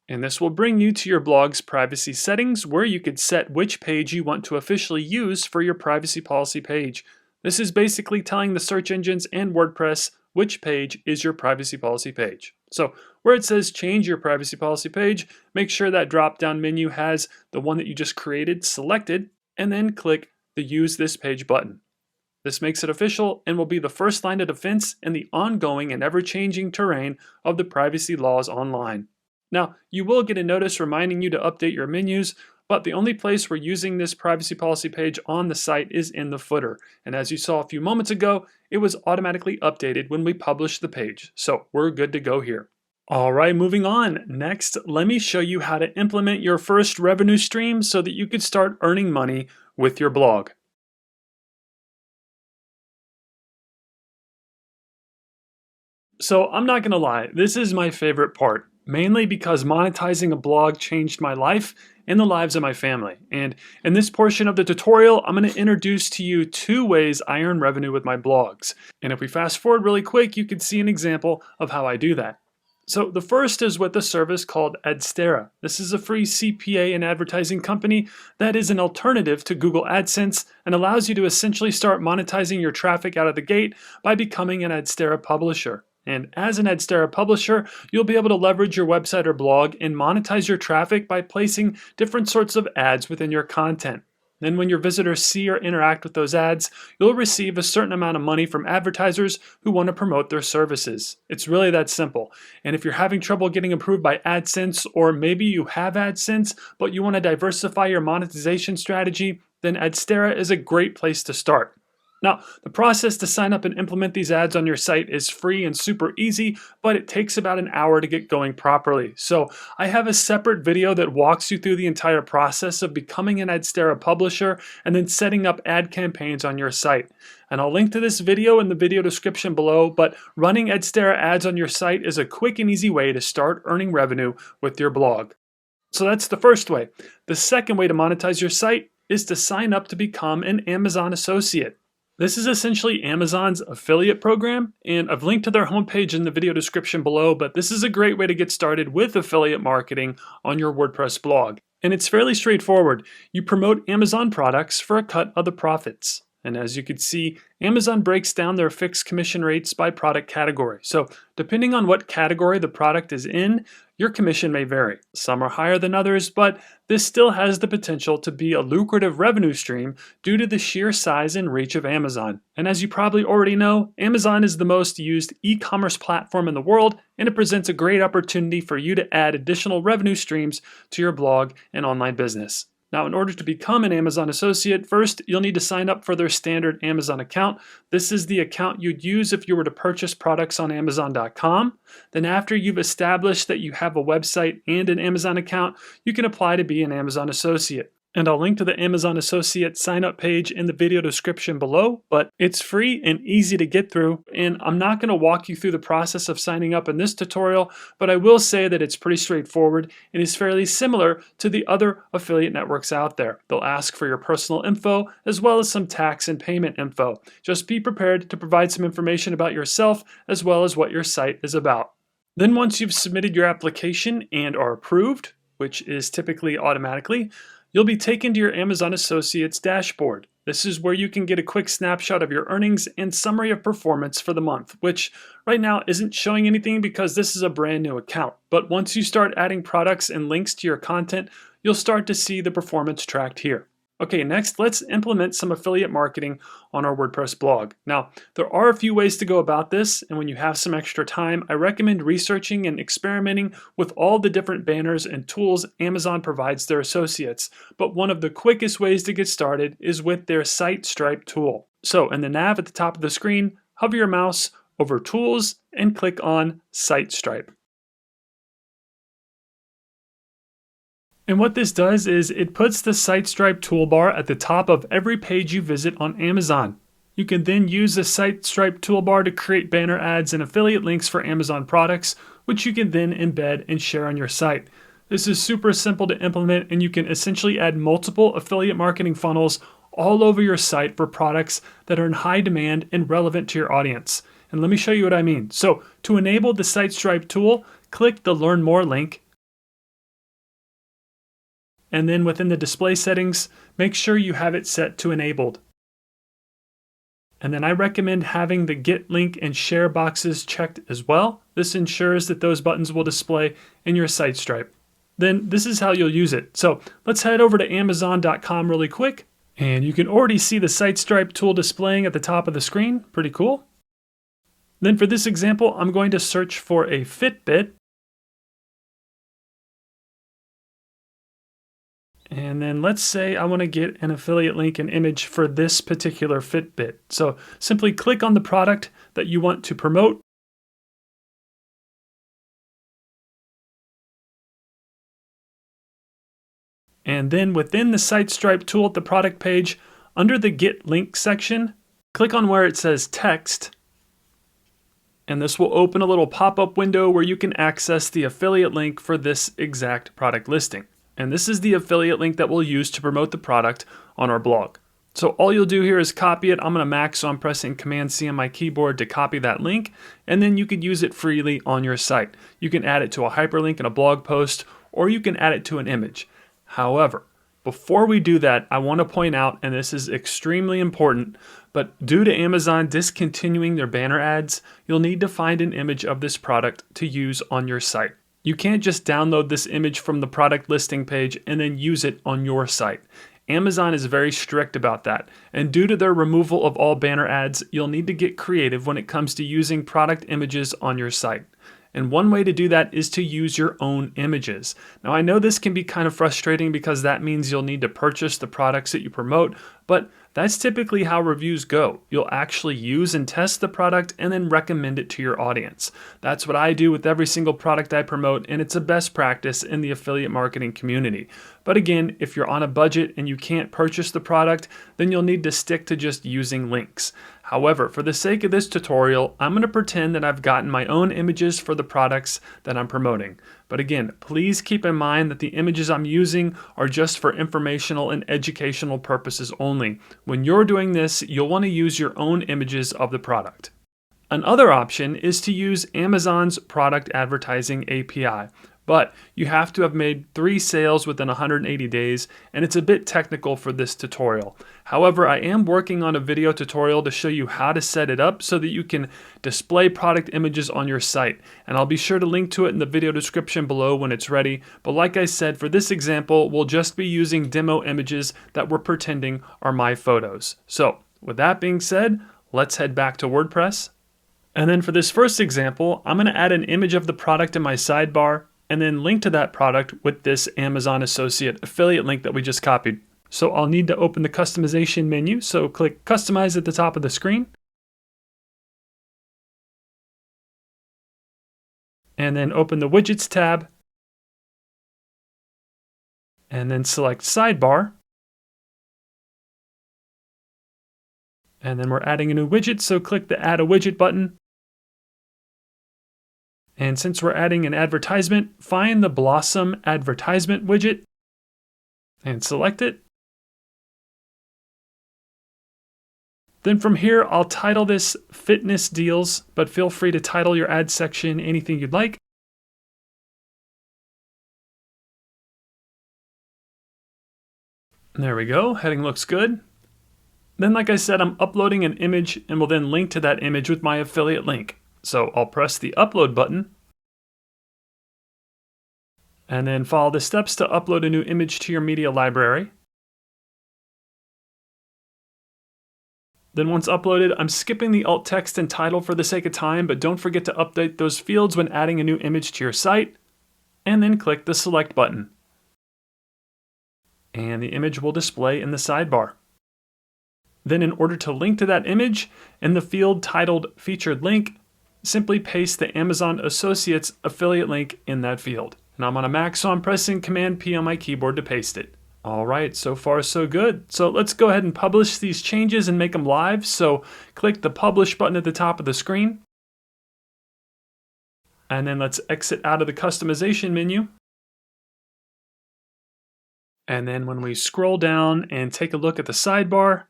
And this will bring you to your blog's privacy settings, where you could set which page you want to officially use for your privacy policy page. This is basically telling the search engines and WordPress which page is your privacy policy page. So where it says change your privacy policy page, make sure that drop-down menu has the one that you just created selected, and then click the Use This Page button. This makes it official and will be the first line of defense in the ongoing and ever-changing terrain of the privacy laws online. Now, you will get a notice reminding you to update your menus, but the only place we're using this privacy policy page on the site is in the footer. And as you saw a few moments ago, it was automatically updated when we published the page. So we're good to go here. All right, moving on. Next, let me show you how to implement your first revenue stream so that you could start earning money with your blog. So I'm not gonna lie, this is my favorite part, mainly because monetizing a blog changed my life and the lives of my family. And in this portion of the tutorial, I'm gonna introduce to you 2 ways I earn revenue with my blogs. And if we fast forward really quick, you can see an example of how I do that. So the first is with a service called Adstera. This is a free CPA and advertising company that is an alternative to Google AdSense and allows you to essentially start monetizing your traffic out of the gate by becoming an Adstera publisher. And as an Adstera publisher, you'll be able to leverage your website or blog and monetize your traffic by placing different sorts of ads within your content. Then when your visitors see or interact with those ads, you'll receive a certain amount of money from advertisers who want to promote their services. It's really that simple. And if you're having trouble getting approved by AdSense, or maybe you have AdSense, but you want to diversify your monetization strategy, then Adstera is a great place to start. Now, the process to sign up and implement these ads on your site is free and super easy, but it takes about an hour to get going properly. So I have a separate video that walks you through the entire process of becoming an Adstera publisher and then setting up ad campaigns on your site. And I'll link to this video in the video description below, but running Adstera ads on your site is a quick and easy way to start earning revenue with your blog. So that's the first way. The second way to monetize your site is to sign up to become an Amazon associate. This is essentially Amazon's affiliate program, and I've linked to their homepage in the video description below, but this is a great way to get started with affiliate marketing on your WordPress blog. And it's fairly straightforward. You promote Amazon products for a cut of the profits. And as you can see, Amazon breaks down their fixed commission rates by product category. So depending on what category the product is in, your commission may vary. Some are higher than others, but this still has the potential to be a lucrative revenue stream due to the sheer size and reach of Amazon. And as you probably already know, Amazon is the most used e-commerce platform in the world, and it presents a great opportunity for you to add additional revenue streams to your blog and online business. Now, in order to become an Amazon associate, first you'll need to sign up for their standard Amazon account. This is the account you'd use if you were to purchase products on Amazon.com. Then after you've established that you have a website and an Amazon account, you can apply to be an Amazon associate. And I'll link to the Amazon Associate sign up page in the video description below, but it's free and easy to get through. And I'm not going to walk you through the process of signing up in this tutorial, but I will say that it's pretty straightforward and is fairly similar to the other affiliate networks out there. They'll ask for your personal info as well as some tax and payment info. Just be prepared to provide some information about yourself as well as what your site is about. Then once you've submitted your application and are approved, which is typically automatically, you'll be taken to your Amazon Associates dashboard. This is where you can get a quick snapshot of your earnings and summary of performance for the month, which right now isn't showing anything because this is a brand new account. But once you start adding products and links to your content, you'll start to see the performance tracked here. Okay, next let's implement some affiliate marketing on our WordPress blog. Now, there are a few ways to go about this, and when you have some extra time, I recommend researching and experimenting with all the different banners and tools Amazon provides their associates. But one of the quickest ways to get started is with their Site Stripe tool. So in the nav at the top of the screen, hover your mouse over Tools and click on Site Stripe. And what this does is it puts the Site Stripe toolbar at the top of every page you visit on Amazon. You can then use the Site Stripe toolbar to create banner ads and affiliate links for Amazon products, which you can then embed and share on your site. This is super simple to implement, and you can essentially add multiple affiliate marketing funnels all over your site for products that are in high demand and relevant to your audience. And let me show you what I mean. So to enable the Site Stripe tool, click the Learn More link. And then within the display settings, make sure you have it set to enabled. And then I recommend having the Get Link and Share boxes checked as well. This ensures that those buttons will display in your Site Stripe. Then this is how you'll use it. So let's head over to Amazon.com really quick. And you can already see the Site Stripe tool displaying at the top of the screen. Pretty cool. Then for this example, I'm going to search for a Fitbit. And then let's say I want to get an affiliate link and image for this particular Fitbit. So simply click on the product that you want to promote. And then within the Site Stripe tool at the product page, under the Get Link section, click on where it says Text. And this will open a little pop-up window where you can access the affiliate link for this exact product listing. And this is the affiliate link that we'll use to promote the product on our blog. So all you'll do here is copy it. I'm on a Mac, so I'm pressing Command-C on my keyboard to copy that link, and then you can use it freely on your site. You can add it to a hyperlink in a blog post, or you can add it to an image. However, before we do that, I want to point out, and this is extremely important, but due to Amazon discontinuing their banner ads, you'll need to find an image of this product to use on your site. You can't just download this image from the product listing page and then use it on your site. Amazon is very strict about that, and due to their removal of all banner ads, you'll need to get creative when it comes to using product images on your site. And one way to do that is to use your own images. Now, I know this can be kind of frustrating because that means you'll need to purchase the products that you promote, but that's typically how reviews go. You'll actually use and test the product and then recommend it to your audience. That's what I do with every single product I promote, and it's a best practice in the affiliate marketing community. But again, if you're on a budget and you can't purchase the product, then you'll need to stick to just using links. However, for the sake of this tutorial, I'm going to pretend that I've gotten my own images for the products that I'm promoting. But again, please keep in mind that the images I'm using are just for informational and educational purposes only. When you're doing this, you'll want to use your own images of the product. Another option is to use Amazon's product advertising API. But you have to have made 3 sales within 180 days, and it's a bit technical for this tutorial. However, I am working on a video tutorial to show you how to set it up so that you can display product images on your site. And I'll be sure to link to it in the video description below when it's ready. But like I said, for this example, we'll just be using demo images that we're pretending are my photos. So with that being said, let's head back to WordPress. And then for this first example, I'm going to add an image of the product in my sidebar, and then link to that product with this Amazon Associate affiliate link that we just copied. So I'll need to open the customization menu, so click Customize at the top of the screen. And then open the Widgets tab. And then select Sidebar. And then we're adding a new widget, so click the Add a Widget button. And since we're adding an advertisement, find the Blossom advertisement widget and select it. Then from here, I'll title this Fitness Deals, but feel free to title your ad section anything you'd like. There we go, heading looks good. Then like I said, I'm uploading an image and will then link to that image with my affiliate link. So I'll press the upload button and then follow the steps to upload a new image to your media library. Then once uploaded, I'm skipping the alt text and title for the sake of time, but don't forget to update those fields when adding a new image to your site, and then click the select button. And the image will display in the sidebar. Then in order to link to that image, in the field titled Featured Link, simply paste the Amazon Associates affiliate link in that field. And I'm on a Mac, so I'm pressing Command P on my keyboard to paste it. All right, so far so good. So let's go ahead and publish these changes and make them live. So click the Publish button at the top of the screen. And then let's exit out of the customization menu. And then when we scroll down and take a look at the sidebar,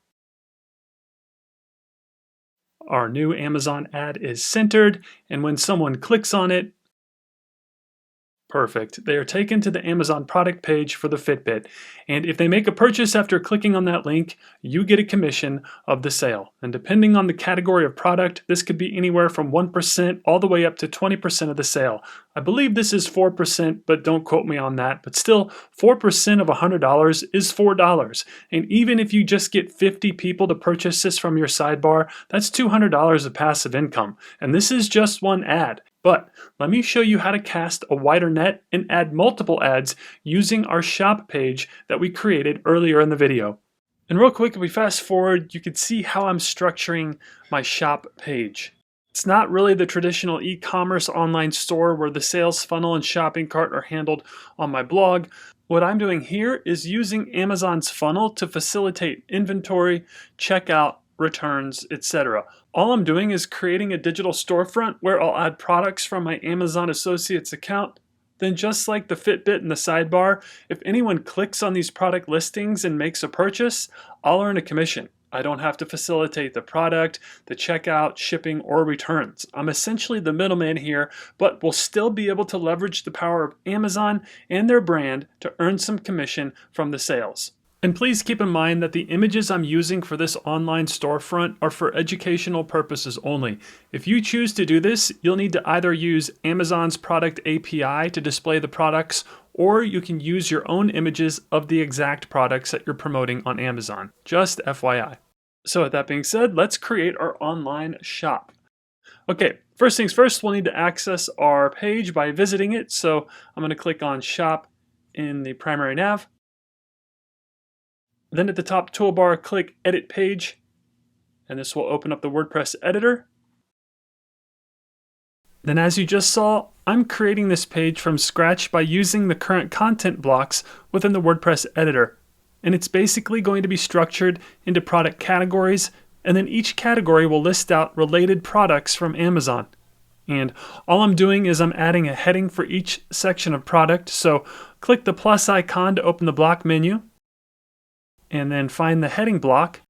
our new Amazon ad is centered, and when someone clicks on it, perfect. They are taken to the Amazon product page for the Fitbit. And if they make a purchase after clicking on that link, you get a commission of the sale. And depending on the category of product, this could be anywhere from 1% all the way up to 20% of the sale. I believe this is 4%, but don't quote me on that. But still, 4% of $100 is $4. And even if you just get 50 people to purchase this from your sidebar, that's $200 of passive income. And this is just one ad. But let me show you how to cast a wider net and add multiple ads using our shop page that we created earlier in the video. And real quick, if we fast forward, you can see how I'm structuring my shop page. It's not really the traditional e-commerce online store where the sales funnel and shopping cart are handled on my blog. What I'm doing here is using Amazon's funnel to facilitate inventory, checkout, returns, etc. All I'm doing is creating a digital storefront where I'll add products from my Amazon Associates account. Then just like the Fitbit and the sidebar, if anyone clicks on these product listings and makes a purchase, I'll earn a commission. I don't have to facilitate the product, the checkout, shipping, or returns. I'm essentially the middleman here, but will still be able to leverage the power of Amazon and their brand to earn some commission from the sales. And please keep in mind that the images I'm using for this online storefront are for educational purposes only. If you choose to do this, you'll need to either use Amazon's product API to display the products, or you can use your own images of the exact products that you're promoting on Amazon. Just FYI. So with that being said, let's create our online shop. Okay, first things first, we'll need to access our page by visiting it. So I'm going to click on Shop in the primary nav. Then at the top toolbar, click Edit Page, and this will open up the WordPress editor. Then as you just saw, I'm creating this page from scratch by using the current content blocks within the WordPress editor. And it's basically going to be structured into product categories, and then each category will list out related products from Amazon. And all I'm doing is I'm adding a heading for each section of product. So click the plus icon to open the block menu, and then find the heading block.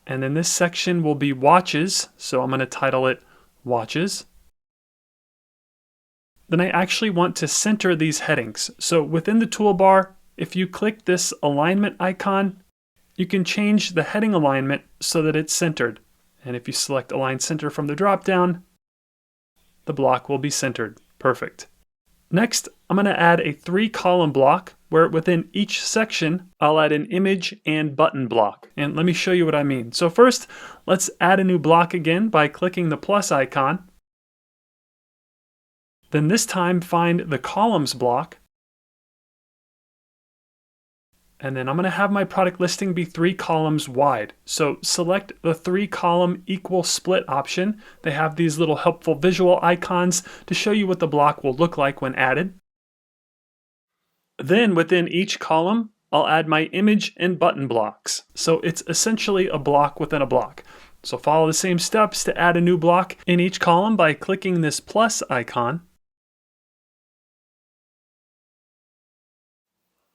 And then this section will be watches, so I'm going to title it Watches. Then I actually want to center these headings. So within the toolbar, if you click this alignment icon, you can change the heading alignment so that it's centered. And if you select Align Center from the dropdown, the block will be centered. Perfect. Next, I'm going to add a 3-column block where within each section, I'll add an image and button block. And let me show you what I mean. So first, let's add a new block again by clicking the plus icon. Then this time, find the columns block. And then I'm going to have my product listing be 3 columns wide. So select the 3-column equal split option. They have these little helpful visual icons to show you what the block will look like when added. Then within each column, I'll add my image and button blocks. So it's essentially a block within a block. So follow the same steps to add a new block in each column by clicking this plus icon.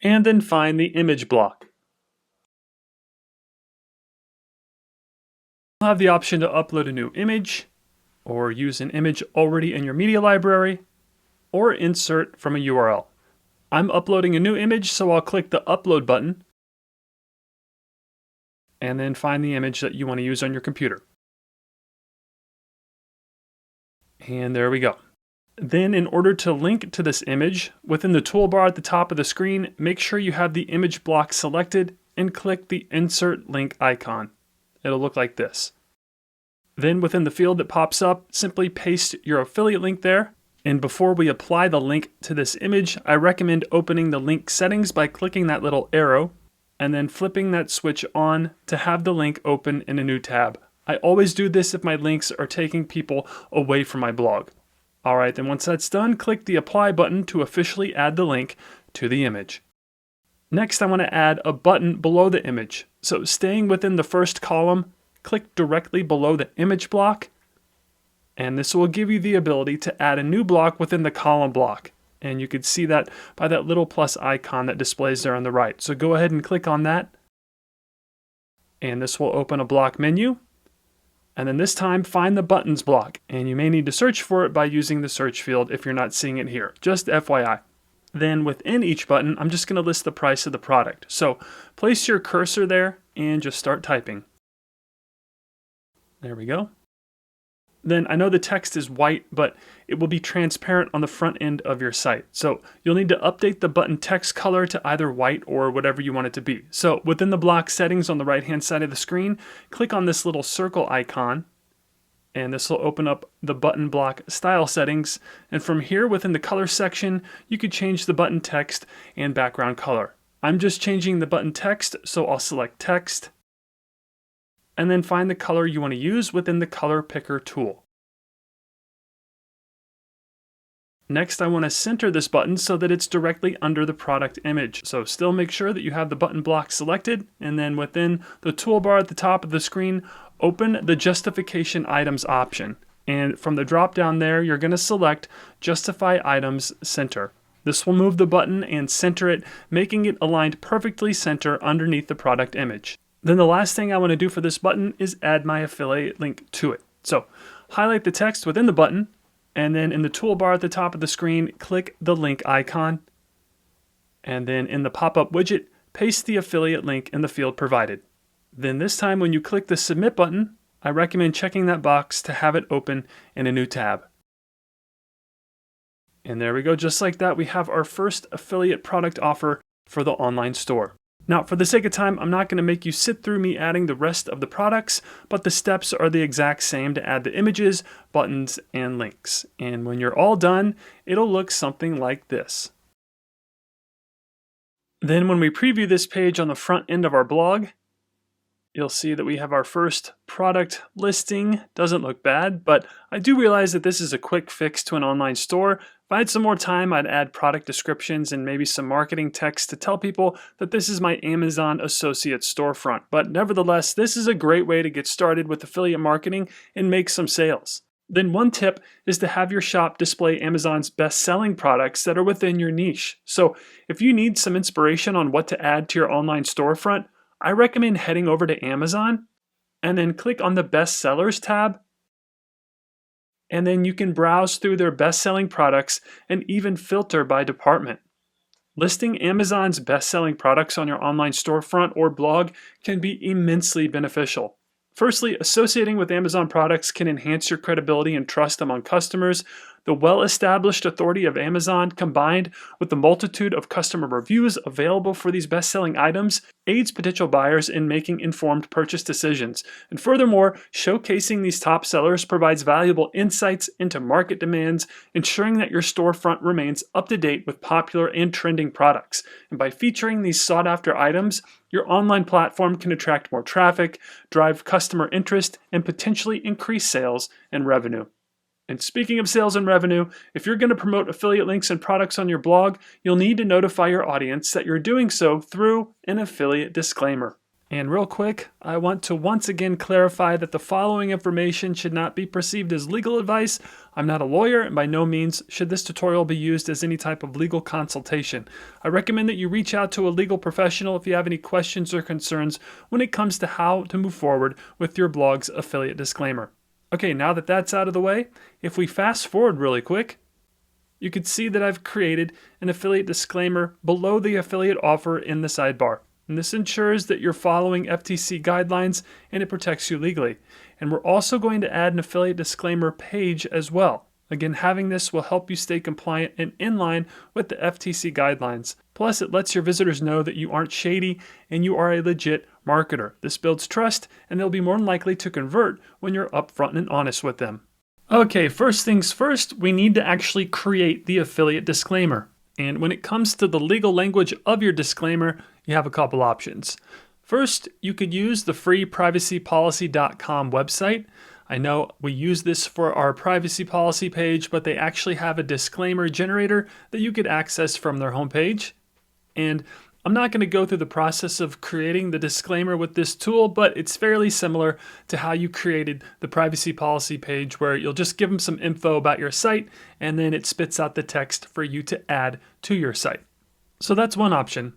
And then find the image block. You'll have the option to upload a new image, or use an image already in your media library, or insert from a URL. I'm uploading a new image, so I'll click the upload button, and then find the image that you want to use on your computer. And there we go. Then in order to link to this image, within the toolbar at the top of the screen, make sure you have the image block selected and click the Insert Link icon. It'll look like this. Then within the field that pops up, simply paste your affiliate link there. And before we apply the link to this image, I recommend opening the link settings by clicking that little arrow and then flipping that switch on to have the link open in a new tab. I always do this if my links are taking people away from my blog. Alright, then once that's done, click the Apply button to officially add the link to the image. Next, I want to add a button below the image. So staying within the first column, click directly below the image block, and this will give you the ability to add a new block within the column block. And you can see that by that little plus icon that displays there on the right. So go ahead and click on that, and this will open a block menu. And then this time, find the buttons block, and you may need to search for it by using the search field if you're not seeing it here, just FYI. Then within each button, I'm just going to list the price of the product. So place your cursor there and just start typing. There we go. Then I know the text is white, but it will be transparent on the front end of your site. So you'll need to update the button text color to either white or whatever you want it to be. So within the block settings on the right-hand side of the screen, click on this little circle icon, and this will open up the button block style settings. And from here within the color section, you could change the button text and background color. I'm just changing the button text, so I'll select text, and then find the color you want to use within the color picker tool. Next, I want to center this button so that it's directly under the product image. So still make sure that you have the button block selected, and then within the toolbar at the top of the screen, open the Justification Items option. And from the drop down there, you're going to select Justify Items Center. This will move the button and center it, making it aligned perfectly center underneath the product image. Then the last thing I want to do for this button is add my affiliate link to it. So highlight the text within the button, and then in the toolbar at the top of the screen, click the link icon. And then in the pop-up widget, paste the affiliate link in the field provided. Then this time when you click the Submit button, I recommend checking that box to have it open in a new tab. And there we go, just like that, we have our first affiliate product offer for the online store. Now, for the sake of time, I'm not going to make you sit through me adding the rest of the products, but the steps are the exact same to add the images, buttons, and links. And when you're all done, it'll look something like this. Then when we preview this page on the front end of our blog, you'll see that we have our first product listing. Doesn't look bad, but I do realize that this is a quick fix to an online store. If I had some more time, I'd add product descriptions and maybe some marketing text to tell people that this is my Amazon associate storefront. But nevertheless, this is a great way to get started with affiliate marketing and make some sales. Then one tip is to have your shop display Amazon's best-selling products that are within your niche. So if you need some inspiration on what to add to your online storefront, I recommend heading over to Amazon and then click on the Best Sellers tab. And then you can browse through their best-selling products and even filter by department. Listing Amazon's best-selling products on your online storefront or blog can be immensely beneficial. Firstly, associating with Amazon products can enhance your credibility and trust among customers. The well-established authority of Amazon, combined with the multitude of customer reviews available for these best-selling items, aids potential buyers in making informed purchase decisions. And furthermore, showcasing these top sellers provides valuable insights into market demands, ensuring that your storefront remains up to date with popular and trending products. And by featuring these sought-after items, your online platform can attract more traffic, drive customer interest, and potentially increase sales and revenue. And speaking of sales and revenue, if you're going to promote affiliate links and products on your blog, you'll need to notify your audience that you're doing so through an affiliate disclaimer. And real quick, I want to once again clarify that the following information should not be perceived as legal advice. I'm not a lawyer, and by no means should this tutorial be used as any type of legal consultation. I recommend that you reach out to a legal professional if you have any questions or concerns when it comes to how to move forward with your blog's affiliate disclaimer. Okay, now that that's out of the way, if we fast forward really quick, you can see that I've created an affiliate disclaimer below the affiliate offer in the sidebar. And this ensures that you're following FTC guidelines and it protects you legally. And we're also going to add an affiliate disclaimer page as well. Again, having this will help you stay compliant and in line with the FTC guidelines. Plus, it lets your visitors know that you aren't shady and you are a legit marketer. This builds trust and they'll be more likely to convert when you're upfront and honest with them. Okay, first things first, we need to actually create the affiliate disclaimer. And when it comes to the legal language of your disclaimer, you have a couple options. First, you could use the free privacypolicy.com website. I know we use this for our privacy policy page, but they actually have a disclaimer generator that you could access from their homepage. And I'm not going to go through the process of creating the disclaimer with this tool, but it's fairly similar to how you created the privacy policy page, where you'll just give them some info about your site and then it spits out the text for you to add to your site. So that's one option.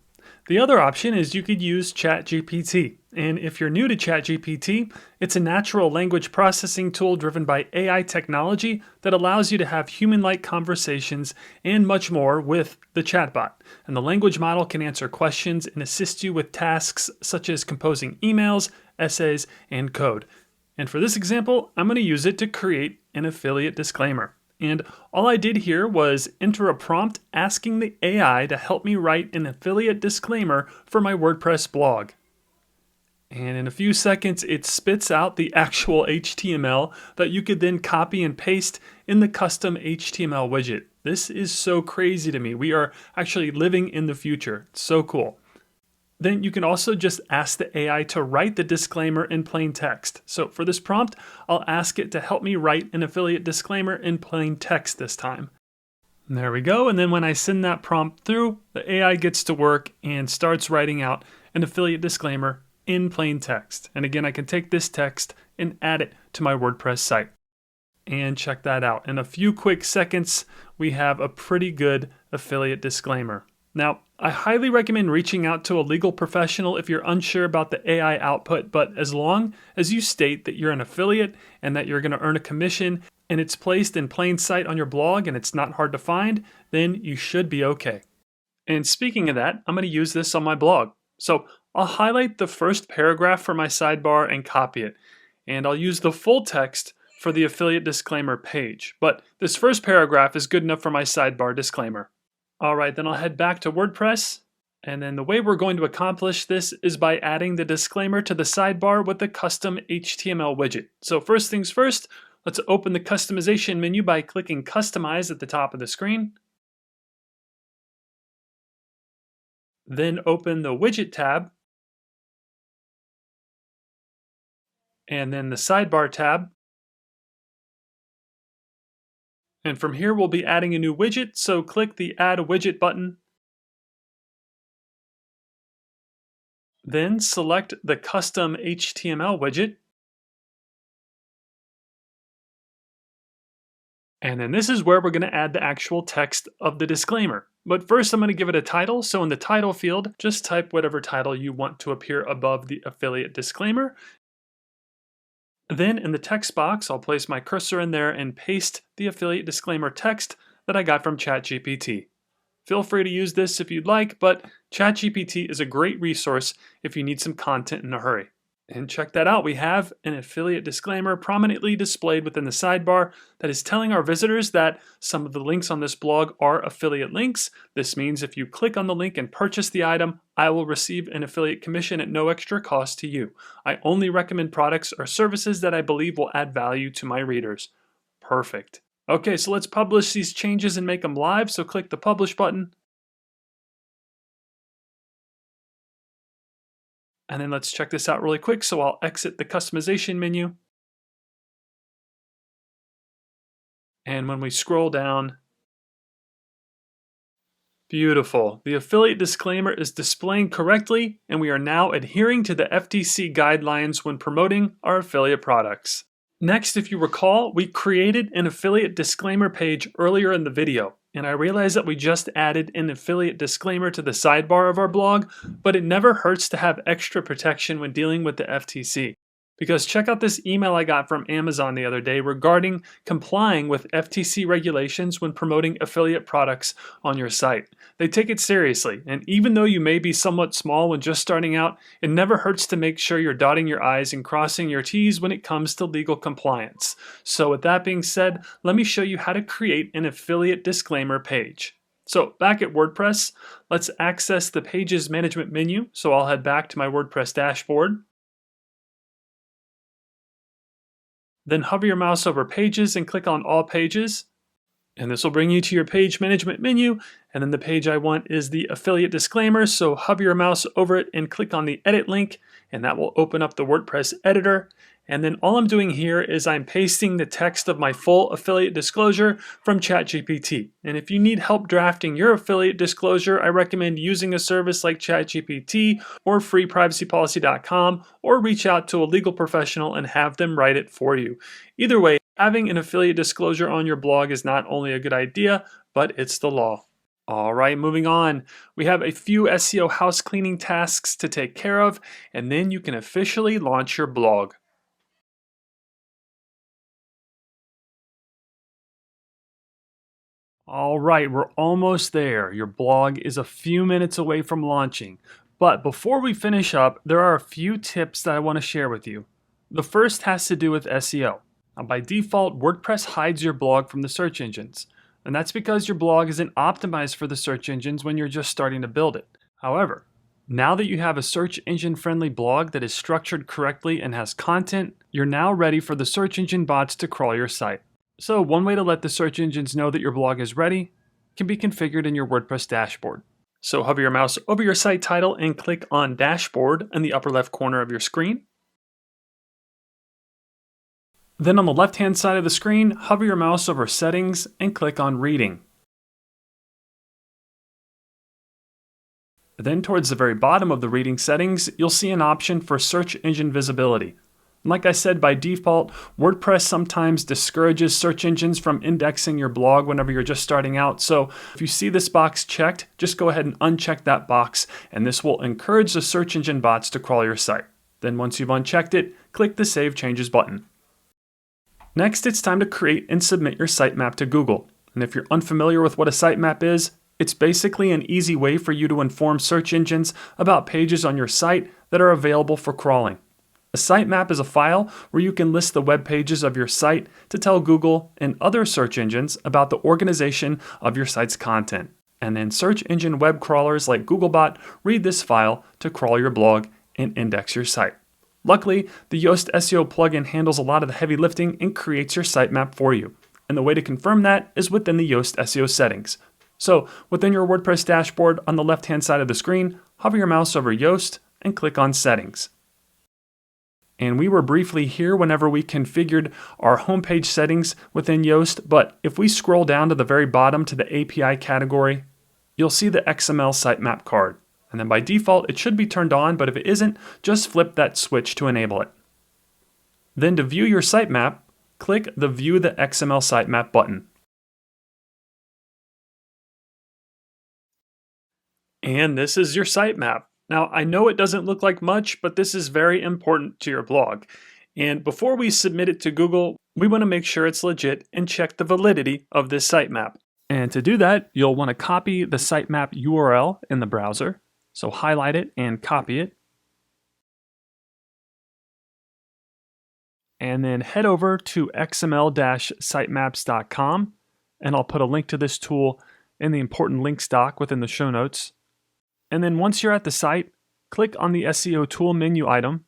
The other option is you could use ChatGPT. And if you're new to ChatGPT, it's a natural language processing tool driven by AI technology that allows you to have human-like conversations and much more with the chatbot. And the language model can answer questions and assist you with tasks such as composing emails, essays, and code. And for this example, I'm going to use it to create an affiliate disclaimer. And all I did here was enter a prompt asking the AI to help me write an affiliate disclaimer for my WordPress blog. And in a few seconds, it spits out the actual HTML that you could then copy and paste in the custom HTML widget. This is so crazy to me. We are actually living in the future. It's so cool. Then you can also just ask the AI to write the disclaimer in plain text. So for this prompt, I'll ask it to help me write an affiliate disclaimer in plain text this time. And there we go. And then when I send that prompt through, the AI gets to work and starts writing out an affiliate disclaimer in plain text. And again, I can take this text and add it to my WordPress site. And check that out. In a few quick seconds, we have a pretty good affiliate disclaimer. Now, I highly recommend reaching out to a legal professional if you're unsure about the AI output, but as long as you state that you're an affiliate and that you're going to earn a commission and it's placed in plain sight on your blog and it's not hard to find, then you should be okay. And speaking of that, I'm going to use this on my blog. So I'll highlight the first paragraph for my sidebar and copy it. And I'll use the full text for the affiliate disclaimer page. But this first paragraph is good enough for my sidebar disclaimer. All right, then I'll head back to WordPress. And then the way we're going to accomplish this is by adding the disclaimer to the sidebar with the custom HTML widget. So first things first, let's open the customization menu by clicking Customize at the top of the screen. Then open the Widget tab. And then the Sidebar tab. And from here we'll be adding a new widget, so click the Add a Widget button. Then select the custom HTML widget. And then this is where we're going to add the actual text of the disclaimer. But first I'm going to give it a title, so in the title field, just type whatever title you want to appear above the affiliate disclaimer. Then in the text box, I'll place my cursor in there and paste the affiliate disclaimer text that I got from ChatGPT. Feel free to use this if you'd like, but ChatGPT is a great resource if you need some content in a hurry. And check that out, we have an affiliate disclaimer prominently displayed within the sidebar that is telling our visitors that some of the links on this blog are affiliate links. This means if you click on the link and purchase the item, I will receive an affiliate commission at no extra cost to you. I only recommend products or services that I believe will add value to my readers. Perfect. Okay, so let's publish these changes and make them live, so click the Publish button. And then let's check this out really quick, so I'll exit the customization menu. And when we scroll down, beautiful. The affiliate disclaimer is displaying correctly, and we are now adhering to the FTC guidelines when promoting our affiliate products. Next, if you recall, we created an affiliate disclaimer page earlier in the video. And I realize that we just added an affiliate disclaimer to the sidebar of our blog, but it never hurts to have extra protection when dealing with the FTC. Because check out this email I got from Amazon the other day regarding complying with FTC regulations when promoting affiliate products on your site. They take it seriously, and even though you may be somewhat small when just starting out, it never hurts to make sure you're dotting your I's and crossing your T's when it comes to legal compliance. So with that being said, let me show you how to create an affiliate disclaimer page. So back at WordPress, let's access the Pages Management menu. So I'll head back to my WordPress dashboard. Then hover your mouse over Pages and click on All Pages. And this will bring you to your Page Management menu. And then the page I want is the affiliate disclaimer. So hover your mouse over it and click on the Edit link, and that will open up the WordPress editor. And then all I'm doing here is I'm pasting the text of my full affiliate disclosure from ChatGPT. And if you need help drafting your affiliate disclosure, I recommend using a service like ChatGPT or freeprivacypolicy.com, or reach out to a legal professional and have them write it for you. Either way, having an affiliate disclosure on your blog is not only a good idea, but it's the law. All right, moving on. We have a few SEO house cleaning tasks to take care of, and then you can officially launch your blog. All right, we're almost there. Your blog is a few minutes away from launching. But before we finish up, there are a few tips that I want to share with you. The first has to do with SEO. Now, by default, WordPress hides your blog from the search engines. And that's because your blog isn't optimized for the search engines when you're just starting to build it. However, now that you have a search engine friendly blog that is structured correctly and has content, you're now ready for the search engine bots to crawl your site. So one way to let the search engines know that your blog is ready can be configured in your WordPress dashboard. So hover your mouse over your site title and click on Dashboard in the upper left corner of your screen. Then on the left-hand side of the screen, hover your mouse over Settings and click on Reading. Then towards the very bottom of the reading settings, you'll see an option for search engine visibility. Like I said, by default, WordPress sometimes discourages search engines from indexing your blog whenever you're just starting out. So if you see this box checked, just go ahead and uncheck that box, and this will encourage the search engine bots to crawl your site. Then once you've unchecked it, click the Save Changes button. Next, it's time to create and submit your sitemap to Google. And if you're unfamiliar with what a sitemap is, It's basically an easy way for you to inform search engines about pages on your site that are available for crawling. A sitemap is a file where you can list the web pages of your site to tell Google and other search engines about the organization of your site's content. And then search engine web crawlers like Googlebot read this file to crawl your blog and index your site. Luckily, the Yoast SEO plugin handles a lot of the heavy lifting and creates your sitemap for you. And the way to confirm that is within the Yoast SEO settings. So within your WordPress dashboard on the left-hand side of the screen, hover your mouse over Yoast and click on Settings. And we were briefly here whenever we configured our homepage settings within Yoast, but if we scroll down to the very bottom to the API category, you'll see the XML sitemap card. And then by default, it should be turned on, but if it isn't, just flip that switch to enable it. Then to view your sitemap, click the View the XML Sitemap button. And this is your sitemap. Now, I know it doesn't look like much, but this is very important to your blog. And before we submit it to Google, we want to make sure it's legit and check the validity of this sitemap. And to do that, you'll want to copy the sitemap URL in the browser. So highlight it and copy it. And then head over to xml-sitemaps.com, and I'll put a link to this tool in the important links doc within the show notes. And then once you're at the site, click on the SEO tool menu item,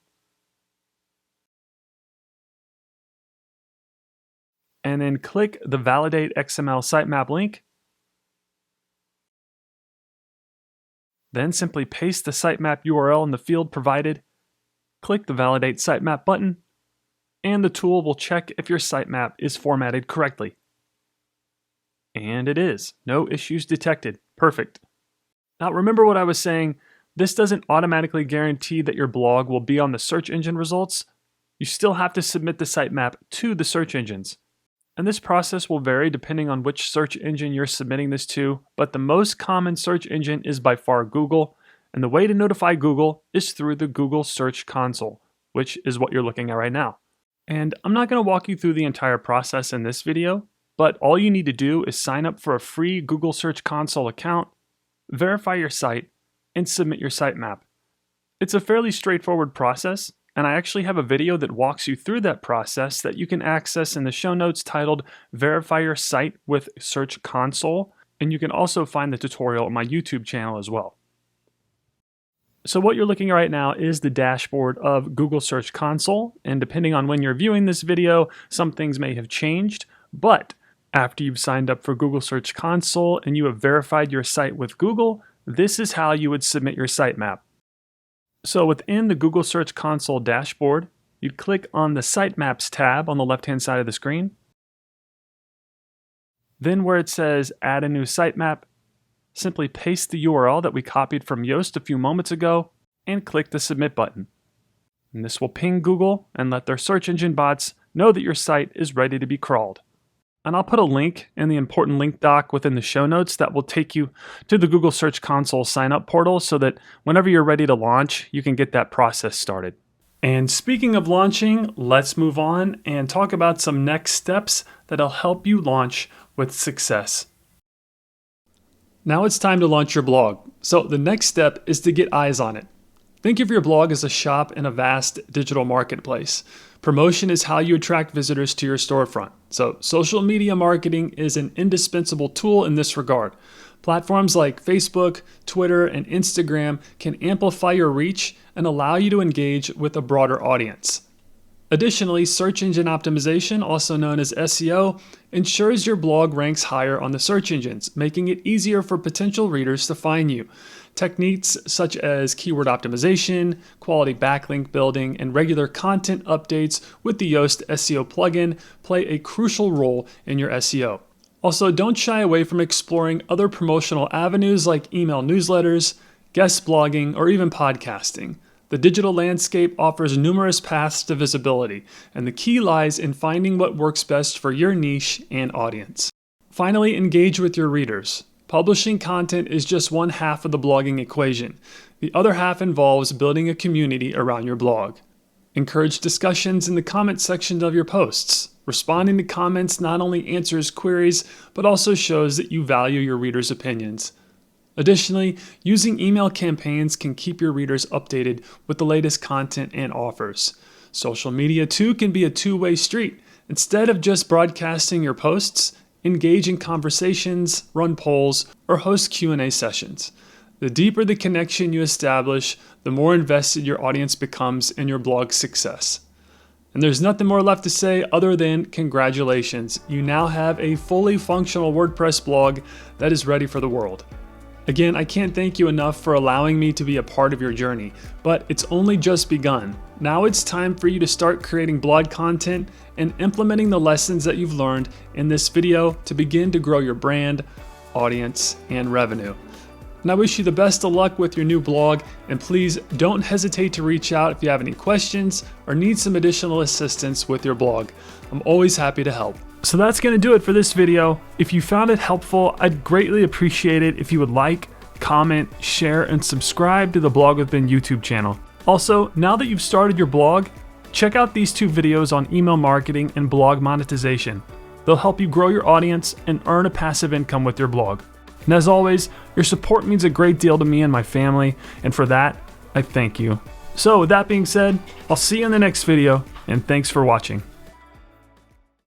and then click the Validate XML Sitemap link. Then simply paste the sitemap URL in the field provided, click the Validate Sitemap button, and the tool will check if your sitemap is formatted correctly. And it is. No issues detected. Perfect. Now remember what I was saying, this doesn't automatically guarantee that your blog will be on the search engine results. You still have to submit the sitemap to the search engines. And this process will vary depending on which search engine you're submitting this to, but the most common search engine is by far Google, and the way to notify Google is through the Google Search Console, which is what you're looking at right now. And I'm not going to walk you through the entire process in this video, but all you need to do is sign up for a free Google Search Console account, verify your site, and submit your sitemap. It's a fairly straightforward process, and I actually have a video that walks you through that process that you can access in the show notes titled Verify Your Site with Search Console, and you can also find the tutorial on my YouTube channel as well. So what you're looking at right now is the dashboard of Google Search Console, and depending on when you're viewing this video, some things may have changed, but after you've signed up for Google Search Console and you have verified your site with Google, this is how you would submit your sitemap. So within the Google Search Console dashboard, you'd click on the Sitemaps tab on the left-hand side of the screen. Then where it says Add a new sitemap, simply paste the URL that we copied from Yoast a few moments ago and click the Submit button. And this will ping Google and let their search engine bots know that your site is ready to be crawled. And I'll put a link in the important link doc within the show notes that will take you to the Google Search Console sign-up portal so that whenever you're ready to launch, you can get that process started. And speaking of launching, let's move on and talk about some next steps that'll help you launch with success. Now it's time to launch your blog. So the next step is to get eyes on it. Think of your blog as a shop in a vast digital marketplace. Promotion is how you attract visitors to your storefront. So social media marketing is an indispensable tool in this regard. Platforms like Facebook, Twitter, and Instagram can amplify your reach and allow you to engage with a broader audience. Additionally, search engine optimization, also known as SEO, ensures your blog ranks higher on the search engines, making it easier for potential readers to find you. Techniques such as keyword optimization, quality backlink building, and regular content updates with the Yoast SEO plugin play a crucial role in your SEO. Also, don't shy away from exploring other promotional avenues like email newsletters, guest blogging, or even podcasting. The digital landscape offers numerous paths to visibility, and the key lies in finding what works best for your niche and audience. Finally, engage with your readers. Publishing content is just one half of the blogging equation. The other half involves building a community around your blog. Encourage discussions in the comment section of your posts. Responding to comments not only answers queries, but also shows that you value your readers' opinions. Additionally, using email campaigns can keep your readers updated with the latest content and offers. Social media too can be a two-way street. Instead of just broadcasting your posts, engage in conversations, run polls, or host Q&A sessions. The deeper the connection you establish, the more invested your audience becomes in your blog's success. And there's nothing more left to say other than congratulations. You now have a fully functional WordPress blog that is ready for the world. Again, I can't thank you enough for allowing me to be a part of your journey, but it's only just begun. Now it's time for you to start creating blog content and implementing the lessons that you've learned in this video to begin to grow your brand, audience, and revenue. And I wish you the best of luck with your new blog, and please don't hesitate to reach out if you have any questions or need some additional assistance with your blog. I'm always happy to help. So that's going to do it for this video. If you found it helpful, I'd greatly appreciate it if you would like, comment, share, and subscribe to the Blog with Ben YouTube channel. Also, now that you've started your blog, check out these two videos on email marketing and blog monetization. They'll help you grow your audience and earn a passive income with your blog. And as always, your support means a great deal to me and my family, and for that, I thank you. So with that being said, I'll see you in the next video, and thanks for watching.